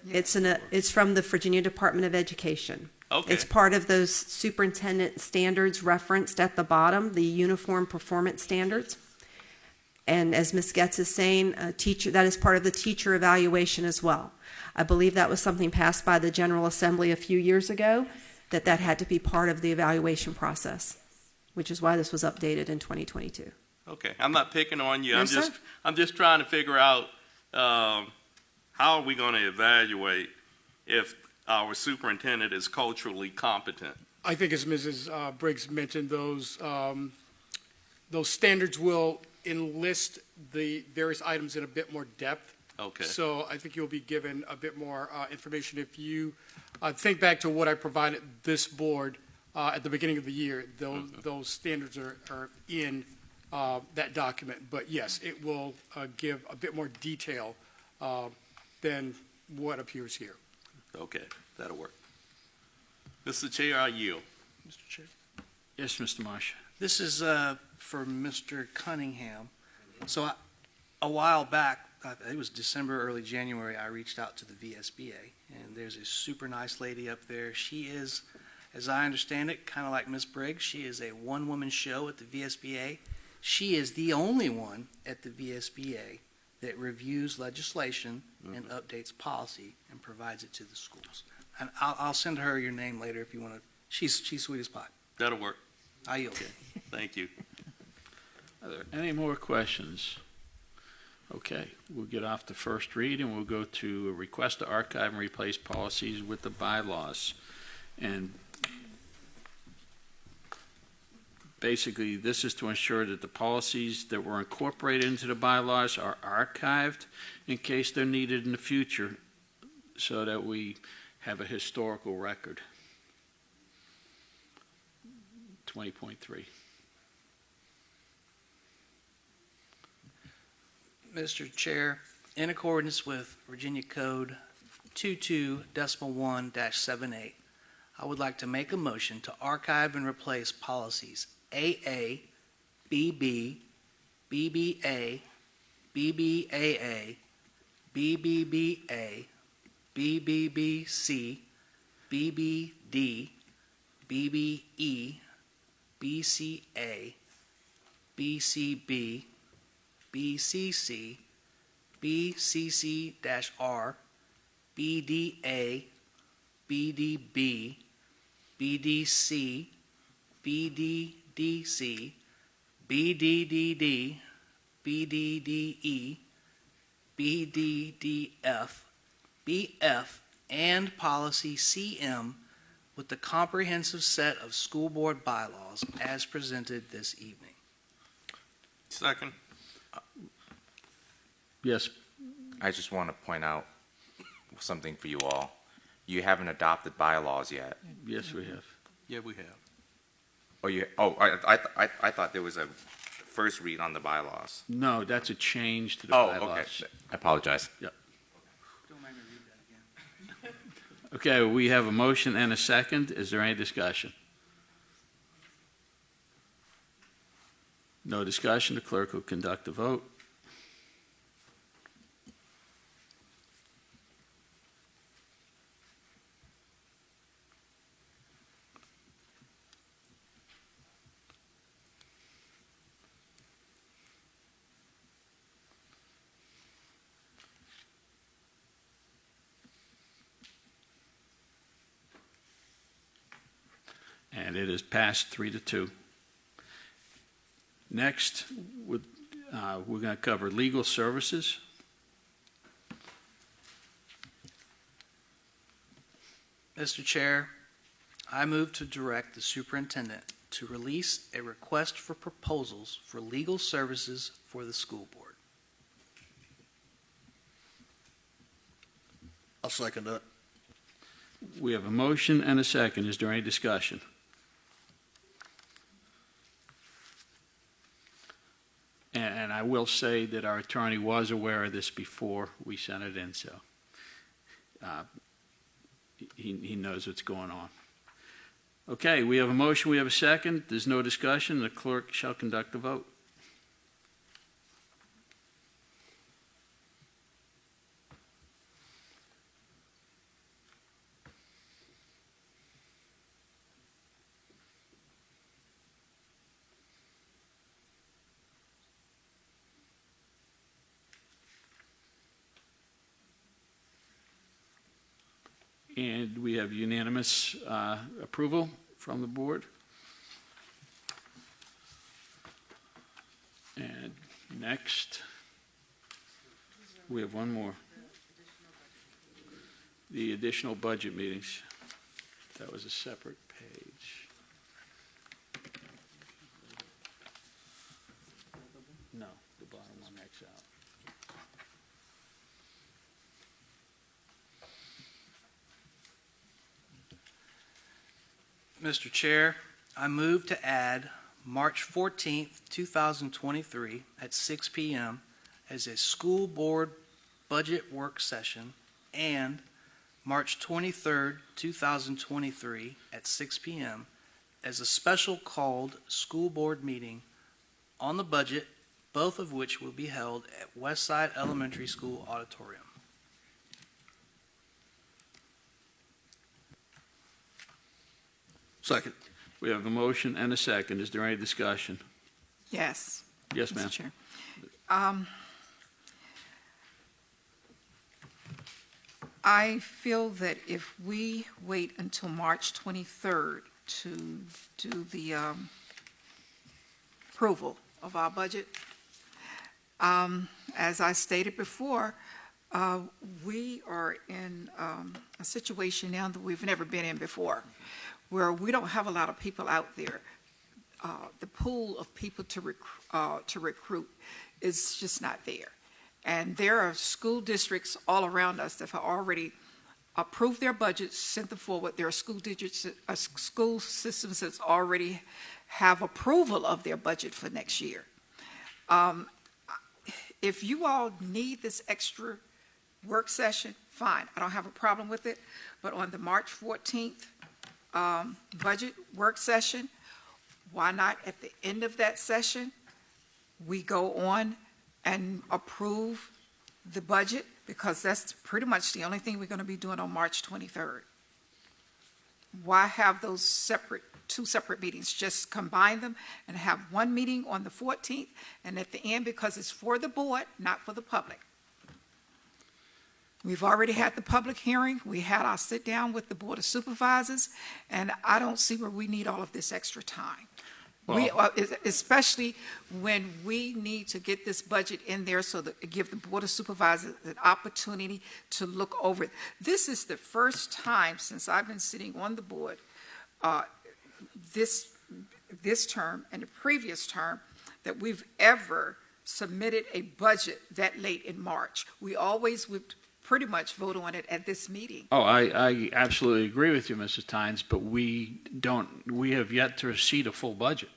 It's from the Virginia Department of Education. Okay. It's part of those superintendent standards referenced at the bottom, the uniform performance standards. And as Ms. Getz is saying, that is part of the teacher evaluation as well. I believe that was something passed by the General Assembly a few years ago, that had to be part of the evaluation process, which is why this was updated in 2022. Okay, I'm not picking on you. No, sir. I'm just trying to figure out how are we going to evaluate if our superintendent is culturally competent. I think as Mrs. Briggs mentioned, those standards will enlist the various items in a bit more depth. Okay. So I think you'll be given a bit more information if you think back to what I provided this board at the beginning of the year. Those standards are in that document. But yes, it will give a bit more detail than what appears here. Okay, that'll work. Mr. Chair, I yield. Mr. Chair. Yes, Mr. Marsh. This is for Mr. Cunningham. So a while back, it was December, early January, I reached out to the VSBA, and there's a super nice lady up there. She is, as I understand it, kind of like Ms. Briggs, she is a one-woman show at the VSBA. She is the only one at the VSBA that reviews legislation and updates policy and provides it to the schools. And I'll send her your name later if you want to. She's sweet as pie. That'll work. I yield. Thank you. Are there any more questions? Okay, we'll get off the first read and we'll go to a request to archive and replace policies with the bylaws. And basically, this is to ensure that the policies that were incorporated into the bylaws are archived in case they're needed in the future so that we have a historical record. 20.3. Mr. Chair, in accordance with Virginia Code 22.1-78, I would like to make a motion to archive and replace policies AA, BB, BBA, BBAA, BBBA, BBBC, BBD, BBE, BCA, BCB, BCC, BCC-R, BDA, BDB, BDC, BDDC, BDDD, BDDE, BDDF, BF, and policy CM with the comprehensive set of school board bylaws as presented this evening. Second. Yes, I just want to point out something for you all. You haven't adopted bylaws yet. Yes, we have. Yeah, we have. I thought there was a first read on the bylaws. No, that's a change to the Oh, bylaws. okay. I apologize. Yep. Okay, we have a motion and a second. Is there any discussion? No discussion. The clerk will conduct the vote. And it is passed 3-2. Next, we're going to cover legal services. Mr. Chair, I move to direct the superintendent to release a request for proposals for legal services for the school board. I'll second that. We have a motion and a second. Is there any discussion? And I will say that our attorney was aware of this before we sent it in, so he knows what's going on. Okay, we have a motion, we have a second. There's no discussion. The clerk shall conduct the vote. And we have unanimous approval from the board. And next, we have one more. The additional budget meetings. That was a separate page. No, the bottom one X out. Mr. Chair, I move to add March 14th, 2023 at 6 p.m. as a school board budget work session and March 23rd, 2023 at 6 p.m. as a special called school board meeting on the budget, both of which will be held at Westside Elementary School Auditorium. Second. We have a motion and a second. Is there any discussion? Yes. Yes, Mr. ma'am. Chair. I feel that if we wait until March 23rd to do the approval of our budget, as I stated before, we are in a situation now that we've never been in before, where we don't have a lot of people out there. The pool of people to recruit is just not there. And there are school districts all around us that have already approved their budgets, sent them forward. There are school systems that already have approval of their budget for next year. If you all need this extra work session, fine. I don't have a problem with it. But on the March 14th budget work session, why not at the end of that session, we go on and approve the budget, because that's pretty much the only thing we're going to be doing on March 23rd. Why have those two separate meetings? Just combine them and have one meeting on the 14th, and at the end, because it's for the board, not for the public. We've already had the public hearing. We had our sit down with the Board of Supervisors, and I don't see where we need all of this extra time. Especially when we need to get this budget in there so that give the Board of Supervisors an opportunity to look over it. This is the first time since I've been sitting on the board this term and the previous term that we've ever submitted a budget that late in March. We always would pretty much vote on it at this meeting. Oh, I absolutely agree with you, Mrs. Tynes, but we have yet to receive a full budget.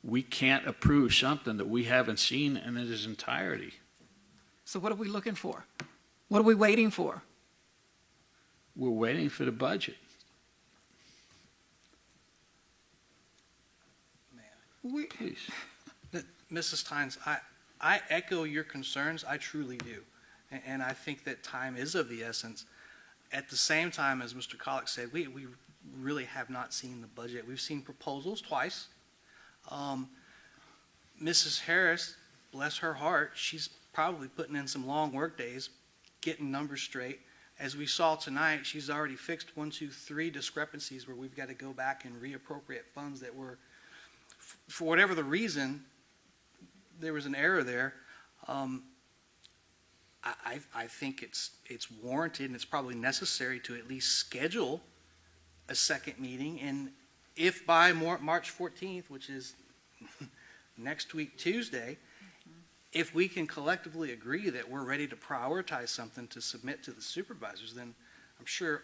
We can't approve something that we haven't seen in its entirety. So what are we looking for? What are we waiting for? We're waiting for the budget. Please. Mrs. Tynes, I echo your concerns. I truly do. And I think that time is of the essence. At the same time, as Mr. Collick said, we really have not seen the budget. We've seen proposals twice. Mrs. Harris, bless her heart, she's probably putting in some long work days, getting numbers straight. As we saw tonight, she's already fixed 1, 2, 3 discrepancies where we've got to go back and reappropriate funds that were, for whatever the reason, there was an error there. I think it's warranted and it's probably necessary to at least schedule a second meeting. And if by March 14th, which is next week Tuesday, if we can collectively agree that we're ready to prioritize something to submit to the supervisors, then I'm sure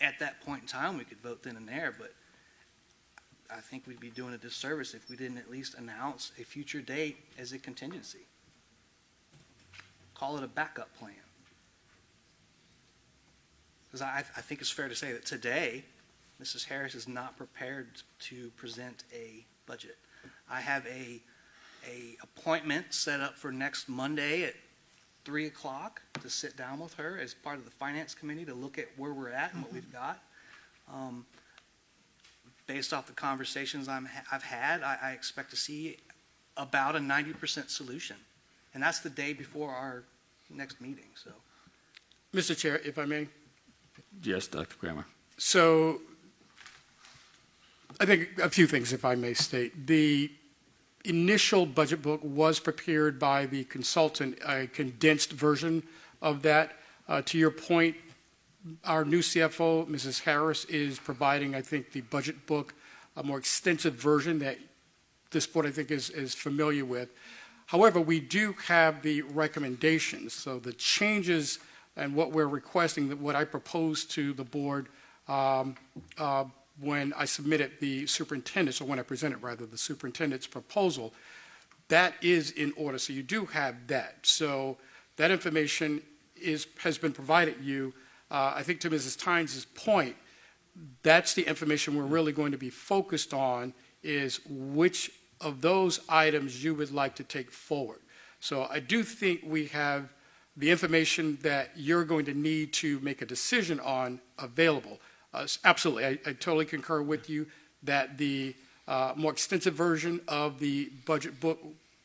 at that point in time we could vote then and there. But I think we'd be doing a disservice if we didn't at least announce a future date as a contingency. Call it a backup plan. Because I think it's fair to say that today, Mrs. Harris is not prepared to present a budget. I have a appointment set up for next Monday at 3 o'clock to sit down with her as part of the Finance Committee to look at where we're at and what we've got. Based off the conversations I've had, I expect to see about a 90% solution. And that's the day before our next meeting. So, Mr. Chair, if I may. Yes, Dr. Kramer. So I think a few things, if I may state. The initial budget book was prepared by the consultant, a condensed version of that. To your point, our new CFO, Mrs. Harris, is providing, I think, the budget book, a more extensive version that this board, I think, is familiar with. However, we do have the recommendations. So the changes and what we're requesting, what I proposed to the board when I submitted the superintendent's, or when I presented, rather, the superintendent's proposal, that is in order. So you do have that. So that information has been provided you. I think to Mrs. Tynes' point, that's the information we're really going to be focused on, is which of those items you would like to take forward. So I do think we have the information that you're going to need to make a decision on available. Absolutely, I totally concur with you that the more extensive version of the budget book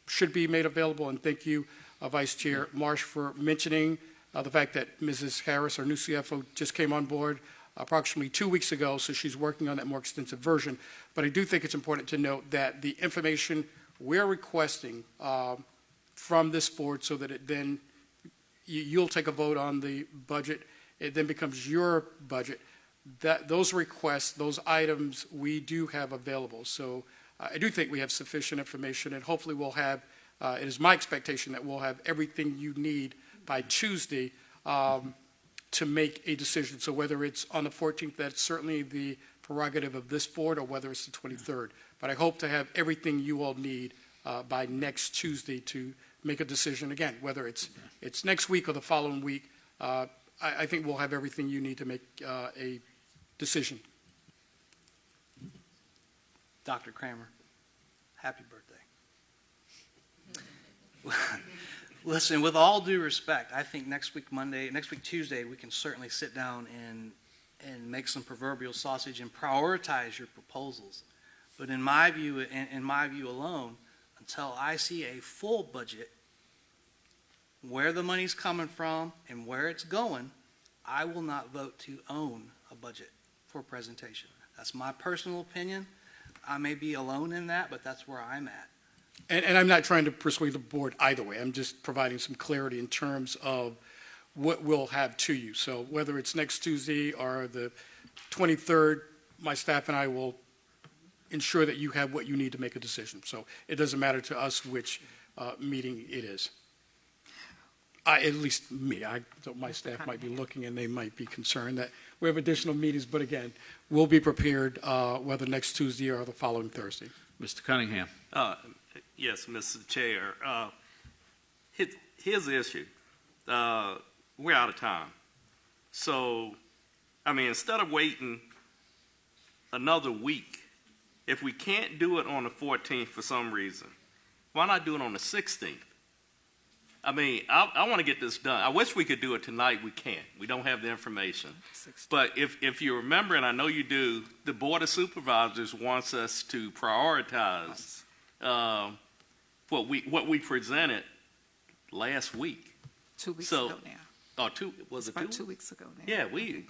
should be made available, and thank you, Vice Chair Marsh, for mentioning the fact that Mrs. Harris, our new CFO, just came on board approximately 2 weeks ago, so she's working on that more extensive version. But I do think it's important to note that the information we're requesting from this board, so that it then, you'll take a vote on the budget, it then becomes your budget, that those requests, those items, we do have available. So I do think we have sufficient information, and hopefully we'll have, it is my expectation that we'll have everything you need by Tuesday to make a decision. So whether it's on the 14th, that's certainly the prerogative of this board, or whether it's the 23rd. But I hope to have everything you all need by next Tuesday to make a decision. Again, whether it's next week or the following week, I think we'll have everything you need to make a decision. Dr. Kramer, happy birthday. Listen, with all due respect, I think next week Tuesday, we can certainly sit down and make some proverbial sausage and prioritize your proposals. But in my view, and my view alone, until I see a full budget, where the money's coming from and where it's going, I will not vote to own a budget for presentation. That's my personal opinion. I may be alone in that, but that's where I'm at. And I'm not trying to persuade the board either way. I'm just providing some clarity in terms of what we'll have to you. So whether it's next Tuesday or the 23rd, my staff and I will ensure that you have what you need to make a decision. So it doesn't matter to us which meeting it is. At least me, my staff might be looking and they might be concerned that we have additional meetings, but again, we'll be prepared whether next Tuesday or the following Thursday. Mr. Cunningham. Yes, Mr. Chair. Here's the issue. We're out of time. So, I mean, instead of waiting another week, if we can't do it on the 14th for some reason, why not do it on the 16th? I mean, I want to get this done. I wish we could do it tonight. We can't. We don't have the information. But if you remember, and I know you do, the Board of Supervisors wants us to prioritize what we presented last week. 2 weeks ago now. Oh, was it about 2 weeks ago now. Yeah, we're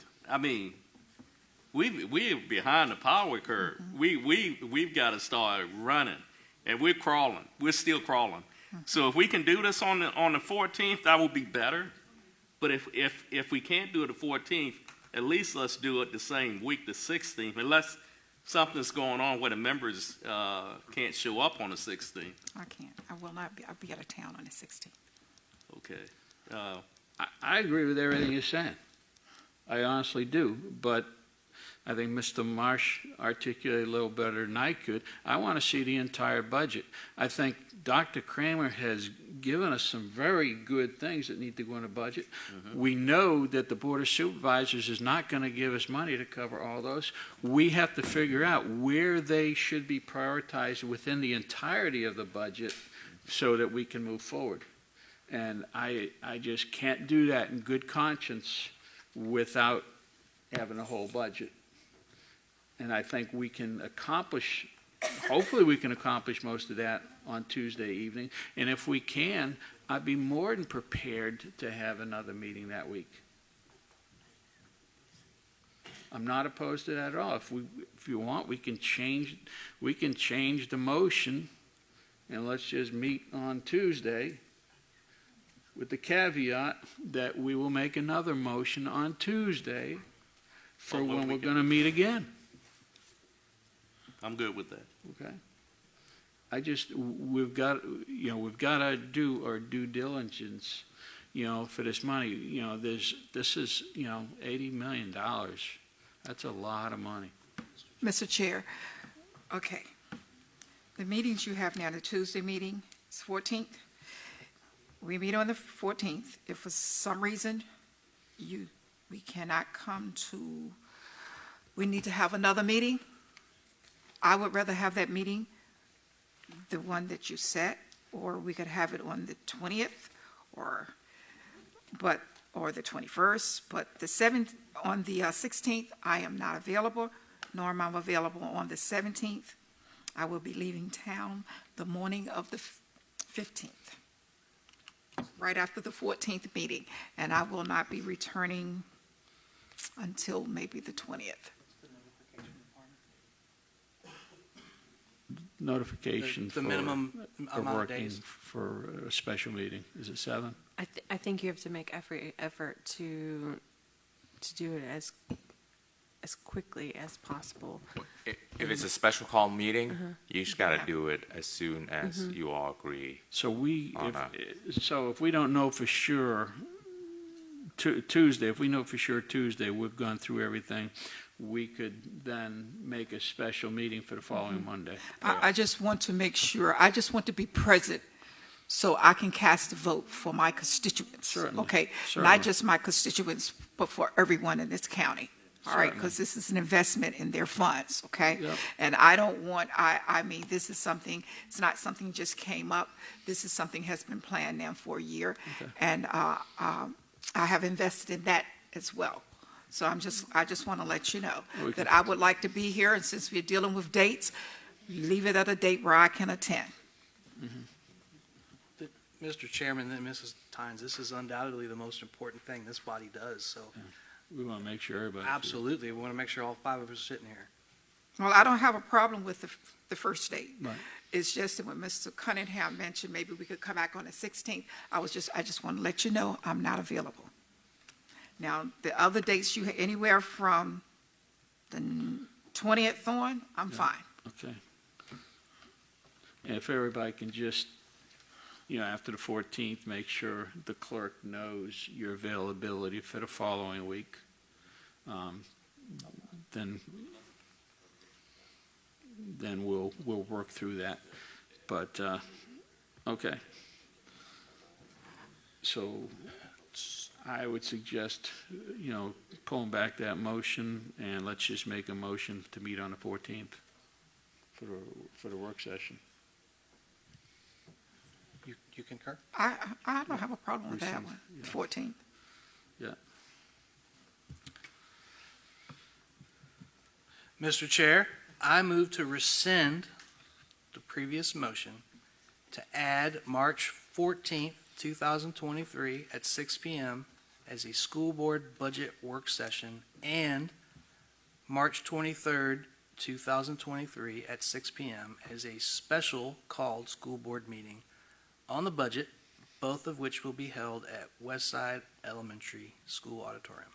behind the power curve. We've got to start running, and we're crawling. We're still crawling. So if we can do this on the 14th, that will be better. But if we can't do it the 14th, at least let's do it the same week, the 16th, unless something's going on where the members can't show up on the 16th. I can't. I will not be. I'll be out of town on the 16th. Okay. I agree with everything you're saying. I honestly do, but I think Mr. Marsh articulated a little better than I could. I want to see the entire budget. I think Dr. Kramer has given us some very good things that need to go in the budget. Mm-hmm. We know that the Board of Supervisors is not going to give us money to cover all those. We have to figure out where they should be prioritized within the entirety of the budget so that we can move forward. And I just can't do that in good conscience without having a whole budget. And I think we can accomplish, hopefully we can accomplish most of that on Tuesday evening. And if we can, I'd be more than prepared to have another meeting that week. I'm not opposed to that at all. If you want, we can change the motion, and let's just meet on Tuesday with the caveat that we will make another motion on Tuesday for when we're going to meet again. I'm good with that. Okay. We've got to do our due diligence, for this money. This is, $80 million. That's a lot of money. Mr. Chair, okay. The meetings you have now, the Tuesday meeting is 14th. We meet on the 14th. If for some reason we cannot come to, we need to have another meeting, I would rather have that meeting, the one that you set, or we could have it on the 20th or the 21st. But the 7th, on the 16th, I am not available, nor am I available on the 17th. I will be leaving town the morning of the 15th, right after the 14th meeting, and I will not be returning until maybe the 20th. Notification the minimum for amount of working days for a special meeting. Is it 7? I think you have to make every effort to do it as quickly as possible. If it's a special call meeting, you just got to do it as soon as you all agree. So if we don't know for sure Tuesday, if we know for sure Tuesday, we've gone through everything, we could then make a special meeting for the following Monday. I just want to make sure, I just want to be present so I can cast a vote for my constituents. Certainly. Okay, Certainly. not just my constituents, but for everyone in this county. All right, because this is an investment in their funds, okay? Yep. And I don't want, I mean, this is something, it's not something just came up. This is something has been planned now for a year. Okay. And I have invested in that as well. So I just want to let you know that I would like to be here, and since we're dealing with dates, leave it at a date where I can attend. Mr. Chairman and Mrs. Tynes, this is undoubtedly the most important thing this body does, so. We want to make sure everybody. Absolutely, we want to make sure all 5 of us are sitting here. Well, I don't have a problem with the first date. Right. It's just that when Mr. Cunningham mentioned maybe we could come back on the 16th, I just want to let you know I'm not available. Now, the other dates you have anywhere from the 20th on, I'm fine. Okay. And if everybody can just, after the 14th, make sure the clerk knows your availability for the following week, then we'll work through that. But, okay. So I would suggest, pulling back that motion, and let's just make a motion to meet on the 14th for the work session. You concur? I don't have a problem with that one, 14th. Yeah. Mr. Chair, I move to rescind the previous motion to add March 14th, 2023 at 6 p.m. as a school board budget work session and March 23rd, 2023 at 6 p.m. as a special called school board meeting on the budget, both of which will be held at Westside Elementary School Auditorium.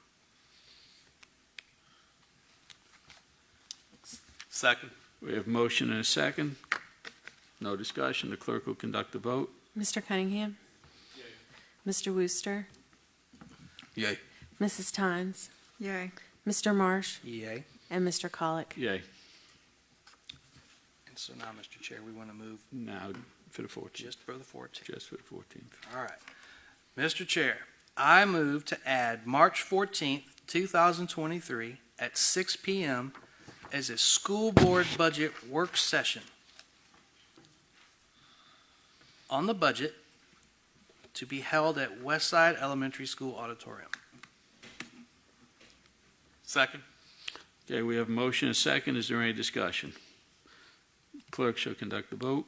Second. We have motion and a second. No discussion. The clerk will conduct the vote. Mr. Cunningham? Mr. Wooster? Yay. Mrs. Tynes? Yay. Mr. Marsh? Yay. And Mr. Colick? Yay. And so now, Mr. Chair, we want to move Now for the 14th. just for the 14th. Just for the 14th. All right. Mr. Chair, I move to add March 14th, 2023 at 6 p.m. as a school board budget work session on the budget to be held at Westside Elementary School Auditorium. Second. Okay, we have motion and a second. Is there any discussion? Clerk shall conduct the vote.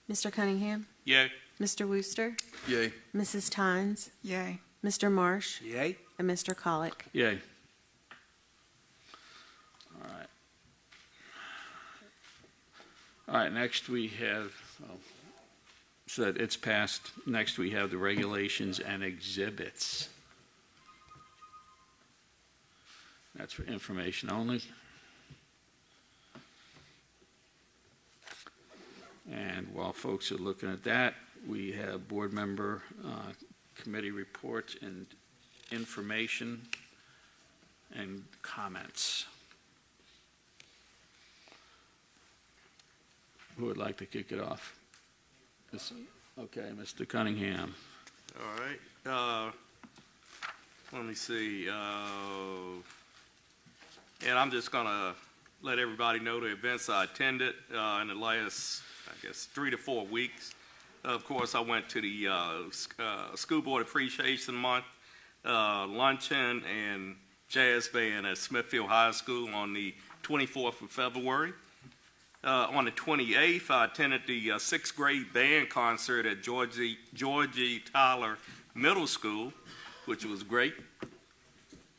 Mr. Cunningham? Yay. Mr. Wooster? Yay. Mrs. Tynes? Yay. Mr. Marsh? Yay. And Mr. Colick? Yay. All right, next we have, so that it's passed, next we have the regulations and exhibits. That's for information only. And while folks are looking at that, we have board member committee reports and information and comments. Who would like to kick it off? Okay, Mr. Cunningham. All right. Let me see. And I'm just going to let everybody know the events I attended in the last, 3 to 4 weeks. Of course, I went to the School Board Appreciation Month luncheon and jazz band at Smithfield High School on the 24th of February. On the 28th, I attended the 6th grade band concert at Georgie Tyler Middle School, which was great.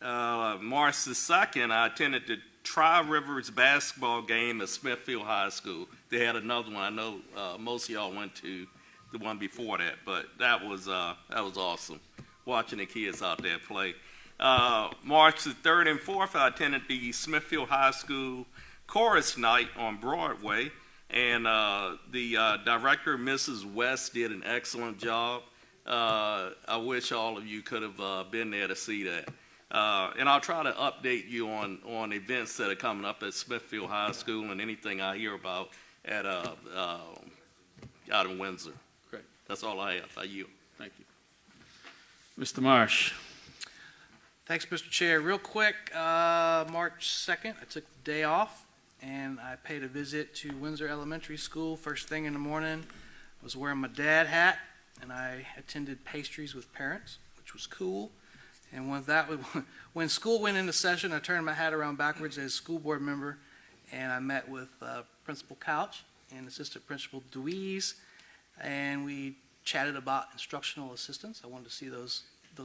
March the 2nd, I attended the Tri-Rivers basketball game at Smithfield High School. They had another one. I know most of y'all went to the one before that, but that was awesome, watching the kids out there play. March the 3rd and 4th, I attended the Smithfield High School Chorus Night on Broadway, and the director, Mrs. West, did an excellent job. I wish all of you could have been there to see that. And I'll try to update you on events that are coming up at Smithfield High School and anything I hear about at out in Windsor. Great. That's all I have. I yield. Thank you. Mr. Marsh. Thanks, Mr. Chair. Real quick, March 2nd, I took the day off and I paid a visit to Windsor Elementary School first thing in the morning. I was wearing my dad hat and I attended pastries with parents, which was cool. And when school went into session, I turned my hat around backwards as school board member and I met with Principal Couch and Assistant Principal Deweese, and we chatted about instructional assistants. I wanted to see those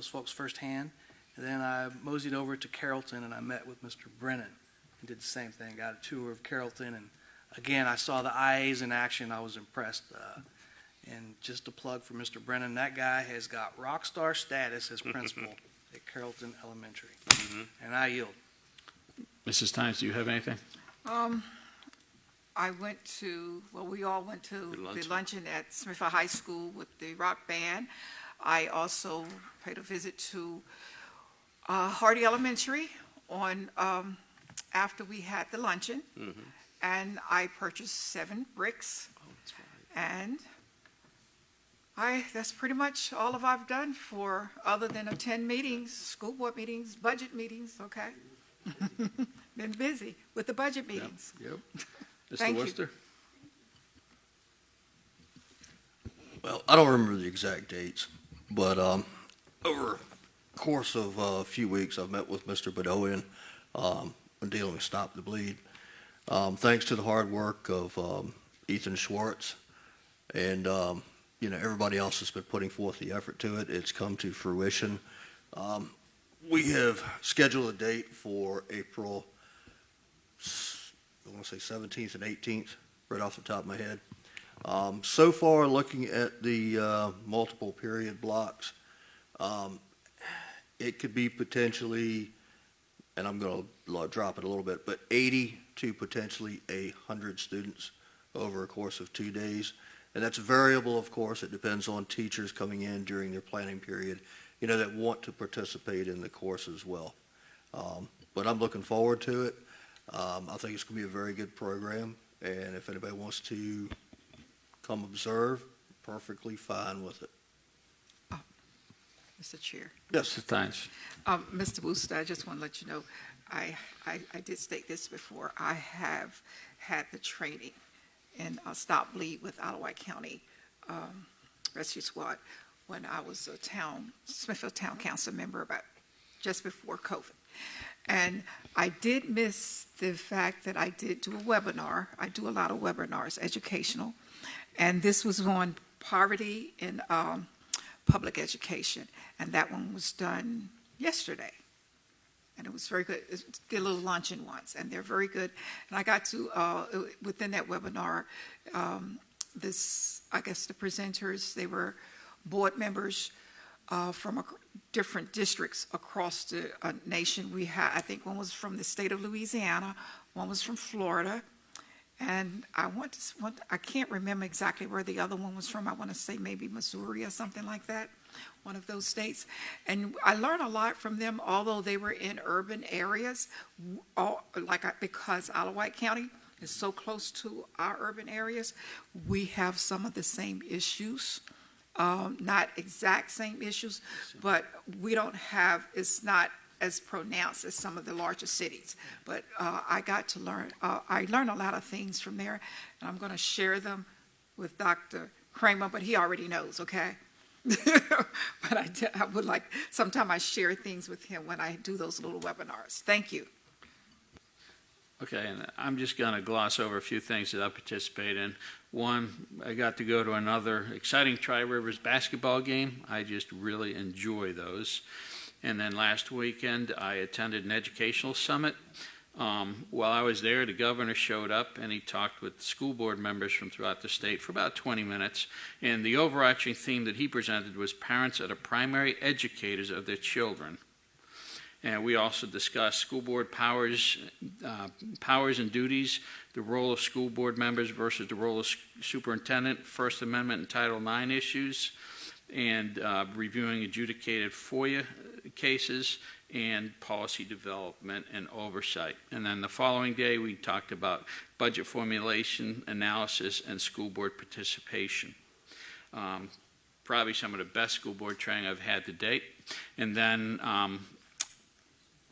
folks firsthand. And then I moseyed over to Carrollton and I met with Mr. Brennan and did the same thing. Got a tour of Carrollton, and again, I saw the IAs in action. I was impressed. And just a plug for Mr. Brennan, that guy has got rock star status as principal at Carrollton Elementary. And I yield. Mrs. Tynes, do you have anything? I went to, well, we all went to the luncheon at Smithfield High School with the rock band. I also paid a visit to Hardy Elementary on after we had the luncheon, and I purchased 7 bricks. Oh, that's right. And that's pretty much all I've done for, other than attend meetings, school board meetings, budget meetings, okay? Been busy with the budget meetings. Yep. Thank Mr. you. Worcester? Well, I don't remember the exact dates, but over the course of a few weeks, I've met with Mr. Bedoyan when dealing with Stop the Bleed. Thanks to the hard work of Ethan Schwartz and everybody else has been putting forth the effort to it, it's come to fruition. We have scheduled a date for April, I want to say 17th and 18th, right off the top of my head. So far, looking at the multiple period blocks, it could be potentially, and I'm going to drop it a little bit, but 80 to potentially 100 students over a course of 2 days. And that's variable, of course. It depends on teachers coming in during their planning period, that want to participate in the course as well. But I'm looking forward to it. I think it's going to be a very good program. And if anybody wants to come observe, perfectly fine with it. Mr. Chair. Yes. Thanks. Mr. Wooster, I just want to let you know, I did state this before. I have had the training in Stop Bleed with Ottawa County Rescue Squad when I was a Smithfield Town Council member just before COVID. And I did miss the fact that I did do a webinar. I do a lot of webinars, educational. And this was on poverty in public education. And that one was done yesterday. And it was very good. Did a little luncheon once, and they're very good. And I got to, within that webinar, I guess the presenters, they were board members from different districts across the nation. We had, I think one was from the state of Louisiana, one was from Florida, and I can't remember exactly where the other one was from. I want to say maybe Missouri or something like that, one of those states. And I learned a lot from them, although they were in urban areas, because Alawite County is so close to our urban areas, we have some of the same issues. Not exact same issues, but we don't have, it's not as pronounced as some of the larger cities. But I got to learn, I learned a lot of things from there, and I'm going to share them with Dr. Kramer, but he already knows, okay? But I would like, sometime I share things with him when I do those little webinars. Thank you. Okay, and I'm just going to gloss over a few things that I participate in. One, I got to go to another exciting Tri-Rivers basketball game. I just really enjoy those. And then last weekend, I attended an educational summit. While I was there, the governor showed up and he talked with school board members from throughout the state for about 20 minutes. And the overarching theme that he presented was parents are the primary educators of their children. And we also discussed school board powers and duties, the role of school board members versus the role of superintendent, First Amendment and Title IX issues, and reviewing adjudicated FOIA cases, and policy development and oversight. And then the following day, we talked about budget formulation, analysis, and school board participation. Probably some of the best school board training I've had to date. And then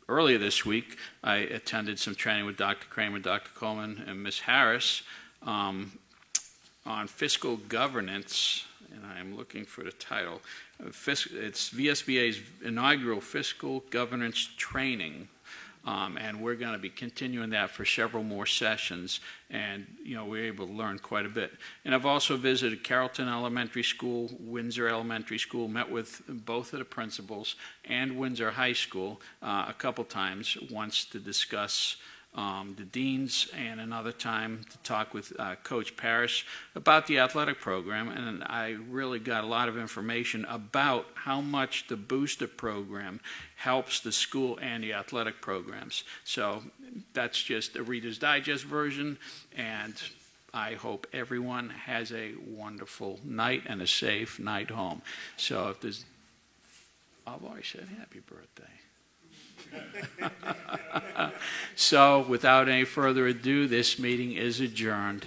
earlier this week, I attended some training with Dr. Kramer, Dr. Coleman, and Ms. Harris on fiscal governance, and I'm looking for the title. It's VSBA's inaugural fiscal governance training, and we're going to be continuing that for several more sessions, and we're able to learn quite a bit. And I've also visited Carrollton Elementary School, Windsor Elementary School, met with both of the principals, and Windsor High School a couple times, once to discuss the deans and another time to talk with Coach Parrish about the athletic program, and I really got a lot of information about how much the booster program helps the school and the athletic programs. So that's just a Reader's Digest version, and I hope everyone has a wonderful night and a safe night home. So if there's, I've already said happy birthday. So without any further ado, this meeting is adjourned.